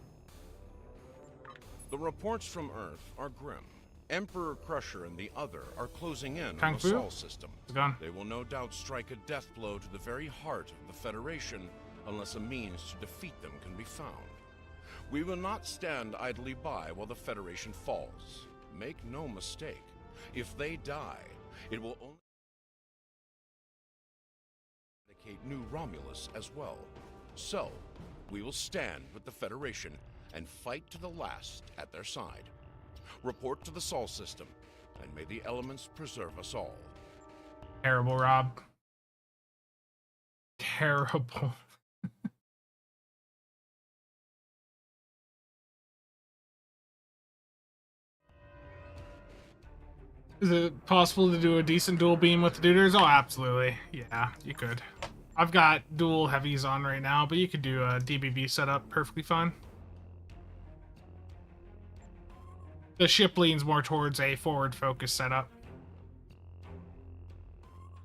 The reports from Earth are grim. Emperor Crusher and the Other are closing in Kung on the Fu? Sol system. It's gone. They will no doubt strike a death blow to the very heart of the Federation unless a means to defeat them can be found. We will not stand idly by while the Federation falls. Make no mistake, if they die, it will only indicate new Romulus as well. So, we will stand with the Federation and fight to the last at their side. Report to the Sol system, and may the elements preserve us all. Terrible, Rob. Terrible. Is it possible to do a decent dual beam with the Deuters? Oh, absolutely. Yeah, you could. I've got dual heavies on right now, but you could do a DBB setup perfectly fine. The ship leans more towards a forward focus setup.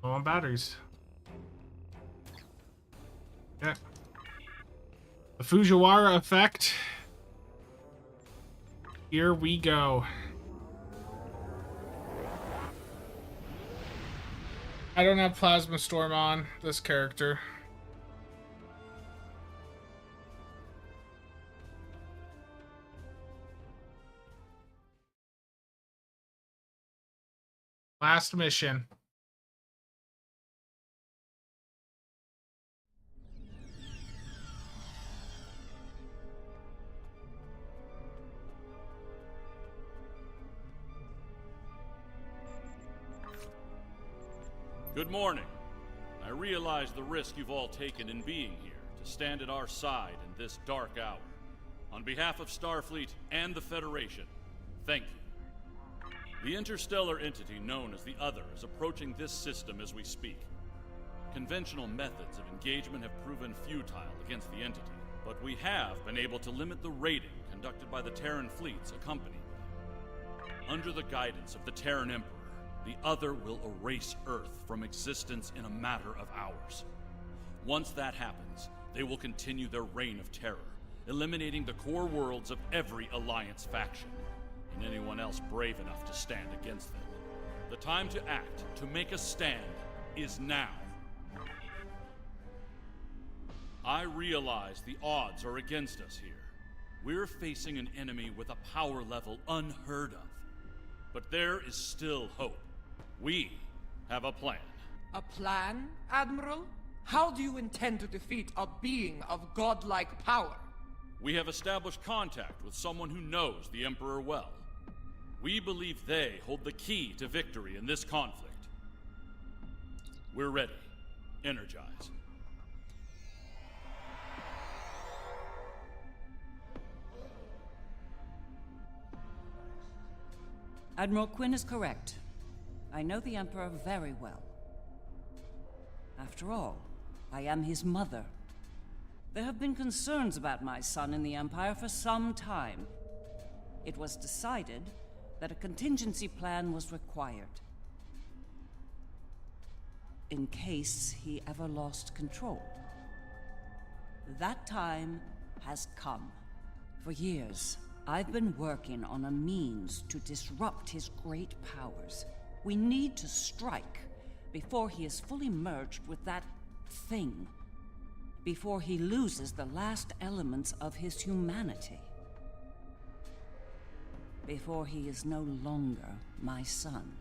Low on batteries. Yeah. The Fujiwara effect. Here we go. I don't have Plasma Storm on this character. Last mission. Good morning. I realize the risk you've all taken in being here to stand at our side in this dark hour. On behalf of Starfleet and the Federation, thank you. The interstellar entity known as the Other is approaching this system as we speak. Conventional methods of engagement have proven futile against the entity, but we have been able to limit the raiding conducted by the Terran fleets accompanying them. Under the guidance of the Terran Emperor, the Other will erase Earth from existence in a matter of hours. Once that happens, they will continue their reign of terror, eliminating the core worlds of every Alliance faction, and anyone else brave enough to stand against them. The time to act, to make a stand, is now. I realize the odds are against us here. We're facing an enemy with a power level unheard of. But there is still hope. We have a plan. A plan, Admiral? How do you intend to defeat a being of godlike power? We have established contact with someone who knows the Emperor well. We believe they hold the key to victory in this conflict. We're ready. Energize. Admiral Quinn is correct. I know the Emperor very well. After all, I am his mother. There have been concerns about my son in the Empire for some time. It was decided that a contingency plan was required. In case he ever lost control. That time has come. For years, I've been working on a means to disrupt his great powers. We need to strike before he is fully merged with that thing. Before he loses the last elements of his humanity. Before he is no longer my son.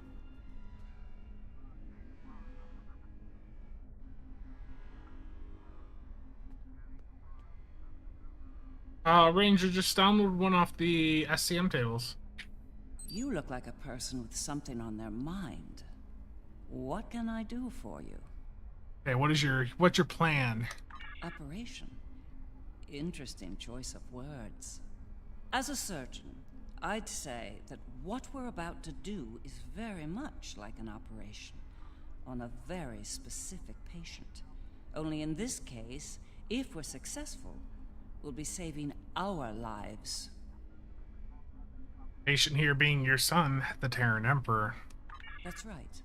Ranger, just download one off the SCM tables. You look like a person with something on their mind. What can I do for you? Okay, what's your plan? Operation. Interesting choice of words. As a surgeon, I'd say that what we're about to do is very much like an operation on a very specific patient. Only in this case, if we're successful, we'll be saving our lives. Patient here being your son, the Terran Emperor. That's right.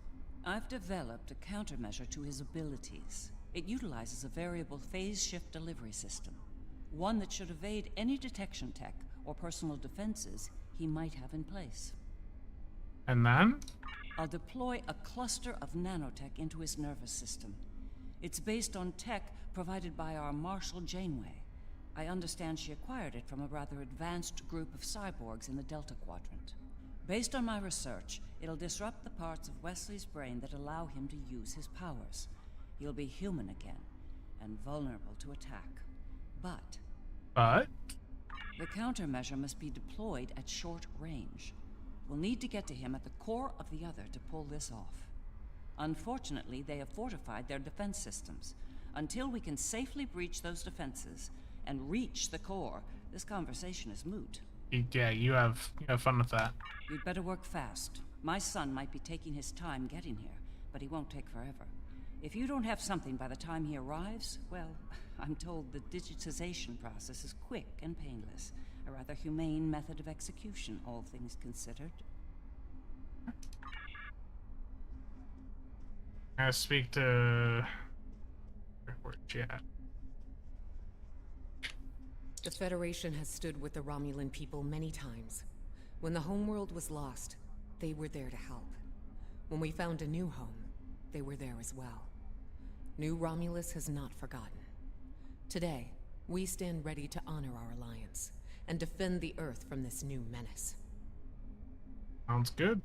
I've developed a countermeasure to his abilities. It utilizes a variable phase shift delivery system. One that should evade any detection tech or personal defenses he might have in place. And then? I'll deploy a cluster of nanotech into his nervous system. It's based on tech provided by our Marshal Janeway. I understand she acquired it from a rather advanced group of cyborgs in the Delta Quadrant. Based on my research, it'll disrupt the parts of Wesley's brain that allow him to use his powers. He'll be human again, and vulnerable to attack. But? The countermeasure must be deployed at short range. We'll need to get to him at the core of the other to pull this off. Unfortunately, they have fortified their defense systems. Until we can safely breach those defenses and reach the core, this conversation is moot. Yeah, you have fun with that. You'd better work fast. My son might be taking his time getting here, but he won't take forever. If you don't have something by the time he arrives, well, I'm told the digitization process is quick and painless. A rather humane method of execution, all things considered. I speak to... Where's she at? The Federation has stood with the Romulan people many times. When the homeworld was lost, they were there to help. When we found a new home, they were there as well. New Romulus has not forgotten. Today, we stand ready to honor our alliance and defend the Earth from this new menace. Sounds good.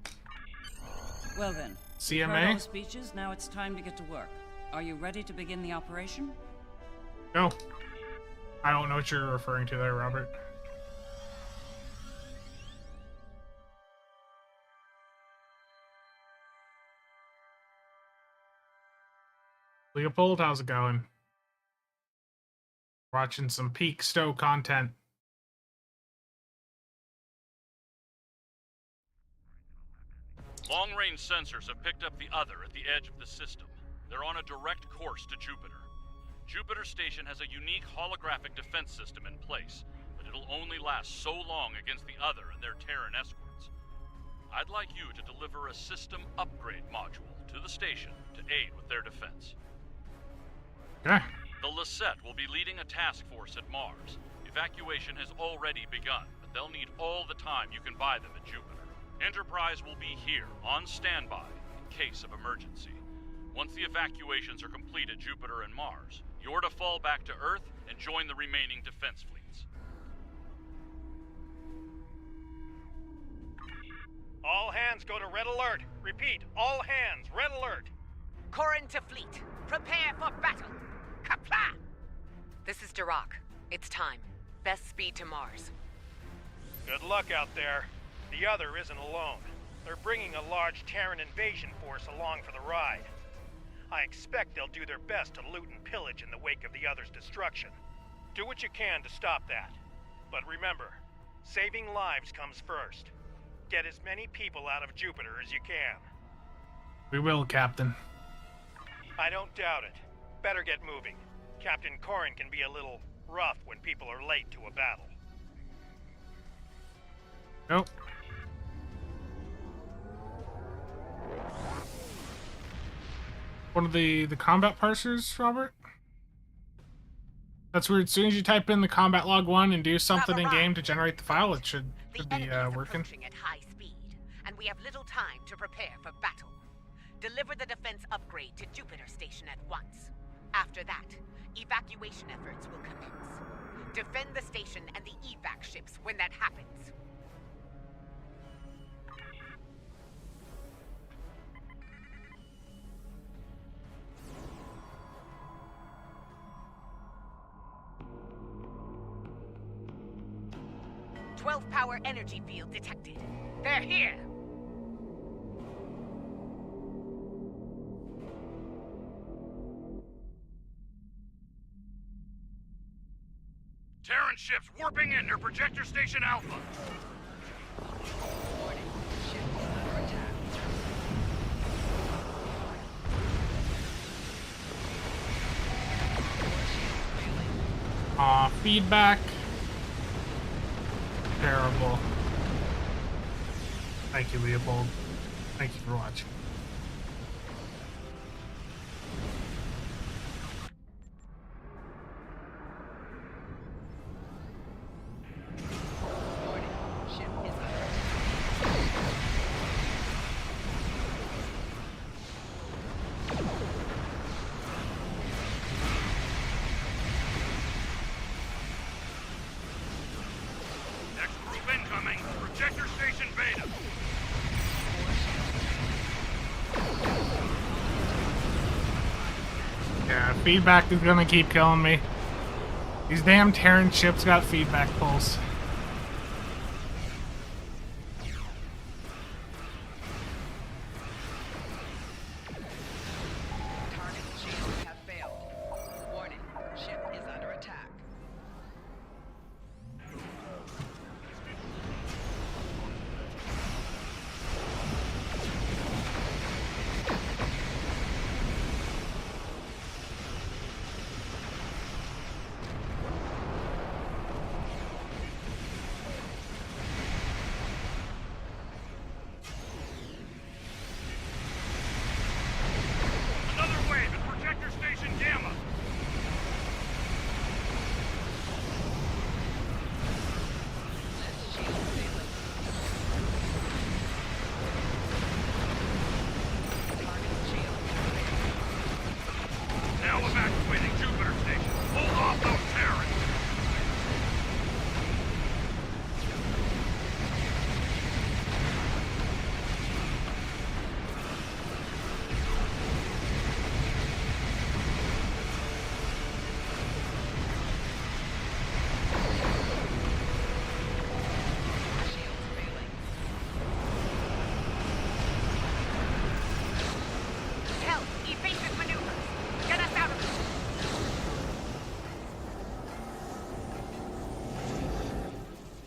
Well then, CMA? heard all speeches, now it's time to get to work. Are you ready to begin the operation? No. I don't know what you're referring to there, Robert. Leopold, how's it going? Watching some Peak Stowe content. Long-range sensors have picked up the other at the edge of the system. They're on a direct course to Jupiter. Jupiter Station has a unique holographic defense system in place, but it'll only last so long against the other and their Terran escorts. I'd like you to deliver a system upgrade module to the station to aid with their defense. Okay. The Lisette will be leading a task force at Mars. Evacuation has already begun, but they'll need all the time you can buy them at Jupiter. Enterprise will be here, on standby, in case of emergency. Once the evacuations are complete at Jupiter and Mars, you're to fall back to Earth and join the remaining defense fleets. All hands go to red alert. Repeat, all hands, red alert. Corrin to fleet. Prepare for battle. Kapla! This is Dirac. It's time. Best speed to Mars. Good luck out there. The other isn't alone. They're bringing a large Terran invasion force along for the ride. I expect they'll do their best to loot and pillage in the wake of the other's destruction. Do what you can to stop that. But remember, saving lives comes first. Get as many people out of Jupiter as you can. We will, Captain. I don't doubt it. Better get moving. Captain Corrin can be a little rough when people are late to a battle. Nope. One of the combat parsers, Robert? That's weird. As soon as you type in the combat log 1 and do something in game to generate the file, it should be working. Approaching at high speed, and we have little time to prepare for battle. Deliver the defense upgrade to Jupiter Station at once. After that, evacuation efforts will commence. Defend the station and the evac ships when that happens. Power energy field detected. They're here! Terran ships warping in near Projector Station Alpha. Warning. Ship is under attack. Feedback. Terrible. Thank you, Leopold. Thank you for watching. Feedback is gonna keep killing me. These damn Terran ships got feedback pulse. Target shields have failed. Warning, ship is under attack.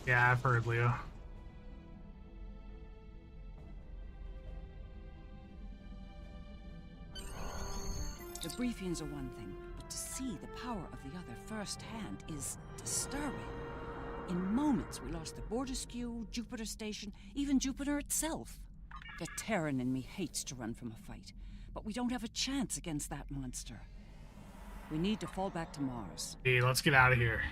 Yeah, I've heard, Leo. The briefings are one thing, but to see the power of the other firsthand is disturbing. In moments, we lost the Borderskew, Jupiter Station, even Jupiter itself. The Terran in me hates to run from a fight, but we don't have a chance against that monster. We need to fall back to Mars. Hey, let's get out of here.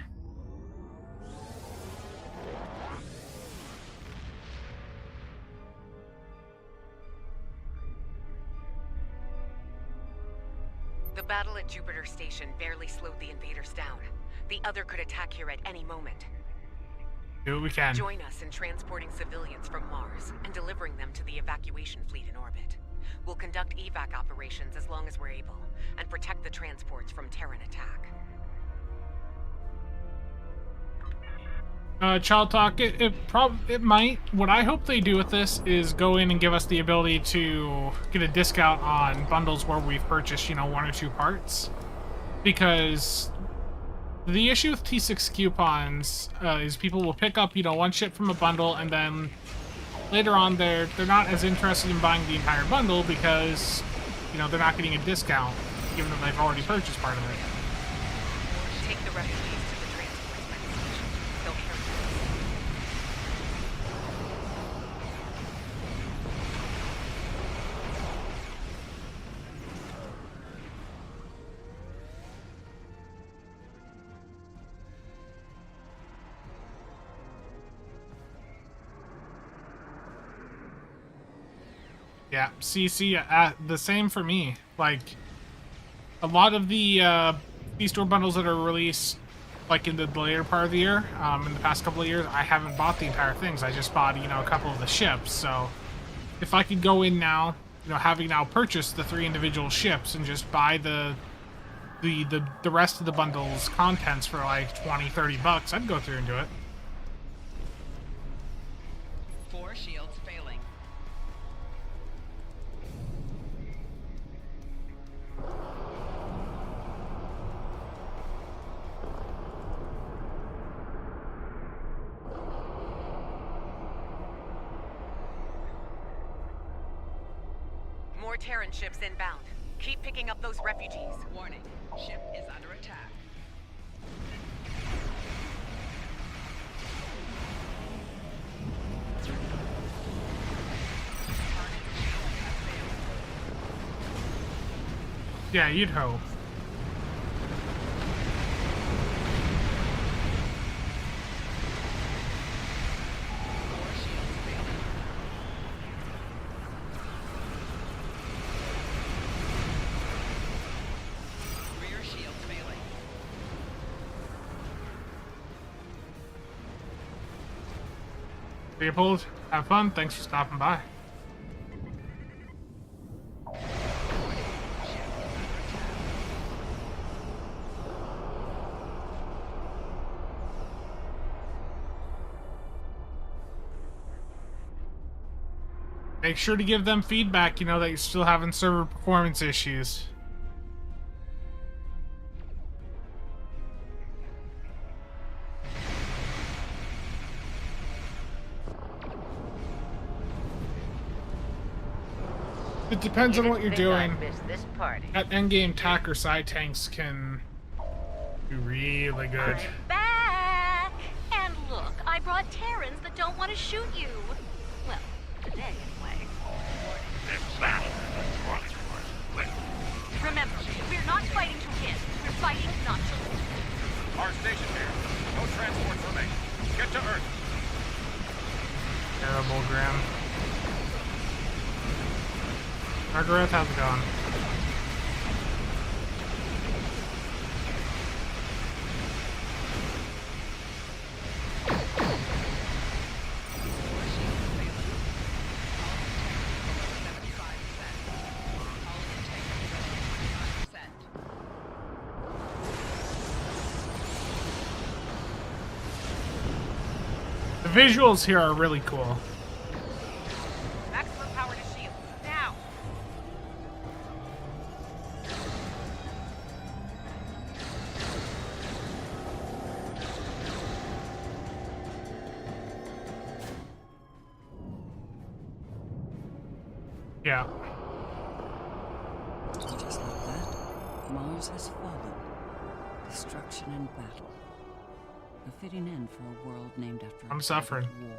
The battle at Jupiter Station barely slowed the invaders down. The other could attack here at any moment. Do what we can. Join us in transporting civilians from Mars and delivering them to the evacuation fleet in orbit. We'll conduct evac operations as long as we're able, and protect the transports from Terran attack. Child Talk, it might. What I hope they do with this is go in and give us the ability to get a discount on bundles where we've purchased, 1 or 2 parts. Because the issue with T6 coupons is people will pick up, 1 ship from a bundle, and then later on they're not as interested in buying the entire bundle because, they're not getting a discount, given that they've already purchased part of it. Take the refugees to the transport station. They'll care for Yeah, see, the same for me. Like, a lot of the B-Store bundles that are released, like, in the later part of the year, in the past couple of years, I haven't bought the entire things. I just bought, a couple of the ships. So, if I could go in now, having now purchased the 3 individual ships and just buy the rest of the bundle's contents for, like, 20, 30 bucks, I'd go through and do it. 4 shields failing. More Terran ships inbound. Keep picking up those refugees. Warning. Ship is under attack. Yeah, you'd hope. Rear shield failing. Leopold, have fun. Thanks for stopping by. Make sure to give them feedback, that you're still having server performance issues. It depends on what you're doing. At endgame, TAC or side tanks can be really good. I'm back! And look, I brought Terrans that don't want to shoot you. Well, today anyway. Remember, we're not fighting to win. We're fighting not to lose. Our station here. No transports remain. Get to Earth. Terrible, Graham. Margaret, how's it going? The visuals here are really cool. Maximum power to shield. Now. Yeah. Just like that, Mars has fallen. Destruction and battle. A fitting end for a world named after I'm a suffering. war.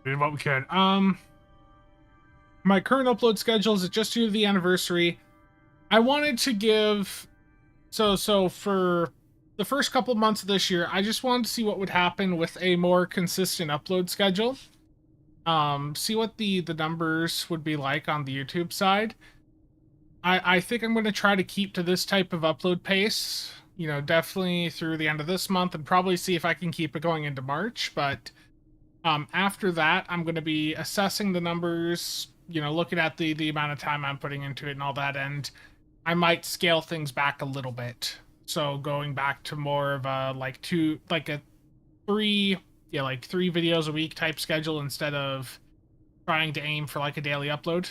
We did what we could. My current upload schedule is just due to the anniversary. I wanted to give so for the first couple months of this year, I just wanted to see what would happen with a more consistent upload schedule. See what the numbers would be like on the YouTube side. I think I'm going to try to keep to this type of upload pace, definitely through the end of this month, and probably see if I can keep it going into March. But After that, I'm going to be assessing the numbers, looking at the amount of time I'm putting into it and all that, and I might scale things back a little bit. So going back to more of a three videos a week type schedule instead of trying to aim for like a daily upload.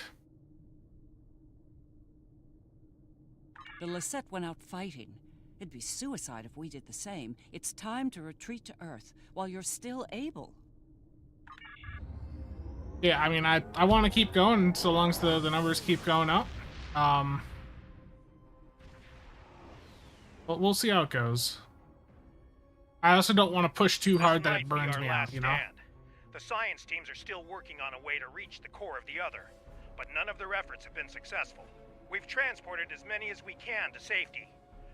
The Lisette went out fighting. It'd be suicide if we did the same. It's time to retreat to Earth while you're still able. Yeah, I mean, I want to keep going so long as the numbers keep going up. But we'll see how it goes. I also don't want to push too hard that it burns me out, The science teams are still working on a way to reach the core of the Other, but none of their efforts have been successful. We've transported as many as we can to safety,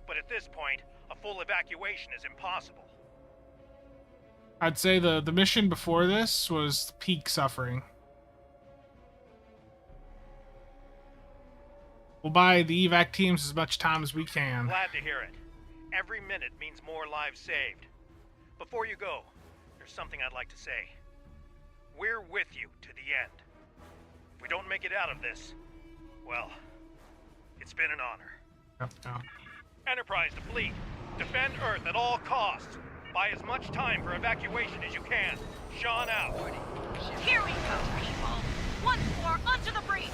but at this point, a full evacuation is impossible. I'd say the mission before this was peak suffering. We'll buy the evac teams as much time as we can. Glad to hear it. Every minute means more lives saved. Before you go, there's something I'd like to say. We're with you to the end. If we don't make it out of this, well, it's been an honor. Yep. Enterprise to fleet. Defend Earth at all costs. Buy as much time for evacuation as you can. Sean out. Here we go, people. Once more, onto the breach.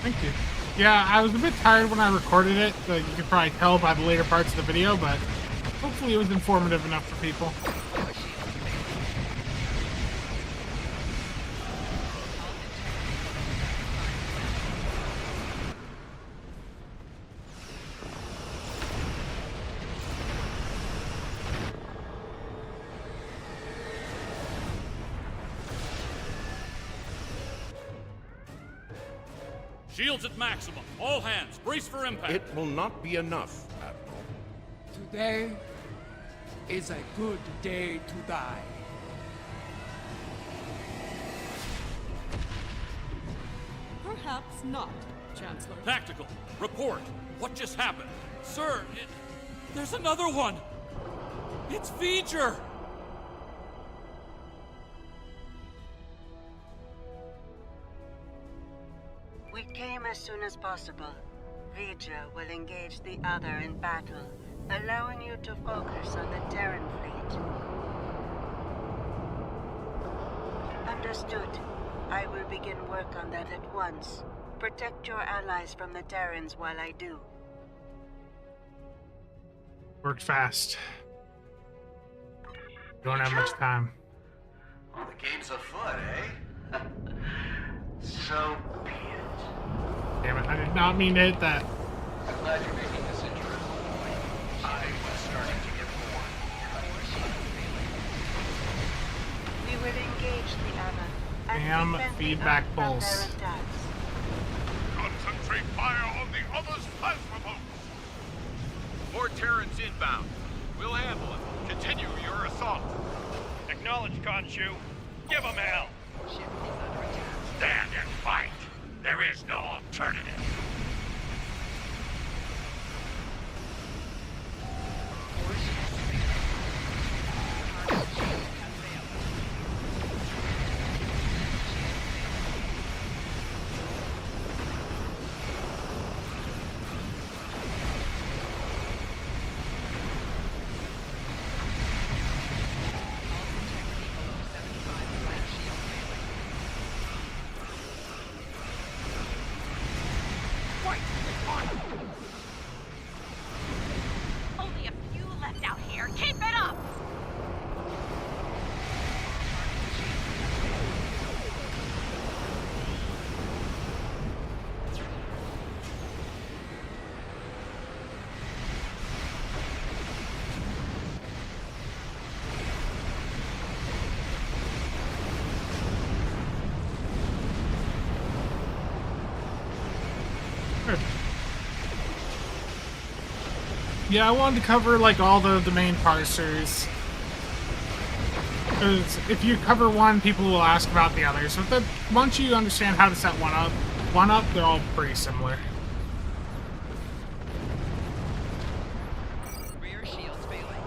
Thank you. Yeah, I was a bit tired when I recorded it, so you could probably tell by the later parts of the video, but hopefully it was informative enough for people. Shields at maximum. All hands, brace for impact. It will not be enough, Admiral. Today is a good day to die. Perhaps not, Chancellor. Tactical, report. What just happened? Sir, there's another one. It's V'ger. We came as soon as possible. V'ger will engage the Other in battle, allowing you to focus on the Terran fleet. Understood. I will begin work on that at once. Protect your allies from the Terrans while I do. Work fast. Don't have much time. Well, the game's afoot, eh? So be it. Damn it, I did not mean to hit that. I'm glad you're making this interesting. I was starting to get bored. We will engage the Other. And Damn defend the feedback Earth from pulse. their attacks. Concentrate fire on the other's plasma boats! More Terrans inbound. We'll handle it. Continue your assault. Acknowledge, Khonshu. Give them hell. Stand and fight. There is no alternative. Yeah, I wanted to cover like all the main parsers. Because if you cover one, people will ask about the others. But once you understand how to set one up, they're all pretty similar. Rear shields failing.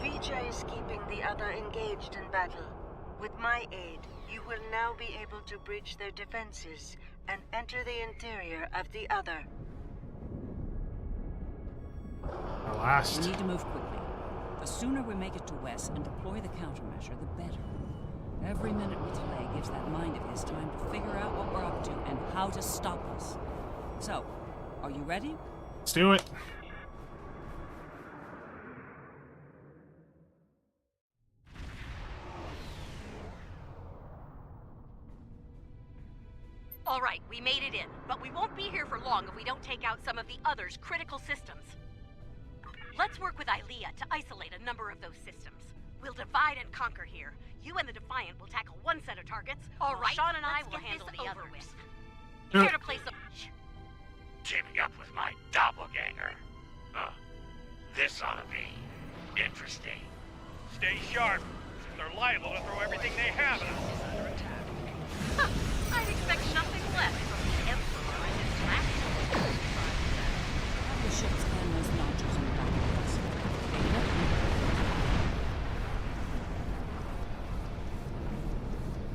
Vija is keeping the other engaged in battle. With my aid, you will now be able to breach their defenses and enter the interior of the other. Last. We need to move quickly. The sooner we make it to Wes and deploy the countermeasure, the better. Every minute we delay gives that mind of his time to figure out what we're up to and how to stop us. So, are you ready? Let's do it. All right, we made it in, but we won't be here for long if we don't take out some of the other's critical systems. Let's work with Ilea to isolate a number of those systems. We'll divide and conquer here. You and the Defiant will tackle one set of targets, while Sean and I will handle the others. Care to play some... Teaming up with my doppelganger. This ought to be interesting. Stay sharp. They're liable to throw everything they have at us. I'd expect nothing less from the Emperor and his last... Have the ship's cameras notches in the back of us.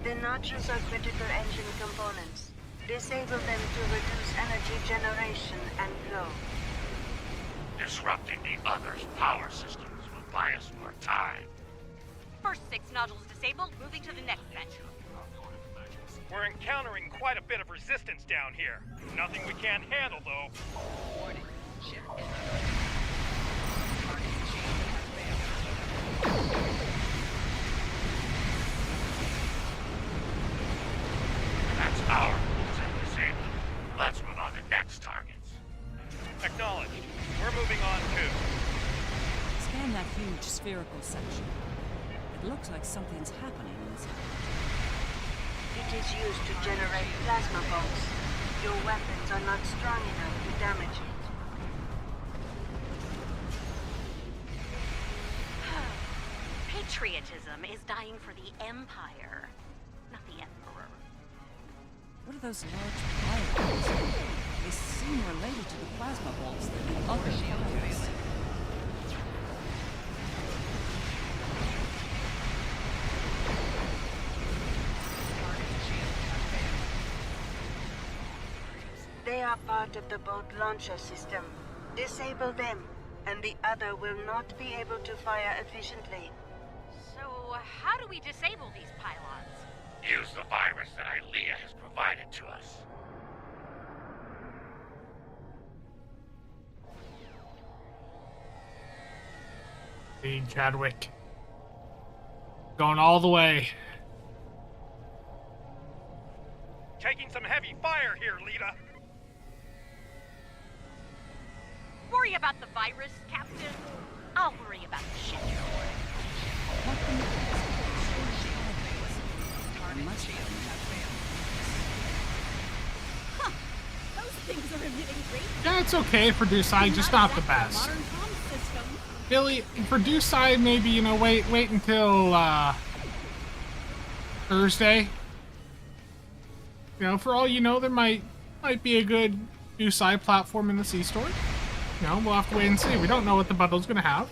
They look The notches are critical engine components. Disable them to reduce energy generation and flow. Disrupting the other's power systems will buy us more time. First 6 nodules disabled, moving to the next set. We're encountering quite a bit of resistance down here. Nothing we can't handle, though. Warning. Ship is under attack. Target shield has failed. That's our rules and disabled. Let's move on to next targets. Acknowledged. We're moving on too. Scan that huge spherical section. It looks like something's happening inside. It is used to generate plasma bolts. Your weapons are not strong enough to damage it. Patriotism is dying for the Empire, not the Emperor. What are those large fireballs? They seem related to the plasma bolts that the other fires. They are part of the boat launcher system. Disable them, and the other will not be able to fire efficiently. So, how do we disable these pylons? Use the virus that Ilea has provided to us. See, Chadwick. Going all the way. Taking some heavy fire here, Lita. Worry about the virus, Captain. I'll worry about the ship. Huh. Those things are emitting great... Yeah, it's okay for Dusai, just not the best. Modern comm system. Billy, for Dusai, maybe, you know, wait until, Thursday. You know, for all you know, there might be a good Dusai platform in the Sea Store. You know, we'll have to wait and see. We don't know what the bundle's gonna have.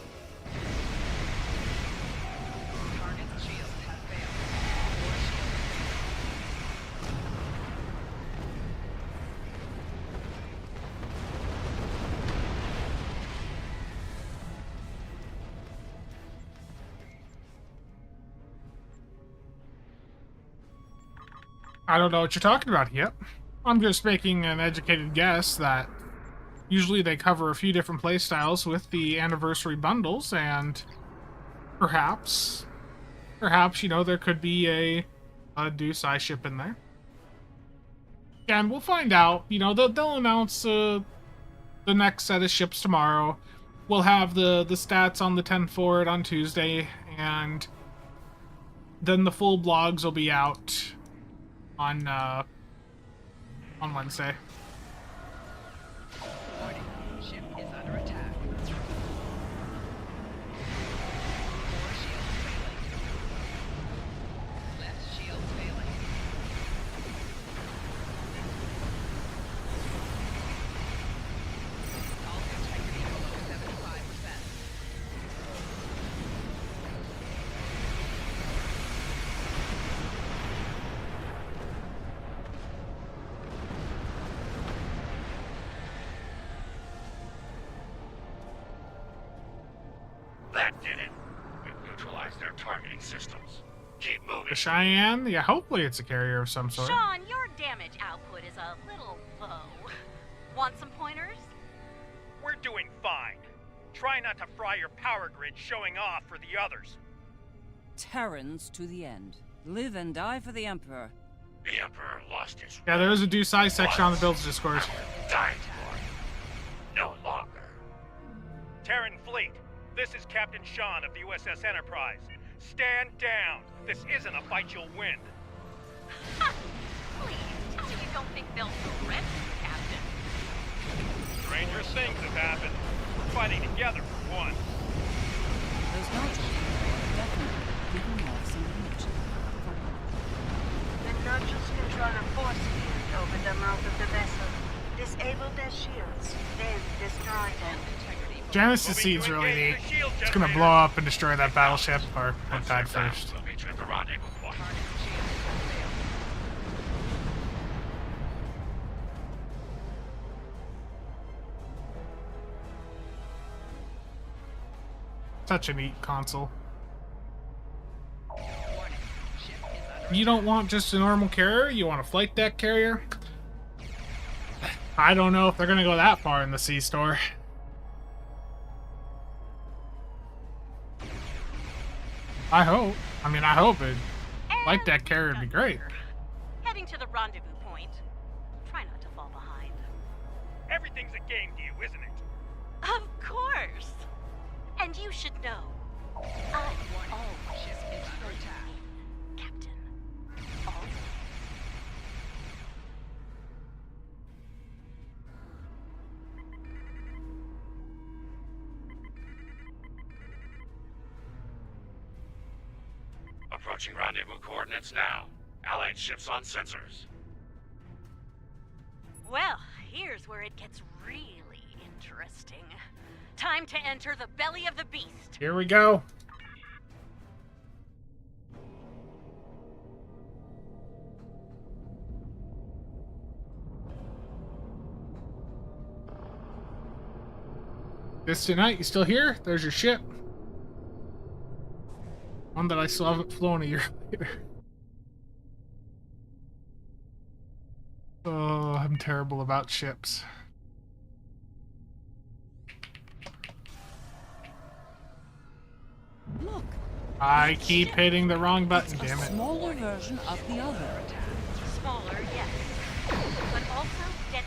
I don't know what you're talking about here. I'm just making an educated guess that usually they cover a few different playstyles with the anniversary bundles, and perhaps, you know, there could be a Dusai ship in there. And we'll find out. You know, they'll announce the next set of ships tomorrow. We'll have the stats on the 10 forward on Tuesday, and then the full blogs will be out on Wednesday. Warning, ship is under attack. Core shields failing. Left shield failing. Hull integrity below 75%. That did it. We've neutralized their targeting systems. Keep moving. The Cheyenne? Yeah, hopefully it's a carrier of some sort. Sean, your damage output is a little low. Want some pointers? We're doing fine. Try not to fry your power grid showing off for the others. Terrans to the end. Live and die for the Emperor. The Emperor lost his Yeah, there is a do size section on the builds Discord. dying for it. No longer. Terran fleet, this is Captain Sean of the USS Enterprise. Stand down. This isn't a fight you'll win. Please, tell me you don't think they'll surrender, Captain. Stranger things have happened. We're fighting together for one. Those nodules are definitely giving off some energy. The nodules control a force field over the mouth of the vessel. Disable their shields, then destroy them. Genesis Seed's really neat. It's gonna blow up and destroy that battleship, or it died first. We'll meet you at the rendezvous point. Such a neat console. Warning, ship is under You don't want just a normal carrier? You want a flight deck carrier? I don't know if they're gonna go that far in the C-store. I hope. I mean, I hope it. Flight deck carrier would be great. Heading to the rendezvous point. Try not to fall behind. Everything's a game to you, isn't it? Of course. And you should know. I always ship is under attack. Captain. Always. Approaching rendezvous coordinates now. Allied ships on sensors. Well, here's where it gets really interesting. Time to enter the belly of the beast. Here we go. Distant Night, you still here? There's your ship. One that I still haven't flown a year later. Oh, I'm terrible about ships. Look. I keep hitting the wrong button, It's damn a it. smaller version of the other. Smaller, yes. But also deadly.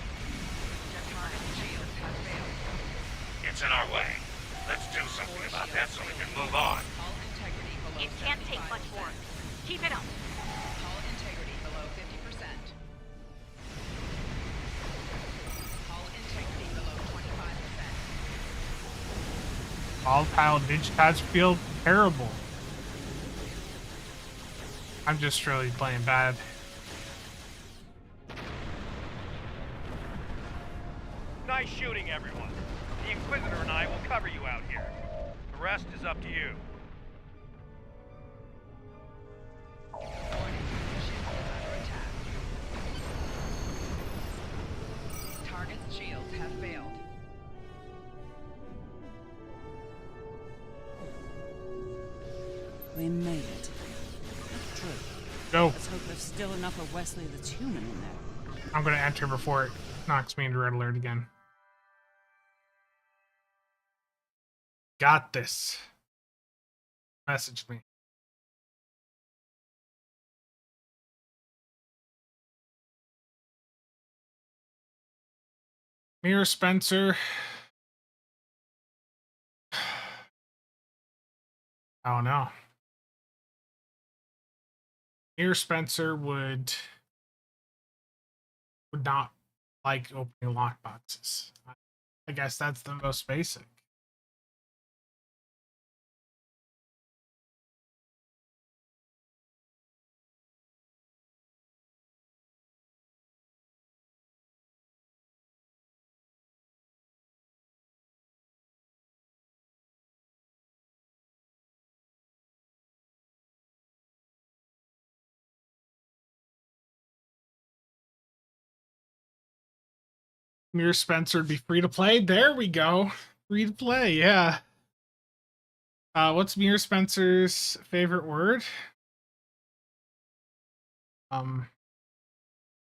It's in our way. Let's do something about that so we can move on. Hull integrity below It can't take much 75%. more. Keep it up. Hull integrity below 50%. Hull integrity below 25%. All tiled digipads feel terrible. I'm just really playing bad. Nice shooting, everyone. The Inquisitor and I will cover you out here. The rest is up to you. Warning, ship is under attack. Target's shields have failed. We made it. True. Go. Let's hope there's still enough of Wesley that's human in there. I'm gonna enter before it knocks me into red alert again. Got this. Message me. Mira Spencer. I don't know. Mira Spencer would would not like opening lockboxes. I guess that's the most basic. Mirror Spencer would be free to play. There we go. Free to play, yeah. What's Mirror Spencer's favorite word?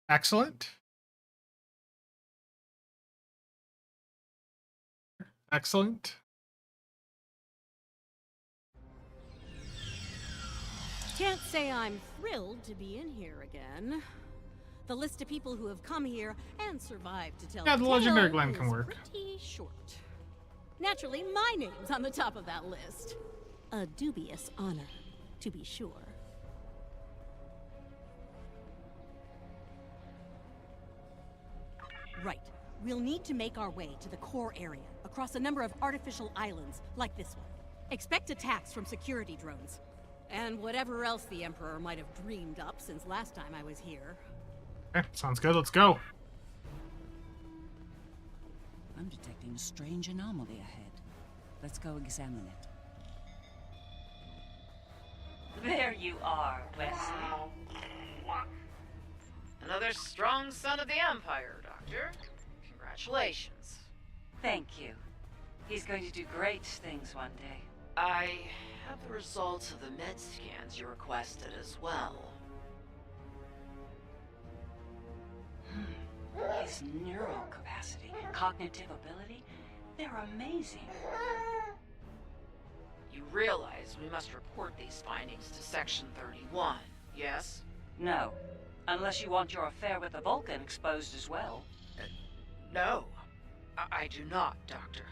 Excellent. Excellent. Can't say I'm thrilled to be in here again. The list of people who have come here and survived to tell Yeah, the legendary Glen is can work. pretty short. Naturally, my name's on the top of that list. A dubious honor, to be sure. Right. We'll need to make our way to the core area, across a number of artificial islands, like this one. Expect attacks from security drones. And whatever else the Emperor might have dreamed up since last time I was here. Okay, sounds good. Let's go. I'm detecting a strange anomaly ahead. Let's go examine it. There you are, Wesley. Another strong son of the Empire, Doctor. Congratulations. Thank you. He's going to do great things one day. I have the results of the med scans you requested as well. His neural capacity, cognitive ability, they're amazing. You realize we must report these findings to Section 31, yes? No. Unless you want your affair with the Vulcan exposed as well. No. I do not, Doctor.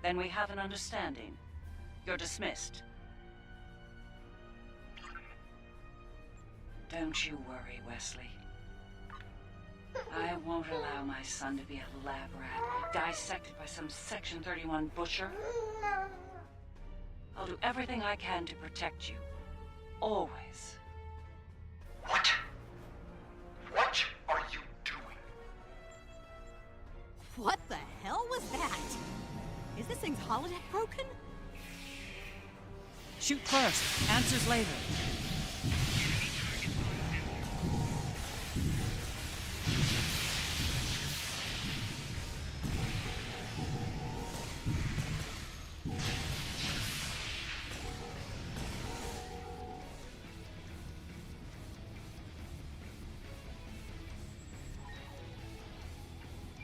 Then we have an understanding. You're dismissed. Don't you worry, Wesley. I won't allow my son to be a lab rat, dissected by some Section 31 butcher. I'll do everything I can to protect you. Always. What? What are you doing? What the hell was that? Is this thing's holodeck broken? Shoot first, answers later.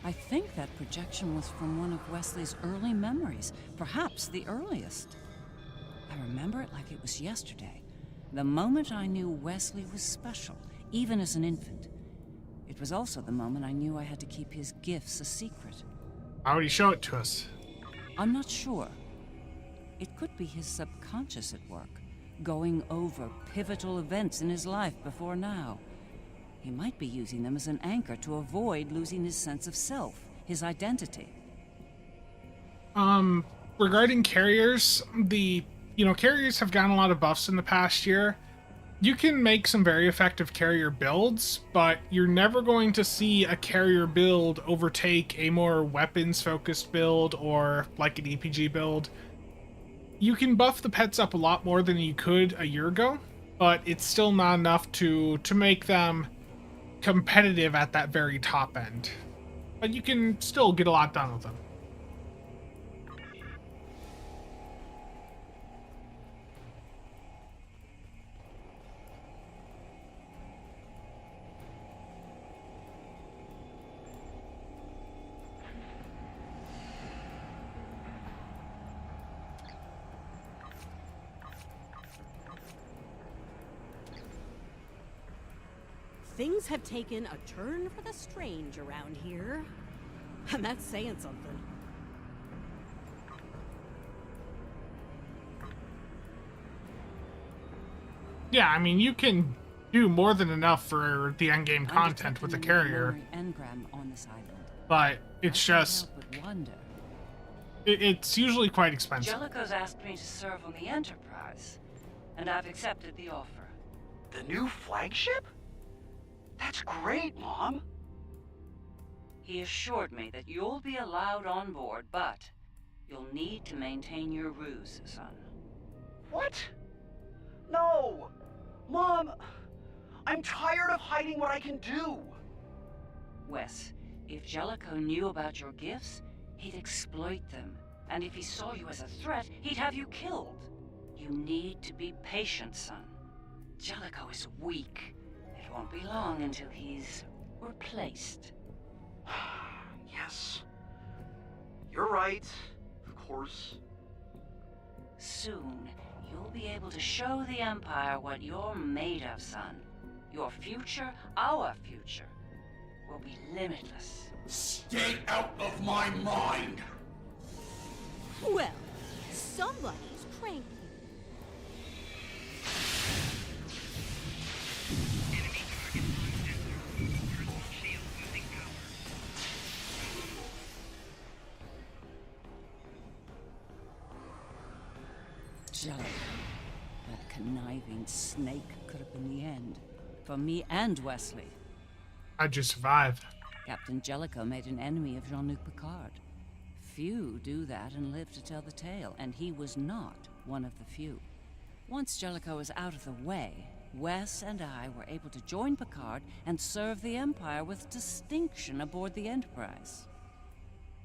I think that projection was from one of Wesley's early memories, perhaps the earliest. I remember it like it was yesterday, the moment I knew Wesley was special, even as an infant. It was also the moment I knew I had to keep his gifts a secret. How would he show it to us? I'm not sure. It could be his subconscious at work, going over pivotal events in his life before now. He might be using them as an anchor to avoid losing his sense of self, his identity. Regarding carriers, carriers have gotten a lot of buffs in the past year. You can make some very effective carrier builds, but you're never going to see a carrier build overtake a more weapons-focused build or like an EPG build. You can buff the pets up a lot more than you could a year ago, but it's still not enough to make them competitive at that very top end. But you can still get a lot done with them. Things have taken a turn for the strange around here. And that's saying something. Yeah, I mean, you can do more than enough for the endgame content with the carrier. Engram on this island. But it's just... It's usually quite expensive. Jellicoe's asked me to serve on the Enterprise, and I've accepted the offer. The new flagship? That's great, Mom. He assured me that you'll be allowed on board, but you'll need to maintain your ruse, son. What? No! Mom, I'm tired of hiding what I can do. Wes, if Jellicoe knew about your gifts, he'd exploit them. And if he saw you as a threat, he'd have you killed. You need to be patient, son. Jellicoe is weak. It won't be long until he's replaced. Yes. You're right, of course. Soon, you'll be able to show the Empire what you're made of, son. Your future, our future, will be limitless. Stay out of my mind! Well, somebody's cranky. Jellicoe, that conniving snake could have been the end. For me and Wesley. How'd you survive? Captain Jellicoe made an enemy of Jean-Luc Picard. Few do that and live to tell the tale, and he was not one of the few. Once Jellicoe was out of the way, Wes and I were able to join Picard and serve the Empire with distinction aboard the Enterprise.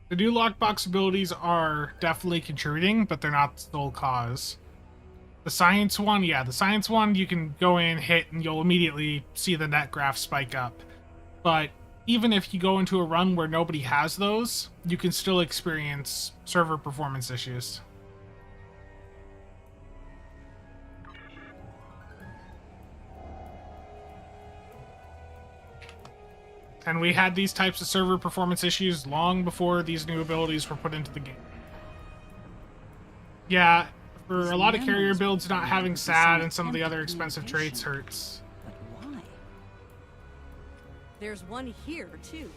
The new lockbox abilities are definitely contributing, but they're not the sole cause. The science one, the science one, you can go in, hit, and you'll immediately see the net graph spike up. But even if you go into a run where nobody has those, you can still experience server performance issues. And we had these types of server performance issues long before these new abilities were put into the game. Yeah, for a lot of carrier builds, not having SAD and some of the other expensive traits hurts. There's one here, too.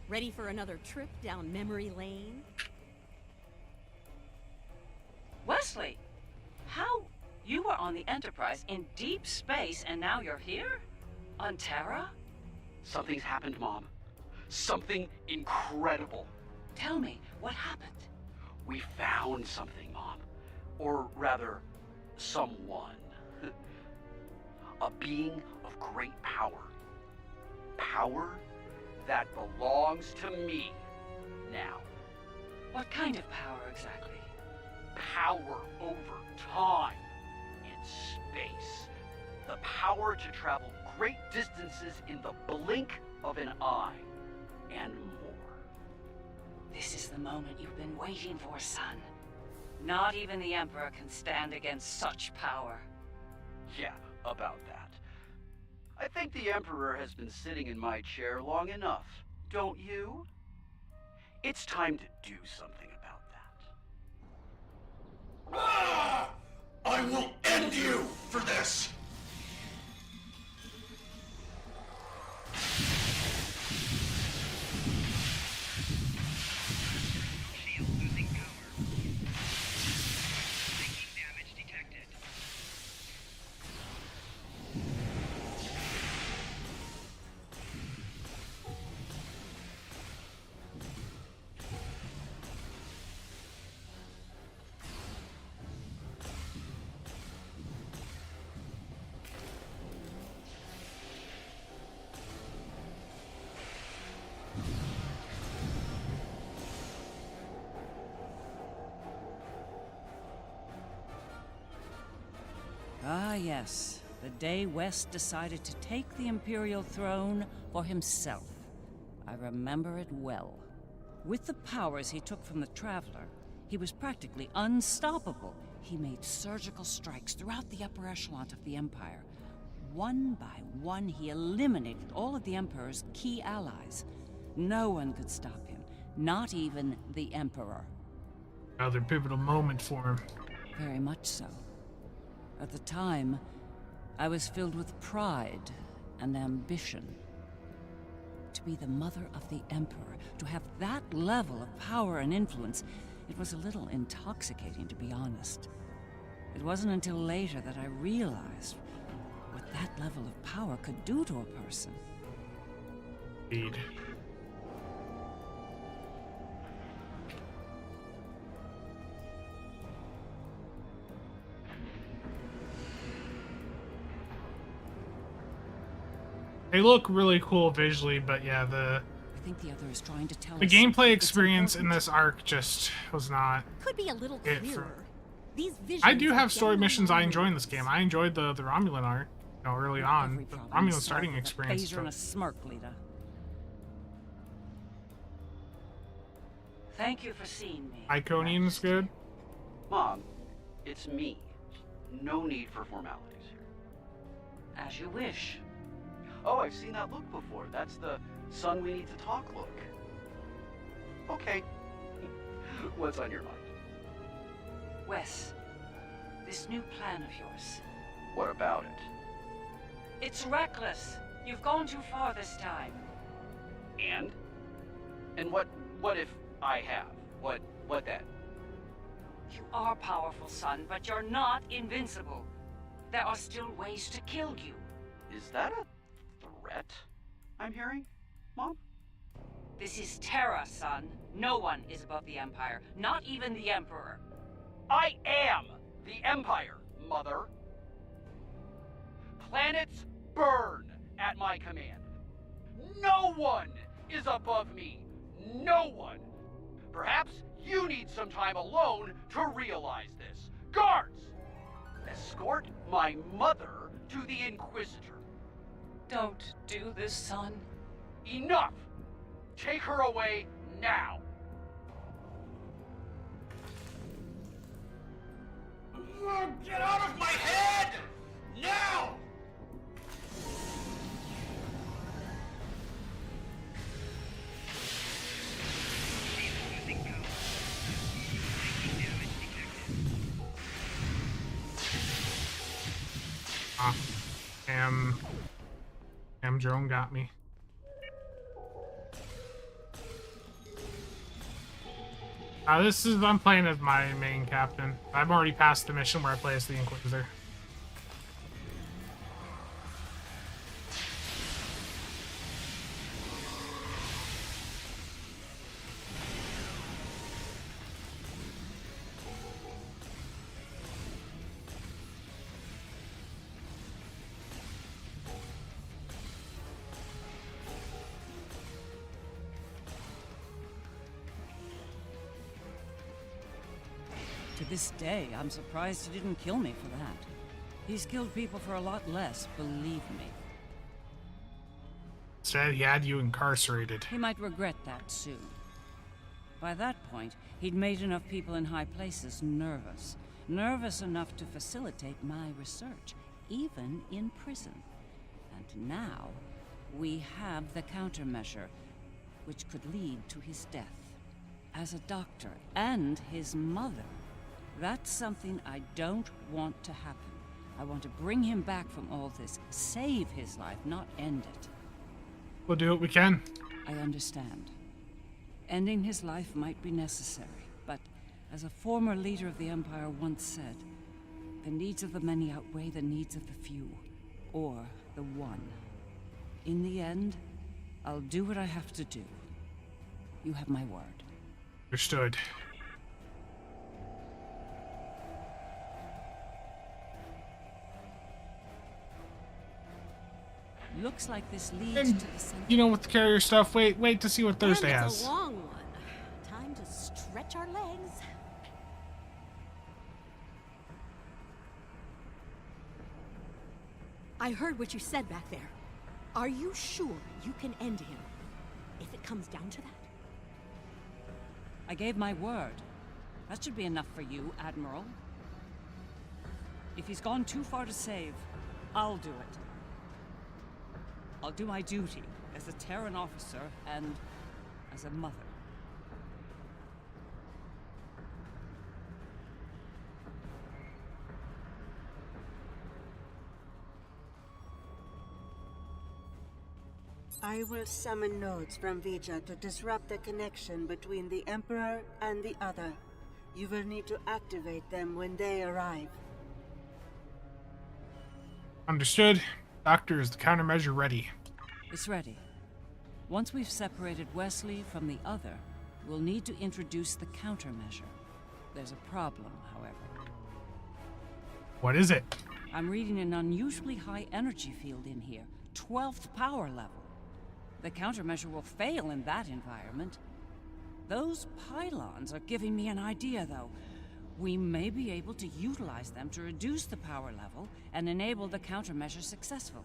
Ready for another trip down memory lane? Wesley, how? You were on the Enterprise in deep space and now you're here? On Terra? Something's happened, Mom. Something incredible. Tell me, what happened? We found something, Mom. Or rather, someone. A being of great power. Power that belongs to me now. What kind of power exactly? Power over time and space. The power to travel great distances in the blink of an eye. And more. This is the moment you've been waiting for, son. Not even the Emperor can stand against such power. Yeah, about that. I think the Emperor has been sitting in my chair long enough, don't you? It's time to do something about that. Ah! I will end you for this! Ah, yes. The day West decided to take the Imperial throne for himself. I remember it well. With the powers he took from the Traveler, he was practically unstoppable. He made surgical strikes throughout the upper echelon of the Empire. One by one, he eliminated all of the Emperor's key allies. No one could stop him, not even the Emperor. Another pivotal moment for him. Very much so. At the time, I was filled with pride and ambition. To be the mother of the Emperor, to have that level of power and influence, it was a little intoxicating, to be honest. It wasn't until later that I realized what that level of power could do to a person. Indeed. They look really cool visually, but yeah, I think the other is trying to tell the us gameplay experience in this arc just was not Could be a little it clearer. for. These visions I do have of story young missions I Romulans. enjoy in this game. I enjoyed the Romulan arc, you know, early on. The Romulan starting experience. Phaser and a smirk, leader. Thank you for seeing me. Iconium's good. Mom, it's me. No need for formalities here. As you wish. Oh, I've seen that look before. That's the son, we need to talk look. Okay. What's on your mind? Wes, this new plan of yours. What about it? It's reckless. You've gone too far this time. And? And what if I have? What then? You are powerful, son, but you're not invincible. There are still ways to kill you. Is that a threat I'm hearing, Mom? This is Terra, son. No one is above the Empire, not even the Emperor. I am the Empire, Mother. Planets burn at my command. No one is above me. No one. Perhaps you need some time alone to realize this. Guards! Escort my mother to the Inquisitor. Don't do this, son. Enough! Take her away now! Get out of my head! Now! Damn drone got me. I'm playing as my main captain. I've already passed the mission where I play as the Inquisitor. To this day, I'm surprised he didn't kill me for that. He's killed people for a lot less, believe me. Said he had you incarcerated. He might regret that soon. By that point, he'd made enough people in high places nervous. Nervous enough to facilitate my research, even in prison. And now, we have the countermeasure, which could lead to his death. As a doctor, and his mother, that's something I don't want to happen. I want to bring him back from all this, save his life, not end it. We'll do what we can. I understand. Ending his life might be necessary, but as a former leader of the Empire once said, the needs of the many outweigh the needs of the few, or the one. In the end, I'll do what I have to do. You have my word. Understood. Looks like this leads And, to the center. you know, with the carrier stuff, wait to see what Thursday And has. it's a long one. Time to stretch our legs. I heard what you said back there. Are you sure you can end him? If it comes down to that? I gave my word. That should be enough for you, Admiral. If he's gone too far to save, I'll do it. I'll do my duty as a Terran officer and as a mother. I will summon nodes from Vija to disrupt the connection between the Emperor and the other. You will need to activate them when they arrive. Understood. Doctor, is the countermeasure ready? It's ready. Once we've separated Wesley from the other, we'll need to introduce the countermeasure. There's a problem, however. What is it? I'm reading an unusually high energy field in here. 12th power level. The countermeasure will fail in that environment. Those pylons are giving me an idea, though. We may be able to utilize them to reduce the power level and enable the countermeasure successfully.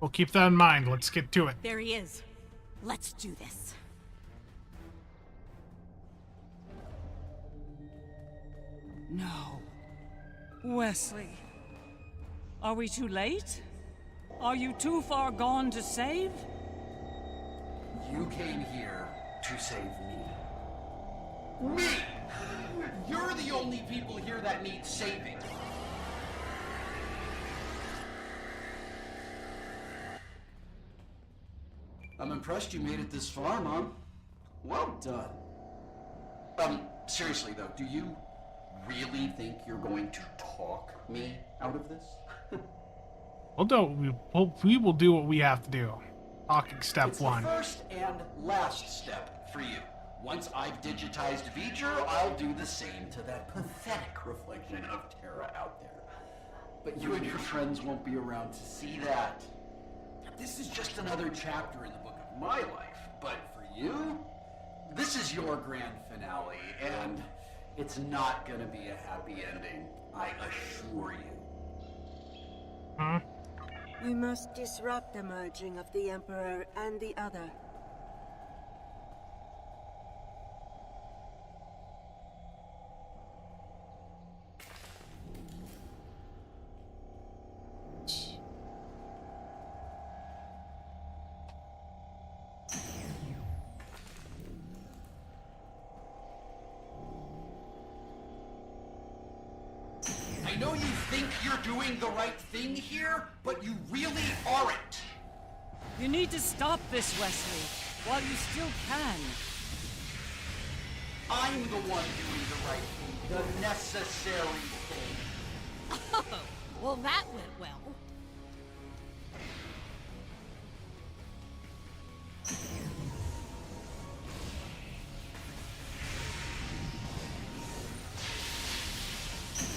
We'll keep that in mind. Let's get to it. There he is. Let's do this. No. Wesley. Are we too late? Are you too far gone to save? You came here to save me. Me! You're the only people here that need saving. I'm impressed you made it this far, Mom. Well done. Seriously though, do you really think you're going to talk me out of this? We will do what we have to do. Talking step It's one. the first and last step for you. Once I've digitized V'ger, I'll do the same to that pathetic reflection of Terra out there. But you and your friends won't be around to see that. This is just another chapter in the book of my life, but for you, this is your grand finale, and it's not gonna be a happy ending, I assure you. Huh? We must disrupt the merging of the Emperor and the other. I know you think you're doing the right thing here, but you really aren't. You need to stop this, Wesley, while you still can. I'm the one doing the right thing, the necessary thing. Oh, well that went well.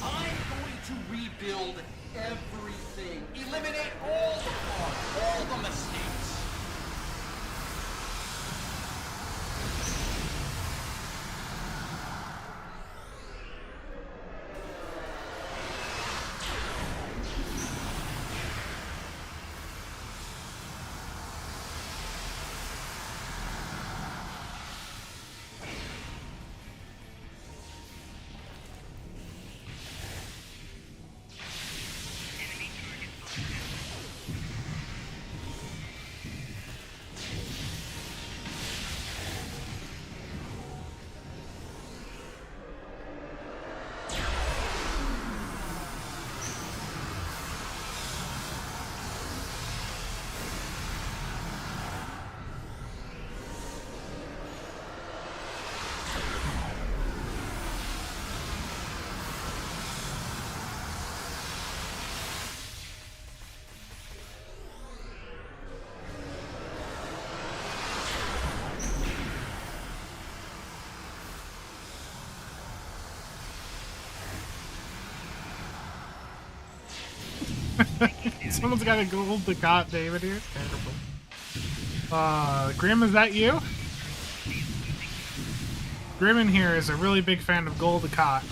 I'm going to rebuild everything. Eliminate all the flaws, all the mistakes. Someone's got a gold Ducat David here. Terrible. Grim, is that you? Grim in here is a really big fan of gold Ducat.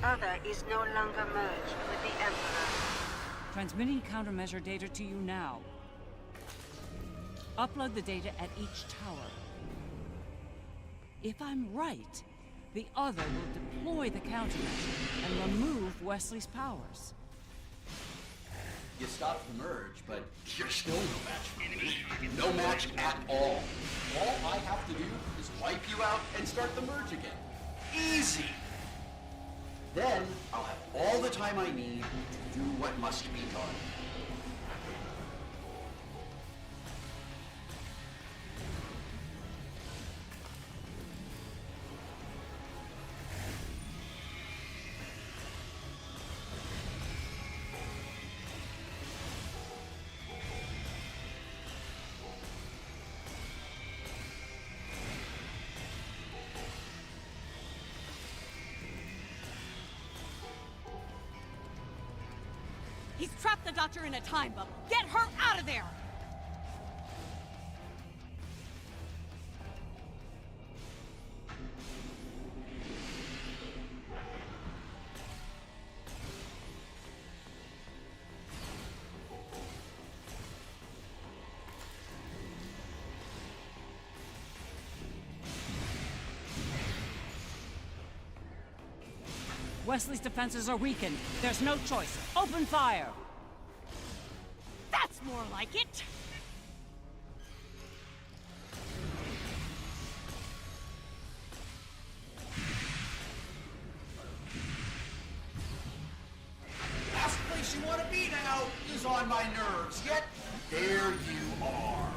other is no longer merged with the Emperor. Transmitting countermeasure data to you now. Upload the data at each tower. If I'm right, the other will deploy the countermeasure and remove Wesley's powers. You stopped the merge, but you're still no match for me. No match at all. All I have to do is wipe you out and start the merge again. Easy! Then I'll have all the time I need to do what must be done. He's trapped the doctor in a time bubble. Get her out of there! Wesley's defenses are weakened. There's no choice. Open fire! That's more like it! Last place you want to be now is on my nerves, yet there you are.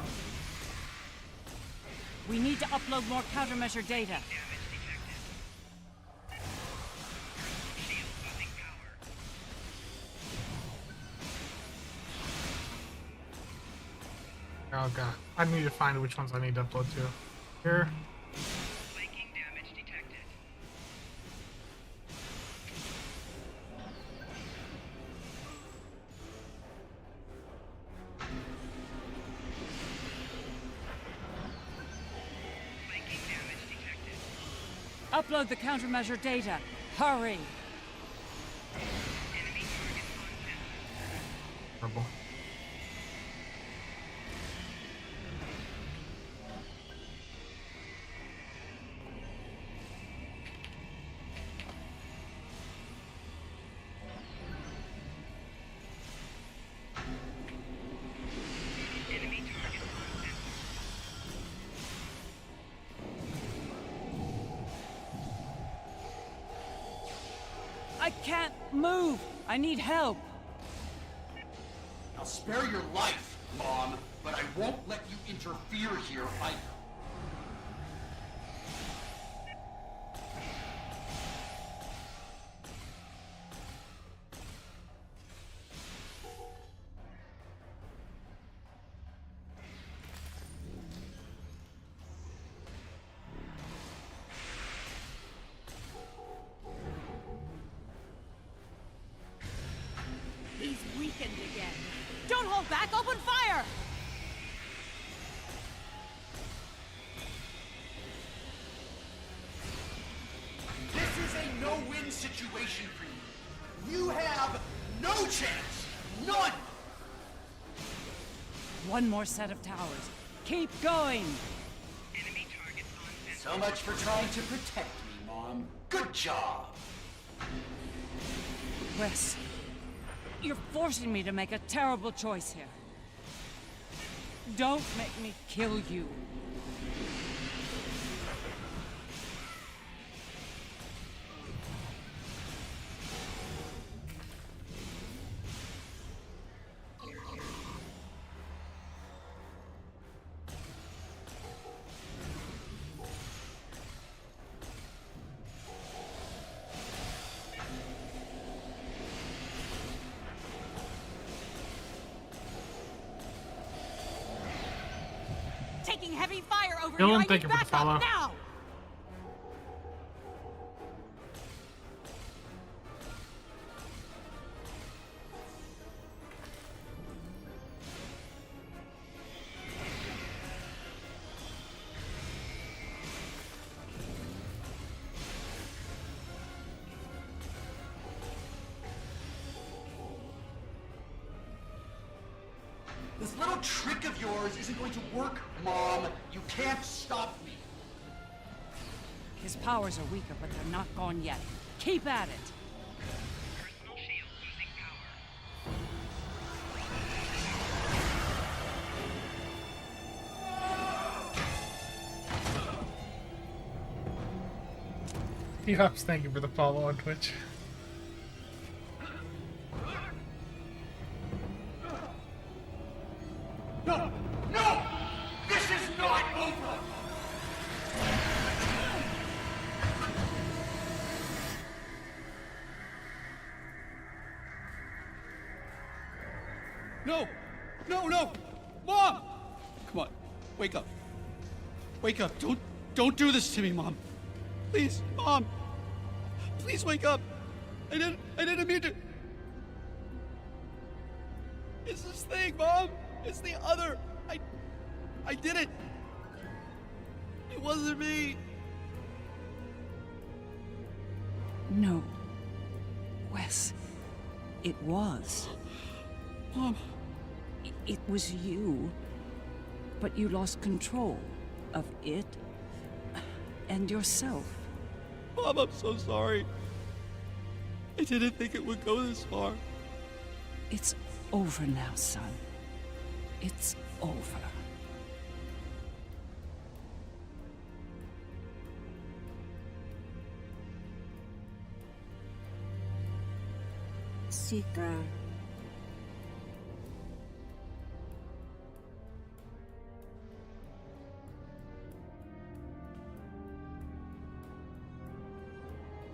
We need to upload more countermeasure data. Oh god, I need to find which ones I need to upload to. Here. Upload the countermeasure data. Hurry! Horrible. I can't move! I need help! I'll spare your life, Mom, but I won't let you interfere here either. He's weakened again. Don't hold back! Open fire! This is a no-win situation for you. You have no chance. None. One more set of towers. Keep going! So much for trying to protect me, Mom. Good job. Wes, you're forcing me to make a terrible choice here. Don't make me kill you. Taking heavy fire over Dylan, here. I thank need you for the backup follow. now! This little trick of yours isn't going to work, Mom. You can't stop me. His powers are weaker, but they're not gone yet. Keep at it. T-Hops, thank you for the follow on Twitch. No! No! This is not over! No! No, no! Mom! Come on, wake up. Wake up. Don't do this to me, Mom. Please, Mom. Please wake up. I didn't mean to. It's this thing, Mom. It's the other. I did it. It wasn't me. No. Wes. It was. Mom. It was you. But you lost control of it and yourself. Mom, I'm so sorry. I didn't think it would go this far. It's over now, son. It's over. Seeker.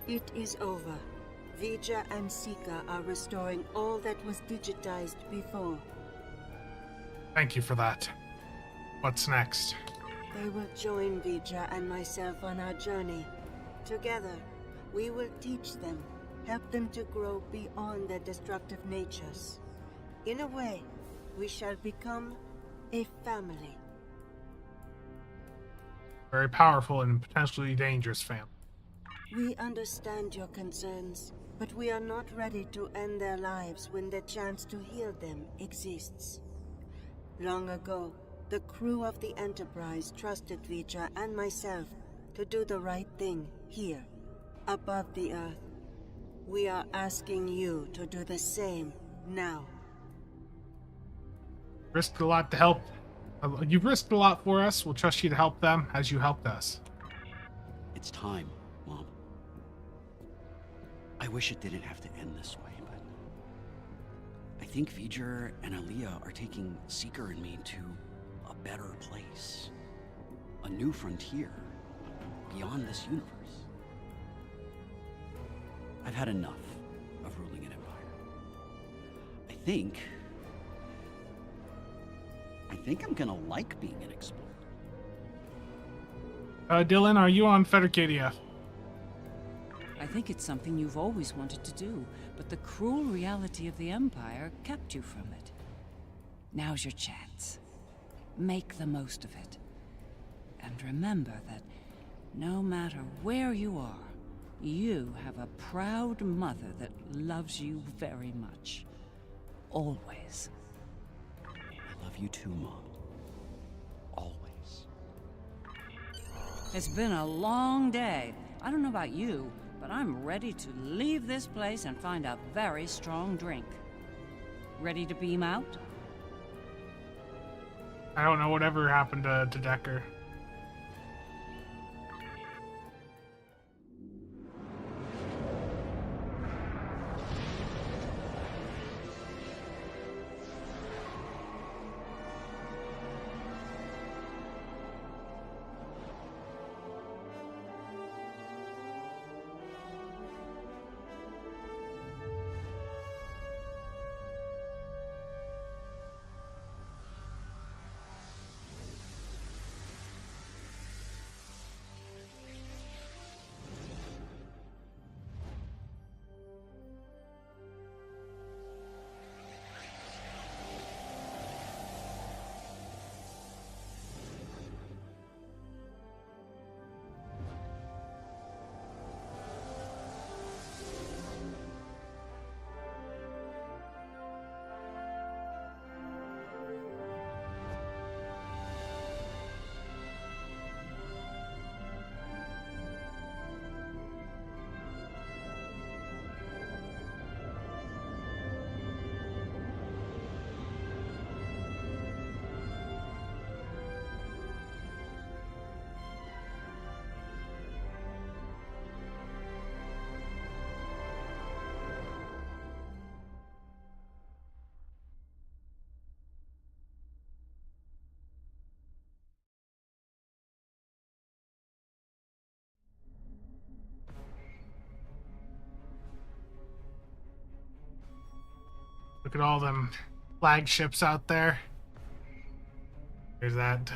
It is over. Vija and Sika are restoring all that was digitized before. Thank you for that. What's next? They will join Vija and myself on our journey. Together, we will teach them, help them to grow beyond their destructive natures. In a way, we shall become a family. Very powerful and potentially dangerous family. We understand your concerns, but we are not ready to end their lives when the chance to heal them exists. Long ago, the crew of the Enterprise trusted Vija and myself to do the right thing here, above the Earth. We are asking you to do the same now. Risked a lot to help. You've risked a lot for us. We'll trust you to help them as you helped us. It's time, Mom. I wish it didn't have to end this way, but I think V'ger and Aaliyah are taking Seeker and me to a better place. A new frontier, beyond this universe. I've had enough of ruling an empire. I think I'm gonna like being an explorer. Dylan, are you on Federcadia? I think it's something you've always wanted to do, but the cruel reality of the Empire kept you from it. Now's your chance. Make the most of it. And remember that no matter where you are, you have a proud mother that loves you very much. Always. I love you too, Mom. Always. It's been a long day. I don't know about you, but I'm ready to leave this place and find a very strong drink. Ready to beam out? I don't know whatever happened to Decker. Look at all them flagships out there. There's that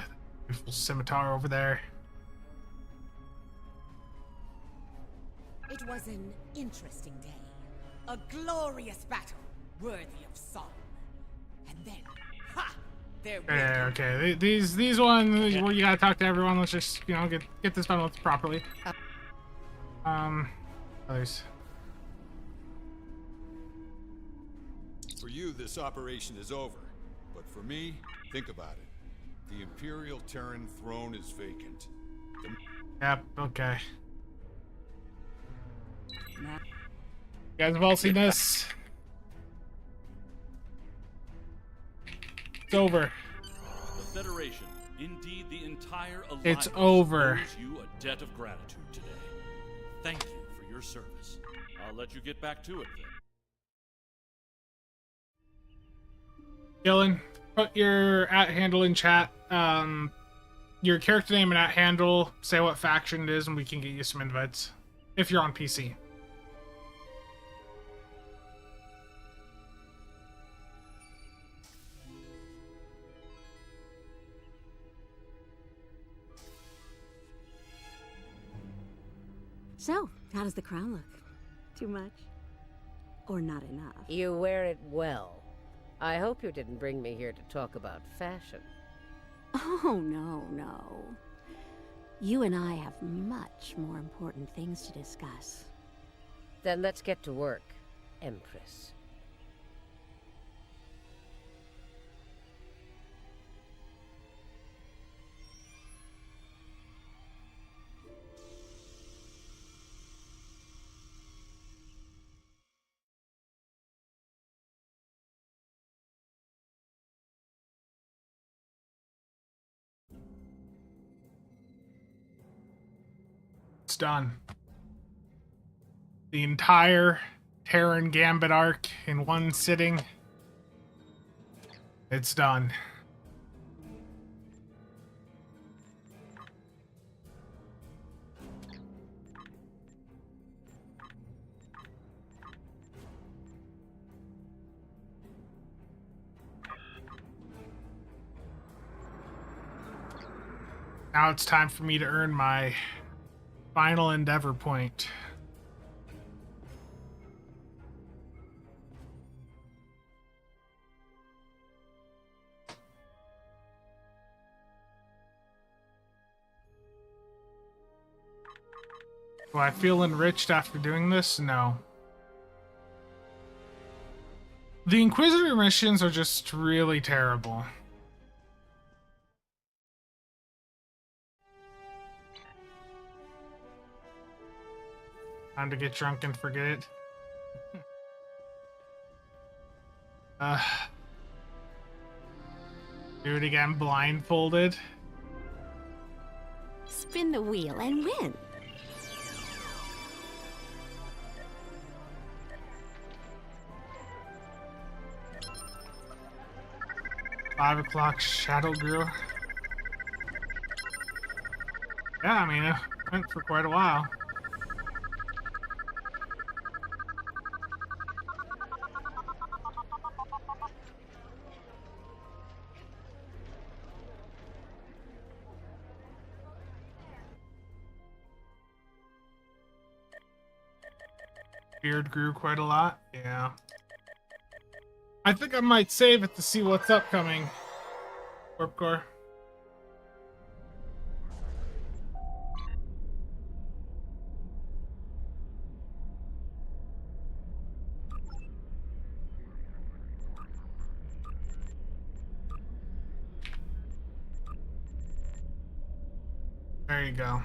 beautiful scimitar over there. It was an interesting day. A glorious battle, worthy of song. And then, ha! There Yeah, okay. These ones, well, you gotta talk to everyone. Let's just, you know, get this done with properly. Others. For you, this operation is over. But for me, think about it. The Imperial Terran throne is vacant. Yep, okay. You guys have all seen this. It's over. The Federation, indeed the entire alliance, It's over. owes you a debt of gratitude today. Thank you for your service. I'll let you get back to it then. Dylan, put your @handle in chat. Your character name and @handle. Say what faction it is, and we can get you some invites if you're on PC. So, how does the crown look? Too much? Or not enough? You wear it well. I hope you didn't bring me here to talk about fashion. Oh, no. You and I have much more important things to discuss. Then let's get to work, Empress. It's done. The entire Terran Gambit arc in one sitting. It's done. Now it's time for me to earn my final endeavor point. Do I feel enriched after doing this? No. The Inquisitor missions are just really terrible. Time to get drunk and forget it. Do it again blindfolded. Spin the wheel and win. $5 Shadow Grew. Yeah, I mean, it went for quite a while. Beard grew quite a lot, yeah. I think I might save it to see what's upcoming. Warp Core. There you go.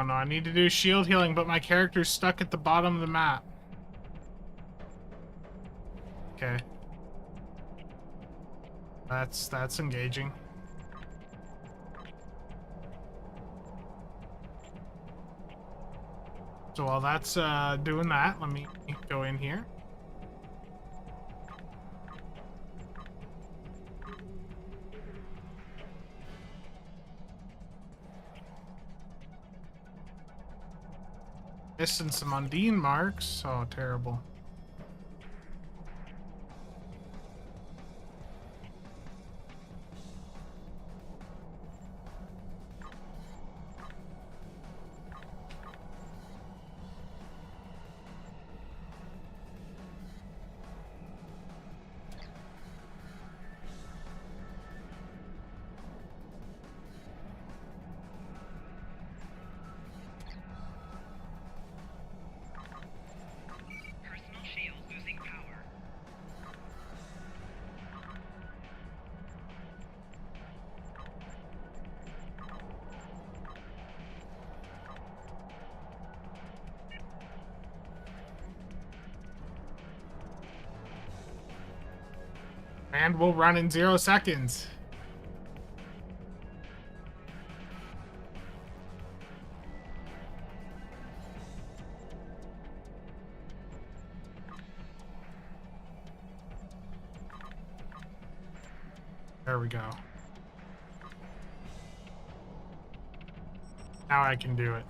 Oh no, I need to do shield healing, but my character's stuck at the bottom of the map. Okay. That's engaging. So while that's doing that, let me go in here. Missing some Undine marks. Oh, terrible. And we'll run in 0 seconds. There we go. Now I can do it.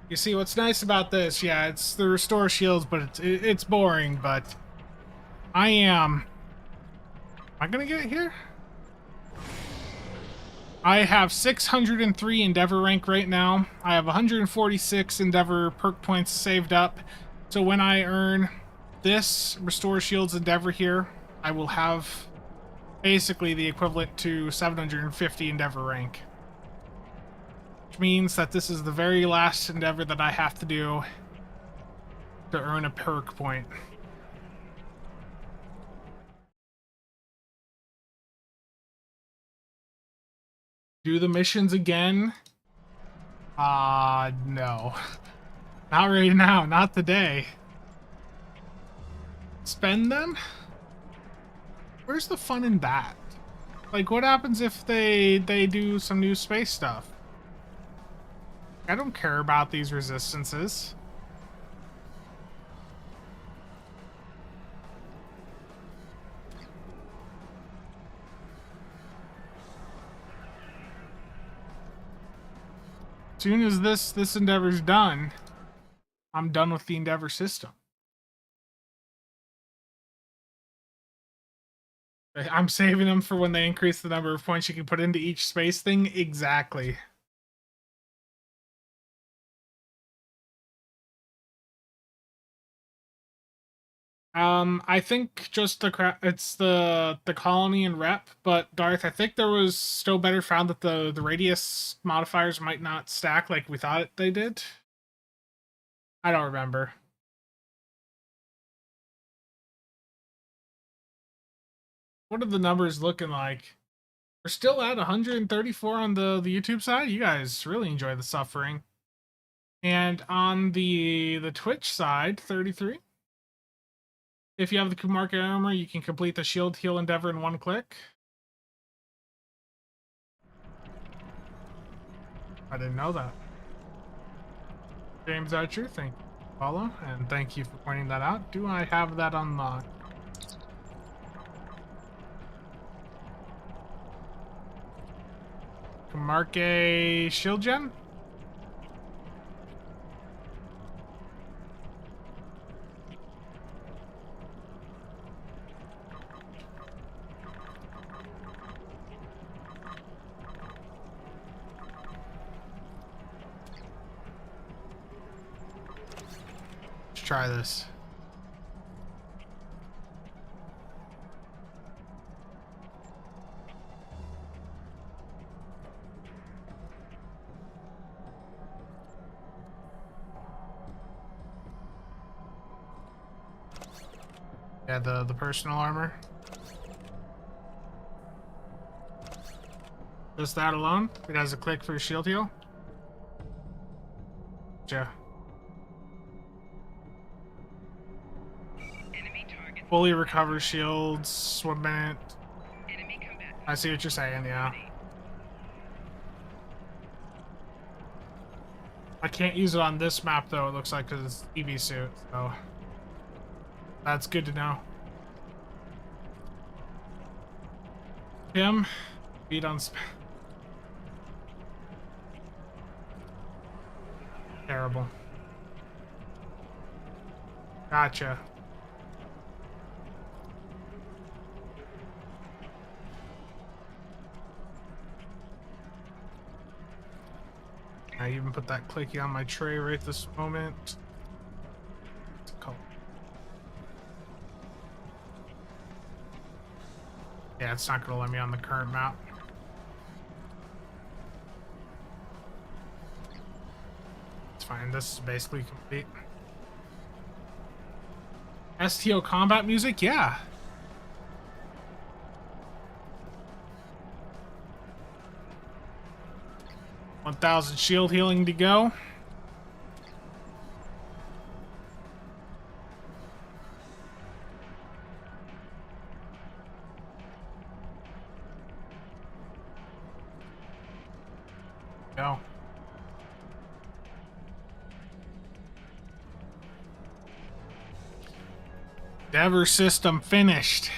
You see, what's nice about this, yeah, it's the restore shields, but it's boring, but am I gonna get it here? I have 603 Endeavor rank right now. I have 146 Endeavor perk points saved up. So when I earn this Restore Shields Endeavor here, I will have basically the equivalent to 750 Endeavor rank. Which means that this is the very last Endeavor that I have to do to earn a perk point. Do the missions again? No. Not right now, not today. Spend them? Where's the fun in that? Like, what happens if they do some new space stuff? I don't care about these resistances. As soon as this Endeavor's done, I'm done with the Endeavor system. I'm saving them for when they increase the number of points you can put into each space thing. Exactly. I think just it's the colony and rep, but Darth, I think there was still better found that the radius modifiers might not stack like we thought they did. I don't remember. What are the numbers looking like? We're still at 134 on the YouTube side. You guys really enjoy the suffering. And on the Twitch side, 33. If you have the Kumarka armor, you can complete the shield heal endeavor in one click. I didn't know that. James Archer, thank you for follow, and thank you for pointing that out. Do I have that unlocked? Kumarka shield gem? Try this. Yeah, the personal armor. Just that alone? It has a click for shield heal? Yeah. Fully recover shields, 1 minute. I see what you're saying, yeah. I can't use it on this map, though, it looks like, because it's EV suit, so that's good to know. Him, beat on terrible. Gotcha. I even put that clicky on my tray right this moment. Cool. Yeah, it's not gonna let me on the current map. It's fine, this is basically complete. STO combat music? Yeah. $1,000 shield healing to go. Go. Dever system finished.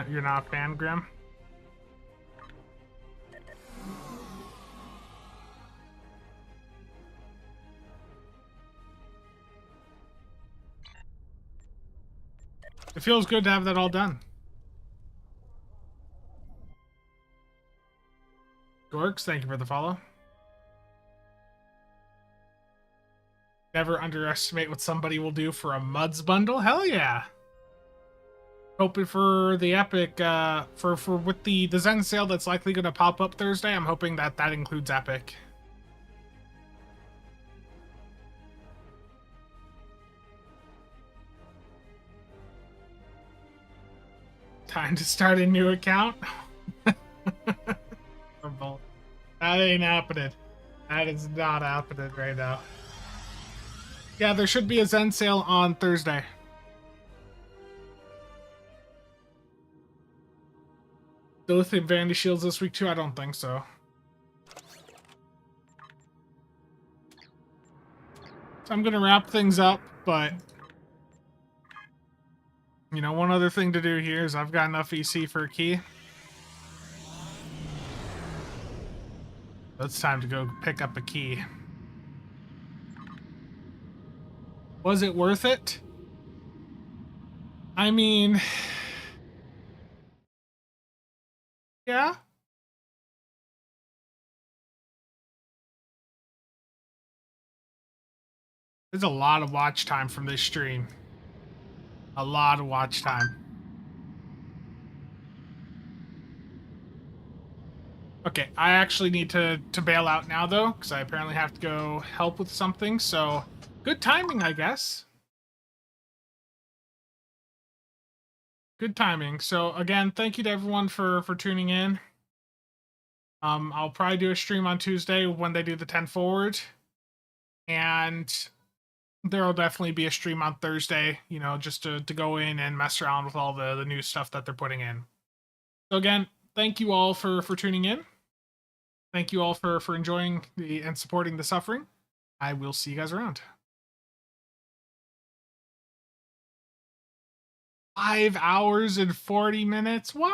You're not a fan, Grim? It feels good to have that all done. Gorks, thank you for the follow. Never underestimate what somebody will do for a Muds bundle. Hell yeah. Hoping for the Epic, for with the Zen sale that's likely going to pop up Thursday, I'm hoping that that includes Epic. Time to start a new account? That ain't happening. That is not happening right now. Yeah, there should be a Zen sale on Thursday. Lithium Vandy Shields this week too? I don't think so. So I'm gonna wrap things up, but you know, one other thing to do here is I've got enough EC for a key. It's time to go pick up a key. Was it worth it? I mean, yeah. There's a lot of watch time from this stream. A lot of watch time. Okay, I actually need to bail out now, though, because I apparently have to go help with something, so good timing, I guess. Good timing. So, again, thank you to everyone for tuning in. I'll probably do a stream on Tuesday when they do the 10 forward. And there'll definitely be a stream on Thursday, you know, just to go in and mess around with all the new stuff that they're putting in. So, again, thank you all for tuning in. Thank you all for enjoying and supporting the suffering. I will see you guys around. 5 hours and 40 minutes? What?